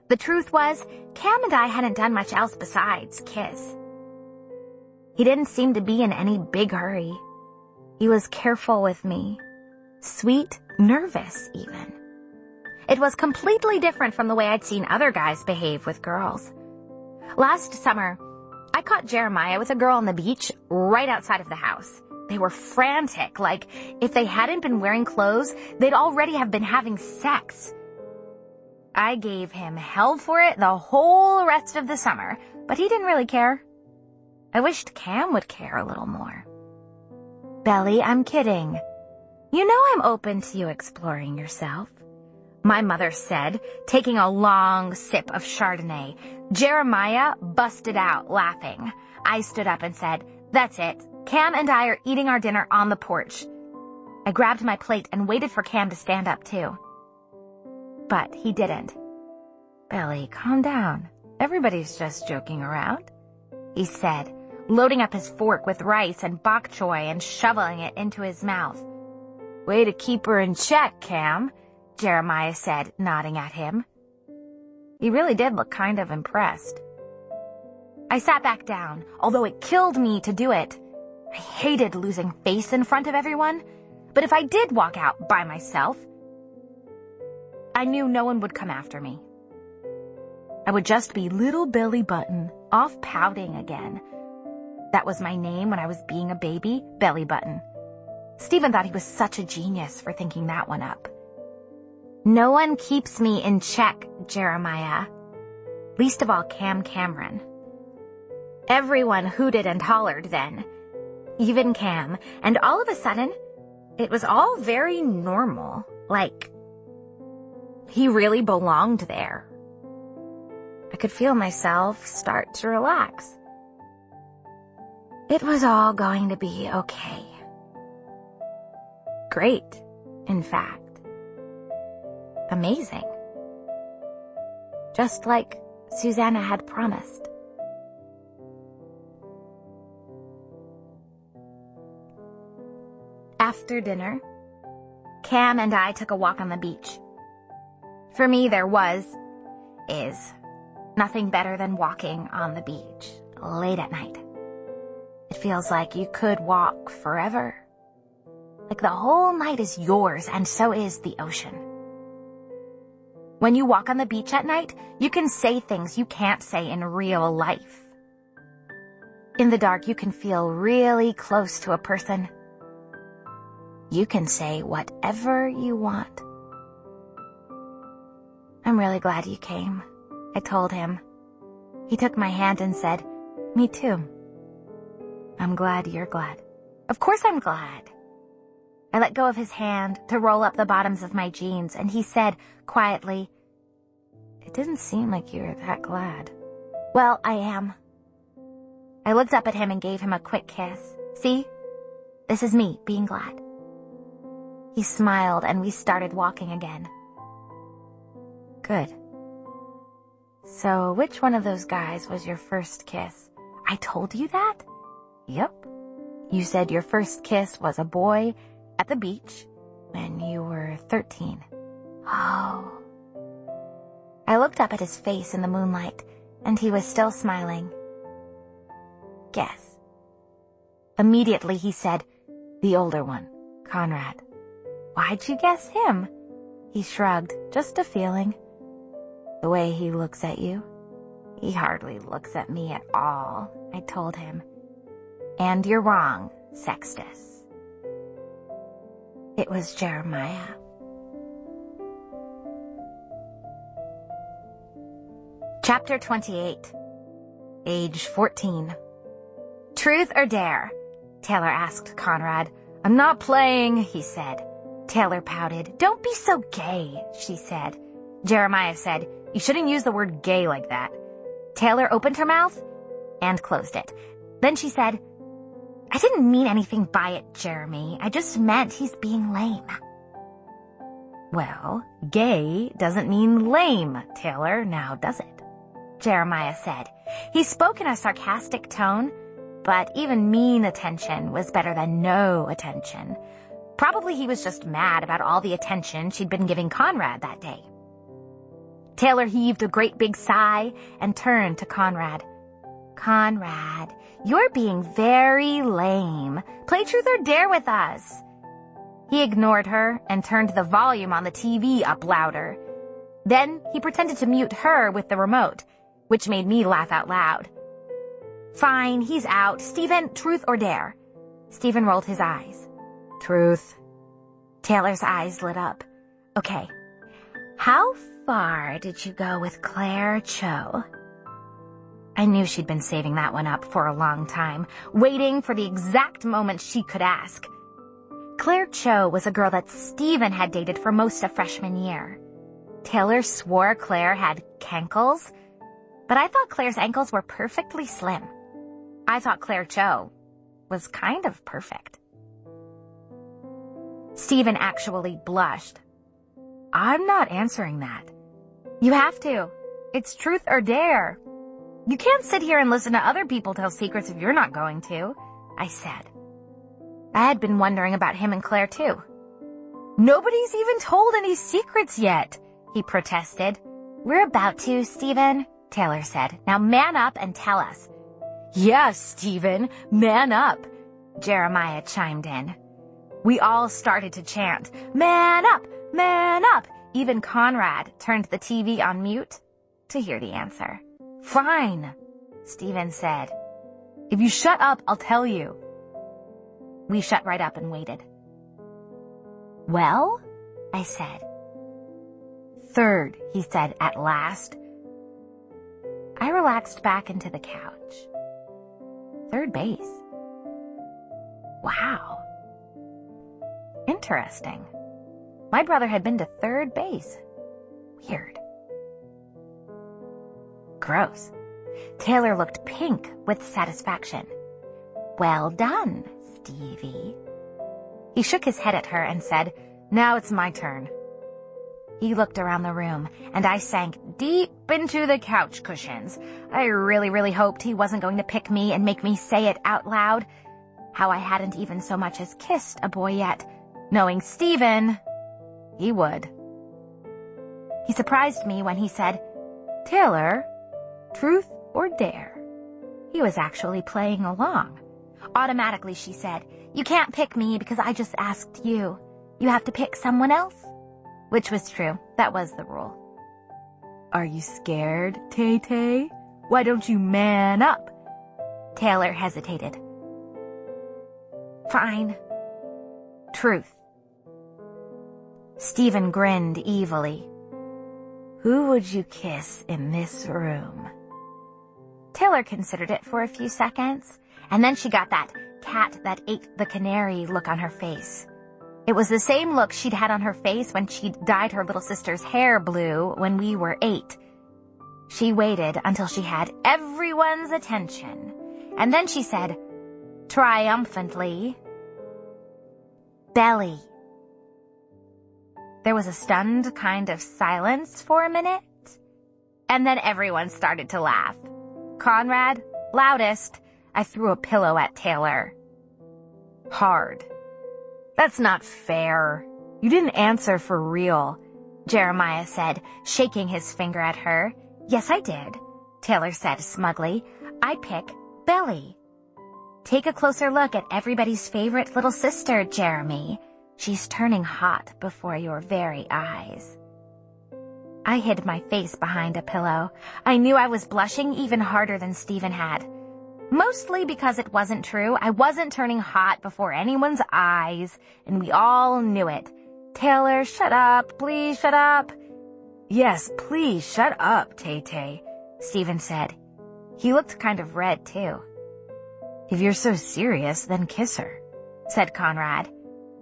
The truth was, Cam and I hadn't done much else besides kiss. He didn't seem to be in any big hurry. He was careful with me. Sweet, nervous even. It was completely different from the way I'd seen other guys behave with girls. Last summer, I caught Jeremiah with a girl on the beach right outside of the house. They were frantic, like if they hadn't been wearing clothes, they'd already have been having sex. I gave him hell for it the whole rest of the summer, but he didn't really care. I wished Cam would care a little more. Belly, I'm kidding. You know I'm open to you exploring yourself, my mother said, taking a long sip of Chardonnay. Jeremiah busted out laughing. I stood up and said, "That's it. Cam and I are eating our dinner on the porch." I grabbed my plate and waited for Cam to stand up too. But he didn't. "Belly, calm down. Everybody's just joking around," he said, loading up his fork with rice and bok choy and shoveling it into his mouth. "Way to keep her in check, Cam," Jeremiah said, nodding at him. He really did look kind of impressed. I sat back down, although it killed me to do it. I hated losing face in front of everyone, but if I did walk out by myself, I knew no one would come after me. I would just be little Billy Button, off pouting again. That was my name when I was being a baby, Belly Button. Stephen thought he was such a genius for thinking that one up. No one keeps me in check, Jeremiah. Least of all Cam Cameron. Everyone hooted and hollered then. Even Cam. And all of a sudden, it was all very normal. Like, he really belonged there. I could feel myself start to relax. It was all going to be okay. Great, in fact. Amazing. Just like Susanna had promised. After dinner, Cam and I took a walk on the beach. For me, there is nothing better than walking on the beach late at night. It feels like you could walk forever. Like the whole night is yours, and so is the ocean. When you walk on the beach at night, you can say things you can't say in real life. In the dark, you can feel really close to a person. You can say whatever you want. "I'm really glad you came," I told him. He took my hand and said, "Me too." "I'm glad you're glad." "Of course I'm glad." I let go of his hand to roll up the bottoms of my jeans, and he said quietly, "It didn't seem like you were that glad." "Well, I am." I looked up at him and gave him a quick kiss. "See? This is me being glad." He smiled and we started walking again. "Good. So which one of those guys was your first kiss?" "I told you that?" "Yep. You said your first kiss was a boy at the beach when you were 13. "Oh." I looked up at his face in the moonlight, and he was still smiling. "Guess." Immediately he said, "The older one, Conrad." "Why'd you guess him?" He shrugged, "Just a feeling." "The way he looks at you?" "He hardly looks at me at all," I told him. "And you're wrong, Sextus." It was Jeremiah. Chapter 28. Age 14. "Truth or dare?" Taylor asked Conrad. "I'm not playing," he said. Taylor pouted. "Don't be so gay," she said. Jeremiah said, "You shouldn't use the word gay like that." Taylor opened her mouth and closed it. Then she said, "I didn't mean anything by it, Jeremy. I just meant he's being lame." "Well, gay doesn't mean lame, Taylor, now does it?" Jeremiah said. He spoke in a sarcastic tone, but even mean attention was better than no attention. Probably he was just mad about all the attention she'd been giving Conrad that day. Taylor heaved a great big sigh and turned to Conrad. Conrad, you're being very lame. Play truth or dare with us. He ignored her and turned the volume on the TV up louder. Then he pretended to mute her with the remote, which made me laugh out loud. Fine, he's out. Stephen, truth or dare? Stephen rolled his eyes. Truth. Taylor's eyes lit up. Okay. How far did you go with Claire Cho? I knew she'd been saving that one up for a long time, waiting for the exact moment she could ask. Claire Cho was a girl that Stephen had dated for most of freshman year. Taylor swore Claire had cankles, but I thought Claire's ankles were perfectly slim. I thought Claire Cho was kind of perfect. Stephen actually blushed. I'm not answering that. You have to. It's truth or dare. You can't sit here and listen to other people tell secrets if you're not going to, I said. I had been wondering about him and Claire too. Nobody's even told any secrets yet, he protested. We're about to, Stephen, Taylor said. Now man up and tell us. Yes, Stephen, man up, Jeremiah chimed in. We all started to chant, man up, man up. Even Conrad turned the TV on mute to hear the answer. Fine, Stephen said. If you shut up, I'll tell you. We shut right up and waited. Well, I said. Third, he said at last. I relaxed back into the couch. Third base. Wow. Interesting. My brother had been to third base. Weird. Gross. Taylor looked pink with satisfaction. Well done, Stevie. He shook his head at her and said, Now it's my turn. He looked around the room, and I sank deep into the couch cushions. I really hoped he wasn't going to pick me and make me say it out loud. How I hadn't even so much as kissed a boy yet. Knowing Stephen, he would. He surprised me when he said, Taylor, truth or dare? He was actually playing along. Automatically, she said, You can't pick me because I just asked you. You have to pick someone else. Which was true. That was the rule. Are you scared, Tay-Tay? Why don't you man up? Taylor hesitated. Fine. Truth. Stephen grinned evilly. Who would you kiss in this room? Taylor considered it for a few seconds, and then she got that cat that ate the canary look on her face. It was the same look she'd had on her face when she'd dyed her little sister's hair blue when we were 8. She waited until she had everyone's attention, and then she said, triumphantly, Belly. There was a stunned kind of silence for a minute, and then everyone started to laugh. Conrad, loudest. I threw a pillow at Taylor. Hard. That's not fair. You didn't answer for real, Jeremiah said, shaking his finger at her. Yes, I did, Taylor said smugly. I pick Belly. Take a closer look at everybody's favorite little sister, Jeremy. She's turning hot before your very eyes. I hid my face behind a pillow. I knew I was blushing even harder than Stephen had. Mostly because it wasn't true. I wasn't turning hot before anyone's eyes, and we all knew it. Taylor, shut up. Please shut up. Yes, please shut up, Tay-Tay, Stephen said. He looked kind of red, too. If you're so serious, then kiss her, said Conrad,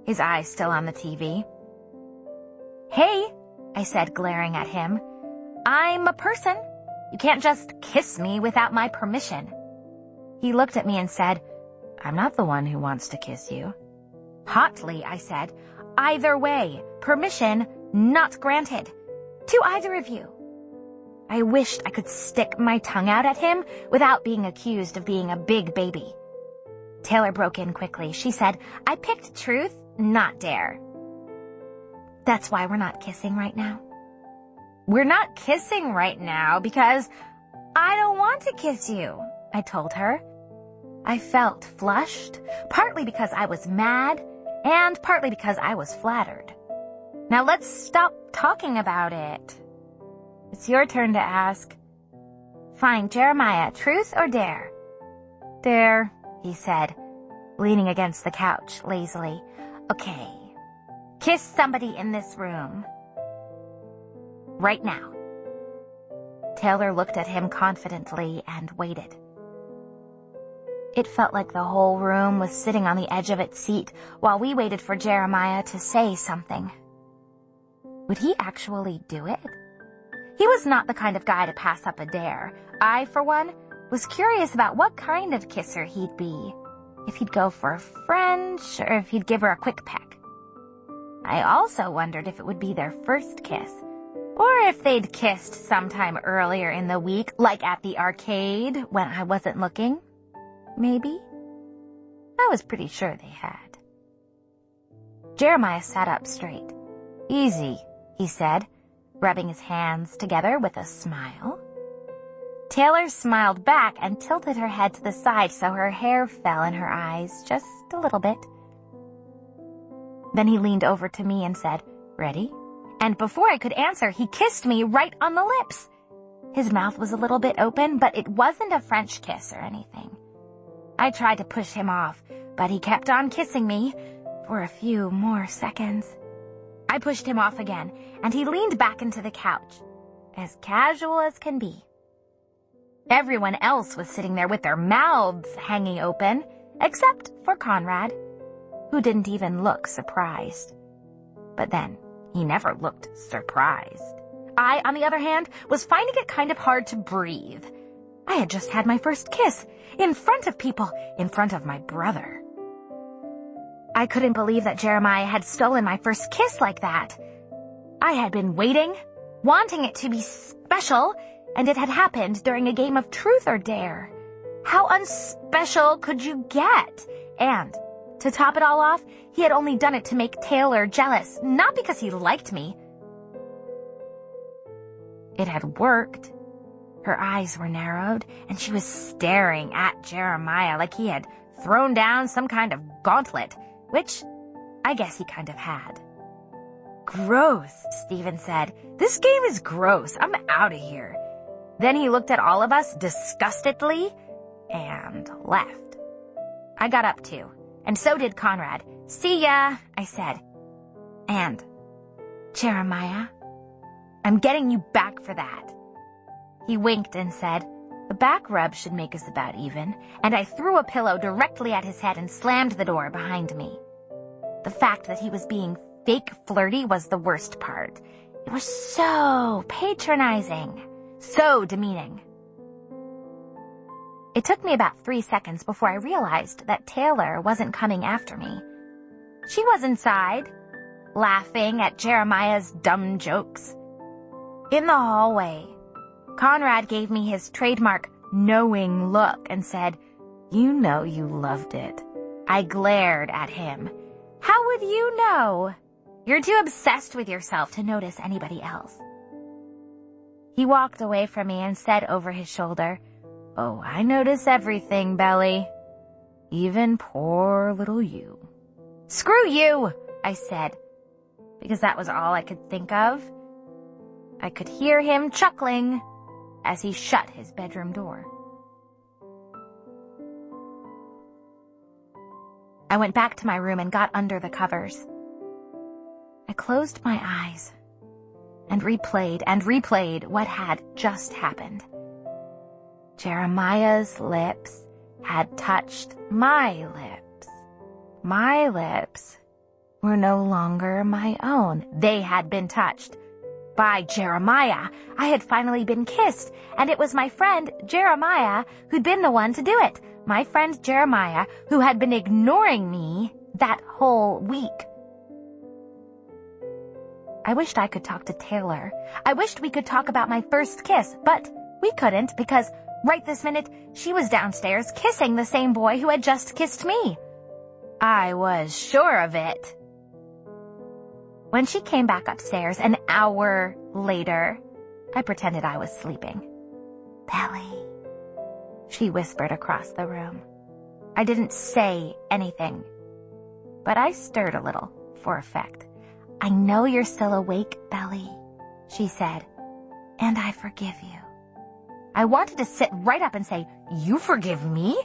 his eyes still on the TV. Hey, I said, glaring at him. I'm a person. You can't just kiss me without my permission. He looked at me and said, I'm not the one who wants to kiss you. Hotly, I said, either way, permission not granted. To either of you. I wished I could stick my tongue out at him without being accused of being a big baby. Taylor broke in quickly. She said, I picked truth, not dare. That's why we're not kissing right now. "We're not kissing right now because I don't want to kiss you," I told her. I felt flushed, partly because I was mad and partly because I was flattered. "Now let's stop talking about it. It's your turn to ask." "Fine, Jeremiah, truth or dare?" "Dare," he said, leaning against the couch lazily. "Okay. Kiss somebody in this room. Right now." Taylor looked at him confidently and waited. It felt like the whole room was sitting on the edge of its seat while we waited for Jeremiah to say something. Would he actually do it? He was not the kind of guy to pass up a dare. I, for one, was curious about what kind of kisser he'd be. If he'd go for a French, or if he'd give her a quick peck. I also wondered if it would be their first kiss, or if they'd kissed sometime earlier in the week, like at the arcade when I wasn't looking. Maybe. I was pretty sure they had. Jeremiah sat up straight. "Easy," he said, rubbing his hands together with a smile. Taylor smiled back and tilted her head to the side so her hair fell in her eyes just a little bit. Then he leaned over to me and said, "Ready?" And before I could answer, he kissed me right on the lips. His mouth was a little bit open, but it wasn't a French kiss or anything. I tried to push him off, but he kept on kissing me for a few more seconds. I pushed him off again, and he leaned back into the couch, as casual as can be. Everyone else was sitting there with their mouths hanging open, except for Conrad, who didn't even look surprised. But then, he never looked surprised. I, on the other hand, was finding it kind of hard to breathe. I had just had my first kiss, in front of people, in front of my brother. I couldn't believe that Jeremiah had stolen my first kiss like that. I had been waiting, wanting it to be special, and it had happened during a game of truth or dare. How unspecial could you get? And, to top it all off, he had only done it to make Taylor jealous, not because he liked me. It had worked. Her eyes were narrowed, and she was staring at Jeremiah like he had thrown down some kind of gauntlet, which I guess he kind of had. "Gross," Stephen said. "This game is gross. I'm out of here." Then he looked at all of us disgustedly and left. I got up too, and so did Conrad. "See ya," I said. And, "Jeremiah, I'm getting you back for that." He winked and said, "The back rub should make us about even," and I threw a pillow directly at his head and slammed the door behind me. The fact that he was being fake flirty was the worst part. It was so patronizing, so demeaning. It took me about 3 seconds before I realized that Taylor wasn't coming after me. She was inside, laughing at Jeremiah's dumb jokes. In the hallway, Conrad gave me his trademark knowing look and said, "You know you loved it." I glared at him. "How would you know? You're too obsessed with yourself to notice anybody else." He walked away from me and said over his shoulder, "Oh, I notice everything, Belly. Even poor little you." "Screw you," I said, because that was all I could think of. I could hear him chuckling as he shut his bedroom door. I went back to my room and got under the covers. I closed my eyes and replayed what had just happened. Jeremiah's lips had touched my lips. My lips were no longer my own. They had been touched by Jeremiah. I had finally been kissed, and it was my friend Jeremiah who'd been the one to do it. My friend Jeremiah, who had been ignoring me that whole week. I wished I could talk to Taylor. I wished we could talk about my first kiss, but we couldn't because right this minute she was downstairs kissing the same boy who had just kissed me. I was sure of it. When she came back upstairs an hour later, I pretended I was sleeping. "Belly," she whispered across the room. I didn't say anything, but I stirred a little for effect. "I know you're still awake, Belly," she said, "and I forgive you." I wanted to sit right up and say, "You forgive me?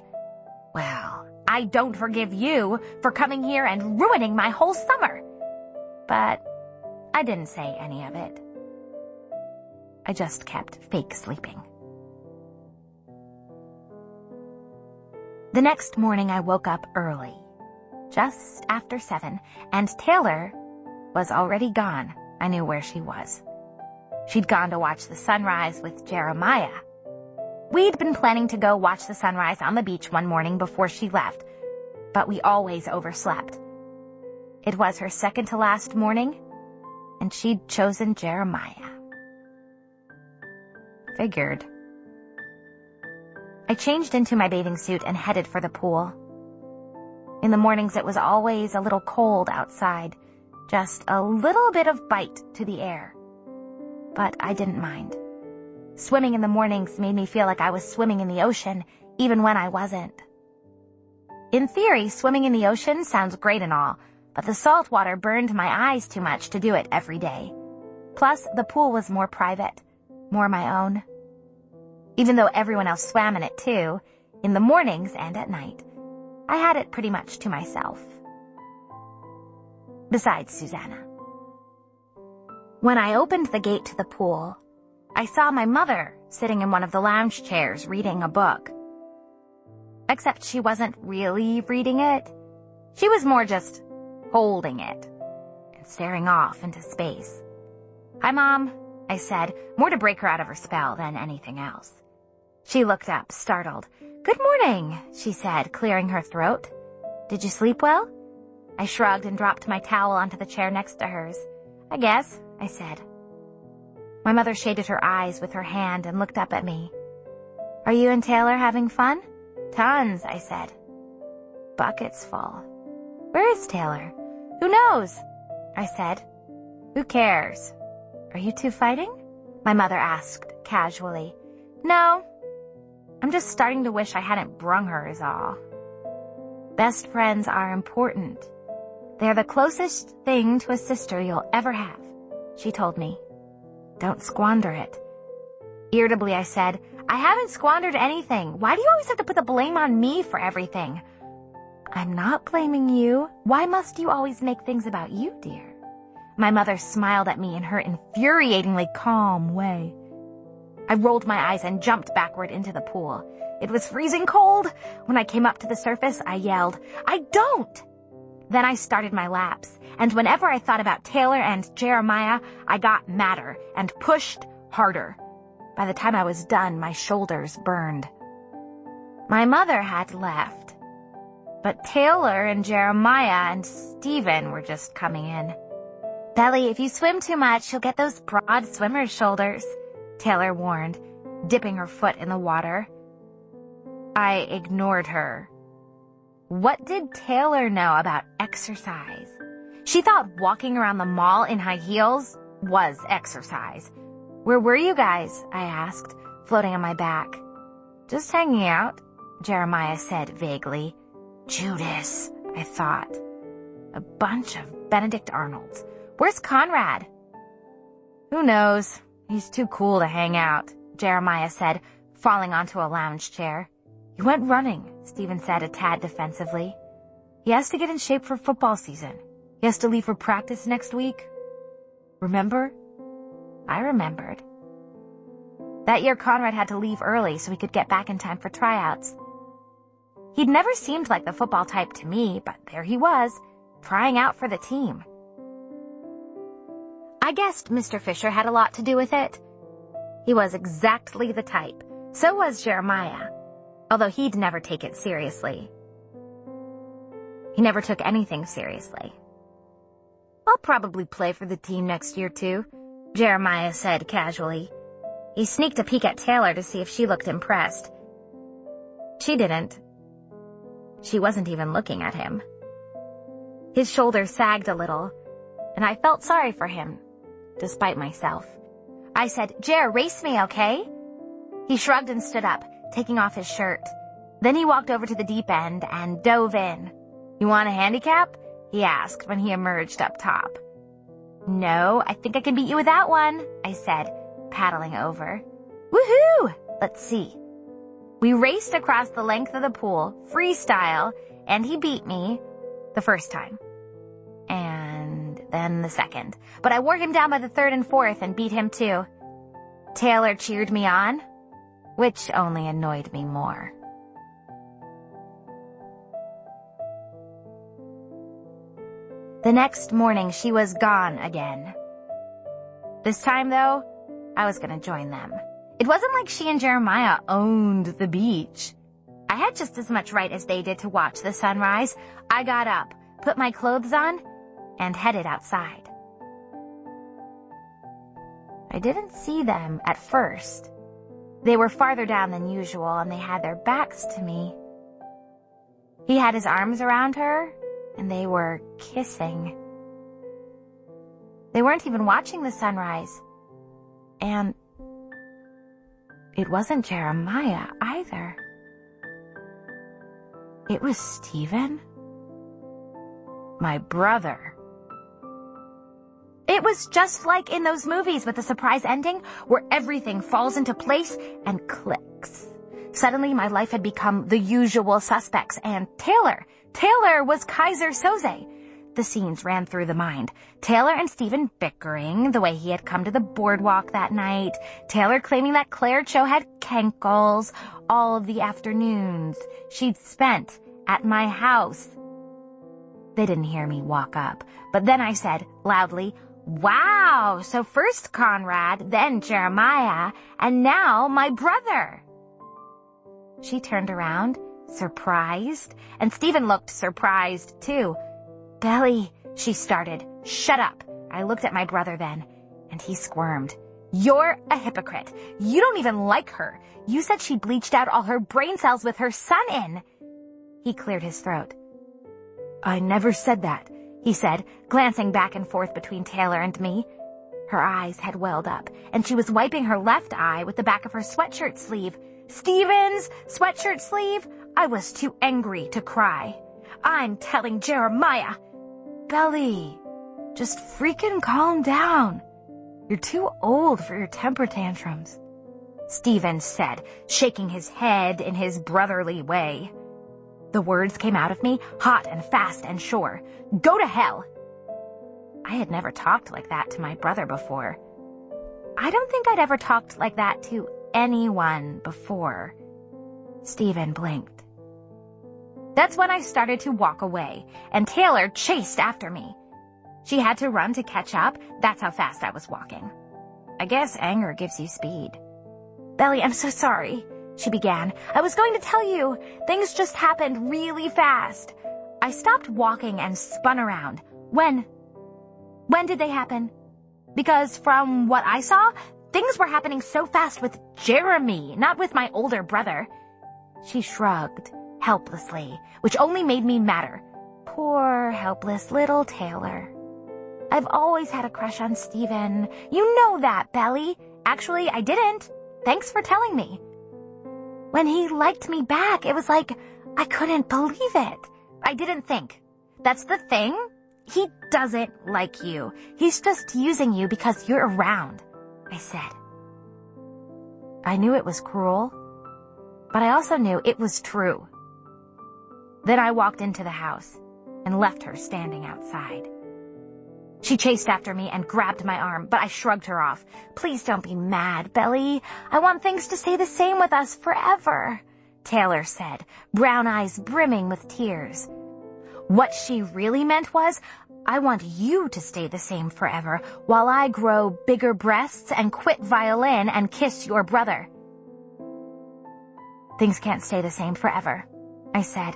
Well, I don't forgive you for coming here and ruining my whole summer." But I didn't say any of it. I just kept fake sleeping. The next morning I woke up early, just after 7, and Taylor was already gone. I knew where she was. She'd gone to watch the sunrise with Jeremiah. We'd been planning to go watch the sunrise on the beach one morning before she left, but we always overslept. It was her second to last morning, and she'd chosen Jeremiah. Figured. I changed into my bathing suit and headed for the pool. In the mornings it was always a little cold outside, just a little bit of bite to the air. But I didn't mind. Swimming in the mornings made me feel like I was swimming in the ocean, even when I wasn't. In theory, swimming in the ocean sounds great and all, but the salt water burned my eyes too much to do it every day. Plus, the pool was more private, more my own. Even though everyone else swam in it too, in the mornings and at night, I had it pretty much to myself. Besides Susanna. When I opened the gate to the pool, I saw my mother sitting in one of the lounge chairs reading a book. Except she wasn't really reading it. She was more just holding it and staring off into space. "Hi, Mom," I said, more to break her out of her spell than anything else. She looked up, startled. "Good morning," she said, clearing her throat. "Did you sleep well?" I shrugged and dropped my towel onto the chair next to hers. "I guess," I said. My mother shaded her eyes with her hand and looked up at me. "Are you and Taylor having fun?" "Tons," I said. "Buckets full." "Where is Taylor?" "Who knows?" I said. "Who cares?" "Are you two fighting?" my mother asked casually. "No. I'm just starting to wish I hadn't brung her is all." Best friends are important. They're the closest thing to a sister you'll ever have, she told me. Don't squander it. Irritably, I said, "I haven't squandered anything. Why do you always have to put the blame on me for everything?" "I'm not blaming you. Why must you always make things about you, dear?" My mother smiled at me in her infuriatingly calm way. I rolled my eyes and jumped backward into the pool. It was freezing cold. When I came up to the surface, I yelled, "I don't!" Then I started my laps, and whenever I thought about Taylor and Jeremiah, I got madder and pushed harder. By the time I was done, my shoulders burned. My mother had left, but Taylor and Jeremiah and Stephen were just coming in. "Belly, if you swim too much, you'll get those broad swimmer's shoulders," Taylor warned, dipping her foot in the water. I ignored her. What did Taylor know about exercise? She thought walking around the mall in high heels was exercise. "Where were you guys?" I asked, floating on my back. "Just hanging out," Jeremiah said vaguely. Judas, I thought. A bunch of Benedict Arnolds. "Where's Conrad?" "Who knows? He's too cool to hang out," Jeremiah said, falling onto a lounge chair. "He went running," Stephen said a tad defensively. "He has to get in shape for football season. He has to leave for practice next week. Remember?" I remembered. That year Conrad had to leave early so he could get back in time for tryouts. He'd never seemed like the football type to me, but there he was, trying out for the team. I guessed Mr. Fisher had a lot to do with it. He was exactly the type. So was Jeremiah, although he'd never take it seriously. He never took anything seriously. "I'll probably play for the team next year, too," Jeremiah said casually. He sneaked a peek at Taylor to see if she looked impressed. She didn't. She wasn't even looking at him. His shoulders sagged a little, and I felt sorry for him, despite myself. I said, Jer, race me, okay? He shrugged and stood up, taking off his shirt. Then he walked over to the deep end and dove in. You want a handicap? He asked when he emerged up top. No, I think I can beat you with that one, I said, paddling over. Woohoo! Let's see. We raced across the length of the pool, freestyle, and he beat me the first time. And then the second. But I wore him down by the third and fourth and beat him too. Taylor cheered me on, which only annoyed me more. The next morning, she was gone again. This time, though, I was going to join them. It wasn't like she and Jeremiah owned the beach. I had just as much right as they did to watch the sunrise. I got up, put my clothes on, and headed outside. I didn't see them at first. They were farther down than usual, and they had their backs to me. He had his arms around her, and they were kissing. They weren't even watching the sunrise. And it wasn't Jeremiah either. It was Stephen, my brother. It was just like in those movies with the surprise ending where everything falls into place and clicks. Suddenly my life had become the usual suspects, and Taylor was Kaiser Soze. The scenes ran through the mind. Taylor and Stephen bickering the way he had come to the boardwalk that night. Taylor claiming that Claire Cho had cankles. All of the afternoons she'd spent at my house. They didn't hear me walk up, but then I said loudly, "Wow, so first Conrad, then Jeremiah, and now my brother." She turned around, surprised, and Stephen looked surprised too. "Belly," she started. "Shut up." I looked at my brother then, and he squirmed. "You're a hypocrite. You don't even like her. You said she bleached out all her brain cells with her son in." He cleared his throat. "I never said that," he said, glancing back and forth between Taylor and me. Her eyes had welled up, and she was wiping her left eye with the back of her sweatshirt sleeve. Stephen's sweatshirt sleeve? I was too angry to cry. "I'm telling Jeremiah." "Belly, just freaking calm down. You're too old for your temper tantrums," Stephen said, shaking his head in his brotherly way. The words came out of me, hot and fast and sure. "Go to hell." I had never talked like that to my brother before. I don't think I'd ever talked like that to anyone before. Stephen blinked. That's when I started to walk away, and Taylor chased after me. She had to run to catch up. That's how fast I was walking. I guess anger gives you speed. "Belly, I'm so sorry," she began. "I was going to tell you. Things just happened really fast." I stopped walking and spun around. When did they happen? Because from what I saw, things were happening so fast with Jeremy, not with my older brother. She shrugged helplessly, which only made me madder. Poor, helpless little Taylor. I've always had a crush on Stephen. You know that, Belly. Actually, I didn't. Thanks for telling me. When he liked me back, it was like I couldn't believe it. I didn't think. That's the thing. He doesn't like you. He's just using you because you're around, I said. I knew it was cruel, but I also knew it was true. Then I walked into the house and left her standing outside. She chased after me and grabbed my arm, but I shrugged her off. "Please don't be mad, Belly. I want things to stay the same with us forever," Taylor said, brown eyes brimming with tears. What she really meant was, I want you to stay the same forever while I grow bigger breasts and quit violin and kiss your brother. Things can't stay the same forever, I said.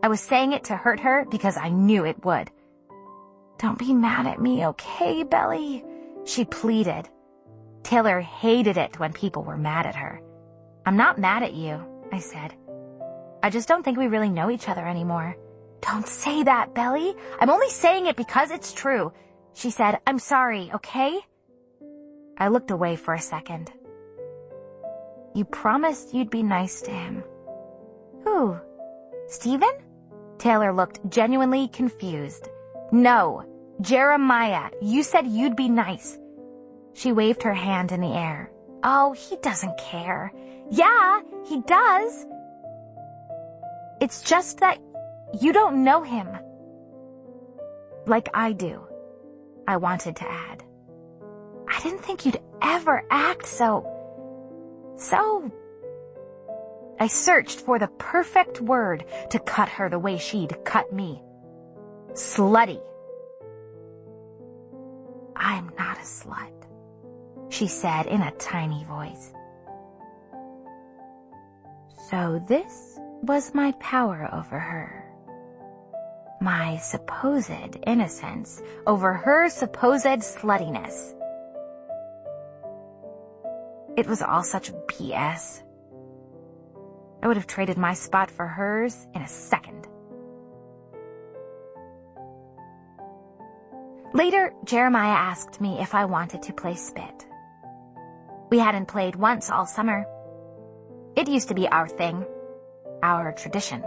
I was saying it to hurt her because I knew it would. "Don't be mad at me, okay, Belly?" she pleaded. Taylor hated it when people were mad at her. "I'm not mad at you," I said. "I just don't think we really know each other anymore." "Don't say that, Belly. I'm only saying it because it's true," she said. "I'm sorry, okay?" I looked away for a second. You promised you'd be nice to him. Who? Stephen? Taylor looked genuinely confused. No, Jeremiah, you said you'd be nice. She waved her hand in the air. Oh, he doesn't care. Yeah, he does. It's just that you don't know him. Like I do, I wanted to add. I didn't think you'd ever act so... I searched for the perfect word to cut her the way she'd cut me. Slutty. I'm not a slut, she said in a tiny voice. So this was my power over her. My supposed innocence over her supposed sluttiness. It was all such BS. I would have traded my spot for hers in a second. Later, Jeremiah asked me if I wanted to play spit. We hadn't played once all summer. It used to be our thing, our tradition.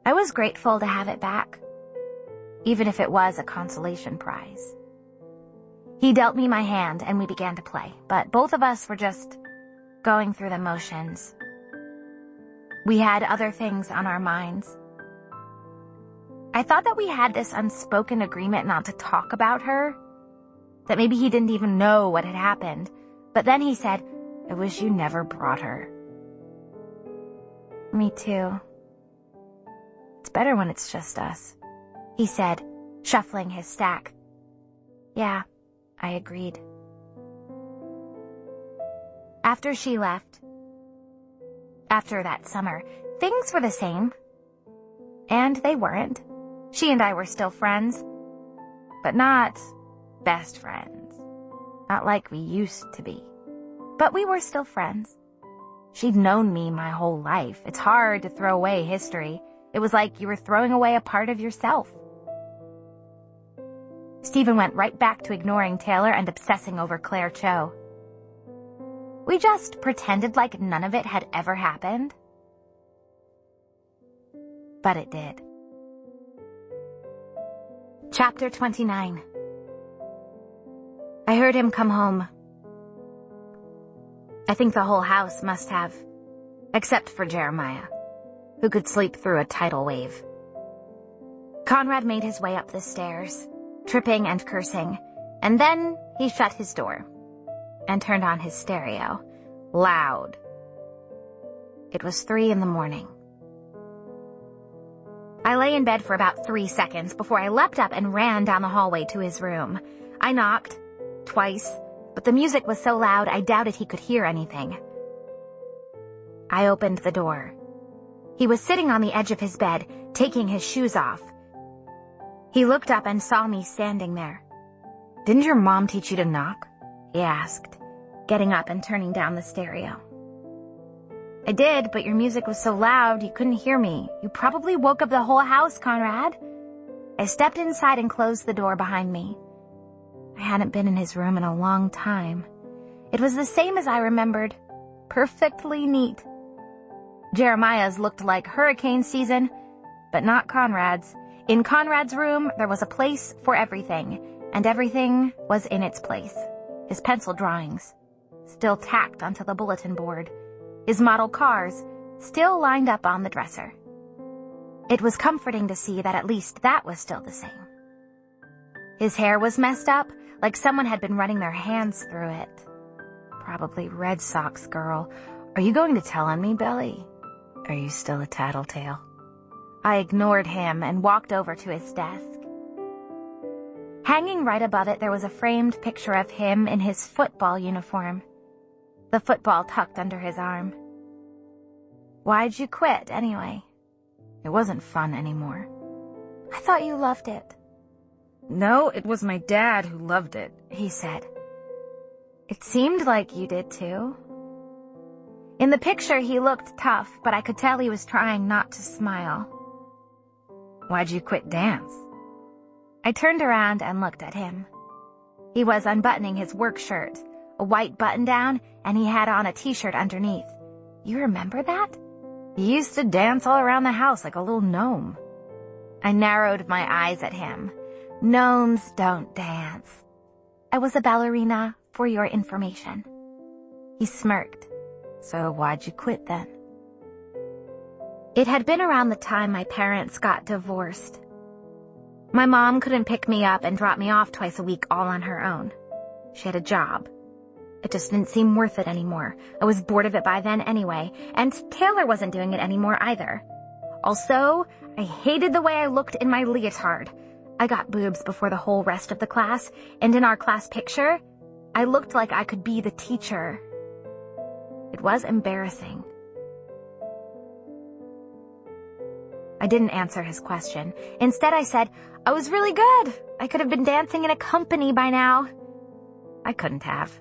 I was grateful to have it back, even if it was a consolation prize. He dealt me my hand and we began to play, but both of us were just going through the motions. We had other things on our minds. I thought that we had this unspoken agreement not to talk about her, that maybe he didn't even know what had happened, but then he said, I wish you never brought her. Me too. It's better when it's just us, he said, shuffling his stack. Yeah, I agreed. After she left, after that summer, things were the same. And they weren't. She and I were still friends, but not best friends. Not like we used to be. But we were still friends. She'd known me my whole life. It's hard to throw away history. It was like you were throwing away a part of yourself. Stephen went right back to ignoring Taylor and obsessing over Claire Cho. We just pretended like none of it had ever happened. But it did. Chapter 29. I heard him come home. I think the whole house must have, except for Jeremiah, who could sleep through a tidal wave. Conrad made his way up the stairs, tripping and cursing, and then he shut his door and turned on his stereo, loud. It was 3 a.m. I lay in bed for about 3 seconds before I leapt up and ran down the hallway to his room. I knocked, twice, but the music was so loud I doubted he could hear anything. I opened the door. He was sitting on the edge of his bed, taking his shoes off. He looked up and saw me standing there. Didn't your mom teach you to knock? He asked, getting up and turning down the stereo. I did, but your music was so loud you couldn't hear me. You probably woke up the whole house, Conrad. I stepped inside and closed the door behind me. I hadn't been in his room in a long time. It was the same as I remembered. Perfectly neat. Jeremiah's looked like hurricane season, but not Conrad's. In Conrad's room, there was a place for everything, and everything was in its place. His pencil drawings, still tacked onto the bulletin board. His model cars, still lined up on the dresser. It was comforting to see that at least that was still the same. His hair was messed up, like someone had been running their hands through it. Probably Red Sox girl. Are you going to tell on me, Belly? Are you still a tattletale? I ignored him and walked over to his desk. Hanging right above it, there was a framed picture of him in his football uniform, the football tucked under his arm. Why'd you quit, anyway? It wasn't fun anymore. I thought you loved it. No, it was my dad who loved it, he said. It seemed like you did too. In the picture, he looked tough, but I could tell he was trying not to smile. Why'd you quit dance? I turned around and looked at him. He was unbuttoning his work shirt, a white button-down, and he had on a t-shirt underneath. You remember that? He used to dance all around the house like a little gnome. I narrowed my eyes at him. Gnomes don't dance. I was a ballerina, for your information. He smirked. So why'd you quit then? It had been around the time my parents got divorced. My mom couldn't pick me up and drop me off twice a week all on her own. She had a job. It just didn't seem worth it anymore. I was bored of it by then anyway, and Taylor wasn't doing it anymore either. Also, I hated the way I looked in my leotard. I got boobs before the whole rest of the class, and in our class picture, I looked like I could be the teacher. It was embarrassing. I didn't answer his question. Instead, I said, I was really good. I could have been dancing in a company by now. I couldn't have.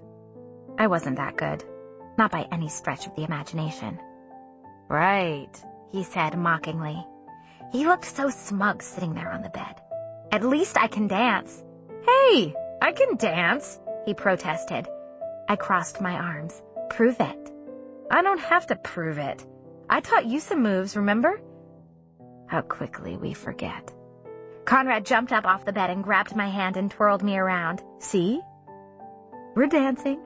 I wasn't that good. Not by any stretch of the imagination. Right, he said mockingly. He looked so smug sitting there on the bed. At least I can dance. Hey, I can dance, he protested. I crossed my arms. Prove it. I don't have to prove it. I taught you some moves, remember? How quickly we forget. Conrad jumped up off the bed and grabbed my hand and twirled me around. See? We're dancing.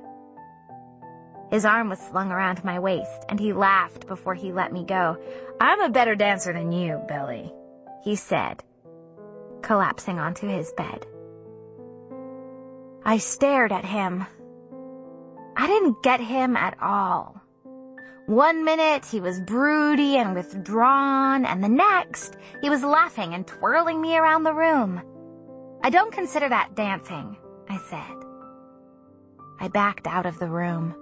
His arm was slung around my waist, and he laughed before he let me go. I'm a better dancer than you, Billy, he said, collapsing onto his bed. I stared at him. I didn't get him at all. 1 minute he was broody and withdrawn, and the next he was laughing and twirling me around the room. I don't consider that dancing, I said. I backed out of the room.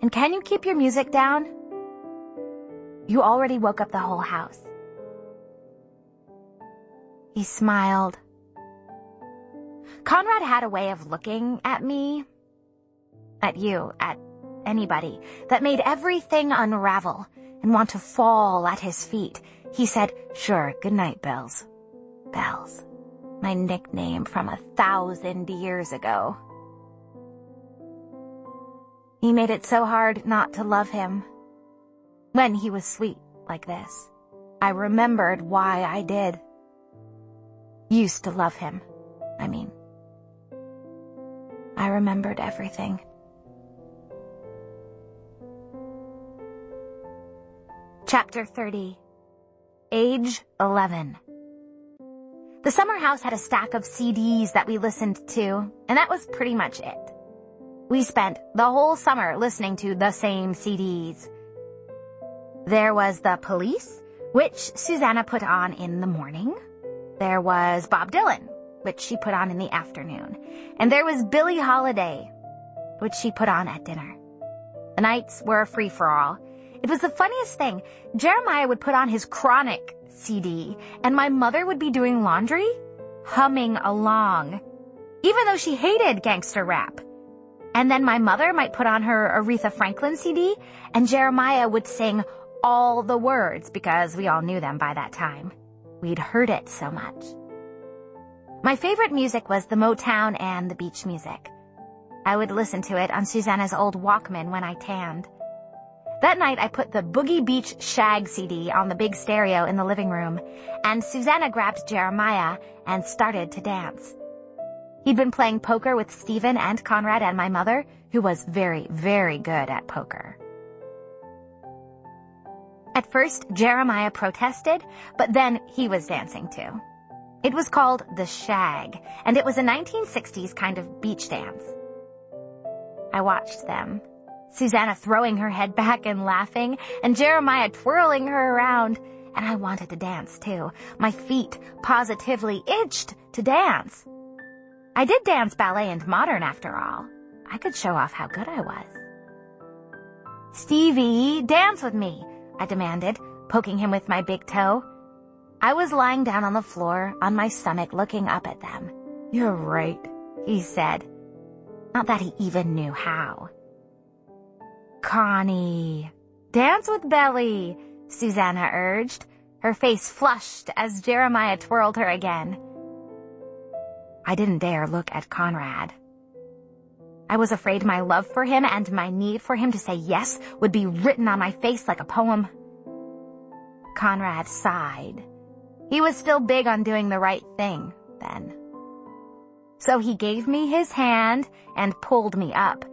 And can you keep your music down? You already woke up the whole house. He smiled. Conrad had a way of looking at me, at you, at anybody, that made everything unravel and want to fall at his feet. He said, Sure, good night, Bells. Bells, my nickname from 1,000 years ago. He made it so hard not to love him. When he was sweet like this, I remembered why I did. Used to love him, I mean. I remembered everything. Chapter 30. Age 11. The summer house had a stack of CDs that we listened to, and that was pretty much it. We spent the whole summer listening to the same CDs. There was The Police, which Susanna put on in the morning. There was Bob Dylan, which she put on in the afternoon. And there was Billie Holiday, which she put on at dinner. The nights were a free-for-all. It was the funniest thing. Jeremiah would put on his Chronic CD, and my mother would be doing laundry, humming along, even though she hated gangster rap. And then my mother might put on her Aretha Franklin CD, and Jeremiah would sing all the words because we all knew them by that time. We'd heard it so much. My favorite music was the Motown and the beach music. I would listen to it on Susanna's old Walkman when I tanned. That night I put the Boogie Beach Shag CD on the big stereo in the living room, and Susanna grabbed Jeremiah and started to dance. He'd been playing poker with Stephen and Conrad and my mother, who was very, very good at poker. At first, Jeremiah protested, but then he was dancing too. It was called the Shag, and it was a 1960s kind of beach dance. I watched them, Susanna throwing her head back and laughing, and Jeremiah twirling her around, and I wanted to dance too. My feet positively itched to dance. I did dance ballet and modern after all. I could show off how good I was. Stevie, dance with me, I demanded, poking him with my big toe. I was lying down on the floor, on my stomach, looking up at them. You're right, he said. Not that he even knew how. Connie, dance with Belly, Susanna urged, her face flushed as Jeremiah twirled her again. I didn't dare look at Conrad. I was afraid my love for him and my need for him to say yes would be written on my face like a poem. Conrad sighed. He was still big on doing the right thing then. So he gave me his hand and pulled me up.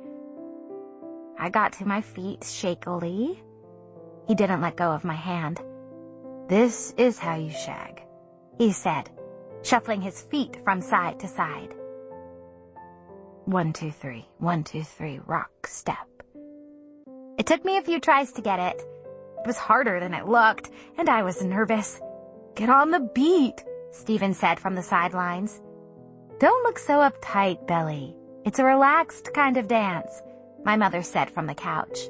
I got to my feet shakily. He didn't let go of my hand. "This is how you shag," he said, shuffling his feet from side to side. 1, 2, 3, 1, 2, 3, rock, step. It took me a few tries to get it. It was harder than it looked, and I was nervous. "Get on the beat," Stephen said from the sidelines. "Don't look so uptight, Belly. It's a relaxed kind of dance," my mother said from the couch.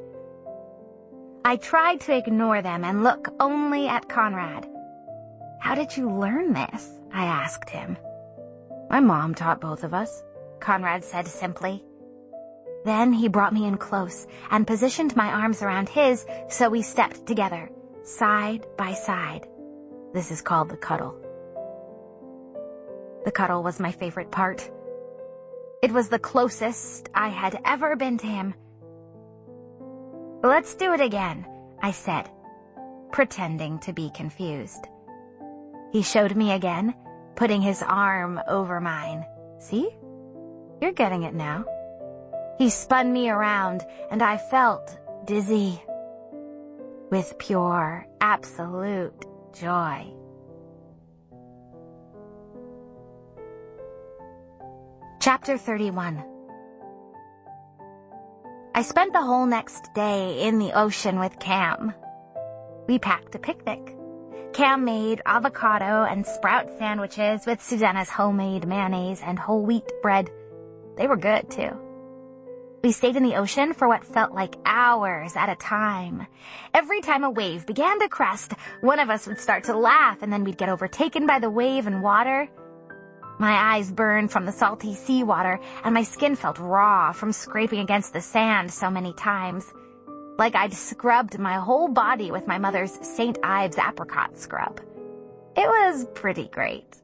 I tried to ignore them and look only at Conrad. "How did you learn this?" I asked him. "My mom taught both of us," Conrad said simply. Then he brought me in close and positioned my arms around his so we stepped together, side by side. This is called the cuddle. The cuddle was my favorite part. It was the closest I had ever been to him. "Let's do it again," I said, pretending to be confused. He showed me again, putting his arm over mine. "See? You're getting it now." He spun me around, and I felt dizzy with pure, absolute joy. Chapter 31. I spent the whole next day in the ocean with Cam. We packed a picnic. Cam made avocado and sprout sandwiches with Susanna's homemade mayonnaise and whole wheat bread. They were good, too. We stayed in the ocean for what felt like hours at a time. Every time a wave began to crest, one of us would start to laugh, and then we'd get overtaken by the wave and water. My eyes burned from the salty seawater, and my skin felt raw from scraping against the sand so many times, like I'd scrubbed my whole body with my mother's St. Ives apricot scrub. It was pretty great.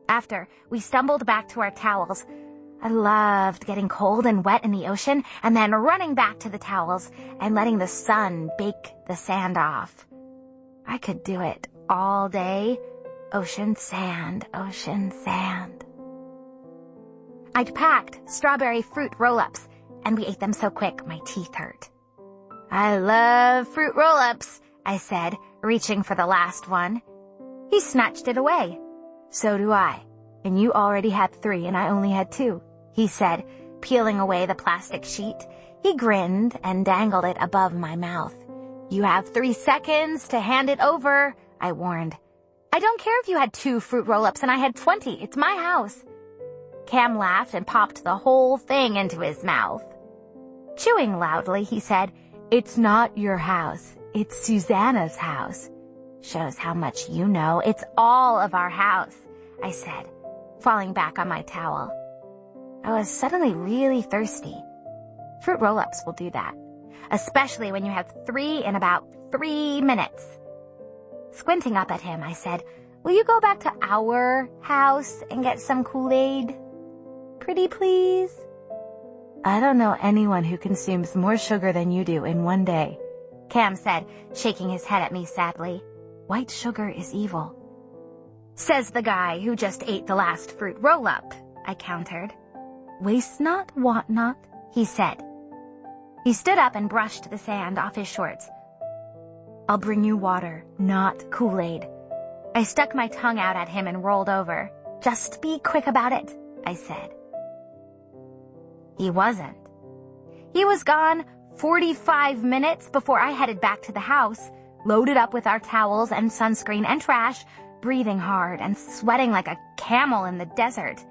After, we stumbled back to our towels. I loved getting cold and wet in the ocean and then running back to the towels and letting the sun bake the sand off. I could do it all day. Ocean sand, ocean sand. I'd packed strawberry fruit roll-ups, and we ate them so quick my teeth hurt. "I love fruit roll-ups," I said, reaching for the last one. He snatched it away. "So do I. And you already had 3 and I only had 2, he said, peeling away the plastic sheet. He grinned and dangled it above my mouth. "You have 3 seconds to hand it over," I warned. "I don't care if you had 2 fruit roll-ups and I had 20. It's my house." Cam laughed and popped the whole thing into his mouth. Chewing loudly, he said, "It's not your house. It's Susanna's house." "Shows how much you know. It's all of our house," I said, falling back on my towel. I was suddenly really thirsty. Fruit roll-ups will do that, especially when you have 3 in about 3 minutes. Squinting up at him, I said, "Will you go back to our house and get some Kool-Aid? Pretty please?" "I don't know anyone who consumes more sugar than you do in one day," Cam said, shaking his head at me sadly. "White sugar is evil." "Says the guy who just ate the last fruit roll-up," I countered. "Waste not, want not," he said. He stood up and brushed the sand off his shorts. "I'll bring you water, not Kool-Aid." I stuck my tongue out at him and rolled over. "Just be quick about it," I said. He wasn't. He was gone 45 minutes before I headed back to the house, loaded up with our towels and sunscreen and trash, breathing hard and sweating like a camel in the desert.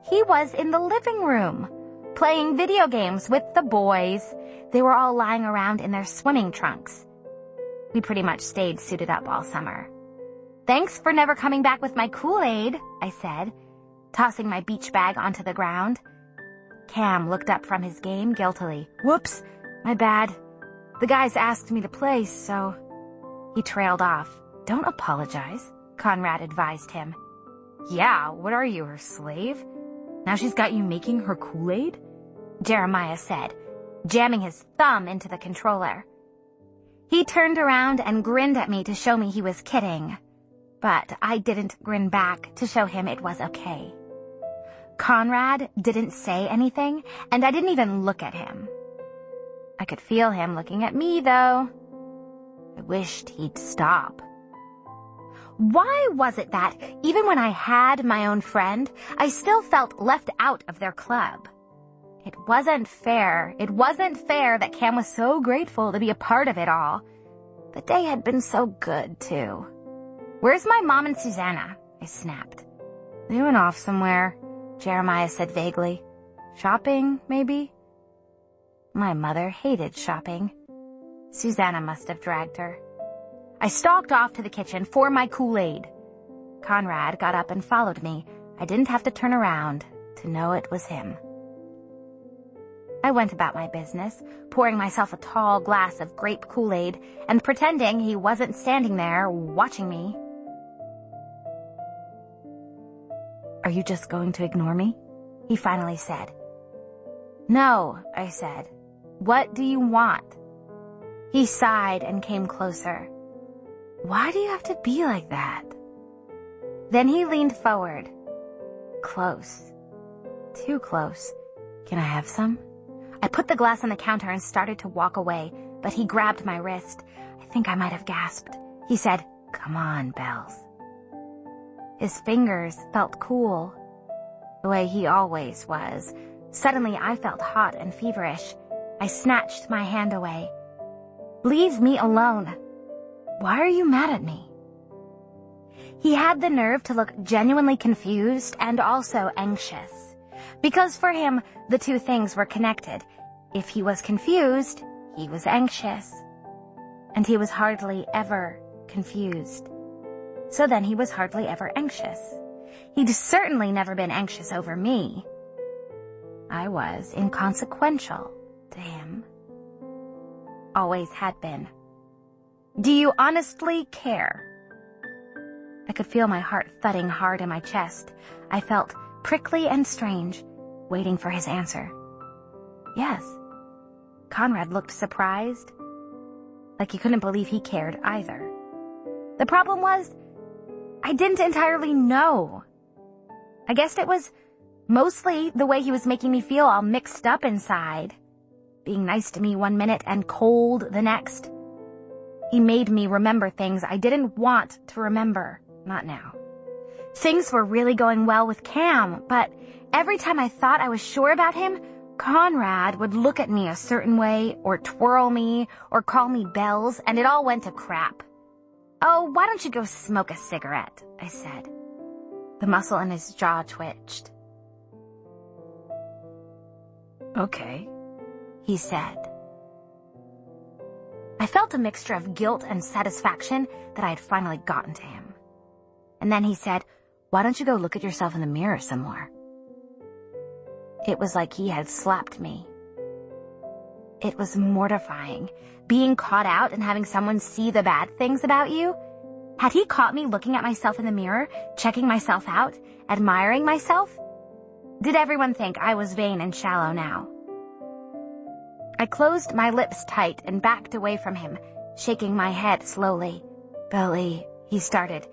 He was in the living room, playing video games with the boys. They were all lying around in their swimming trunks. We pretty much stayed suited up all summer. "Thanks for never coming back with my Kool-Aid," I said, tossing my beach bag onto the ground. Cam looked up from his game guiltily. "Whoops, my bad. The guys asked me to play, so..." He trailed off. "Don't apologize," Conrad advised him. "Yeah, what are you, her slave?" Now she's got you making her Kool-Aid? Jeremiah said, jamming his thumb into the controller. He turned around and grinned at me to show me he was kidding, but I didn't grin back to show him it was okay. Conrad didn't say anything, and I didn't even look at him. I could feel him looking at me, though. I wished he'd stop. Why was it that, even when I had my own friend, I still felt left out of their club? It wasn't fair. It wasn't fair that Cam was so grateful to be a part of it all. The day had been so good, too. Where's my mom and Susanna? I snapped. They went off somewhere, Jeremiah said vaguely. Shopping, maybe? My mother hated shopping. Susanna must have dragged her. I stalked off to the kitchen for my Kool-Aid. Conrad got up and followed me. I didn't have to turn around to know it was him. I went about my business, pouring myself a tall glass of grape Kool-Aid and pretending he wasn't standing there watching me. Are you just going to ignore me? He finally said. No, I said. What do you want? He sighed and came closer. Why do you have to be like that? Then he leaned forward. Close. Too close. Can I have some? I put the glass on the counter and started to walk away, but he grabbed my wrist. I think I might have gasped. He said, Come on, Bells. His fingers felt cool, the way he always was. Suddenly I felt hot and feverish. I snatched my hand away. Leave me alone. Why are you mad at me? He had the nerve to look genuinely confused and also anxious. Because for him, the two things were connected. If he was confused, he was anxious. And he was hardly ever confused. So then he was hardly ever anxious. He'd certainly never been anxious over me. I was inconsequential to him. Always had been. Do you honestly care? I could feel my heart thudding hard in my chest. I felt prickly and strange, waiting for his answer. Yes. Conrad looked surprised, like he couldn't believe he cared either. The problem was, I didn't entirely know. I guessed it was mostly the way he was making me feel all mixed up inside, being nice to me one minute and cold the next. He made me remember things I didn't want to remember, not now. Things were really going well with Cam, but every time I thought I was sure about him, Conrad would look at me a certain way, or twirl me, or call me Bells, and it all went to crap. Oh, why don't you go smoke a cigarette? I said. The muscle in his jaw twitched. Okay, he said. I felt a mixture of guilt and satisfaction that I had finally gotten to him. And then he said, why don't you go look at yourself in the mirror some more? It was like he had slapped me. It was mortifying, being caught out and having someone see the bad things about you. Had he caught me looking at myself in the mirror, checking myself out, admiring myself? Did everyone think I was vain and shallow now? I closed my lips tight and backed away from him, shaking my head slowly. Billy, he started.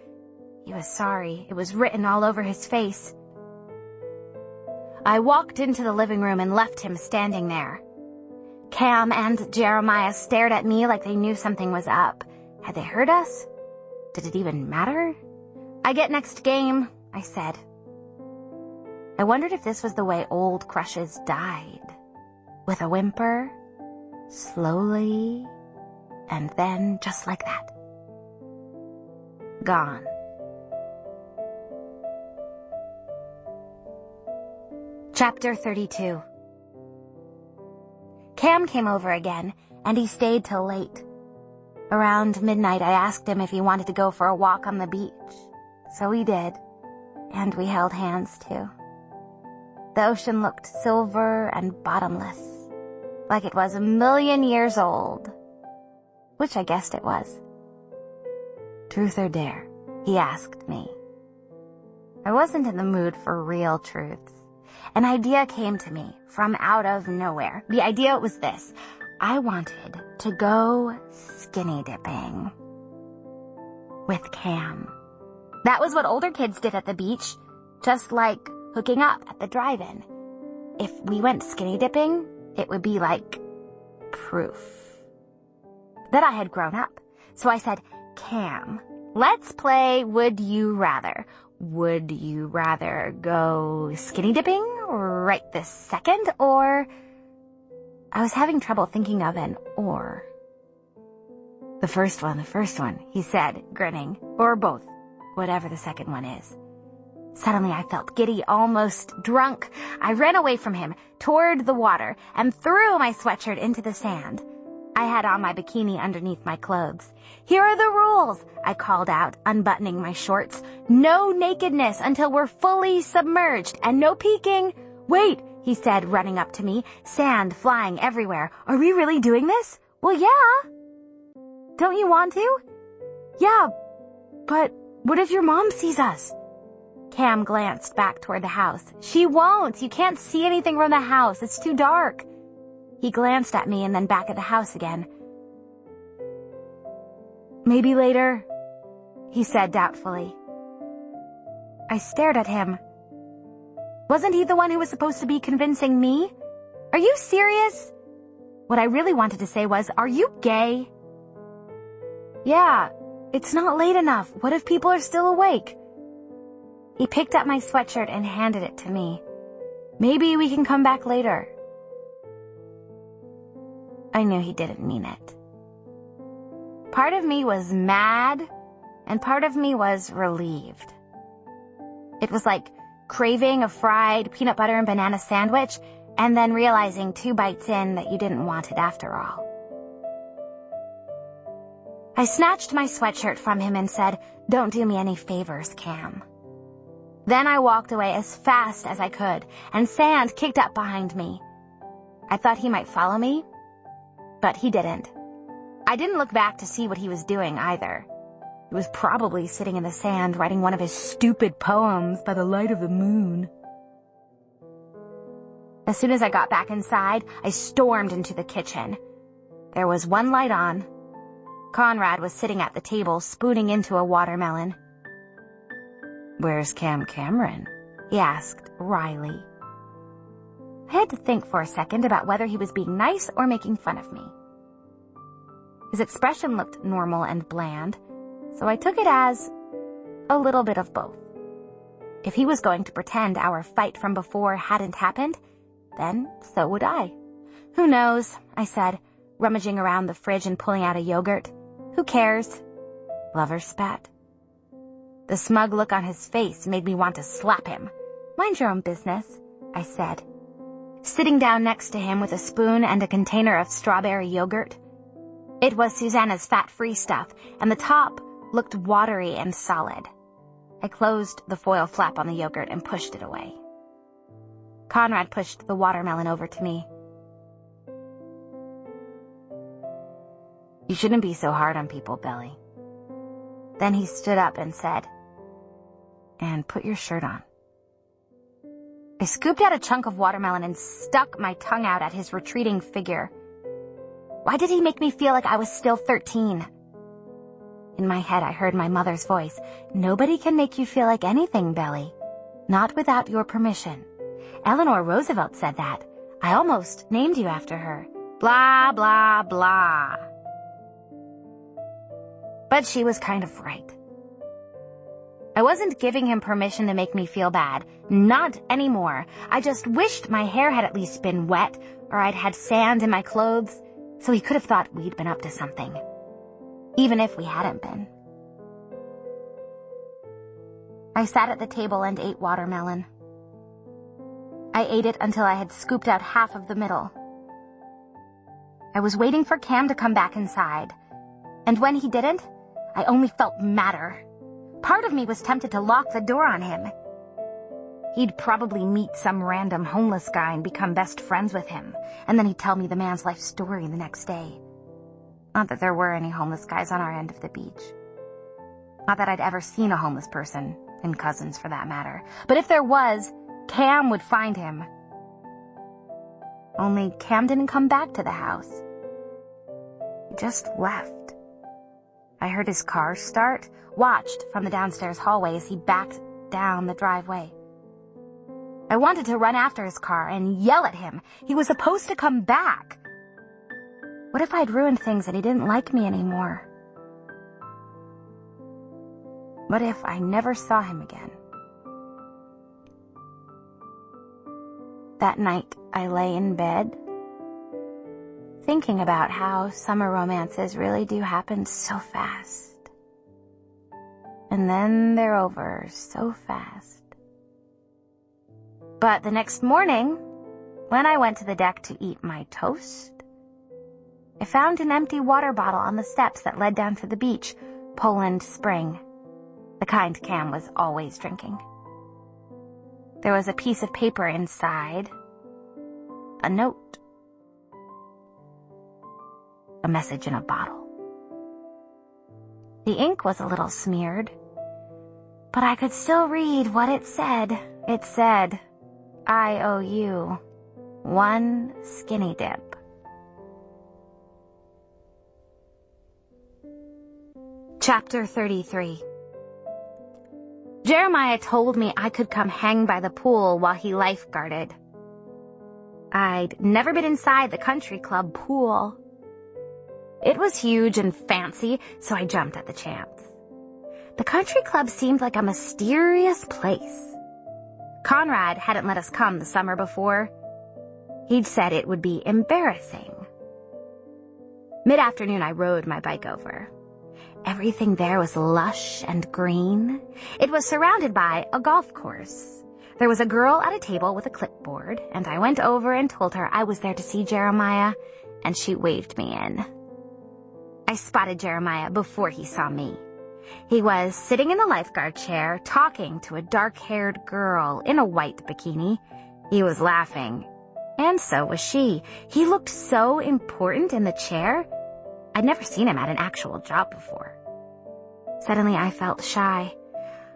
He was sorry. It was written all over his face. I walked into the living room and left him standing there. Cam and Jeremiah stared at me like they knew something was up. Had they heard us? Did it even matter? I get next game, I said. I wondered if this was the way old crushes died. With a whimper, slowly, and then just like that. Gone. Chapter 32. Cam came over again, and he stayed till late. Around midnight, I asked him if he wanted to go for a walk on the beach. So we did, and we held hands too. The ocean looked silver and bottomless, like it was 1,000,000 years old, which I guessed it was. Truth or dare? He asked me. I wasn't in the mood for real truths. an idea came to me from out of nowhere. The idea was this. I wanted to go skinny dipping with Cam. That was what older kids did at the beach, just like hooking up at the drive-in. If we went skinny dipping, it would be like proof that I had grown up. So I said, Cam, let's play Would You Rather. Would you rather go skinny dipping right this second, or... I was having trouble thinking of an or. The first one, he said, grinning. Or both, whatever the second one is. Suddenly I felt giddy, almost drunk. I ran away from him, toward the water, and threw my sweatshirt into the sand. I had on my bikini underneath my clothes. Here are the rules, I called out, unbuttoning my shorts. No nakedness until we're fully submerged, and no peeking. Wait, he said, running up to me, sand flying everywhere. Are we really doing this? Well, yeah. Don't you want to? Yeah, but what if your mom sees us? Cam glanced back toward the house. She won't. You can't see anything from the house. It's too dark. He glanced at me and then back at the house again. Maybe later, he said doubtfully. I stared at him. Wasn't he the one who was supposed to be convincing me? Are you serious? What I really wanted to say was, are you gay? Yeah, it's not late enough. What if people are still awake? He picked up my sweatshirt and handed it to me. Maybe we can come back later. I knew he didn't mean it. Part of me was mad, and part of me was relieved. It was like craving a fried peanut butter and banana sandwich, and then realizing 2 bites in that you didn't want it after all. I snatched my sweatshirt from him and said, "Don't do me any favors, Cam." Then I walked away as fast as I could, and sand kicked up behind me. I thought he might follow me, but he didn't. I didn't look back to see what he was doing either. He was probably sitting in the sand writing one of his stupid poems by the light of the moon. As soon as I got back inside, I stormed into the kitchen. There was one light on. Conrad was sitting at the table, spooning into a watermelon. "Where's Cam Cameron?" he asked wryly. I had to think for a second about whether he was being nice or making fun of me. His expression looked normal and bland, so I took it as a little bit of both. If he was going to pretend our fight from before hadn't happened, then so would I. Who knows, I said, rummaging around the fridge and pulling out a yogurt. Who cares? Lover spat. The smug look on his face made me want to slap him. Mind your own business, I said, sitting down next to him with a spoon and a container of strawberry yogurt. It was Susanna's fat-free stuff, and the top looked watery and solid. I closed the foil flap on the yogurt and pushed it away. Conrad pushed the watermelon over to me. "You shouldn't be so hard on people, Billy." Then he stood up and said, "And put your shirt on." I scooped out a chunk of watermelon and stuck my tongue out at his retreating figure. Why did he make me feel like I was still 13? In my head, I heard my mother's voice. "Nobody can make you feel like anything, Billy. Not without your permission. Eleanor Roosevelt said that. I almost named you after her. Blah, blah, blah." But she was kind of right. I wasn't giving him permission to make me feel bad. Not anymore. I just wished my hair had at least been wet, or I'd had sand in my clothes, so he could have thought we'd been up to something. Even if we hadn't been. I sat at the table and ate watermelon. I ate it until I had scooped out half of the middle. I was waiting for Cam to come back inside, and when he didn't, I only felt madder. Part of me was tempted to lock the door on him. He'd probably meet some random homeless guy and become best friends with him, and then he'd tell me the man's life story the next day. Not that there were any homeless guys on our end of the beach. Not that I'd ever seen a homeless person, and cousins for that matter. But if there was, Cam would find him. Only Cam didn't come back to the house. He just left. I heard his car start, watched from the downstairs hallway as he backed down the driveway. I wanted to run after his car and yell at him. He was supposed to come back. What if I'd ruined things and he didn't like me anymore? What if I never saw him again? That night, I lay in bed, thinking about how summer romances really do happen so fast. And then they're over so fast. But the next morning, when I went to the deck to eat my toast, I found an empty water bottle on the steps that led down to the beach, Poland Spring, the kind Cam was always drinking. There was a piece of paper inside, a note, a message in a bottle. The ink was a little smeared, but I could still read what it said. It said, "I owe you one skinny dip." Chapter 33. Jeremiah told me I could come hang by the pool while he lifeguarded. I'd never been inside the country club pool. It was huge and fancy, so I jumped at the chance. The country club seemed like a mysterious place. Conrad hadn't let us come the summer before. He'd said it would be embarrassing. Mid-afternoon, I rode my bike over. Everything there was lush and green. It was surrounded by a golf course. There was a girl at a table with a clipboard, and I went over and told her I was there to see Jeremiah, and she waved me in. I spotted Jeremiah before he saw me. He was sitting in the lifeguard chair, talking to a dark-haired girl in a white bikini. He was laughing, and so was she. He looked so important in the chair. I'd never seen him at an actual job before. Suddenly, I felt shy.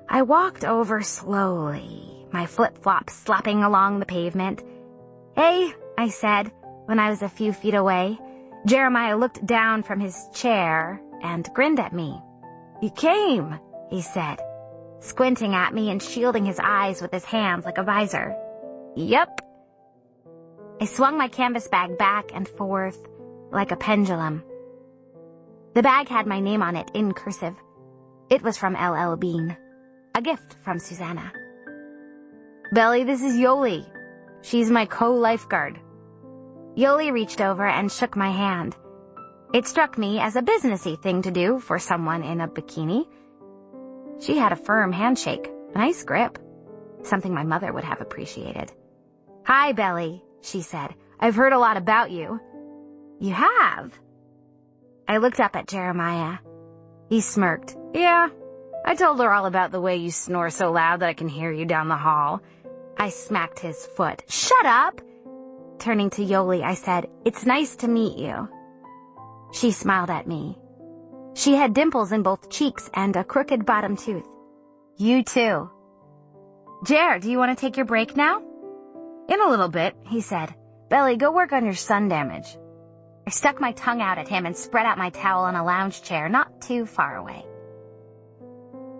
I walked over slowly, my flip-flops slapping along the pavement. "Hey," I said, when I was a few feet away. Jeremiah looked down from his chair and grinned at me. "You came," he said, squinting at me and shielding his eyes with his hands like a visor. "Yep." I swung my canvas bag back and forth like a pendulum. The bag had my name on it in cursive. It was from L.L. Bean, a gift from Susanna. "Belly, this is Yoli. She's my co-lifeguard." Yoli reached over and shook my hand. It struck me as a businessy thing to do for someone in a bikini. She had a firm handshake, a nice grip, something my mother would have appreciated. "Hi, Belly," she said. "I've heard a lot about you." "You have?" I looked up at Jeremiah. He smirked. "Yeah, I told her all about the way you snore so loud that I can hear you down the hall." I smacked his foot. "Shut up!" Turning to Yoli, I said, "It's nice to meet you." She smiled at me. She had dimples in both cheeks and a crooked bottom tooth. "You too." "Jer, do you want to take your break now?" "In a little bit," he said. "Belly, go work on your sun damage." I stuck my tongue out at him and spread out my towel on a lounge chair not too far away.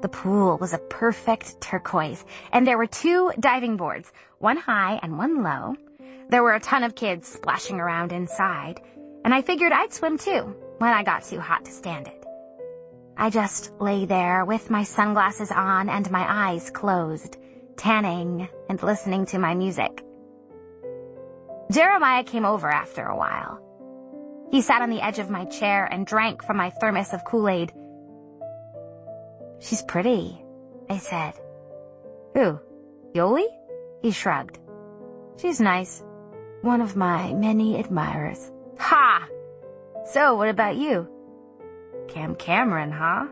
The pool was a perfect turquoise, and there were 2 diving boards, one high and one low. There were a ton of kids splashing around inside, and I figured I'd swim too when I got too hot to stand it. I just lay there with my sunglasses on and my eyes closed, tanning and listening to my music. Jeremiah came over after a while. He sat on the edge of my chair and drank from my thermos of Kool-Aid. "She's pretty," I said. "Who? Yoli?" He shrugged. "She's nice. One of my many admirers." "Ha! So, what about you?" "Cam Cameron, huh?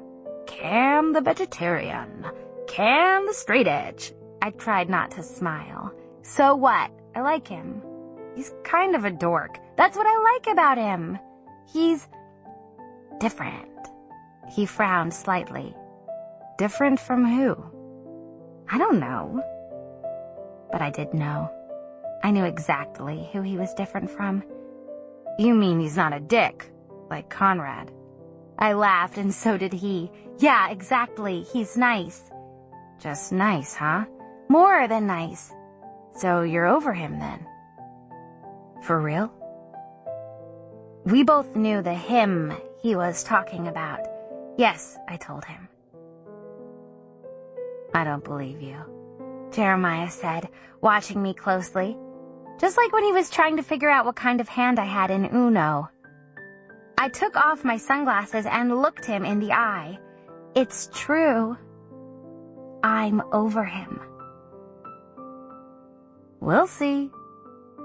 Cam the vegetarian. Cam the straight edge." I tried not to smile. "So what? I like him. He's kind of a dork. That's what I like about him. He's different." He frowned slightly. "Different from who?" "I don't know." but I did know. I knew exactly who he was different from. You mean he's not a dick, like Conrad? I laughed, and so did he. Yeah, exactly. He's nice. Just nice, huh? More than nice. So you're over him then? For real? We both knew the him he was talking about. Yes, I told him. I don't believe you, Jeremiah said, watching me closely, just like when he was trying to figure out what kind of hand I had in Uno. I took off my sunglasses and looked him in the eye. It's true. I'm over him. We'll see,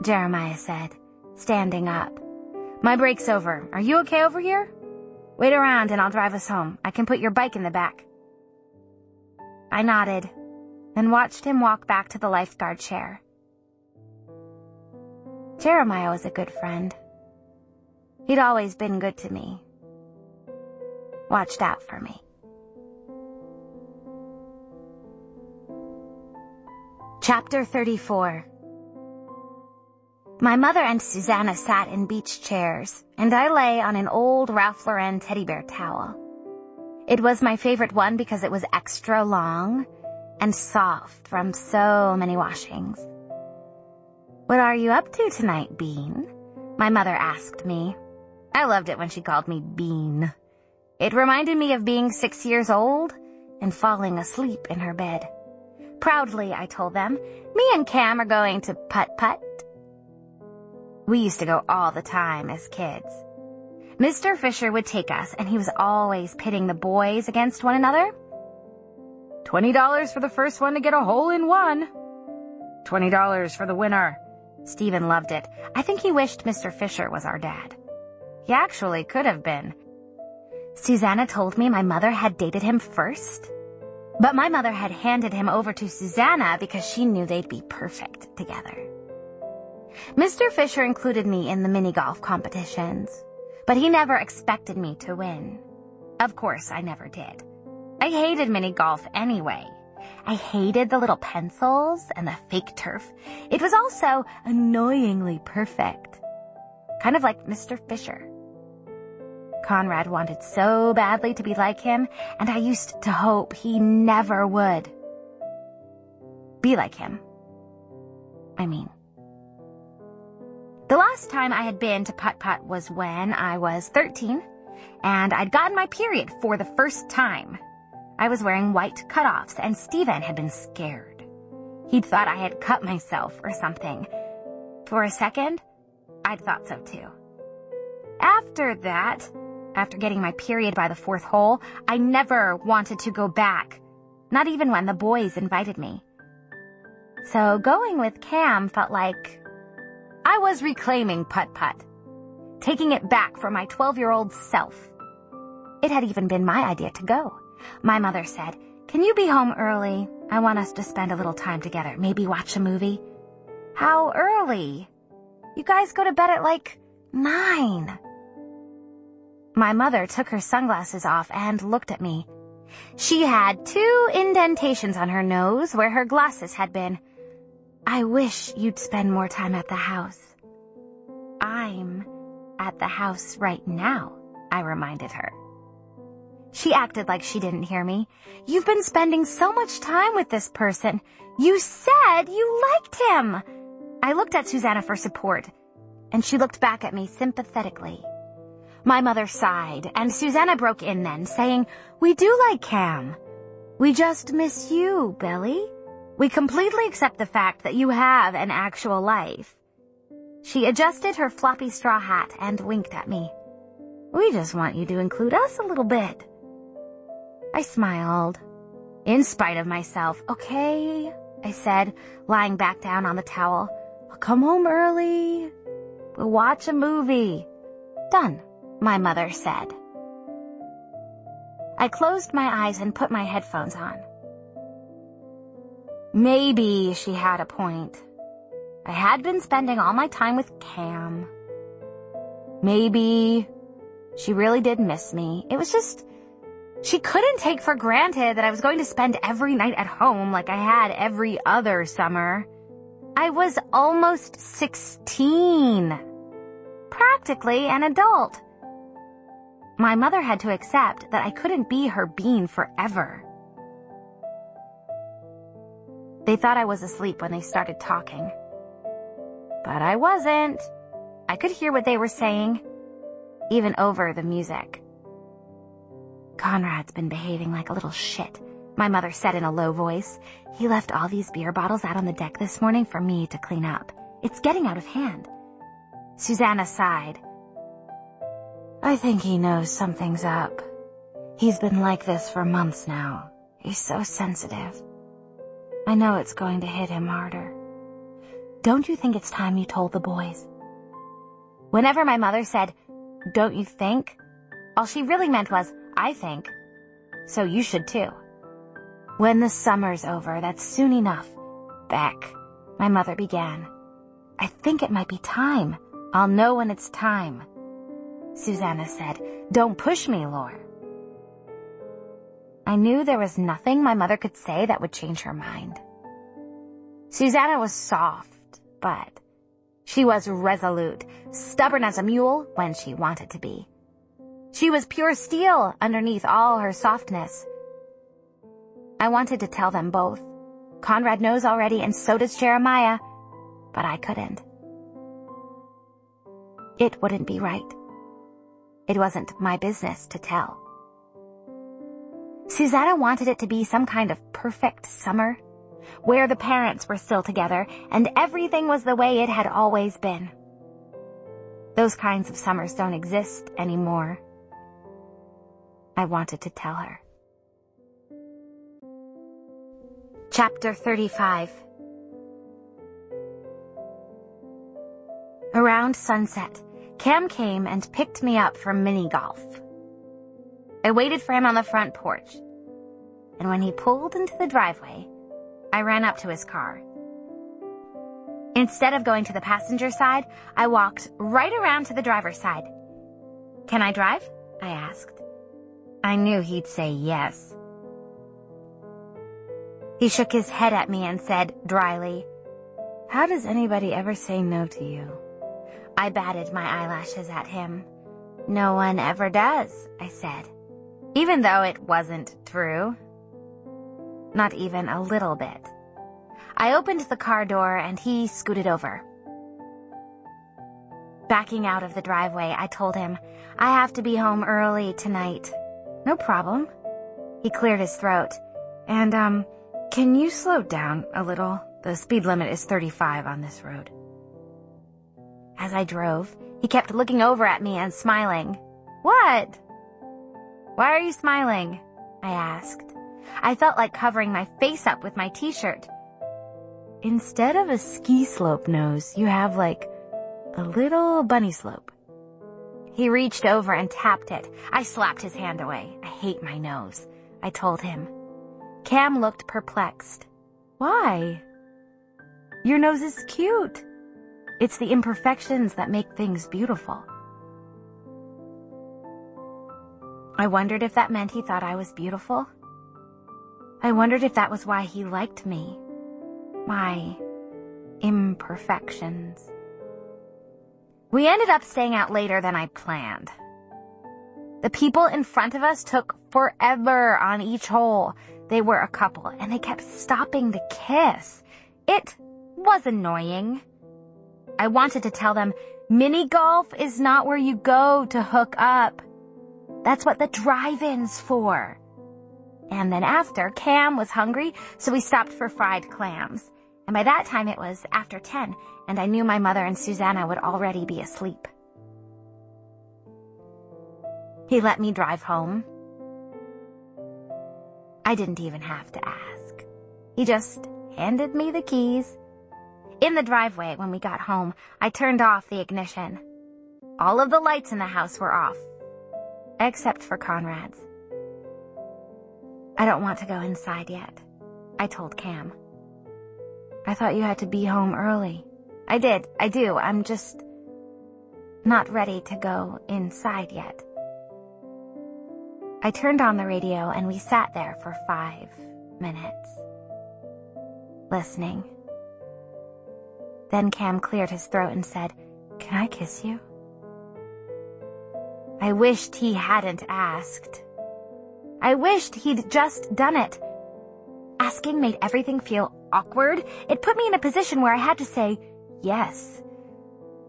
Jeremiah said, standing up. My break's over. Are you okay over here? Wait around and I'll drive us home. I can put your bike in the back. I nodded and watched him walk back to the lifeguard chair. Jeremiah was a good friend. He'd always been good to me. Watched out for me. Chapter 34. My mother and Susanna sat in beach chairs, and I lay on an old Ralph Lauren teddy bear towel. It was my favorite one because it was extra long and soft from so many washings. What are you up to tonight, Bean? My mother asked me. I loved it when she called me Bean. It reminded me of being 6 years old and falling asleep in her bed. Proudly, I told them, me and Cam are going to putt-putt. We used to go all the time as kids. Mr. Fisher would take us, and he was always pitting the boys against one another. $20 for the first one to get a hole-in-one. $20 for the winner. Stephen loved it. I think he wished Mr. Fisher was our dad. He actually could have been. Susanna told me my mother had dated him first, but my mother had handed him over to Susanna because she knew they'd be perfect together. Mr. Fisher included me in the mini-golf competitions, but he never expected me to win. Of course, I never did. I hated mini-golf anyway. I hated the little pencils and the fake turf. It was also annoyingly perfect. Kind of like Mr. Fisher. Conrad wanted so badly to be like him, and I used to hope he never would. Be like him. The last time I had been to putt-putt was when I was 13, and I'd gotten my period for the first time. I was wearing white cutoffs, and Stephen had been scared. He'd thought I had cut myself or something. For a second, I'd thought so too. After that, after getting my period by the fourth hole, I never wanted to go back, not even when the boys invited me. So going with Cam felt like I was reclaiming putt-putt, taking it back for my 12-year-old self. It had even been my idea to go. My mother said, "Can you be home early? I want us to spend a little time together, maybe watch a movie." How early? You guys go to bed at like 9. My mother took her sunglasses off and looked at me. She had 2 indentations on her nose where her glasses had been. I wish you'd spend more time at the house. I'm at the house right now, I reminded her. She acted like she didn't hear me. You've been spending so much time with this person. You said you liked him. I looked at Susanna for support, and she looked back at me sympathetically. My mother sighed, and Susanna broke in then, saying, "We do like Cam. We just miss you, Billy. We completely accept the fact that you have an actual life." She adjusted her floppy straw hat and winked at me. "We just want you to include us a little bit." I smiled, in spite of myself. "Okay," I said, lying back down on the towel. "I'll come home early. We'll watch a movie." "Done," my mother said. I closed my eyes and put my headphones on. Maybe she had a point. I had been spending all my time with Cam. Maybe she really did miss me. It was just, she couldn't take for granted that I was going to spend every night at home like I had every other summer. I was almost 16. Practically an adult. My mother had to accept that I couldn't be her bean forever. They thought I was asleep when they started talking. But I wasn't. I could hear what they were saying, even over the music. Conrad's been behaving like a little shit, my mother said in a low voice. He left all these beer bottles out on the deck this morning for me to clean up. It's getting out of hand. Susanna sighed. I think he knows something's up. He's been like this for months now. He's so sensitive. I know it's going to hit him harder. Don't you think it's time you told the boys? Whenever my mother said, don't you think? All she really meant was, I think. So you should too. When the summer's over, that's soon enough. Beck, my mother began. I think it might be time. I'll know when it's time. Susanna said, don't push me, Lore. I knew there was nothing my mother could say that would change her mind. Susanna was soft, but she was resolute, stubborn as a mule when she wanted to be. She was pure steel underneath all her softness. I wanted to tell them both. Conrad knows already, and so does Jeremiah, but I couldn't. It wouldn't be right. It wasn't my business to tell. Susanna wanted it to be some kind of perfect summer, where the parents were still together and everything was the way it had always been. Those kinds of summers don't exist anymore. I wanted to tell her. Chapter 35. Around sunset, Cam came and picked me up from mini golf. I waited for him on the front porch, and when he pulled into the driveway, I ran up to his car. Instead of going to the passenger side, I walked right around to the driver's side. Can I drive? I asked. I knew he'd say yes. He shook his head at me and said dryly, How does anybody ever say no to you? I batted my eyelashes at him. No one ever does, I said, even though it wasn't true. Not even a little bit. I opened the car door and he scooted over. Backing out of the driveway, I told him, I have to be home early tonight. No problem. He cleared his throat. And, can you slow down a little? The speed limit is 35 on this road. As I drove, he kept looking over at me and smiling. What? Why are you smiling? I asked. I felt like covering my face up with my t-shirt. Instead of a ski slope nose, you have like a little bunny slope. He reached over and tapped it. I slapped his hand away. I hate my nose, I told him. Cam looked perplexed. Why? Your nose is cute. It's the imperfections that make things beautiful. I wondered if that meant he thought I was beautiful. I wondered if that was why he liked me. My imperfections. We ended up staying out later than I planned. The people in front of us took forever on each hole. They were a couple, and they kept stopping to kiss. It was annoying. I wanted to tell them, mini golf is not where you go to hook up. That's what the drive-in's for. And then after, Cam was hungry, so we stopped for fried clams. And by that time it was after 10, and I knew my mother and Susanna would already be asleep. He let me drive home. I didn't even have to ask. He just handed me the keys. In the driveway, when we got home, I turned off the ignition. All of the lights in the house were off, except for Conrad's. I don't want to go inside yet, I told Cam. I thought you had to be home early. I do. I'm just not ready to go inside yet. I turned on the radio and we sat there for 5 minutes, listening. Then Cam cleared his throat and said, "Can I kiss you?" I wished he hadn't asked. I wished he'd just done it. Asking made everything feel awkward. It put me in a position where I had to say yes.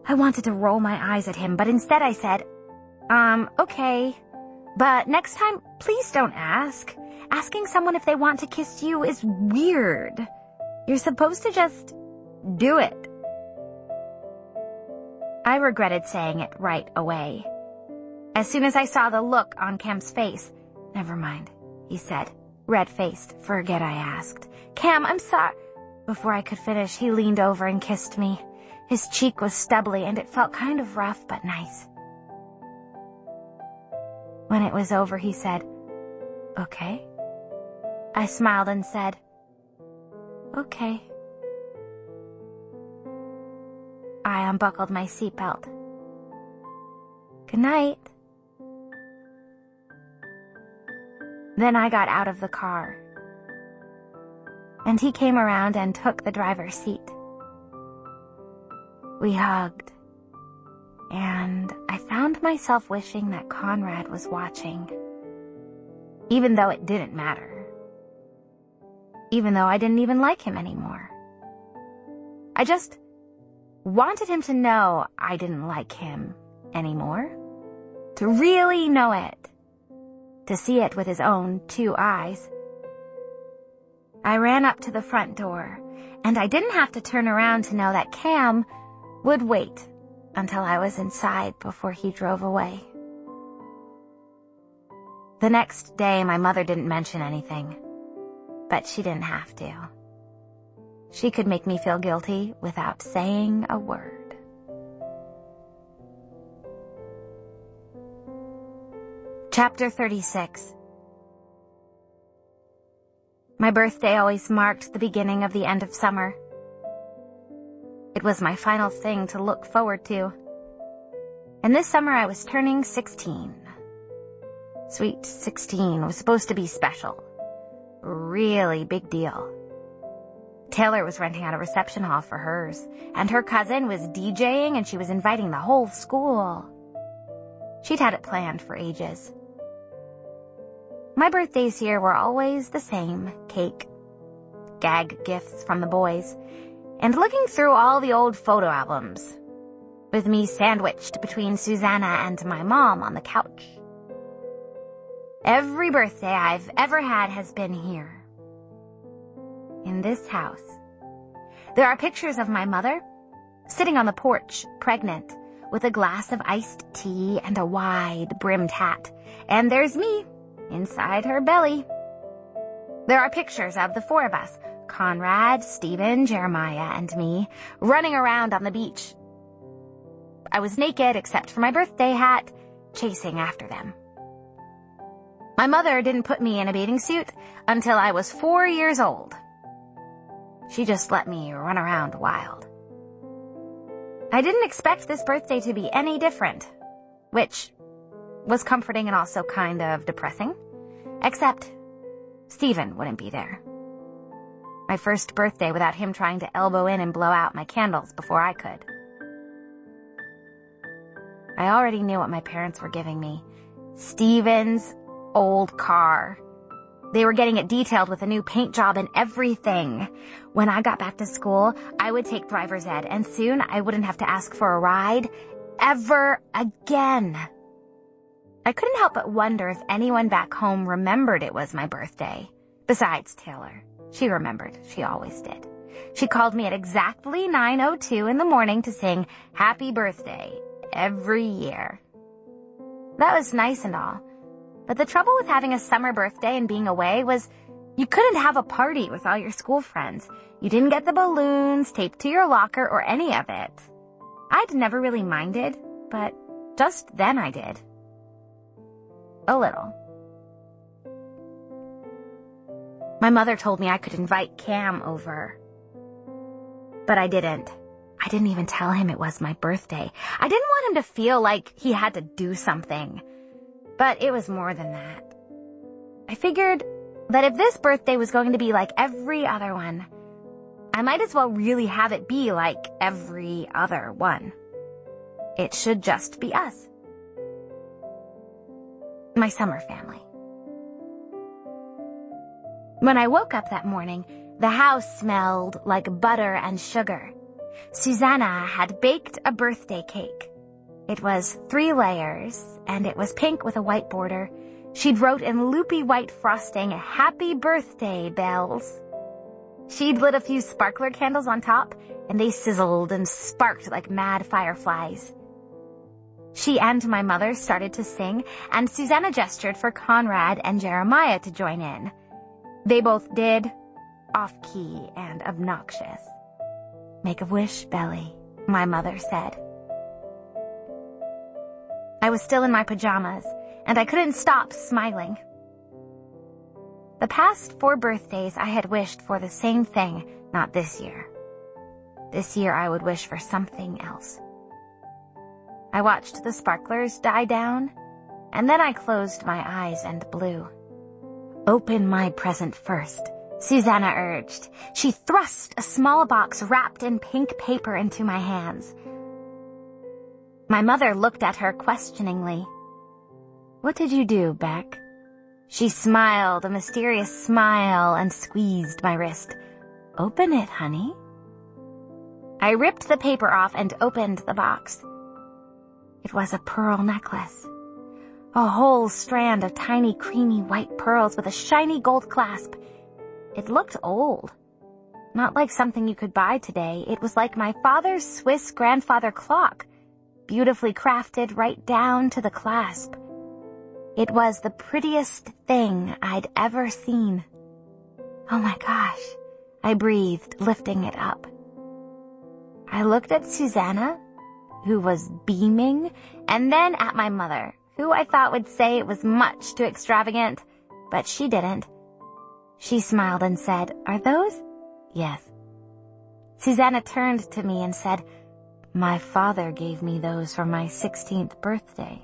I wanted to roll my eyes at him, but instead I said, okay. But next time, please don't ask. Asking someone if they want to kiss you is weird. You're supposed to just do it. I regretted saying it right away. As soon as I saw the look on Cam's face, "Never mind," he said, red-faced. "Forget I asked." "Cam, I'm sorry." Before I could finish, he leaned over and kissed me. His cheek was stubbly, and it felt kind of rough but nice. When it was over, he said, "Okay." I smiled and said, "Okay." I unbuckled my seatbelt. "Good night." Then I got out of the car, and he came around and took the driver's seat. We hugged, and I found myself wishing that Conrad was watching, even though it didn't matter, even though I didn't even like him anymore. I just wanted him to know I didn't like him anymore, to really know it, to see it with his own 2 eyes. I ran up to the front door, and I didn't have to turn around to know that Cam would wait until I was inside before he drove away. The next day, my mother didn't mention anything, but she didn't have to. She could make me feel guilty without saying a word. Chapter 36. My birthday always marked the beginning of the end of summer. It was my final thing to look forward to. And this summer I was turning 16. Sweet 16 was supposed to be special. Really big deal. Taylor was renting out a reception hall for hers, and her cousin was DJing, and she was inviting the whole school. She'd had it planned for ages. My birthdays here were always the same: cake, gag gifts from the boys, and looking through all the old photo albums, with me sandwiched between Susanna and my mom on the couch. Every birthday I've ever had has been here, in this house. There are pictures of my mother, sitting on the porch, pregnant, with a glass of iced tea and a wide-brimmed hat, and there's me, inside her belly. There are pictures of the 4 of us, Conrad, Stephen, Jeremiah, and me, running around on the beach. I was naked except for my birthday hat, chasing after them. My mother didn't put me in a bathing suit until I was 4 years old. She just let me run around wild. I didn't expect this birthday to be any different, which was comforting and also kind of depressing, except Stephen wouldn't be there. My first birthday without him trying to elbow in and blow out my candles before I could. I already knew what my parents were giving me. Stephen's old car. They were getting it detailed with a new paint job and everything. When I got back to school, I would take driver's ed, and soon I wouldn't have to ask for a ride ever again. I couldn't help but wonder if anyone back home remembered it was my birthday. Besides Taylor. She remembered. She always did. She called me at exactly 9:02 in the morning to sing happy birthday every year. That was nice and all. But the trouble with having a summer birthday and being away was you couldn't have a party with all your school friends. You didn't get the balloons taped to your locker or any of it. I'd never really minded, but just then I did. A little. My mother told me I could invite Cam over. But I didn't. I didn't even tell him it was my birthday. I didn't want him to feel like he had to do something. But it was more than that. I figured that if this birthday was going to be like every other one, I might as well really have it be like every other one. It should just be us. My summer family. When I woke up that morning, the house smelled like butter and sugar. Susanna had baked a birthday cake. It was 3 layers, and it was pink with a white border. She'd wrote in loopy white frosting, "Happy Birthday, Bells." She'd lit a few sparkler candles on top, and they sizzled and sparked like mad fireflies. She and my mother started to sing, and Susanna gestured for Conrad and Jeremiah to join in. They both did, off-key and obnoxious. "Make a wish, Belly," my mother said. I was still in my pajamas, and I couldn't stop smiling. The past 4 birthdays I had wished for the same thing, not this year. This year I would wish for something else. I watched the sparklers die down, and then I closed my eyes and blew. "Open my present first," Susanna urged. She thrust a small box wrapped in pink paper into my hands. My mother looked at her questioningly. "What did you do, Beck?" She smiled a mysterious smile and squeezed my wrist. "Open it, honey." I ripped the paper off and opened the box. It was a pearl necklace. A whole strand of tiny, creamy white pearls with a shiny gold clasp. It looked old. Not like something you could buy today. It was like my father's Swiss grandfather clock, beautifully crafted right down to the clasp. It was the prettiest thing I'd ever seen. "Oh my gosh," I breathed, lifting it up. I looked at Susanna, who was beaming, and then at my mother, who I thought would say it was much too extravagant, but she didn't. She smiled and said, "Are those?" "Yes." Susanna turned to me and said, "My father gave me those for my 16th birthday.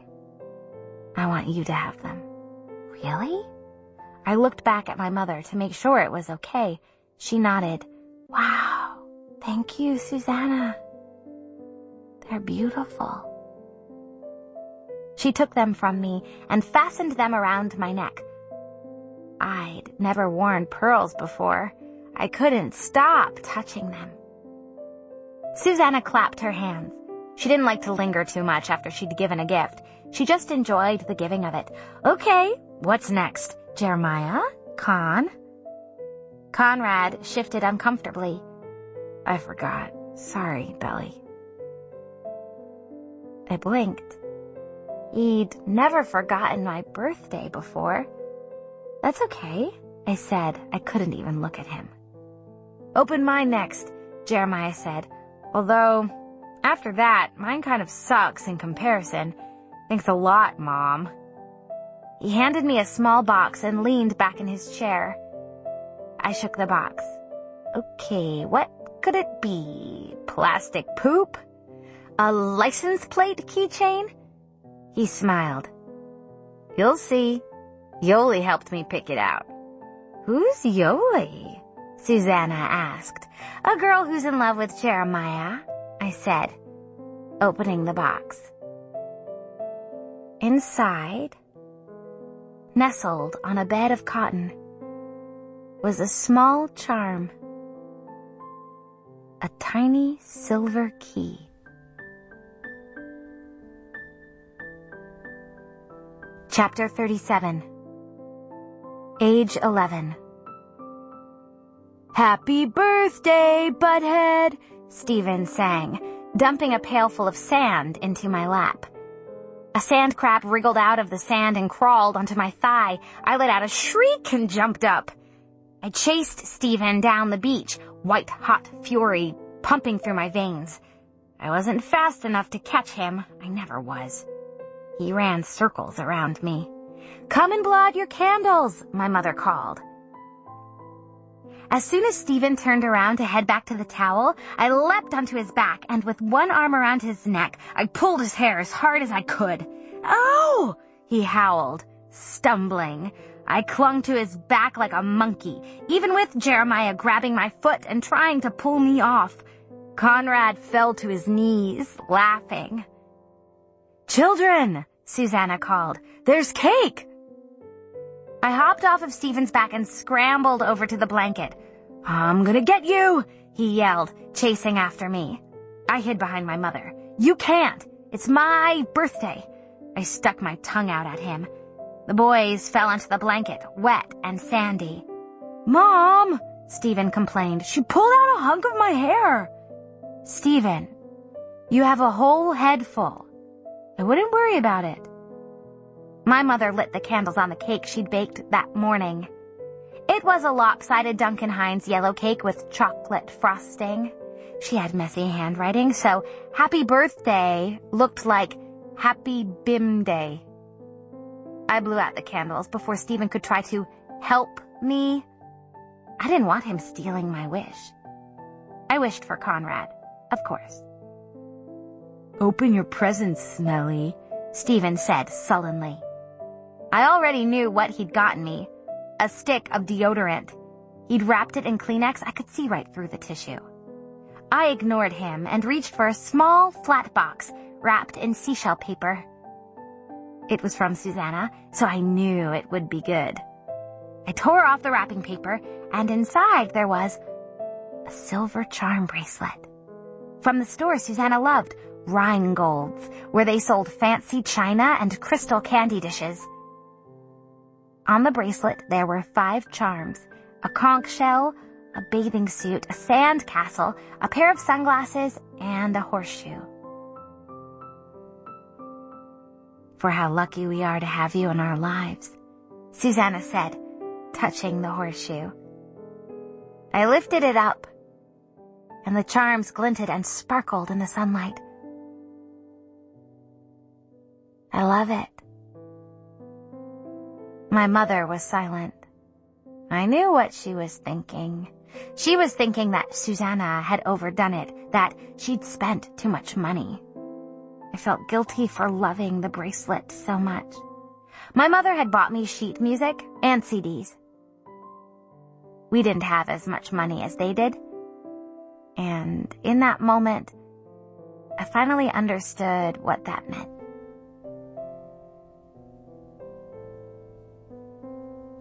I want you to have them." "Really?" I looked back at my mother to make sure it was okay. She nodded. "Wow, thank you, Susanna. They're beautiful." She took them from me and fastened them around my neck. I'd never worn pearls before. I couldn't stop touching them. Susanna clapped her hands. She didn't like to linger too much after she'd given a gift. She just enjoyed the giving of it. "Okay, what's next? Jeremiah? Conrad shifted uncomfortably. "I forgot. Sorry, Belly." I blinked. He'd never forgotten my birthday before. "That's okay," I said. I couldn't even look at him. "Open mine next," Jeremiah said. "Although, after that, mine kind of sucks in comparison. Thanks a lot, Mom." He handed me a small box and leaned back in his chair. I shook the box. Okay, what could it be? Plastic poop? A license plate keychain? He smiled. "You'll see. Yoli helped me pick it out." "Who's Yoli?" Susanna asked. "A girl who's in love with Jeremiah," I said, opening the box. Inside, nestled on a bed of cotton, was a small charm. A tiny silver key. Chapter 37. Age 11. "Happy birthday, butthead," Stephen sang, dumping a pailful of sand into my lap. A sand crab wriggled out of the sand and crawled onto my thigh. I let out a shriek and jumped up. I chased Stephen down the beach, white-hot fury pumping through my veins. I wasn't fast enough to catch him. I never was. He ran circles around me. "Come and blow out your candles," my mother called. As soon as Stephen turned around to head back to the towel, I leapt onto his back, and with one arm around his neck, I pulled his hair as hard as I could. "Ow!" he howled, stumbling. I clung to his back like a monkey, even with Jeremiah grabbing my foot and trying to pull me off. Conrad fell to his knees, laughing. "Children," Susanna called, "there's cake!" I hopped off of Stephen's back and scrambled over to the blanket. "I'm gonna get you," he yelled, chasing after me. I hid behind my mother. "You can't! It's my birthday!" I stuck my tongue out at him. The boys fell into the blanket, wet and sandy. "Mom," Stephen complained, "she pulled out a hunk of my hair." "Stephen, you have a whole head full. I wouldn't worry about it." My mother lit the candles on the cake she'd baked that morning. It was a lopsided Duncan Hines yellow cake with chocolate frosting. She had messy handwriting, so Happy Birthday looked like Happy Bim Day. I blew out the candles before Stephen could try to help me. I didn't want him stealing my wish. I wished for Conrad, of course. "Open your presents, Smelly," Stephen said sullenly. I already knew what he'd gotten me. A stick of deodorant. He'd wrapped it in Kleenex. I could see right through the tissue. I ignored him and reached for a small, flat box wrapped in seashell paper. It was from Susanna, so I knew it would be good. I tore off the wrapping paper, and inside there was a silver charm bracelet. From the store Susanna loved, Rhinegold's, where they sold fancy china and crystal candy dishes. On the bracelet there were 5 charms: a conch shell, a bathing suit, a sand castle, a pair of sunglasses, and a horseshoe. "For how lucky we are to have you in our lives," Susanna said, touching the horseshoe. I lifted it up, and the charms glinted and sparkled in the sunlight. "I love it." My mother was silent. I knew what she was thinking. She was thinking that Susanna had overdone it, that she'd spent too much money. I felt guilty for loving the bracelet so much. My mother had bought me sheet music and CDs. We didn't have as much money as they did. And in that moment, I finally understood what that meant.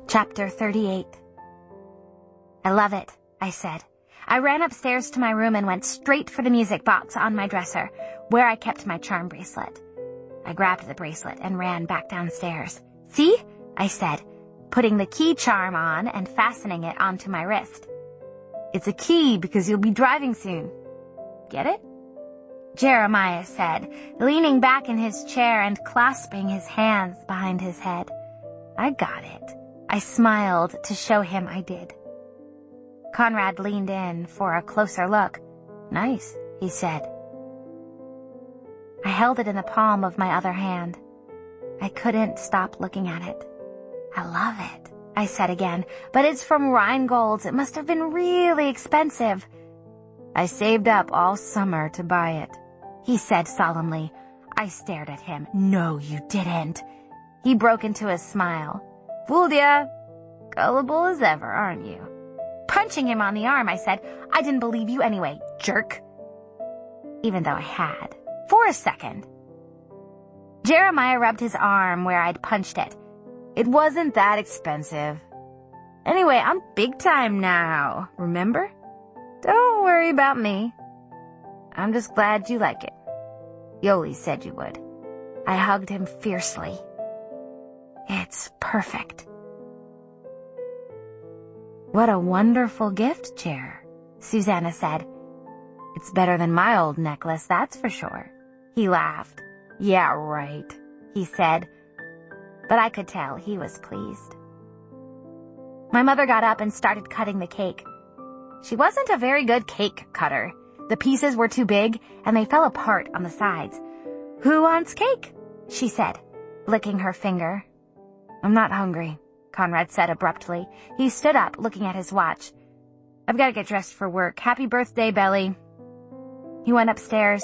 Chapter 38. "I love it," I said. I ran upstairs to my room and went straight for the music box on my dresser, where I kept my charm bracelet. I grabbed the bracelet and ran back downstairs. "See?" I said, putting the key charm on and fastening it onto my wrist. "It's a key because you'll be driving soon. Get it?" Jeremiah said, leaning back in his chair and clasping his hands behind his head. "I got it." I smiled to show him I did. Conrad leaned in for a closer look. "Nice," he said. I held it in the palm of my other hand. I couldn't stop looking at it. "I love it," I said again, "but it's from Rhinegold's. It must have been really expensive." "I saved up all summer to buy it," he said solemnly. I stared at him. "No, you didn't." He broke into a smile. "Fooled ya. Gullible as ever, aren't you?" Punching him on the arm, I said, "I didn't believe you anyway, jerk." Even though I had. For a second. Jeremiah rubbed his arm where I'd punched it. "It wasn't that expensive. Anyway, I'm big time now, remember? Don't worry about me. I'm just glad you like it. Yoli said you would." I hugged him fiercely. "It's perfect." "What a wonderful gift, Chair," Susanna said. "It's better than my old necklace, that's for sure." He laughed. "Yeah, right," he said, but I could tell he was pleased. My mother got up and started cutting the cake. She wasn't a very good cake cutter. The pieces were too big, and they fell apart on the sides. "Who wants cake?" she said, licking her finger. "I'm not hungry," Conrad said abruptly. He stood up, looking at his watch. "I've got to get dressed for work. Happy birthday, Belly." He went upstairs,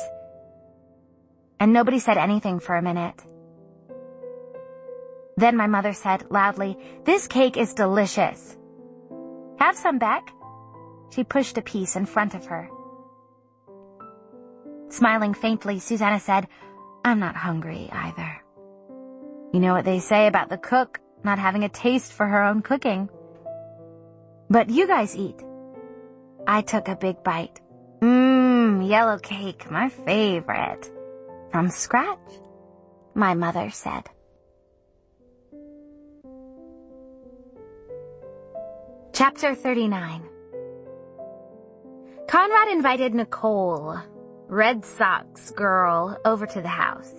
and nobody said anything for a minute. Then my mother said loudly, "This cake is delicious." "Have some, Beck." She pushed a piece in front of her. Smiling faintly, Susanna said, "I'm not hungry either." You know what they say about the cook not having a taste for her own cooking. "But you guys eat." I took a big bite. Yellow cake, my favorite. "From scratch," my mother said. Chapter 39. Conrad invited Nicole, Red Sox girl, over to the house.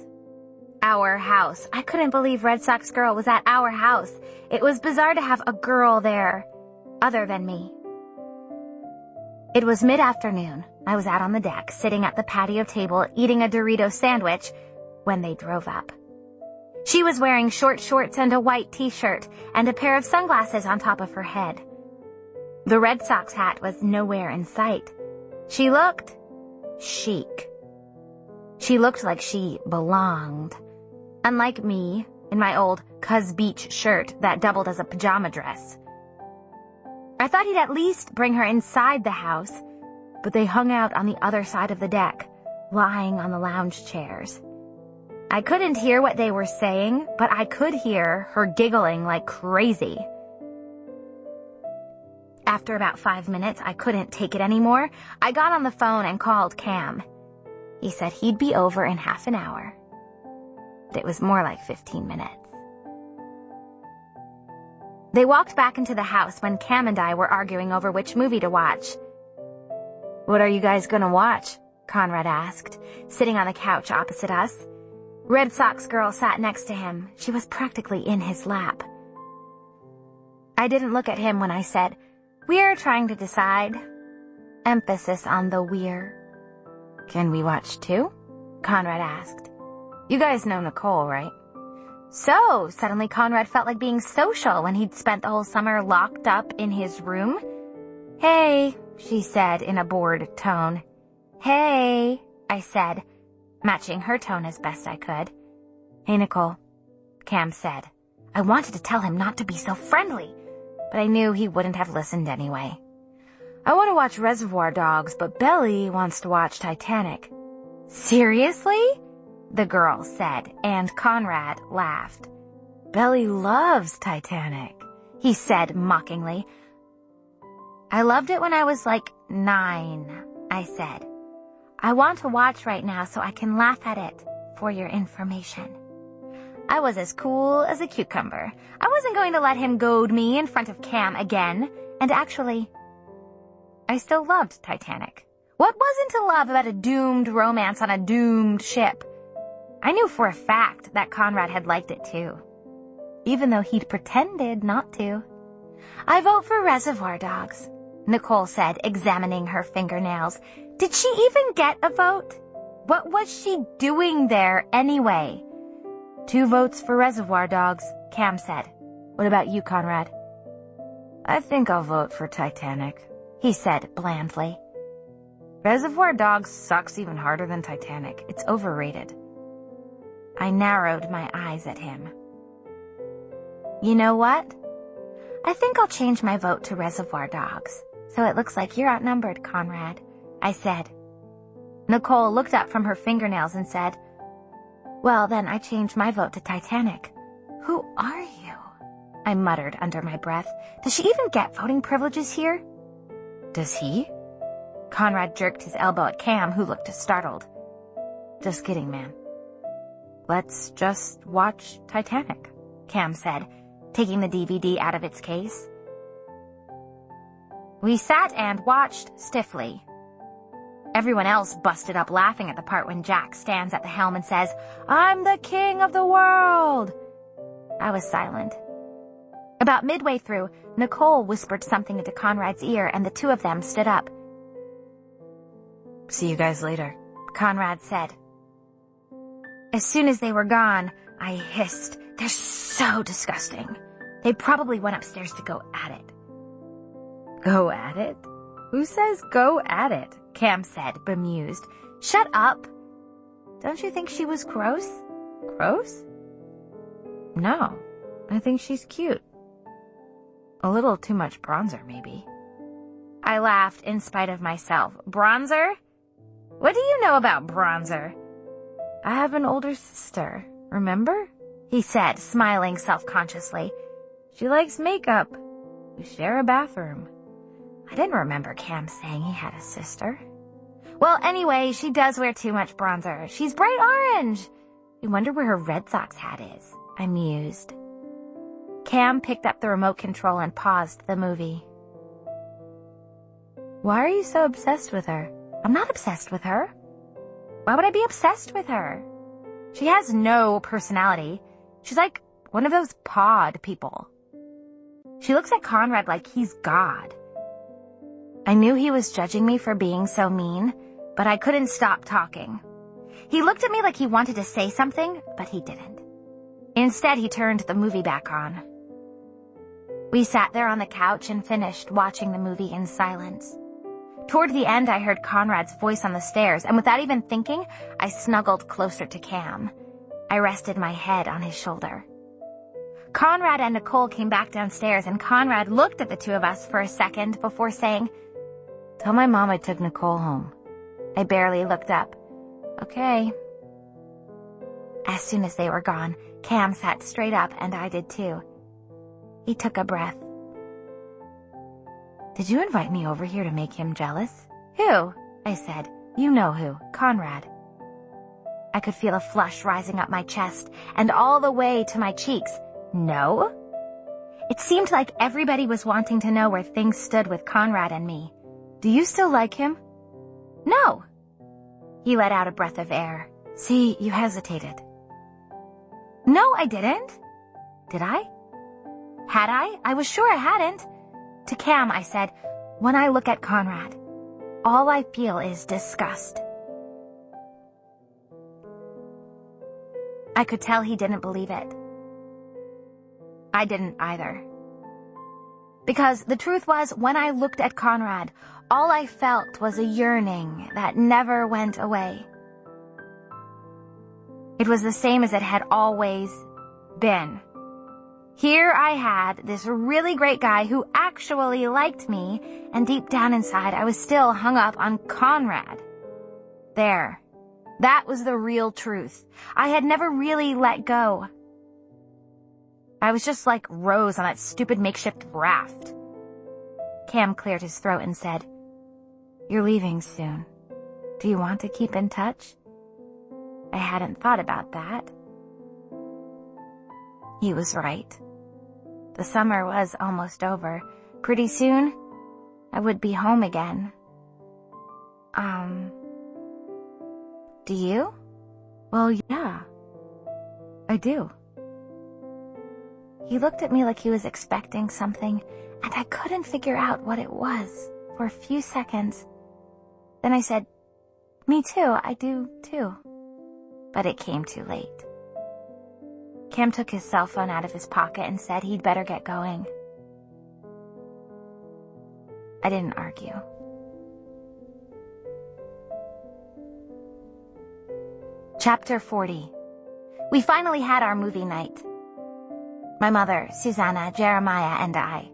Our house. I couldn't believe Red Sox girl was at our house. It was bizarre to have a girl there, other than me. It was mid-afternoon. I was out on the deck, sitting at the patio table, eating a Dorito sandwich, when they drove up. She was wearing short shorts and a white t-shirt, and a pair of sunglasses on top of her head. The Red Sox hat was nowhere in sight. She looked chic. She looked like she belonged. Unlike me, in my old Cuz Beach shirt that doubled as a pajama dress. I thought he'd at least bring her inside the house, but they hung out on the other side of the deck, lying on the lounge chairs. I couldn't hear what they were saying, but I could hear her giggling like crazy. After about 5 minutes, I couldn't take it anymore. I got on the phone and called Cam. He said he'd be over in half an hour. But it was more like 15 minutes. They walked back into the house when Cam and I were arguing over which movie to watch. "What are you guys gonna watch?" Conrad asked, sitting on the couch opposite us. Red Sox girl sat next to him. She was practically in his lap. I didn't look at him when I said, "We're trying to decide." Emphasis on the "we're." "Can we watch too?" Conrad asked. "You guys know Nicole, right?" So, suddenly Conrad felt like being social when he'd spent the whole summer locked up in his room. "Hey," she said in a bored tone. "Hey," I said, matching her tone as best I could. "Hey, Nicole," Cam said. I wanted to tell him not to be so friendly, but I knew he wouldn't have listened anyway. "I want to watch Reservoir Dogs, but Belly wants to watch Titanic." "Seriously?" the girl said, and Conrad laughed. "Belly loves Titanic," he said mockingly. "I loved it when I was like 9, I said. "I want to watch right now so I can laugh at it, for your information." I was as cool as a cucumber. I wasn't going to let him goad me in front of Cam again, and actually, I still loved Titanic. What wasn't to love about a doomed romance on a doomed ship? I knew for a fact that Conrad had liked it too, even though he'd pretended not to. "I vote for Reservoir Dogs," Nicole said, examining her fingernails. Did she even get a vote? What was she doing there anyway? 2 votes for Reservoir Dogs, Cam said. "What about you, Conrad?" "I think I'll vote for Titanic," he said blandly. "Reservoir Dogs sucks even harder than Titanic. It's overrated." I narrowed my eyes at him. "You know what? I think I'll change my vote to Reservoir Dogs, so it looks like you're outnumbered, Conrad," I said. Nicole looked up from her fingernails and said, "Well, then I change my vote to Titanic." "Who are you?" I muttered under my breath. "Does she even get voting privileges here?" "Does he?" Conrad jerked his elbow at Cam, who looked startled. "Just kidding, man. Let's just watch Titanic," Cam said, taking the DVD out of its case. We sat and watched stiffly. Everyone else busted up laughing at the part when Jack stands at the helm and says, "I'm the king of the world." I was silent. About midway through, Nicole whispered something into Conrad's ear, and the 2 of them stood up. "See you guys later," Conrad said. As soon as they were gone, I hissed, "They're so disgusting." They probably went upstairs to go at it. "Go at it? Who says go at it?" Cam said, bemused. "Shut up. Don't you think she was gross?" "Gross? No. I think she's cute. A little too much bronzer, maybe. I laughed in spite of myself. Bronzer? What do you know about bronzer? I have an older sister, remember? He said, smiling self-consciously. She likes makeup. We share a bathroom. I didn't remember Cam saying he had a sister. Well, anyway, she does wear too much bronzer. She's bright orange. I wonder where her Red Sox hat is, I mused. Cam picked up the remote control and paused the movie. Why are you so obsessed with her? I'm not obsessed with her. Why would I be obsessed with her? She has no personality. She's like one of those pod people. She looks at Conrad like he's God. I knew he was judging me for being so mean, but I couldn't stop talking. He looked at me like he wanted to say something, but he didn't. Instead, he turned the movie back on. We sat there on the couch and finished watching the movie in silence. Toward the end, I heard Conrad's voice on the stairs, and without even thinking, I snuggled closer to Cam. I rested my head on his shoulder. Conrad and Nicole came back downstairs, and Conrad looked at the two of us for a second before saying, "Tell my mom I took Nicole home." I barely looked up. Okay. As soon as they were gone, Cam sat straight up, and I did too. He took a breath. "Did you invite me over here to make him jealous?" "Who?" I said. "You know who. Conrad." I could feel a flush rising up my chest and all the way to my cheeks. No? It seemed like everybody was wanting to know where things stood with Conrad and me. "Do you still like him?" "No." He let out a breath of air. "See, you hesitated." "No, I didn't." "Did I?" "Had I? I was sure I hadn't." To Cam, I said, "When I look at Conrad, all I feel is disgust." I could tell he didn't believe it. I didn't either. Because the truth was, when I looked at Conrad, all I felt was a yearning that never went away. It was the same as it had always been. Here I had this really great guy who actually liked me, and deep down inside I was still hung up on Conrad. There. That was the real truth. I had never really let go. I was just like Rose on that stupid makeshift raft. Cam cleared his throat and said, "You're leaving soon. Do you want to keep in touch?" I hadn't thought about that. He was right. The summer was almost over. Pretty soon, I would be home again. Do you? Well, yeah. I do. He looked at me like he was expecting something, and I couldn't figure out what it was for a few seconds. Then I said, "Me too, I do too." But it came too late. Cam took his cell phone out of his pocket and said he'd better get going. I didn't argue. Chapter 40. We finally had our movie night. My mother, Susanna, Jeremiah, and I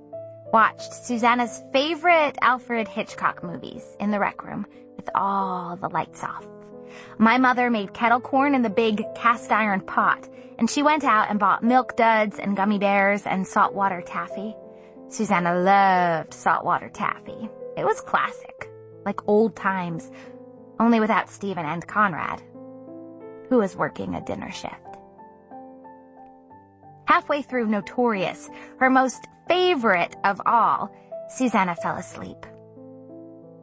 watched Susanna's favorite Alfred Hitchcock movies in the rec room with all the lights off. My mother made kettle corn in the big cast iron pot, and she went out and bought milk duds and gummy bears and saltwater taffy. Susanna loved saltwater taffy. It was classic, like old times, only without Stephen and Conrad, who was working a dinner shift. Halfway through Notorious, her most favorite of all, Susanna fell asleep.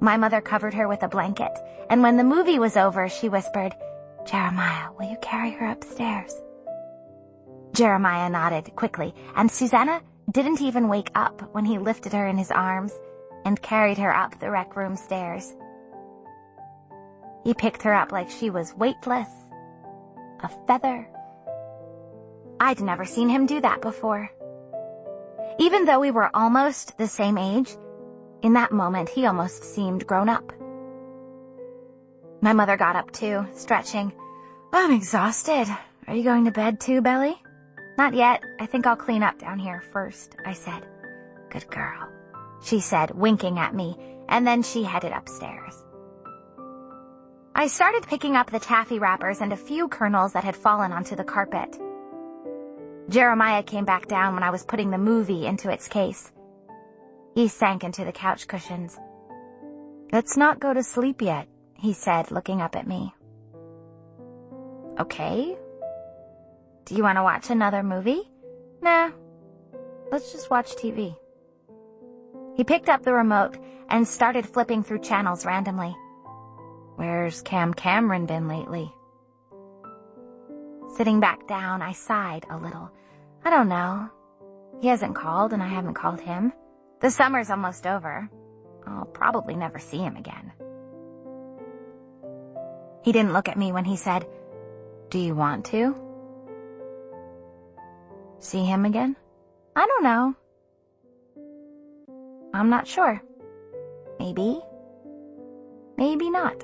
My mother covered her with a blanket, and when the movie was over, she whispered, "Jeremiah, will you carry her upstairs?" Jeremiah nodded quickly, and Susanna didn't even wake up when he lifted her in his arms and carried her up the rec room stairs. He picked her up like she was weightless, a feather. I'd never seen him do that before. Even though we were almost the same age, in that moment he almost seemed grown up. My mother got up too, stretching. "I'm exhausted. Are you going to bed too, Belly?" Not yet. I think I'll clean up down here first, I said. Good girl, she said, winking at me, and then she headed upstairs. I started picking up the taffy wrappers and a few kernels that had fallen onto the carpet. Jeremiah came back down when I was putting the movie into its case. He sank into the couch cushions. Let's not go to sleep yet, he said, looking up at me. Okay. Do you want to watch another movie? Nah. Let's just watch TV. He picked up the remote and started flipping through channels randomly. Where's Cam Cameron been lately? Sitting back down, I sighed a little. I don't know. He hasn't called and I haven't called him. The summer's almost over. I'll probably never see him again. He didn't look at me when he said, Do you want to? See him again? I don't know. I'm not sure. Maybe. Maybe not.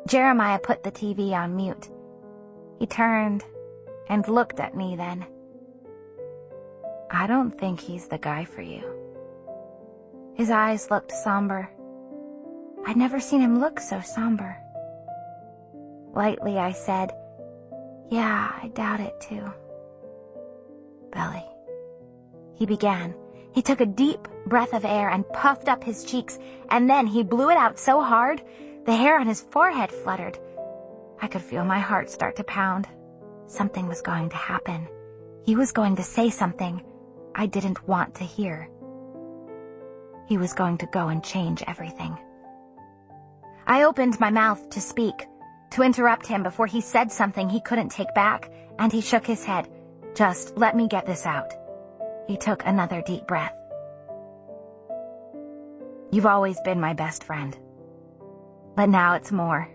Jeremiah put the TV on mute. He turned and looked at me then. I don't think he's the guy for you. His eyes looked somber. I'd never seen him look so somber. Lightly I said, Yeah, I doubt it too. Belly. He began. He took a deep breath of air and puffed up his cheeks, and then he blew it out so hard, the hair on his forehead fluttered. I could feel my heart start to pound. Something was going to happen. He was going to say something I didn't want to hear. He was going to go and change everything. I opened my mouth to speak, to interrupt him before he said something he couldn't take back, and he shook his head. Just let me get this out. He took another deep breath. You've always been my best friend. But now it's more.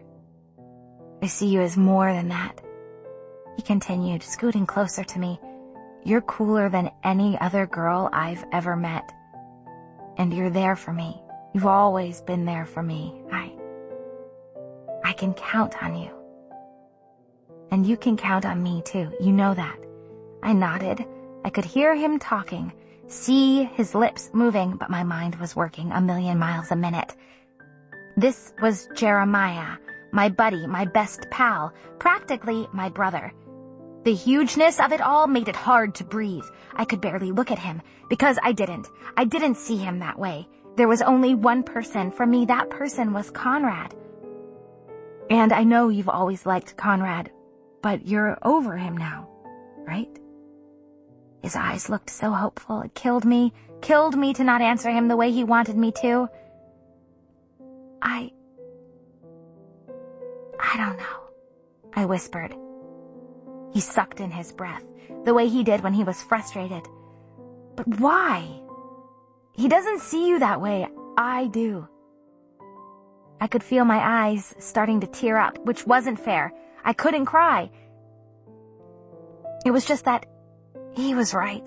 I see you as more than that. He continued, scooting closer to me. You're cooler than any other girl I've ever met. And you're there for me. You've always been there for me. I can count on you. And you can count on me too. You know that. I nodded. I could hear him talking, see his lips moving, but my mind was working 1,000,000 miles a minute. This was Jeremiah, my buddy, my best pal, practically my brother. The hugeness of it all made it hard to breathe. I could barely look at him, because I didn't see him that way. There was only one person. For me, that person was Conrad. And I know you've always liked Conrad, but you're over him now, right? His eyes looked so hopeful. It killed me to not answer him the way he wanted me to. I don't know, I whispered. He sucked in his breath, the way he did when he was frustrated. But why? He doesn't see you that way. I do. I could feel my eyes starting to tear up, which wasn't fair. I couldn't cry. It was just that he was right.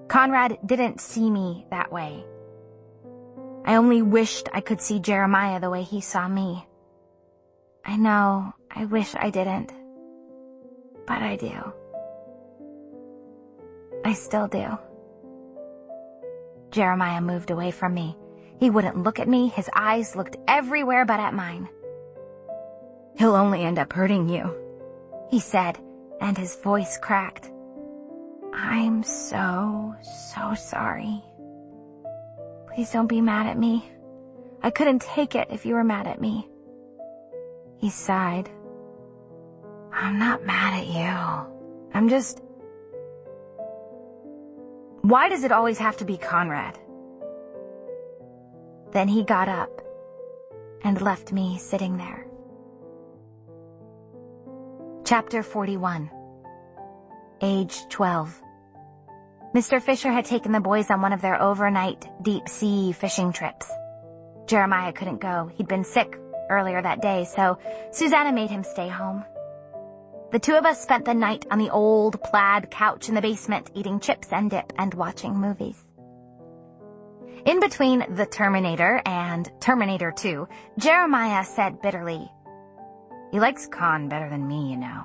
Conrad didn't see me that way. I only wished I could see Jeremiah the way he saw me. I know, I wish I didn't. But I do. I still do. Jeremiah moved away from me. He wouldn't look at me. His eyes looked everywhere but at mine. He'll only end up hurting you, he said, and his voice cracked. I'm so sorry. Please don't be mad at me. I couldn't take it if you were mad at me. He sighed. I'm not mad at you. I'm just... Why does it always have to be Conrad? Then he got up and left me sitting there. Chapter 41. Age 12. Mr. Fisher had taken the boys on one of their overnight deep-sea fishing trips. Jeremiah couldn't go. He'd been sick earlier that day, so Susanna made him stay home. The two of us spent the night on the old plaid couch in the basement, eating chips and dip and watching movies. In between The Terminator and Terminator 2, Jeremiah said bitterly, He likes Con better than me, you know.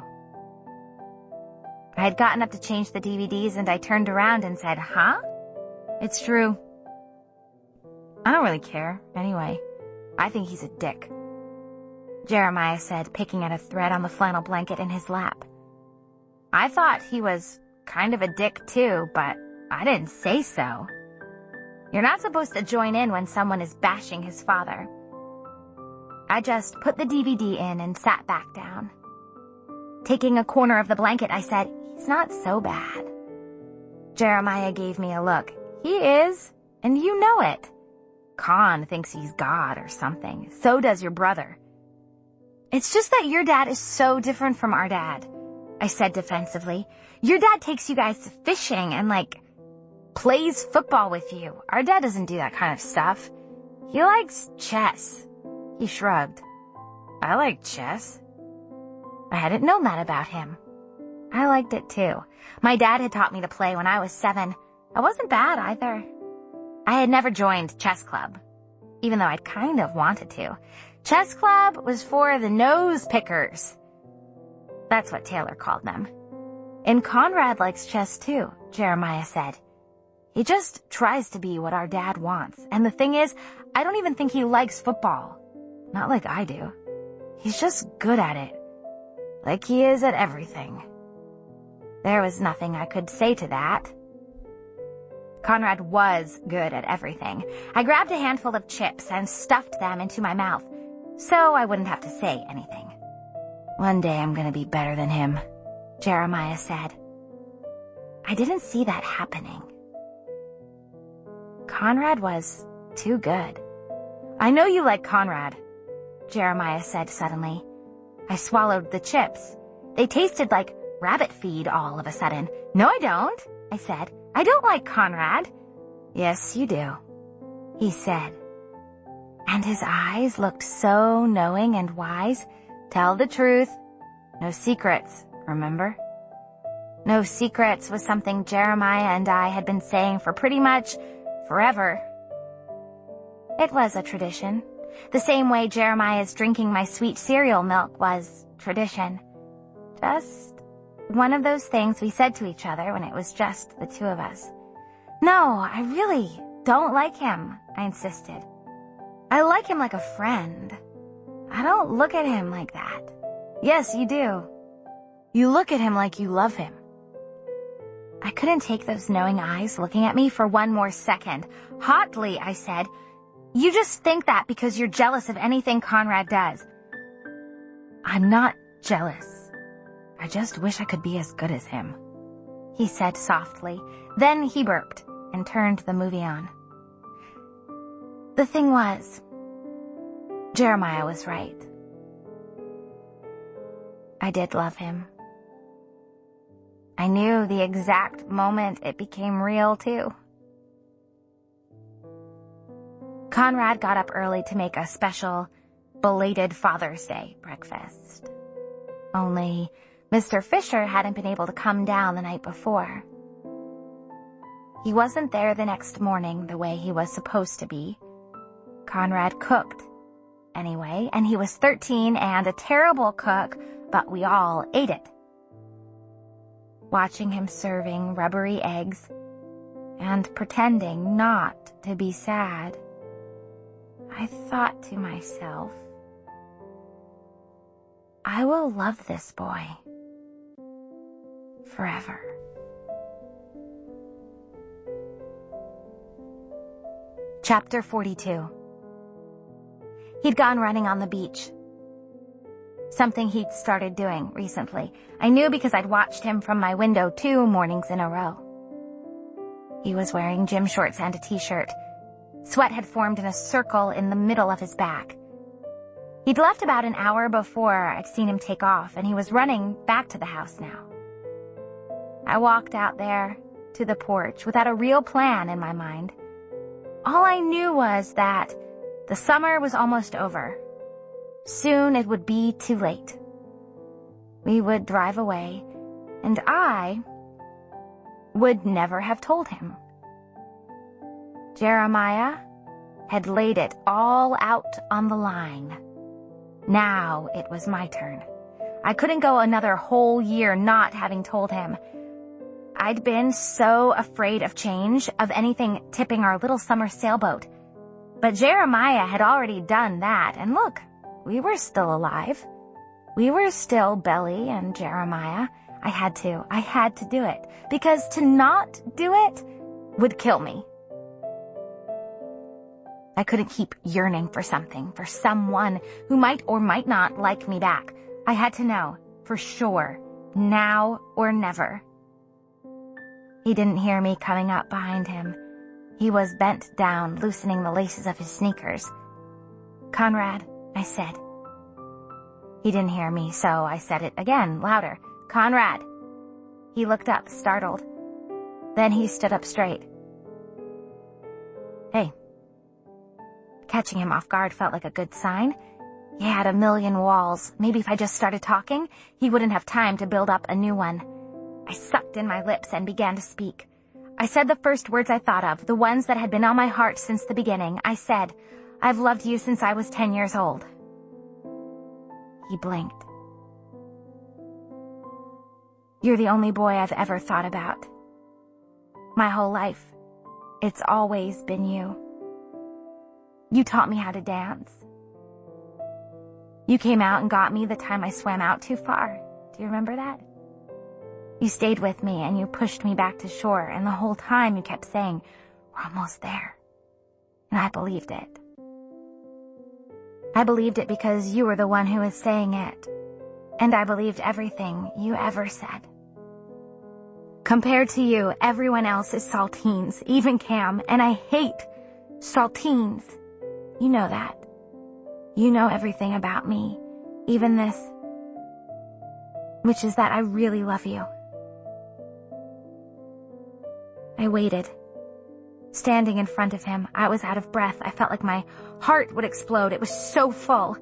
I had gotten up to change the DVDs and I turned around and said, "Huh? It's true. I don't really care. Anyway, I think he's a dick," Jeremiah said, picking at a thread on the flannel blanket in his lap. I thought he was kind of a dick too, but I didn't say so. You're not supposed to join in when someone is bashing his father. I just put the DVD in and sat back down. Taking a corner of the blanket, I said, "He's not so bad." Jeremiah gave me a look. "He is, and you know it. Con thinks he's God or something. So does your brother." "It's just that your dad is so different from our dad," I said defensively. "Your dad takes you guys fishing and, plays football with you. Our dad doesn't do that kind of stuff. He likes chess." He shrugged. "I like chess." I hadn't known that about him. I liked it too. My dad had taught me to play when I was 7. I wasn't bad either. I had never joined chess club, even though I'd kind of wanted to. Chess club was for the nose pickers. That's what Taylor called them. "And Conrad likes chess too," Jeremiah said. "He just tries to be what our dad wants. And the thing is, I don't even think he likes football. Not like I do. He's just good at it. Like he is at everything." There was nothing I could say to that. Conrad was good at everything. I grabbed a handful of chips and stuffed them into my mouth, so I wouldn't have to say anything. "One day I'm gonna be better than him," Jeremiah said. I didn't see that happening. Conrad was too good. "I know you like Conrad," Jeremiah said suddenly. I swallowed the chips. They tasted like rabbit feed all of a sudden. "No, I don't," I said. "I don't like Conrad." "Yes, you do," he said. And his eyes looked so knowing and wise. "Tell the truth. No secrets, remember?" No secrets was something Jeremiah and I had been saying for pretty much forever. It was a tradition. The same way Jeremiah's drinking my sweet cereal milk was tradition. Just one of those things we said to each other when it was just the two of us. "No, I really don't like him," I insisted. "I like him like a friend. I don't look at him like that." "Yes, you do. You look at him like you love him." I couldn't take those knowing eyes looking at me for one more second. Hotly, I said, "You just think that because you're jealous of anything Conrad does." "I'm not jealous. I just wish I could be as good as him," he said softly. Then he burped and turned the movie on. The thing was, Jeremiah was right. I did love him. I knew the exact moment it became real, too. Conrad got up early to make a special, belated Father's Day breakfast. Only Mr. Fisher hadn't been able to come down the night before. He wasn't there the next morning the way he was supposed to be. Conrad cooked, anyway, and he was 13 and a terrible cook, but we all ate it. Watching him serving rubbery eggs and pretending not to be sad, I thought to myself, I will love this boy forever. Chapter 42. He'd gone running on the beach. Something he'd started doing recently. I knew because I'd watched him from my window 2 mornings in a row. He was wearing gym shorts and a t-shirt. Sweat had formed in a circle in the middle of his back. He'd left about an hour before I'd seen him take off, and he was running back to the house now. I walked out there to the porch without a real plan in my mind. All I knew was that the summer was almost over. Soon it would be too late. We would drive away, and I would never have told him. Jeremiah had laid it all out on the line. Now it was my turn. I couldn't go another whole year not having told him. I'd been so afraid of change, of anything tipping our little summer sailboat. But Jeremiah had already done that, and look, we were still alive. We were still Belly and Jeremiah. I had to do it, because to not do it would kill me. I couldn't keep yearning for something, for someone who might or might not like me back. I had to know, for sure, now or never. He didn't hear me coming up behind him. He was bent down, loosening the laces of his sneakers. "Conrad," I said. He didn't hear me, so I said it again, louder. "Conrad." He looked up, startled. Then he stood up straight. "Hey." Catching him off guard felt like a good sign. He had a million walls. Maybe if I just started talking, he wouldn't have time to build up a new one. I sucked in my lips and began to speak. I said the first words I thought of, the ones that had been on my heart since the beginning. I said, "I've loved you since I was 10 years old." He blinked. "You're the only boy I've ever thought about. My whole life, it's always been you. You taught me how to dance. You came out and got me the time I swam out too far. Do you remember that? You stayed with me and you pushed me back to shore, and the whole time you kept saying, 'We're almost there.' And I believed it. I believed it because you were the one who was saying it, and I believed everything you ever said. Compared to you, everyone else is saltines, even Cam, and I hate saltines. You know that. You know everything about me, even this, which is that I really love you." I waited. Standing in front of him, I was out of breath. I felt like my heart would explode. It was so full.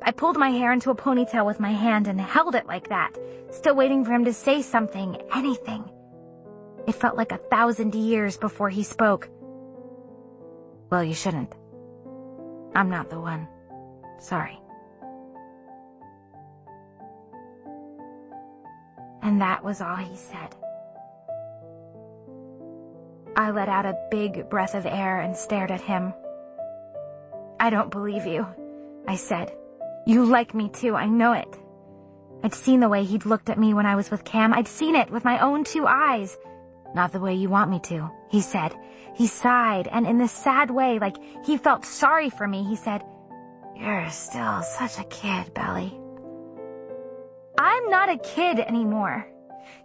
I pulled my hair into a ponytail with my hand and held it like that, still waiting for him to say something, anything. It felt like 1,000 years before he spoke. "Well, you shouldn't. I'm not the one. Sorry." And that was all he said. I let out a big breath of air and stared at him. "I don't believe you," I said. "You like me too, I know it." I'd seen the way he'd looked at me when I was with Cam. I'd seen it with my own 2 eyes. "Not the way you want me to," he said. He sighed, and in this sad way, like he felt sorry for me, he said, "You're still such a kid, Belly." "I'm not a kid anymore.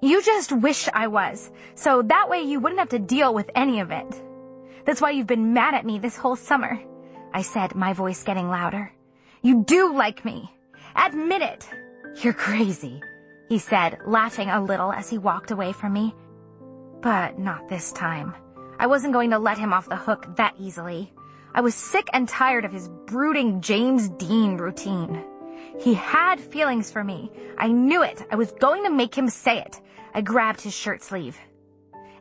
You just wish I was, so that way you wouldn't have to deal with any of it. That's why you've been mad at me this whole summer," I said, my voice getting louder. "You do like me. Admit it." "You're crazy," he said, laughing a little as he walked away from me. But not this time. I wasn't going to let him off the hook that easily. I was sick and tired of his brooding James Dean routine. He had feelings for me. I knew it. I was going to make him say it. I grabbed his shirt sleeve.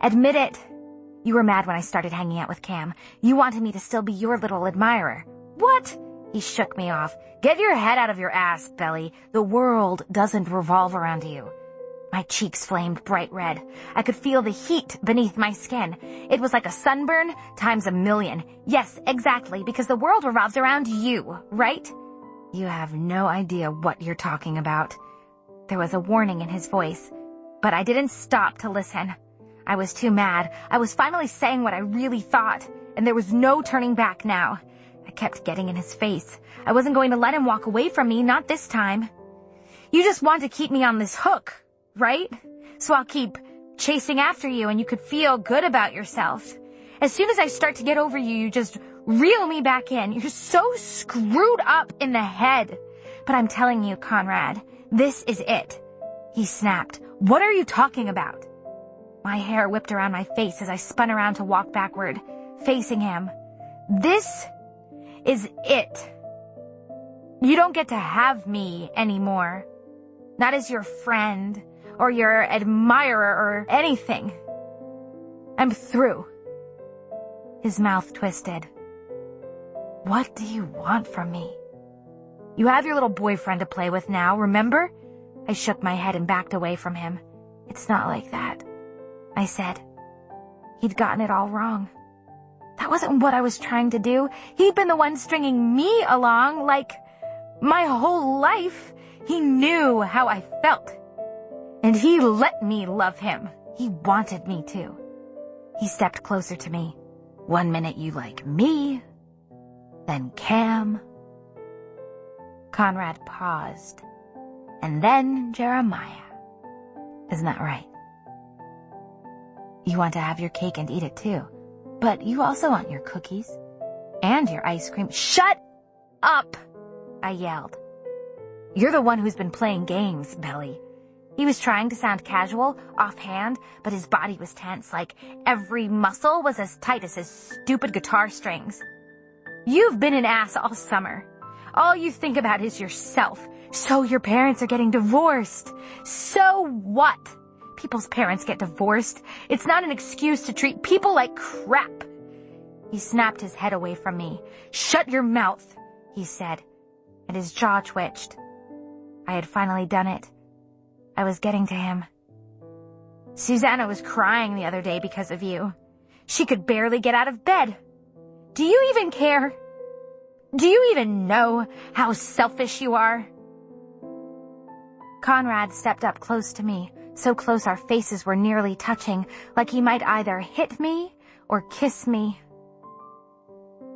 "Admit it. You were mad when I started hanging out with Cam. You wanted me to still be your little admirer." "What?" He shook me off. "Get your head out of your ass, Belly. The world doesn't revolve around you." My cheeks flamed bright red. I could feel the heat beneath my skin. It was like a sunburn times 1,000,000. Yes, exactly, because the world revolves around you, right? "You have no idea what you're talking about." There was a warning in his voice, but I didn't stop to listen. I was too mad. I was finally saying what I really thought, and there was no turning back now. I kept getting in his face. I wasn't going to let him walk away from me, not this time. "You just want to keep me on this hook, right? So I'll keep chasing after you and you could feel good about yourself. As soon as I start to get over you, you just reel me back in. You're so screwed up in the head. But I'm telling you, Conrad, this is it." He snapped. "What are you talking about?" My hair whipped around my face as I spun around to walk backward, facing him. "This is it. You don't get to have me anymore. Not as your friend or your admirer or anything. I'm through." His mouth twisted. "What do you want from me? You have your little boyfriend to play with now, remember? I shook my head and backed away from him. "It's not like that," I said. He'd gotten it all wrong. That wasn't what I was trying to do. He'd been the one stringing me along, like, my whole life. He knew how I felt. And he let me love him. He wanted me to. He stepped closer to me. "One minute you like me, then Cam." Conrad paused. "And then Jeremiah. Isn't that right? You want to have your cake and eat it too, but you also want your cookies and your ice cream." "Shut up!" I yelled. "You're the one who's been playing games, Belly." He was trying to sound casual, offhand, but his body was tense, like every muscle was as tight as his stupid guitar strings. "You've been an ass all summer. All you think about is yourself. So your parents are getting divorced. So what? People's parents get divorced. It's not an excuse to treat people like crap." He snapped his head away from me. "Shut your mouth," he said, and his jaw twitched. I had finally done it. I was getting to him. "Susanna was crying the other day because of you. She could barely get out of bed. Do you even care? Do you even know how selfish you are?" Conrad stepped up close to me, so close our faces were nearly touching, like he might either hit me or kiss me.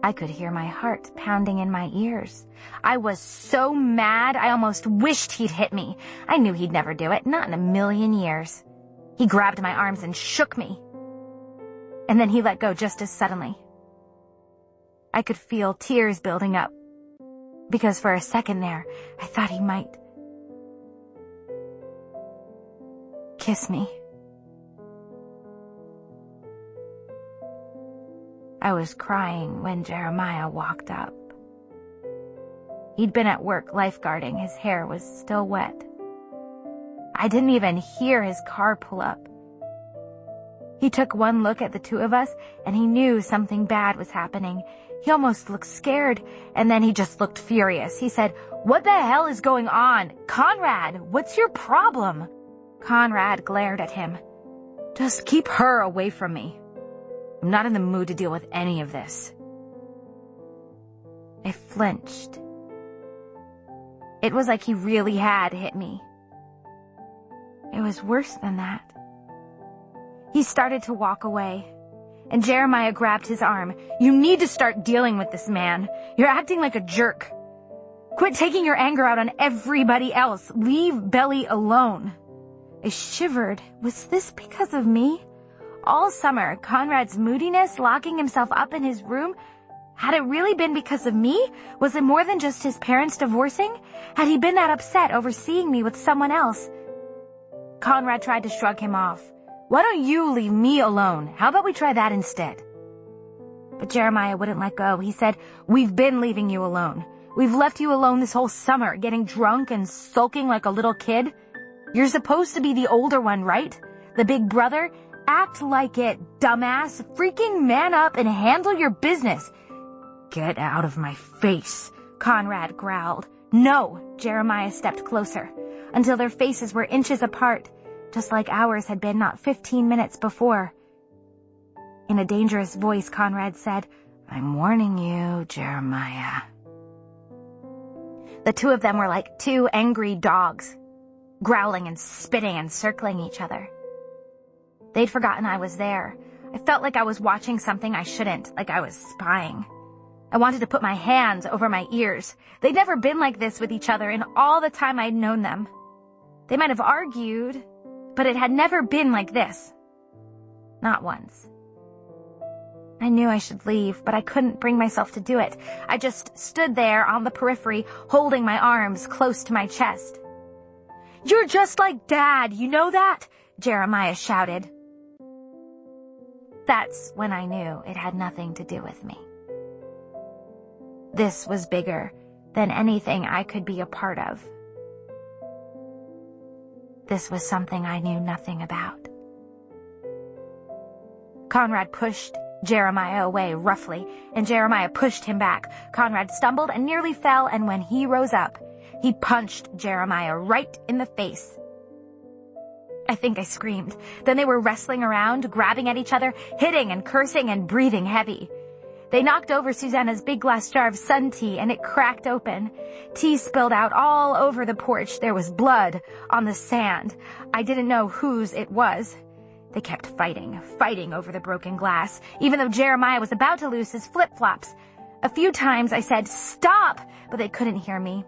I could hear my heart pounding in my ears. I was so mad I almost wished he'd hit me. I knew he'd never do it, not in a million years. He grabbed my arms and shook me. And then he let go just as suddenly. I could feel tears building up, because for a second there, I thought he might kiss me. I was crying when Jeremiah walked up. He'd been at work lifeguarding. His hair was still wet. I didn't even hear his car pull up. He took one look at the two of us, and he knew something bad was happening. He almost looked scared, and then he just looked furious. He said, "What the hell is going on? Conrad, what's your problem?" Conrad glared at him. "Just keep her away from me. I'm not in the mood to deal with any of this." I flinched. It was like he really had hit me. It was worse than that. He started to walk away, and Jeremiah grabbed his arm. "You need to start dealing with this man. You're acting like a jerk. Quit taking your anger out on everybody else. Leave Belly alone." I shivered. Was this because of me? All summer, Conrad's moodiness, locking himself up in his room, had it really been because of me? Was it more than just his parents divorcing? Had he been that upset over seeing me with someone else? Conrad tried to shrug him off. "Why don't you leave me alone? How about we try that instead?" But Jeremiah wouldn't let go. He said, "We've been leaving you alone. We've left you alone this whole summer, getting drunk and sulking like a little kid. You're supposed to be the older one, right? The big brother? Act like it, dumbass. Freaking man up and handle your business." "Get out of my face," Conrad growled. "No," Jeremiah stepped closer, until their faces were inches apart, just like ours had been not 15 minutes before. In a dangerous voice, Conrad said, "I'm warning you, Jeremiah." The two of them were like two angry dogs, growling and spitting and circling each other. They'd forgotten I was there. I felt like I was watching something I shouldn't, like I was spying. I wanted to put my hands over my ears. They'd never been like this with each other in all the time I'd known them. They might have argued, but it had never been like this. Not once. I knew I should leave, but I couldn't bring myself to do it. I just stood there on the periphery, holding my arms close to my chest. "You're just like Dad, you know that?" Jeremiah shouted. That's when I knew it had nothing to do with me. This was bigger than anything I could be a part of. This was something I knew nothing about. Conrad pushed Jeremiah away roughly, and Jeremiah pushed him back. Conrad stumbled and nearly fell, and when he rose up, He punched Jeremiah right in the face. I think I screamed. Then they were wrestling around, grabbing at each other, hitting and cursing and breathing heavy. They knocked over Susanna's big glass jar of sun tea, and it cracked open. Tea spilled out all over the porch. There was blood on the sand. I didn't know whose it was. They kept fighting over the broken glass, even though Jeremiah was about to lose his flip-flops. A few times I said, "Stop!" but they couldn't hear me.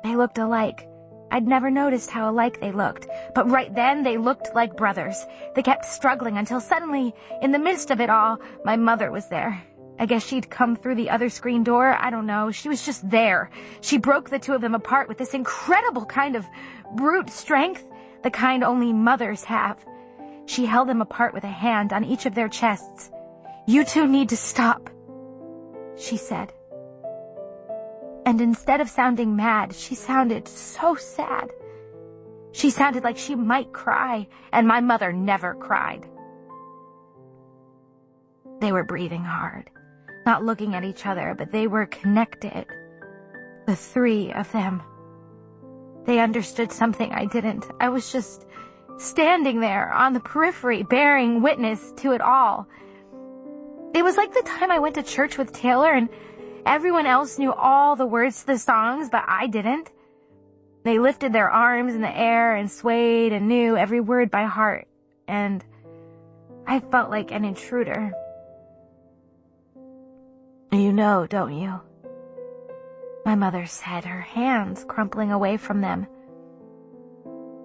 They looked alike. I'd never noticed how alike they looked, but right then they looked like brothers. They kept struggling until suddenly, in the midst of it all, my mother was there. I guess she'd come through the other screen door. I don't know. She was just there. She broke the two of them apart with this incredible kind of brute strength, the kind only mothers have. She held them apart with a hand on each of their chests. "You two need to stop," she said. And instead of sounding mad, she sounded so sad. She sounded like she might cry, and my mother never cried. They were breathing hard, not looking at each other, but they were connected. The three of them. They understood something I didn't. I was just standing there on the periphery, bearing witness to it all. It was like the time I went to church with Taylor and everyone else knew all the words to the songs, but I didn't. They lifted their arms in the air and swayed and knew every word by heart, and I felt like an intruder. "You know, don't you?" my mother said, her hands crumpling away from them.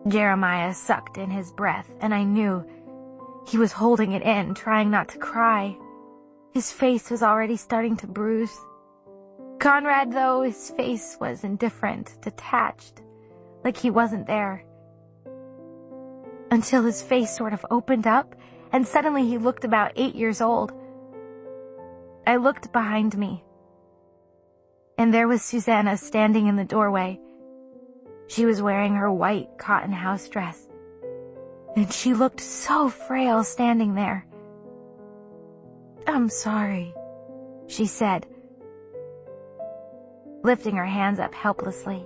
Jeremiah sucked in his breath, and I knew he was holding it in, trying not to cry. His face was already starting to bruise. Conrad, though, his face was indifferent, detached, like he wasn't there. Until his face sort of opened up, and suddenly he looked about 8 years old. I looked behind me, and there was Susanna standing in the doorway. She was wearing her white cotton house dress, and she looked so frail standing there. "I'm sorry," she said, lifting her hands up helplessly.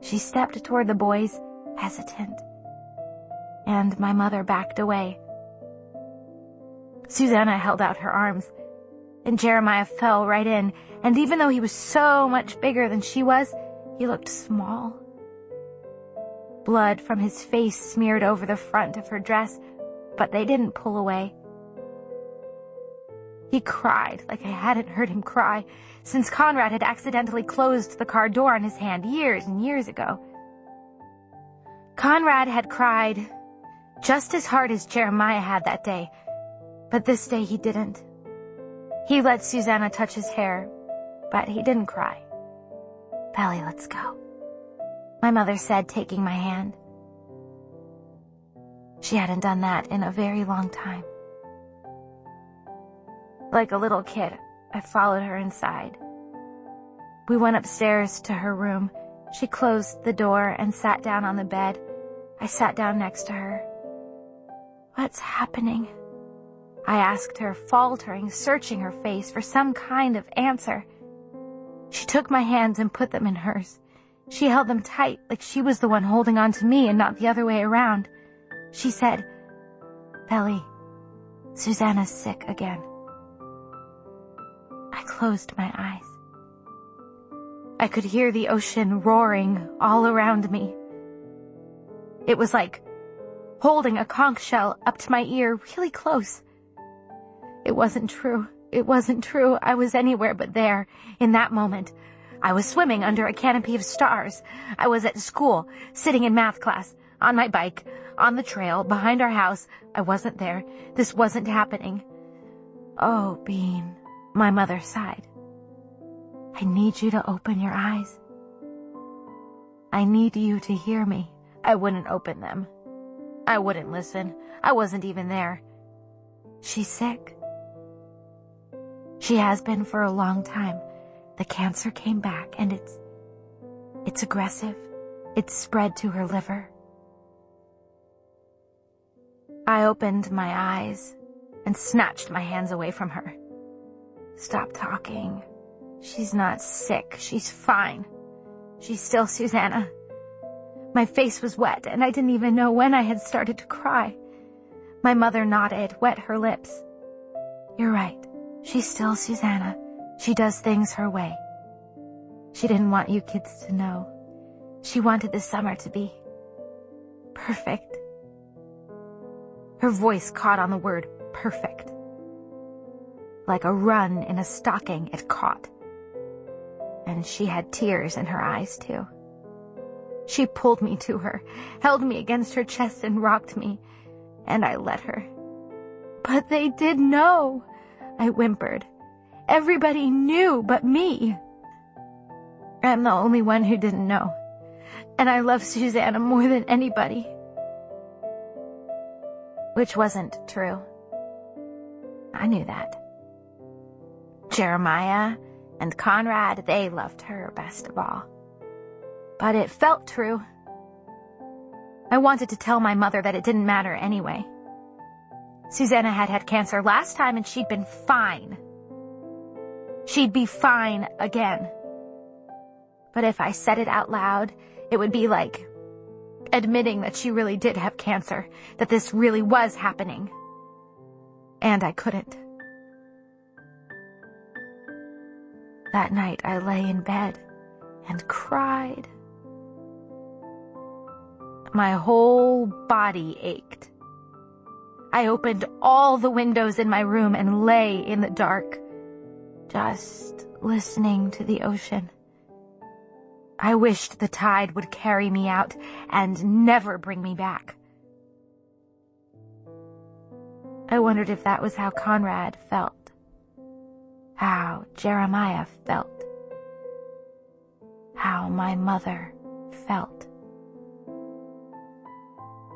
She stepped toward the boys, hesitant, and my mother backed away. Susanna held out her arms, and Jeremiah fell right in, and even though he was so much bigger than she was, he looked small. Blood from his face smeared over the front of her dress, but they didn't pull away. He cried like I hadn't heard him cry since Conrad had accidentally closed the car door on his hand years and years ago. Conrad had cried just as hard as Jeremiah had that day, but this day he didn't. He let Susanna touch his hair, but he didn't cry. "Belly, let's go," my mother said, taking my hand. She hadn't done that in a very long time. Like a little kid, I followed her inside. We went upstairs to her room. She closed the door and sat down on the bed. I sat down next to her. "What's happening?" I asked her, faltering, searching her face for some kind of answer. She took my hands and put them in hers. She held them tight, like she was the one holding on to me and not the other way around. She said, "Belly, Susanna's sick again." I closed my eyes. I could hear the ocean roaring all around me. It was like holding a conch shell up to my ear really close. It wasn't true. It wasn't true. I was anywhere but there. In that moment, I was swimming under a canopy of stars. I was at school, sitting in math class, on my bike, on the trail, behind our house. I wasn't there. This wasn't happening. "Oh, Bean," my mother sighed. "I need you to open your eyes. I need you to hear me." I wouldn't open them. I wouldn't listen. I wasn't even there. "She's sick. She has been for a long time. The cancer came back, and it's aggressive. It's spread to her liver." I opened my eyes and snatched my hands away from her. "Stop talking. She's not sick. She's fine. She's still Susanna. My face was wet, and I didn't even know when I had started to cry. My mother nodded, wet her lips. You're right. She's still Susanna. She does things her way. She didn't want you kids to know. She wanted this summer to be perfect. Her voice caught on the word perfect. Like a run in a stocking, it caught. And she had tears in her eyes, too. She pulled me to her, held me against her chest and rocked me, and I let her. But they did know, I whimpered. Everybody knew but me. I'm the only one who didn't know, and I love Susanna more than anybody. Which wasn't true. I knew that. Jeremiah and Conrad, they loved her best of all. But it felt true. I wanted to tell my mother that it didn't matter anyway. Susanna had had cancer last time and she'd been fine. She'd be fine again. But if I said it out loud, it would be like admitting that she really did have cancer, that this really was happening. And I couldn't. That night I lay in bed and cried. My whole body ached. I opened all the windows in my room and lay in the dark, just listening to the ocean. I wished the tide would carry me out and never bring me back. I wondered if that was how Conrad felt, how Jeremiah felt, how my mother felt.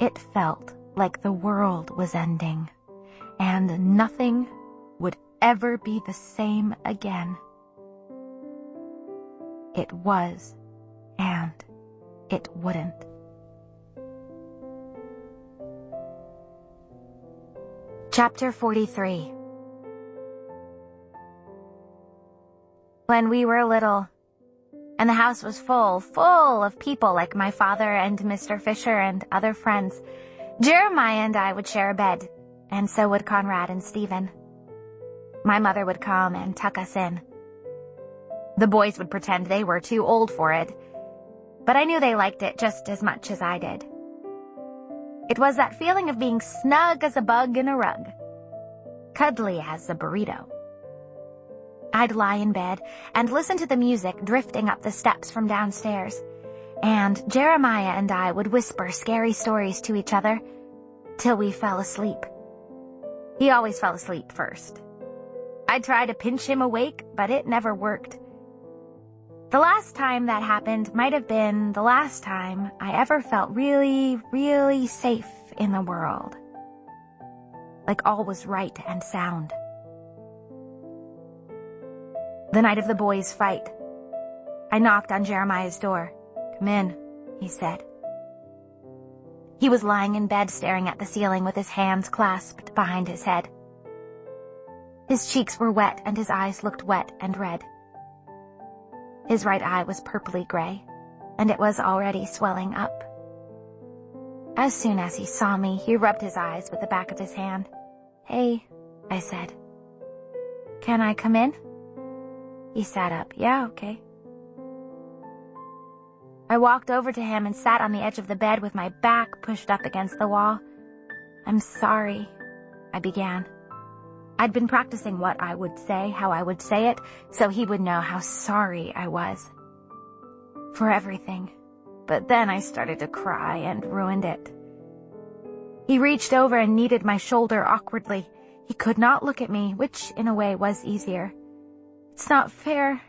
It felt like the world was ending, and nothing would ever be the same again. It was, and it wouldn't. Chapter 43. When we were little, and the house was full of people like my father and Mr. Fisher and other friends, Jeremiah and I would share a bed, and so would Conrad and Stephen. My mother would come and tuck us in. The boys would pretend they were too old for it, but I knew they liked it just as much as I did. It was that feeling of being snug as a bug in a rug, cuddly as a burrito. I'd lie in bed and listen to the music drifting up the steps from downstairs, and Jeremiah and I would whisper scary stories to each other till we fell asleep. He always fell asleep first. I'd try to pinch him awake, but it never worked. The last time that happened might have been the last time I ever felt really, really safe in the world. Like all was right and sound. The night of the boys' fight, I knocked on Jeremiah's door. "Come in," he said. He was lying in bed staring at the ceiling with his hands clasped behind his head. His cheeks were wet and his eyes looked wet and red. His right eye was purpley gray, and it was already swelling up. As soon as he saw me, he rubbed his eyes with the back of his hand. "Hey," I said. "Can I come in?" He sat up. "Yeah, okay." I walked over to him and sat on the edge of the bed with my back pushed up against the wall. "I'm sorry," I began. I'd been practicing what I would say, how I would say it, so he would know how sorry I was. For everything. But then I started to cry and ruined it. He reached over and kneaded my shoulder awkwardly. He could not look at me, which in a way was easier. "It's not fair,"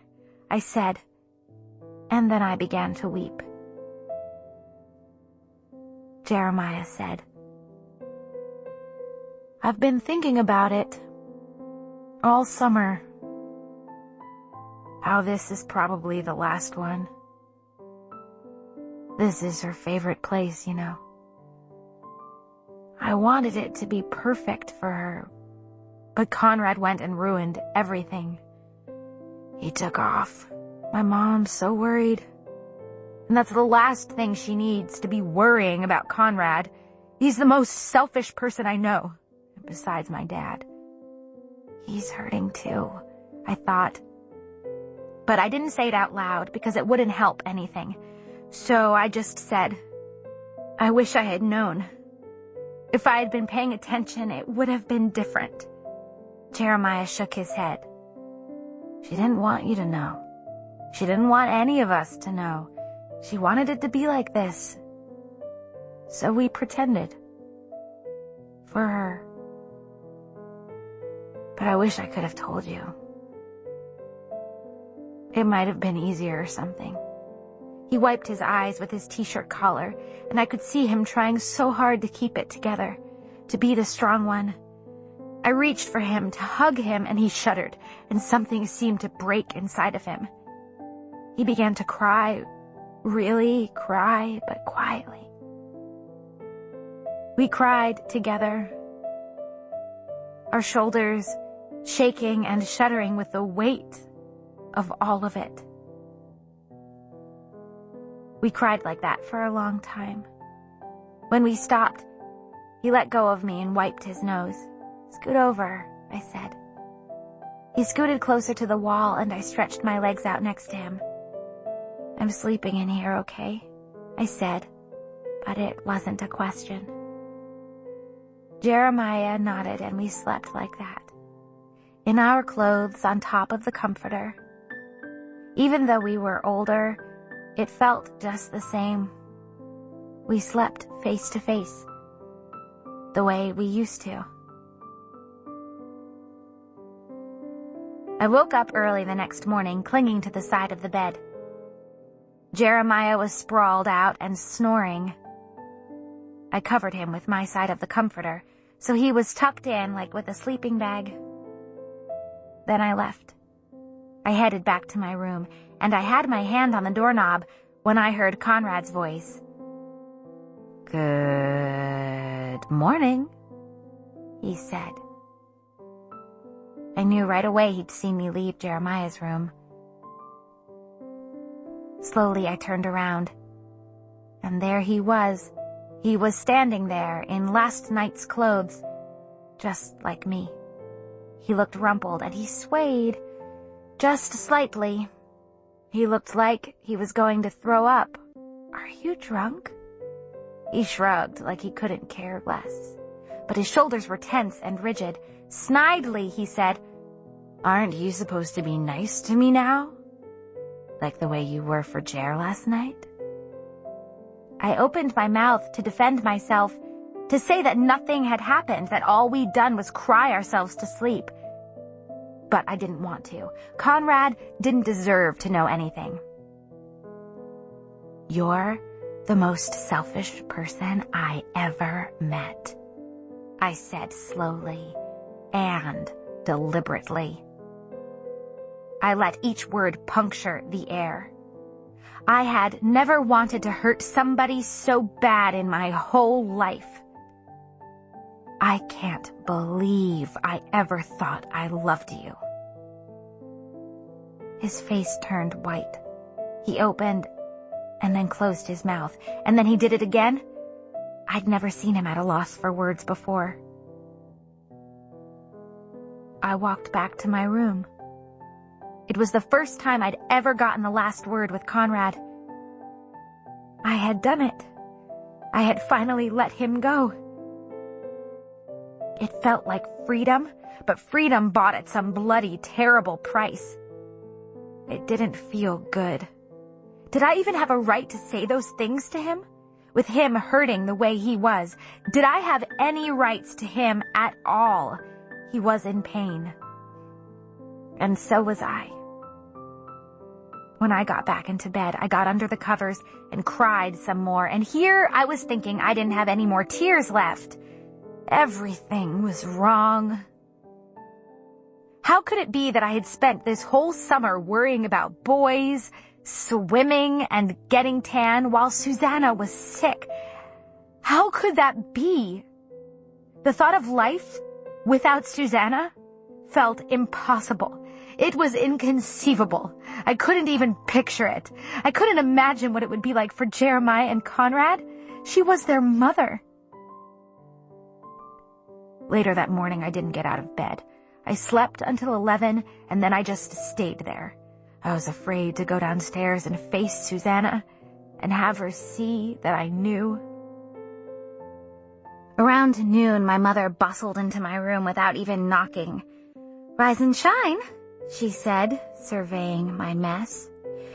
I said, and then I began to weep. Jeremiah said, "I've been thinking about it all summer, how this is probably the last one. This is her favorite place, you know. I wanted it to be perfect for her, but Conrad went and ruined everything. He took off. My mom's so worried. And that's the last thing she needs, to be worrying about Conrad. He's the most selfish person I know, besides my dad. He's hurting too, I thought. But I didn't say it out loud because it wouldn't help anything. So I just said, I wish I had known. If I had been paying attention, it would have been different. Jeremiah shook his head. She didn't want you to know. She didn't want any of us to know. She wanted it to be like this. So we pretended. For her. But I wish I could have told you. It might have been easier or something. He wiped his eyes with his t-shirt collar, and I could see him trying so hard to keep it together, to be the strong one. I reached for him to hug him, and he shuddered, and something seemed to break inside of him. He began to cry, really cry, but quietly. We cried together, our shoulders shaking and shuddering with the weight of all of it. We cried like that for a long time. When we stopped, he let go of me and wiped his nose. Scoot over, I said. He scooted closer to the wall, and I stretched my legs out next to him. I'm sleeping in here, okay? I said, but it wasn't a question. Jeremiah nodded, and we slept like that, in our clothes on top of the comforter. Even though we were older, it felt just the same. We slept face to face, the way we used to. I woke up early the next morning, clinging to the side of the bed. Jeremiah was sprawled out and snoring. I covered him with my side of the comforter, so he was tucked in like with a sleeping bag. Then I left. I headed back to my room, and I had my hand on the doorknob when I heard Conrad's voice. Good morning, he said. I knew right away he'd seen me leave Jeremiah's room. Slowly I turned around, and there he was. He was standing there in last night's clothes, just like me. He looked rumpled, and he swayed, just slightly. He looked like he was going to throw up. Are you drunk? He shrugged like he couldn't care less, but his shoulders were tense and rigid. Snidely, he said, Aren't you supposed to be nice to me now? Like the way you were for Jer last night? I opened my mouth to defend myself, to say that nothing had happened, that all we'd done was cry ourselves to sleep. But I didn't want to. Conrad didn't deserve to know anything. You're the most selfish person I ever met, I said slowly and deliberately. I let each word puncture the air. I had never wanted to hurt somebody so bad in my whole life. I can't believe I ever thought I loved you. His face turned white. He opened and then closed his mouth, and then he did it again. I'd never seen him at a loss for words before. I walked back to my room. It was the first time I'd ever gotten the last word with Conrad. I had done it. I had finally let him go. It felt like freedom, but freedom bought at some bloody, terrible price. It didn't feel good. Did I even have a right to say those things to him? With him hurting the way he was, did I have any rights to him at all? He was in pain. And so was I. When I got back into bed, I got under the covers and cried some more, and here I was thinking I didn't have any more tears left. Everything was wrong. How could it be that I had spent this whole summer worrying about boys, swimming, and getting tan while Susanna was sick? How could that be? The thought of life without Susanna felt impossible. It was inconceivable. I couldn't even picture it. I couldn't imagine what it would be like for Jeremiah and Conrad. She was their mother. Later that morning, I didn't get out of bed. I slept until 11, and then I just stayed there. I was afraid to go downstairs and face Susanna and have her see that I knew. Around noon, my mother bustled into my room without even knocking. "Rise and shine," she said, surveying my mess.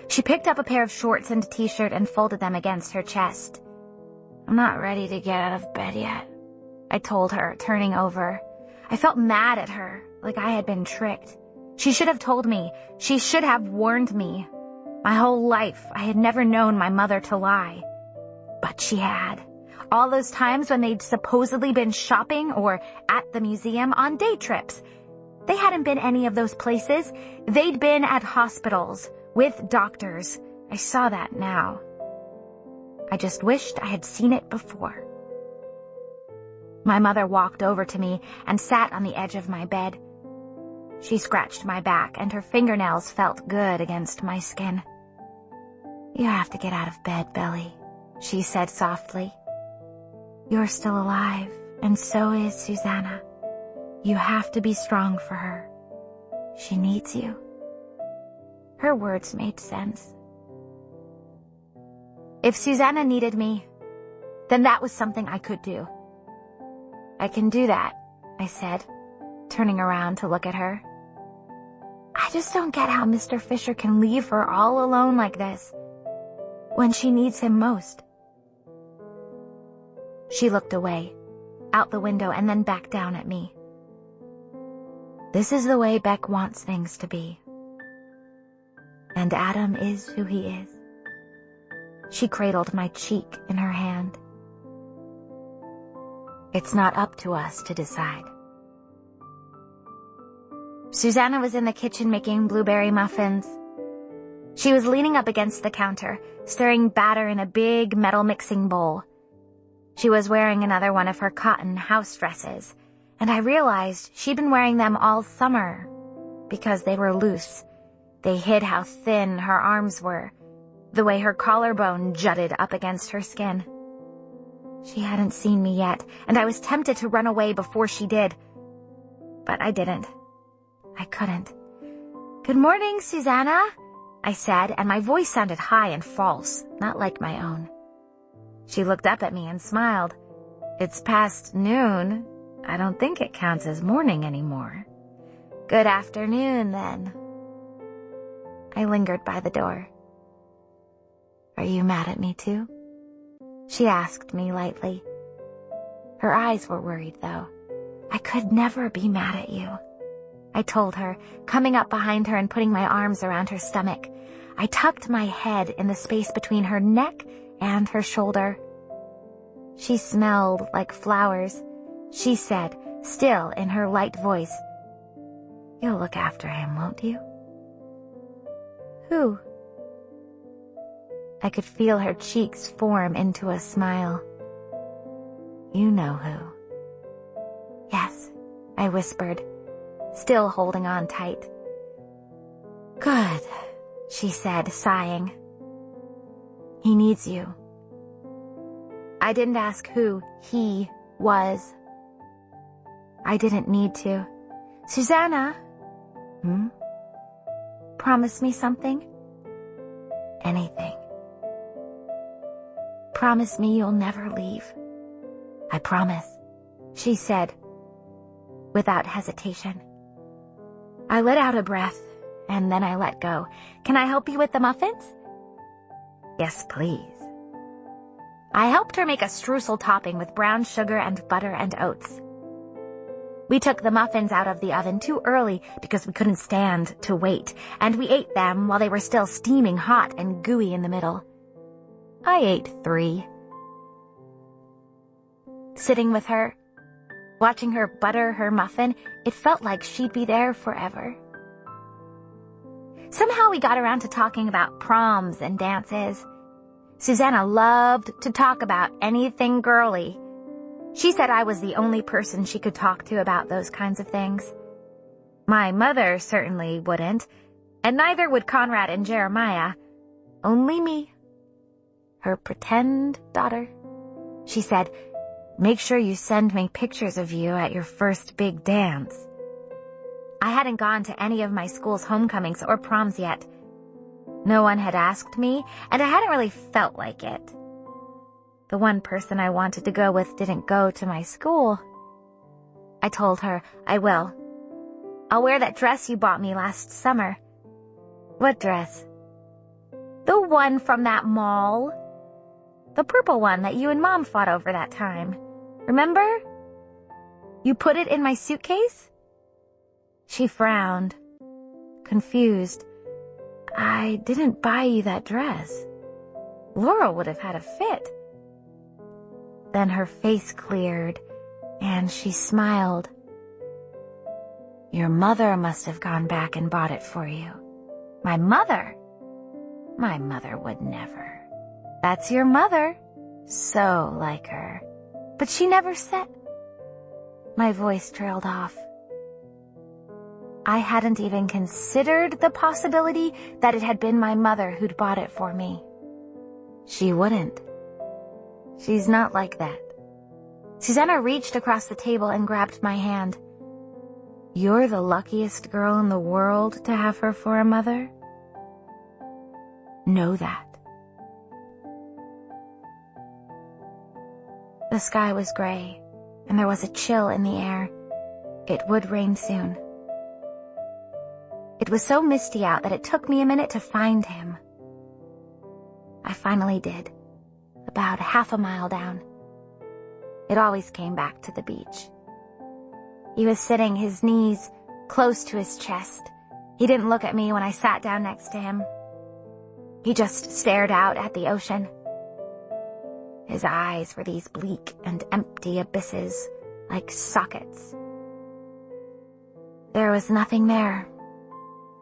She picked up a pair of shorts and a t-shirt and folded them against her chest. "I'm not ready to get out of bed yet," I told her, turning over. I felt mad at her, like I had been tricked. She should have told me. She should have warned me. My whole life, I had never known my mother to lie. But she had. All those times when they'd supposedly been shopping or at the museum on day trips. They hadn't been any of those places. They'd been at hospitals, with doctors. I saw that now. I just wished I had seen it before. My mother walked over to me and sat on the edge of my bed. She scratched my back, and her fingernails felt good against my skin. "You have to get out of bed, Belly," she said softly. "You're still alive, and so is Susanna. You have to be strong for her. She needs you." Her words made sense. If Susanna needed me, then that was something I could do. "I can do that," I said, turning around to look at her. I just don't get how Mr. Fisher can leave her all alone like this, when she needs him most. She looked away, out the window, and then back down at me. This is the way Beck wants things to be. And Adam is who he is. She cradled my cheek in her hand. It's not up to us to decide. Susanna was in the kitchen making blueberry muffins. She was leaning up against the counter, stirring batter in a big metal mixing bowl. She was wearing another one of her cotton house dresses, and I realized she'd been wearing them all summer because they were loose. They hid how thin her arms were, the way her collarbone jutted up against her skin. She hadn't seen me yet, and I was tempted to run away before she did. But I didn't. I couldn't. "Good morning, Susanna," I said, and my voice sounded high and false, not like my own. She looked up at me and smiled. "It's past noon. I don't think it counts as morning anymore." "Good afternoon, then." I lingered by the door. "Are you mad at me, too?" she asked me lightly. Her eyes were worried, though. "I could never be mad at you," I told her, coming up behind her and putting my arms around her stomach. I tucked my head in the space between her neck and her shoulder. She smelled like flowers. She said, still in her light voice, "You'll look after him, won't you?" "Who?" I could feel her cheeks form into a smile. "You know who." "Yes," I whispered, still holding on tight. "Good," she said, sighing. "He needs you." I didn't ask who he was. I didn't need to. "Susanna." "Promise me something?" "Anything." "Promise me you'll never leave." "I promise," she said, without hesitation. I let out a breath, and then I let go. "Can I help you with the muffins?" "Yes, please." I helped her make a streusel topping with brown sugar and butter and oats. We took the muffins out of the oven too early because we couldn't stand to wait, and we ate them while they were still steaming hot and gooey in the middle. I ate 3. Sitting with her, watching her butter her muffin, it felt like she'd be there forever. Somehow we got around to talking about proms and dances. Susanna loved to talk about anything girly. She said I was the only person she could talk to about those kinds of things. My mother certainly wouldn't, and neither would Conrad and Jeremiah. Only me, her pretend daughter. She said, "Make sure you send me pictures of you at your first big dance." I hadn't gone to any of my school's homecomings or proms yet. No one had asked me, and I hadn't really felt like it. The one person I wanted to go with didn't go to my school. I told her, "I will. I'll wear that dress you bought me last summer." "What dress?" "The one from that mall. The purple one that you and Mom fought over that time. Remember? You put it in my suitcase?" She frowned, confused. "I didn't buy you that dress. Laurel would have had a fit." Then her face cleared, and she smiled. "Your mother must have gone back and bought it for you." "My mother? My mother would never." "That's your mother. So like her. But she never said..." My voice trailed off. I hadn't even considered the possibility that it had been my mother who'd bought it for me. She wouldn't. She's not like that. Susanna reached across the table and grabbed my hand. "You're the luckiest girl in the world to have her for a mother. Know that." The sky was gray, and there was a chill in the air. It would rain soon. It was so misty out that it took me a minute to find him. I finally did, about half a mile down. It always came back to the beach. He was sitting, his knees close to his chest. He didn't look at me when I sat down next to him. He just stared out at the ocean. His eyes were these bleak and empty abysses, like sockets. There was nothing there.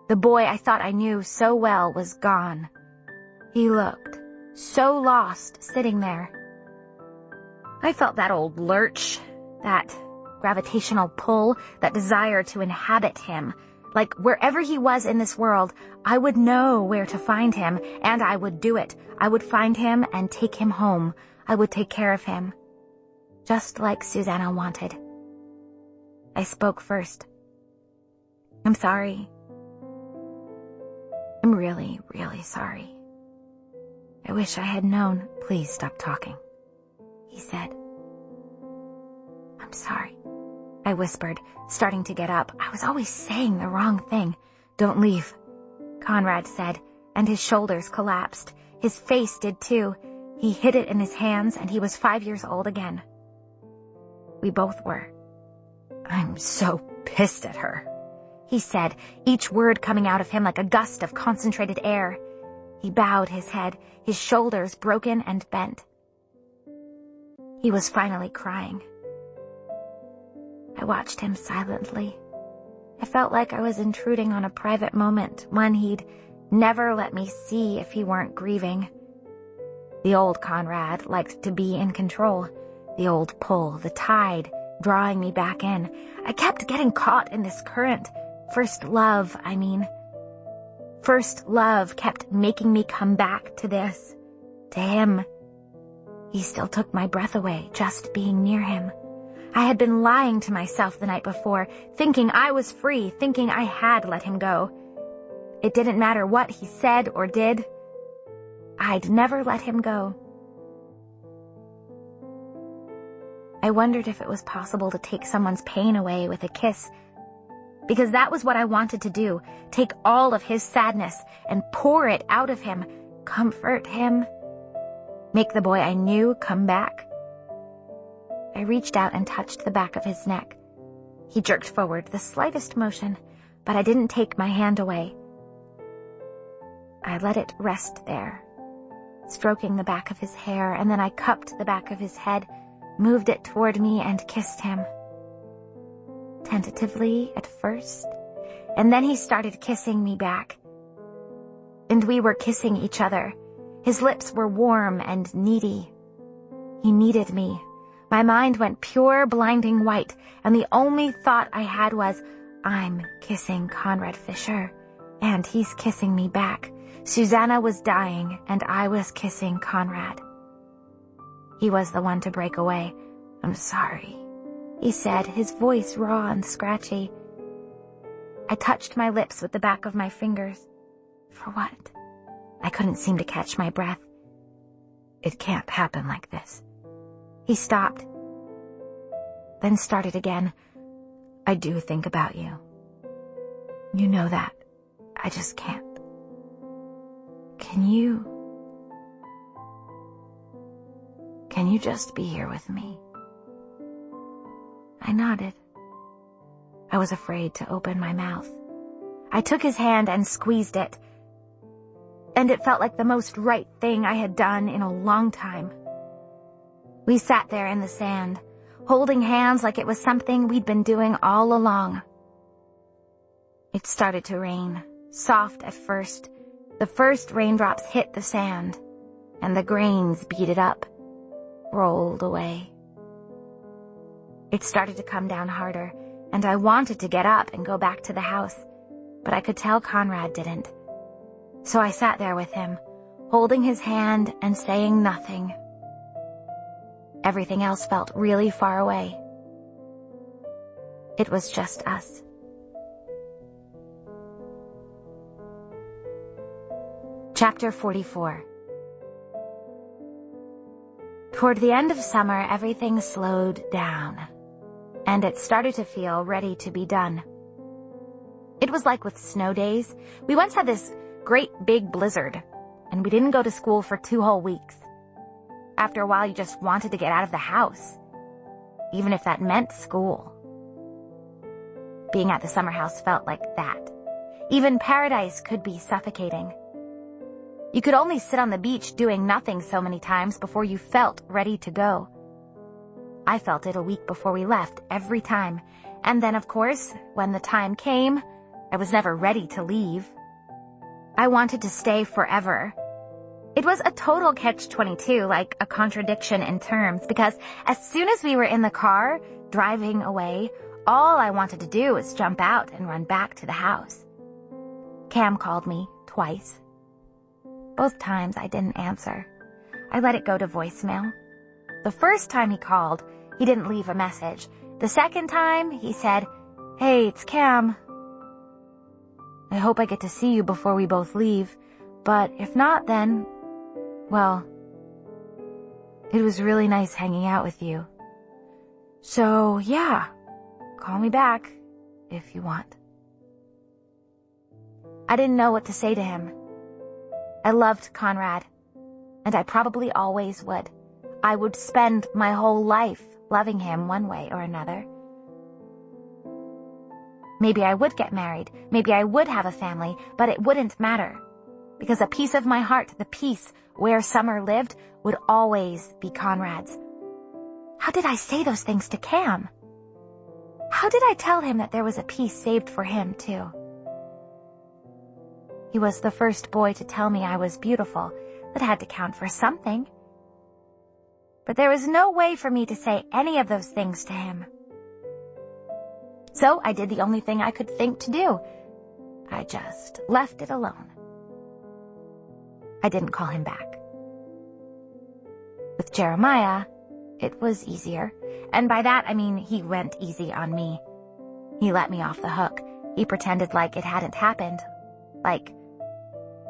The boy I thought I knew so well was gone. He looked so lost sitting there. I felt that old lurch, that gravitational pull, that desire to inhabit him. Like wherever he was in this world, I would know where to find him, and I would do it. I would find him and take him home. I would take care of him, just like Susanna wanted. I spoke first. "I'm sorry. I'm really, really sorry. I wish I had known." "Please stop talking," he said. "I'm sorry," I whispered, starting to get up. I was always saying the wrong thing. "Don't leave," Conrad said, and his shoulders collapsed. His face did too. He hid it in his hands, and he was 5 years old again. We both were. "I'm so pissed at her," he said, each word coming out of him like a gust of concentrated air. He bowed his head, his shoulders broken and bent. He was finally crying. I watched him silently. I felt like I was intruding on a private moment, one he'd never let me see if he weren't grieving. The old Conrad liked to be in control. The old pull, the tide, drawing me back in. I kept getting caught in this current. First love kept making me come back to this, to him. He still took my breath away, just being near him. I had been lying to myself the night before, thinking I was free, thinking I had let him go. It didn't matter what he said or did. I'd never let him go. I wondered if it was possible to take someone's pain away with a kiss, because that was what I wanted to do, take all of his sadness and pour it out of him, comfort him, make the boy I knew come back. I reached out and touched the back of his neck. He jerked forward, the slightest motion, but I didn't take my hand away. I let it rest there, stroking the back of his hair, and then I cupped the back of his head, moved it toward me, and kissed him. Tentatively at first, and then he started kissing me back. And we were kissing each other. His lips were warm and needy. He needed me. My mind went pure blinding white, and the only thought I had was, I'm kissing Conrad Fisher, and he's kissing me back. Susanna was dying, and I was kissing Conrad. He was the one to break away. "I'm sorry," he said, his voice raw and scratchy. I touched my lips with the back of my fingers. For what? I couldn't seem to catch my breath. "It can't happen like this." He stopped, then started again. "I do think about you. You know that. I just can't. Can you just be here with me?" I nodded. I was afraid to open my mouth. I took his hand and squeezed it, and it felt like the most right thing I had done in a long time. We sat there in the sand, holding hands like it was something we'd been doing all along. It started to rain, soft at first. The first raindrops hit the sand, and the grains beat it up, rolled away. It started to come down harder, and I wanted to get up and go back to the house, but I could tell Conrad didn't. So I sat there with him, holding his hand and saying nothing. Everything else felt really far away. It was just us. Chapter 44. Toward the end of summer, everything slowed down, and it started to feel ready to be done. It was like with snow days. We once had this great big blizzard, and we didn't go to school for 2 whole weeks. After a while, you just wanted to get out of the house, even if that meant school. Being at the summer house felt like that. Even paradise could be suffocating. You could only sit on the beach doing nothing so many times before you felt ready to go. I felt it a week before we left, every time. And then, of course, when the time came, I was never ready to leave. I wanted to stay forever. It was a total catch-22, like a contradiction in terms, because as soon as we were in the car, driving away, all I wanted to do was jump out and run back to the house. Cam called me twice. Both times I didn't answer. I let it go to voicemail. The first time he called, he didn't leave a message. The second time, he said, "Hey, it's Cam. I hope I get to see you before we both leave, but if not, then, well, it was really nice hanging out with you. So, yeah, call me back if you want." I didn't know what to say to him. I loved Conrad, and I probably always would. I would spend my whole life loving him one way or another. Maybe I would get married, maybe I would have a family, but it wouldn't matter, because a piece of my heart, the piece where Summer lived, would always be Conrad's. How did I say those things to Cam? How did I tell him that there was a piece saved for him, too? He was the first boy to tell me I was beautiful. That had to count for something. But there was no way for me to say any of those things to him. So I did the only thing I could think to do. I just left it alone. I didn't call him back. With Jeremiah, it was easier. And by that, I mean he went easy on me. He let me off the hook. He pretended like it hadn't happened. Like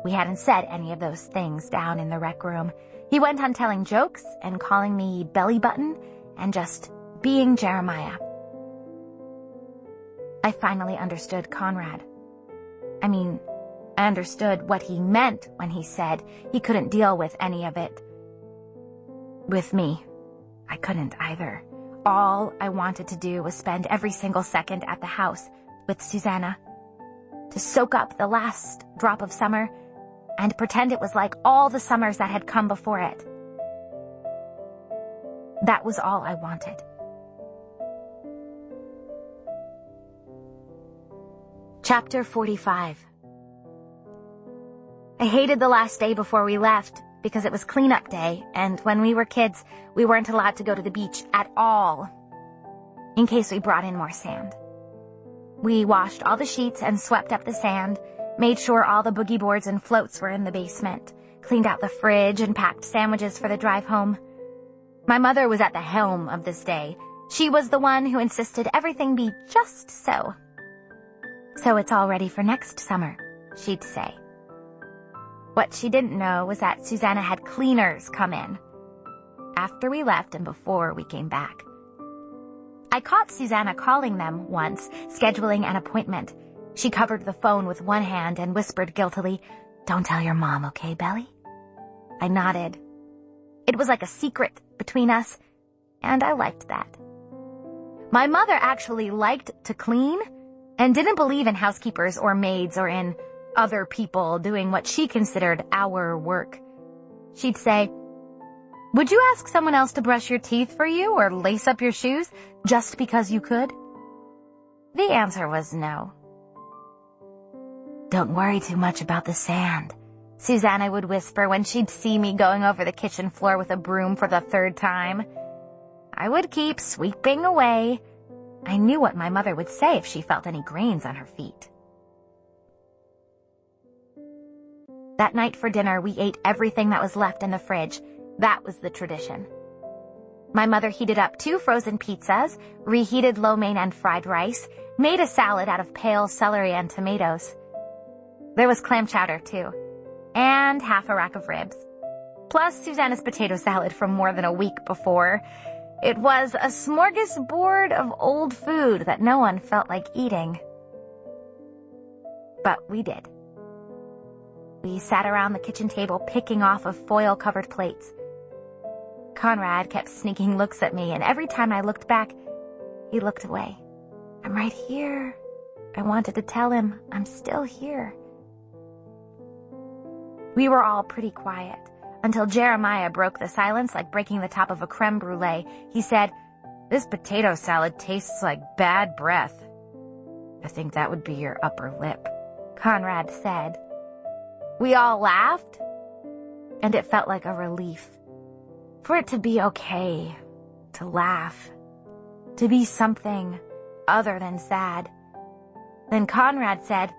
we hadn't said any of those things down in the rec room. He went on telling jokes and calling me belly button and just being Jeremiah. I finally understood Conrad. I mean, I understood what he meant when he said he couldn't deal with any of it. With me, I couldn't either. All I wanted to do was spend every single second at the house with Susanna, to soak up the last drop of summer and pretend it was like all the summers that had come before it. That was all I wanted. Chapter 45. I hated the last day before we left because it was cleanup day, and when we were kids, we weren't allowed to go to the beach at all, in case we brought in more sand. We washed all the sheets and swept up the sand, made sure all the boogie boards and floats were in the basement, cleaned out the fridge and packed sandwiches for the drive home. My mother was at the helm of this day. She was the one who insisted everything be just so. "So it's all ready for next summer," she'd say. What she didn't know was that Susanna had cleaners come in after we left and before we came back. I caught Susanna calling them once, scheduling an appointment. She covered the phone with one hand and whispered guiltily, "Don't tell your mom, okay, Belly?" I nodded. It was like a secret between us, and I liked that. My mother actually liked to clean and didn't believe in housekeepers or maids or in other people doing what she considered our work. She'd say, "Would you ask someone else to brush your teeth for you or lace up your shoes just because you could?" The answer was no. "Don't worry too much about the sand," Susanna would whisper when she'd see me going over the kitchen floor with a broom for the third time. I would keep sweeping away. I knew what my mother would say if she felt any grains on her feet. That night for dinner, we ate everything that was left in the fridge. That was the tradition. My mother heated up 2 frozen pizzas, reheated lo mein and fried rice, made a salad out of pale celery and tomatoes. There was clam chowder, too, and half a rack of ribs, plus Susanna's potato salad from more than a week before. It was a smorgasbord of old food that no one felt like eating. But we did. We sat around the kitchen table picking off of foil-covered plates. Conrad kept sneaking looks at me, and every time I looked back, he looked away. "I'm right here." I wanted to tell him, "I'm still here." We were all pretty quiet until Jeremiah broke the silence like breaking the top of a creme brulee. He said, "This potato salad tastes like bad breath." "I think that would be your upper lip," Conrad said. We all laughed, and it felt like a relief. For it to be okay, to laugh, to be something other than sad. Then Conrad said,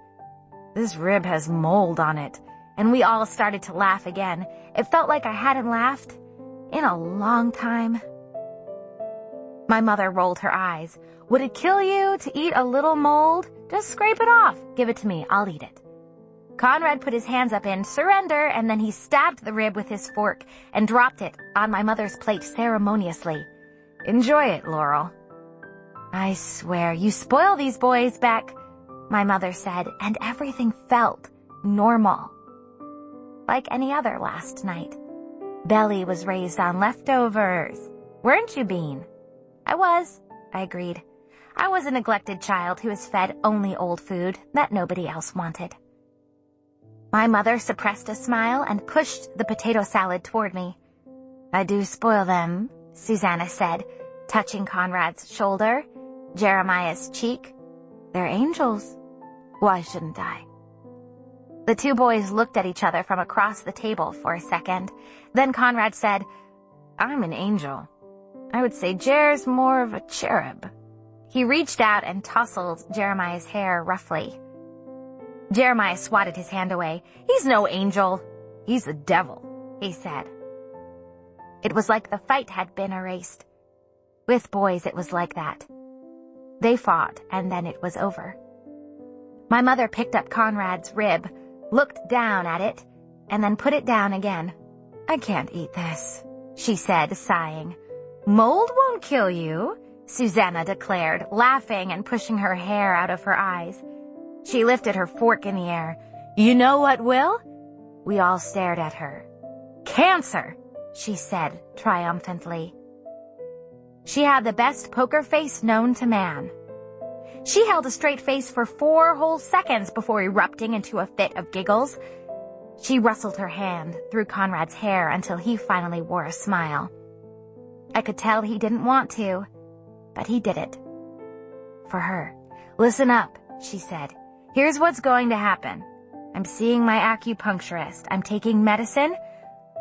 "This rib has mold on it," and we all started to laugh again. It felt like I hadn't laughed in a long time. My mother rolled her eyes. "Would it kill you to eat a little mold? Just scrape it off. Give it to me. I'll eat it." Conrad put his hands up in surrender, and then he stabbed the rib with his fork and dropped it on my mother's plate ceremoniously. "Enjoy it, Laurel." "I swear, you spoil these boys, Beck," my mother said, and everything felt normal. Like any other last night. Belly was raised on leftovers. "Weren't you, Bean?" "I was," I agreed. I was a neglected child who was fed only old food that nobody else wanted. My mother suppressed a smile and pushed the potato salad toward me. "I do spoil them," Susanna said, touching Conrad's shoulder, Jeremiah's cheek. "They're angels. Why shouldn't I?" The 2 boys looked at each other from across the table for a second. Then Conrad said, "I'm an angel. I would say Jer's more of a cherub." He reached out and tousled Jeremiah's hair roughly. Jeremiah swatted his hand away. "He's no angel. He's the devil," he said. It was like the fight had been erased. With boys, it was like that. They fought, and then it was over. My mother picked up Conrad's rib, looked down at it, and then put it down again. "I can't eat this," she said, sighing. "Mold won't kill you," Susanna declared, laughing and pushing her hair out of her eyes. She lifted her fork in the air. "You know what will?" We all stared at her. "Cancer," she said triumphantly. She had the best poker face known to man. She held a straight face for 4 whole seconds before erupting into a fit of giggles. She rustled her hand through Conrad's hair until he finally wore a smile. I could tell he didn't want to, but he did it. For her. "Listen up," she said. "Here's what's going to happen. I'm seeing my acupuncturist. I'm taking medicine.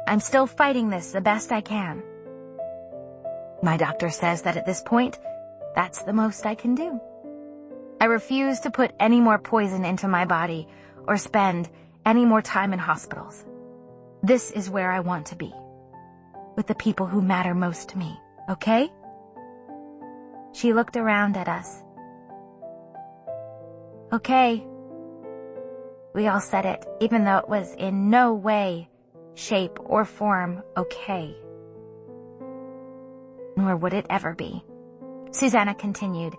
I'm still fighting this the best I can. My doctor says that at this point, that's the most I can do." I refuse to put any more poison into my body or spend any more time in hospitals. This is where I want to be, with the people who matter most to me, okay? She looked around at us. Okay. We all said it, even though it was in no way, shape, or form okay. Nor would it ever be. Susanna continued,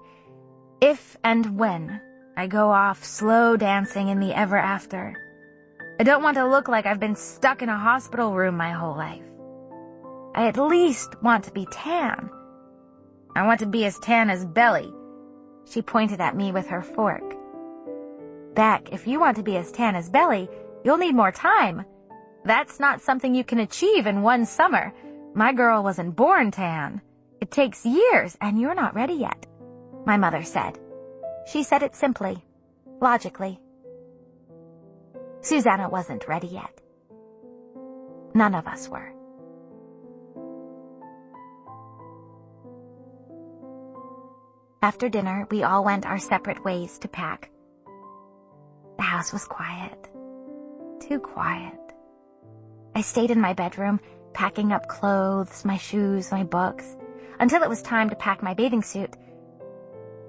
if and when I go off slow dancing in the ever after, I don't want to look like I've been stuck in a hospital room my whole life. I at least want to be tan. I want to be as tan as Belly. She pointed at me with her fork. Beck, if you want to be as tan as Belly, you'll need more time. That's not something you can achieve in one summer. My girl wasn't born tan. It takes years, and you're not ready yet, my mother said. She said it simply, logically. Susanna wasn't ready yet. None of us were. After dinner, we all went our separate ways to pack. The house was quiet. Too quiet. I stayed in my bedroom, packing up clothes, my shoes, my books, until it was time to pack my bathing suit.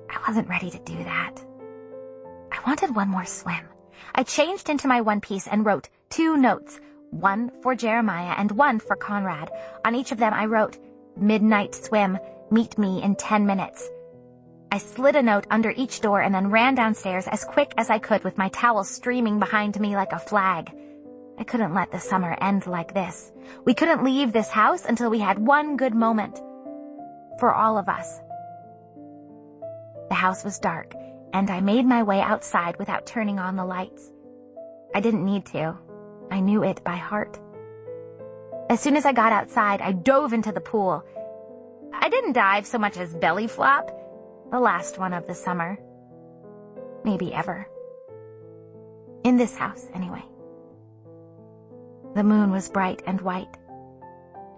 I wasn't ready to do that. I wanted one more swim. I changed into my one piece and wrote 2 notes, one for Jeremiah and one for Conrad. On each of them I wrote, "Midnight swim, meet me in 10 minutes." I slid a note under each door and then ran downstairs as quick as I could with my towel streaming behind me like a flag. I couldn't let the summer end like this. We couldn't leave this house until we had one good moment. For all of us. The house was dark, and I made my way outside without turning on the lights. I didn't need to. I knew it by heart. As soon as I got outside, I dove into the pool. I didn't dive so much as belly flop. The last one of the summer. Maybe ever. In this house, anyway. The moon was bright and white.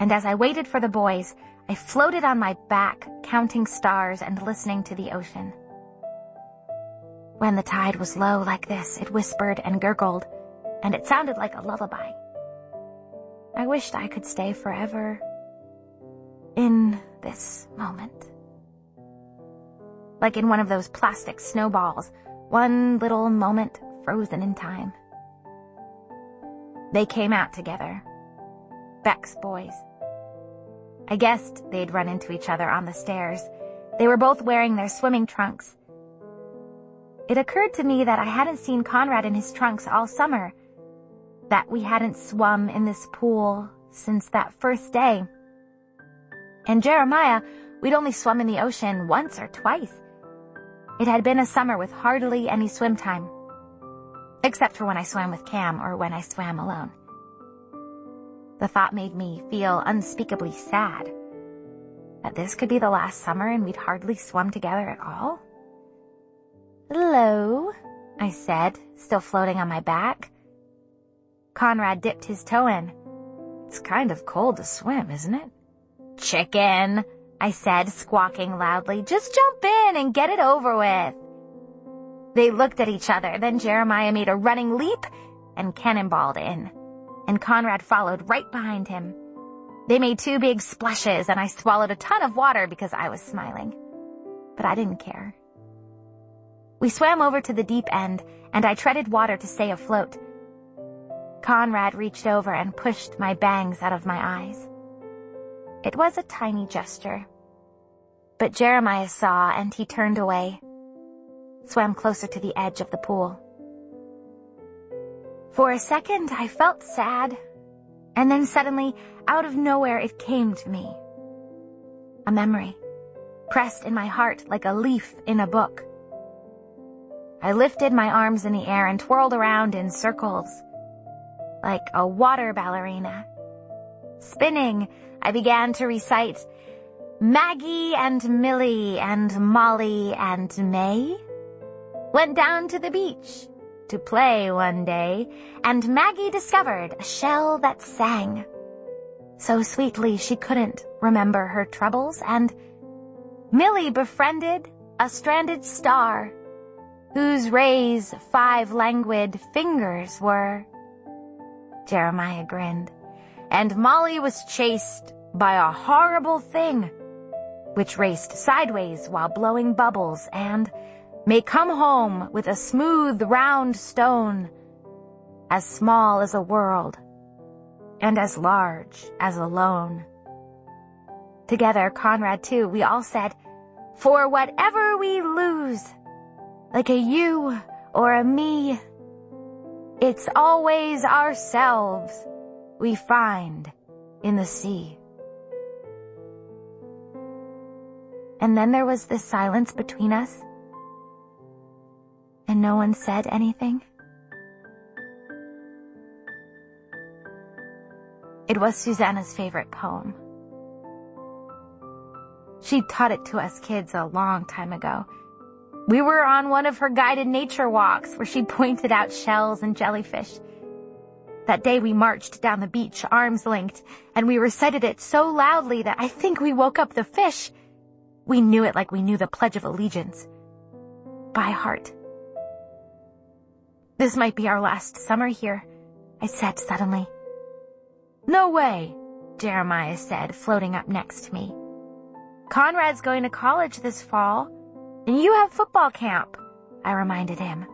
And as I waited for the boys, I floated on my back, counting stars and listening to the ocean. When the tide was low like this, it whispered and gurgled, and it sounded like a lullaby. I wished I could stay forever in this moment. Like in one of those plastic snowballs, one little moment frozen in time. They came out together. Beck's boys. I guessed they'd run into each other on the stairs. They were both wearing their swimming trunks. It occurred to me that I hadn't seen Conrad in his trunks all summer, that we hadn't swum in this pool since that first day. And Jeremiah, we'd only swum in the ocean once or twice. It had been a summer with hardly any swim time, except for when I swam with Cam or when I swam alone. The thought made me feel unspeakably sad that this could be the last summer and we'd hardly swum together at all. "Hello," I said, still floating on my back. Conrad dipped his toe in. "It's kind of cold to swim, isn't it?" "Chicken," I said, squawking loudly. "Just jump in and get it over with." They looked at each other. Then Jeremiah made a running leap and cannonballed in, and Conrad followed right behind him. They made 2 big splashes, and I swallowed a ton of water because I was smiling. But I didn't care. We swam over to the deep end, and I treaded water to stay afloat. Conrad reached over and pushed my bangs out of my eyes. It was a tiny gesture. But Jeremiah saw, and he turned away, swam closer to the edge of the pool. For a second, I felt sad, and then suddenly, out of nowhere, it came to me. A memory, pressed in my heart like a leaf in a book. I lifted my arms in the air and twirled around in circles, like a water ballerina. Spinning, I began to recite, "Maggie and Millie and Molly and May went down to the beach to play one day, and Maggie discovered a shell that sang so sweetly she couldn't remember her troubles, and Millie befriended a stranded star whose rays 5 languid fingers were. Jeremiah grinned. And Molly was chased by a horrible thing, which raced sideways while blowing bubbles and may come home with a smooth round stone, as small as a world and as large as a loan. Together, Conrad too, we all said, for whatever we lose, like a you or a me, it's always ourselves we find in the sea. And then there was this silence between us, and no one said anything. It was Susanna's favorite poem. She taught it to us kids a long time ago. We were on one of her guided nature walks where she pointed out shells and jellyfish. That day we marched down the beach, arms linked, and we recited it so loudly that I think we woke up the fish. We knew it like we knew the Pledge of Allegiance. By heart. This might be our last summer here, I said suddenly. No way, Jeremiah said, floating up next to me. Conrad's going to college this fall, and you have football camp, I reminded him.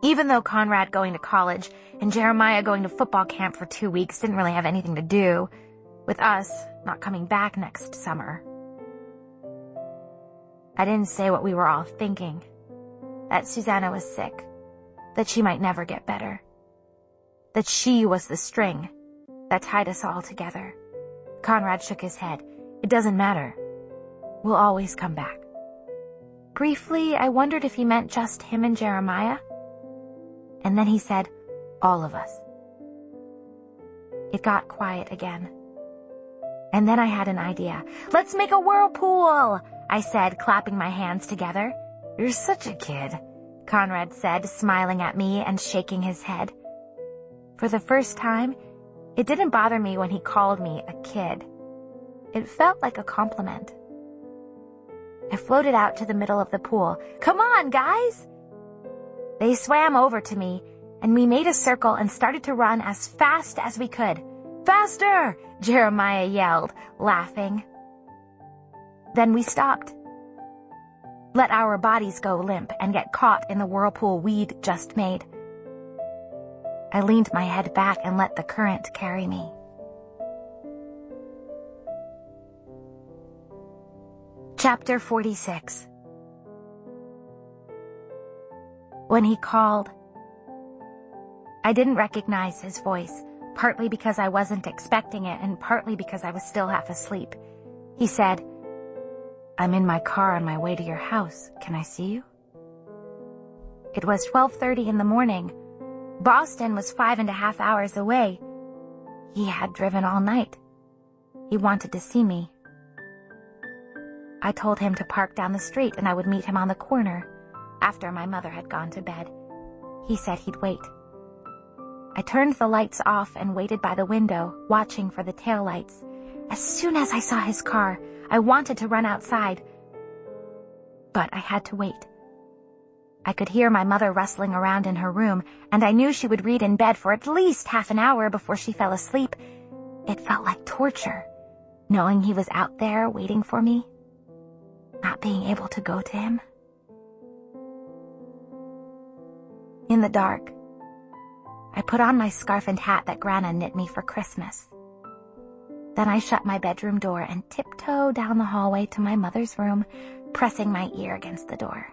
Even though Conrad going to college and Jeremiah going to football camp for 2 weeks didn't really have anything to do with us not coming back next summer. I didn't say what we were all thinking, that Susanna was sick, that she might never get better, that she was the string that tied us all together. Conrad shook his head. It doesn't matter. We'll always come back. Briefly, I wondered if he meant just him and Jeremiah. And then he said, all of us. It got quiet again. And then I had an idea. Let's make a whirlpool, I said, clapping my hands together. You're such a kid, Conrad said, smiling at me and shaking his head. For the first time, it didn't bother me when he called me a kid. It felt like a compliment. I floated out to the middle of the pool. Come on, guys! They swam over to me, and we made a circle and started to run as fast as we could. Faster! Jeremiah yelled, laughing. Then we stopped. Let our bodies go limp and get caught in the whirlpool we'd just made. I leaned my head back and let the current carry me. Chapter 46. When he called, I didn't recognize his voice, partly because I wasn't expecting it and partly because I was still half asleep. He said, I'm in my car on my way to your house. Can I see you? It was 12:30 in the morning. Boston was 5.5 hours away. He had driven all night. He wanted to see me. I told him to park down the street and I would meet him on the corner after my mother had gone to bed. He said he'd wait. I turned the lights off and waited by the window, watching for the taillights. As soon as I saw his car, I wanted to run outside, but I had to wait. I could hear my mother rustling around in her room, and I knew she would read in bed for at least half an hour before she fell asleep. It felt like torture, knowing he was out there waiting for me, not being able to go to him. In the dark, I put on my scarf and hat that Grandma knit me for Christmas. Then I shut my bedroom door and tiptoed down the hallway to my mother's room, pressing my ear against the door.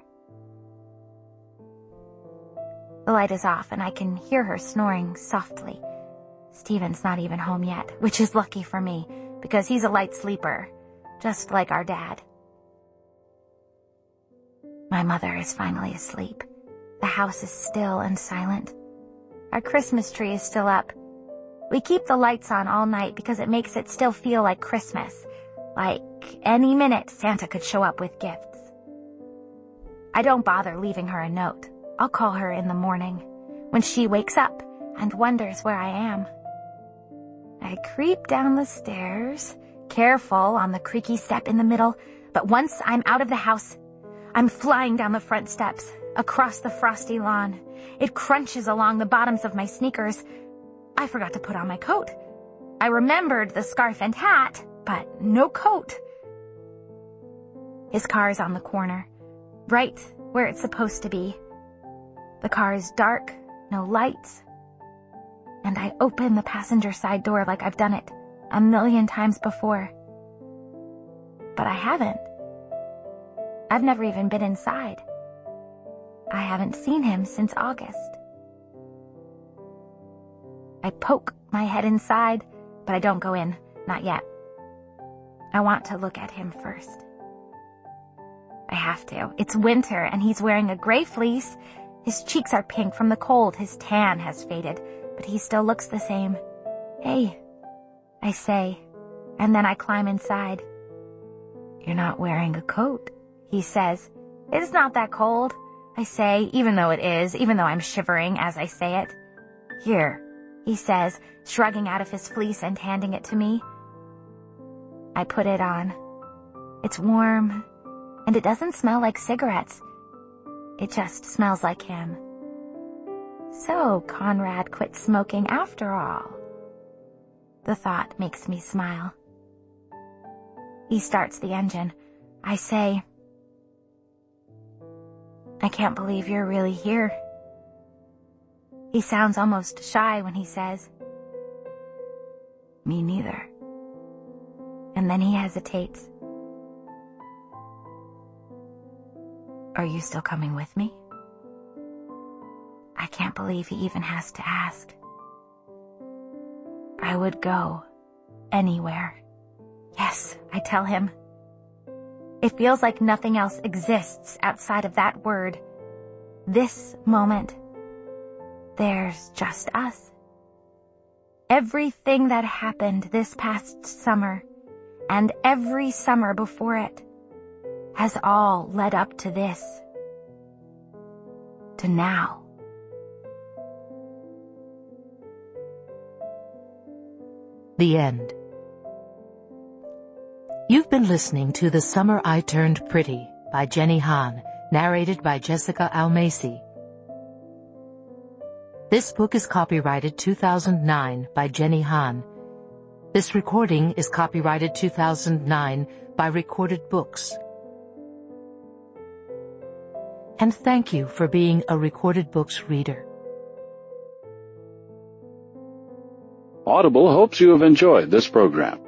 The light is off and I can hear her snoring softly. Stephen's not even home yet, which is lucky for me, because he's a light sleeper, just like our dad. My mother is finally asleep. The house is still and silent. Our Christmas tree is still up. We keep the lights on all night because it makes it still feel like Christmas, like any minute Santa could show up with gifts. I don't bother leaving her a note. I'll call her in the morning, when she wakes up and wonders where I am. I creep down the stairs, careful on the creaky step in the middle, but once I'm out of the house, I'm flying down the front steps, across the frosty lawn. It crunches along the bottoms of my sneakers. I forgot to put on my coat. I remembered the scarf and hat, but no coat. His car is on the corner, right where it's supposed to be. The car is dark, no lights. And I open the passenger side door like I've done it 1,000,000 times before. But I haven't. I've never even been inside. I haven't seen him since August. I poke my head inside, but I don't go in, not yet. I want to look at him first. I have to. It's winter, and he's wearing a gray fleece. His cheeks are pink from the cold. His tan has faded, but he still looks the same. Hey, I say, and then I climb inside. You're not wearing a coat, he says. It's not that cold, I say, even though it is, even though I'm shivering as I say it. Here, he says, shrugging out of his fleece and handing it to me. I put it on. It's warm, and it doesn't smell like cigarettes. It just smells like him. So Conrad quit smoking after all. The thought makes me smile. He starts the engine. I say, I can't believe you're really here. He sounds almost shy when he says, me neither. And then he hesitates. Are you still coming with me? I can't believe he even has to ask. I would go anywhere. Yes, I tell him. It feels like nothing else exists outside of that word. This moment. There's just us. Everything that happened this past summer, and every summer before it, has all led up to this. To now. The end. You've been listening to The Summer I Turned Pretty by Jenny Han, narrated by Jessica Almasi. This book is copyrighted 2009 by Jenny Han. This recording is copyrighted 2009 by Recorded Books. And thank you for being a Recorded Books reader. Audible hopes you have enjoyed this program.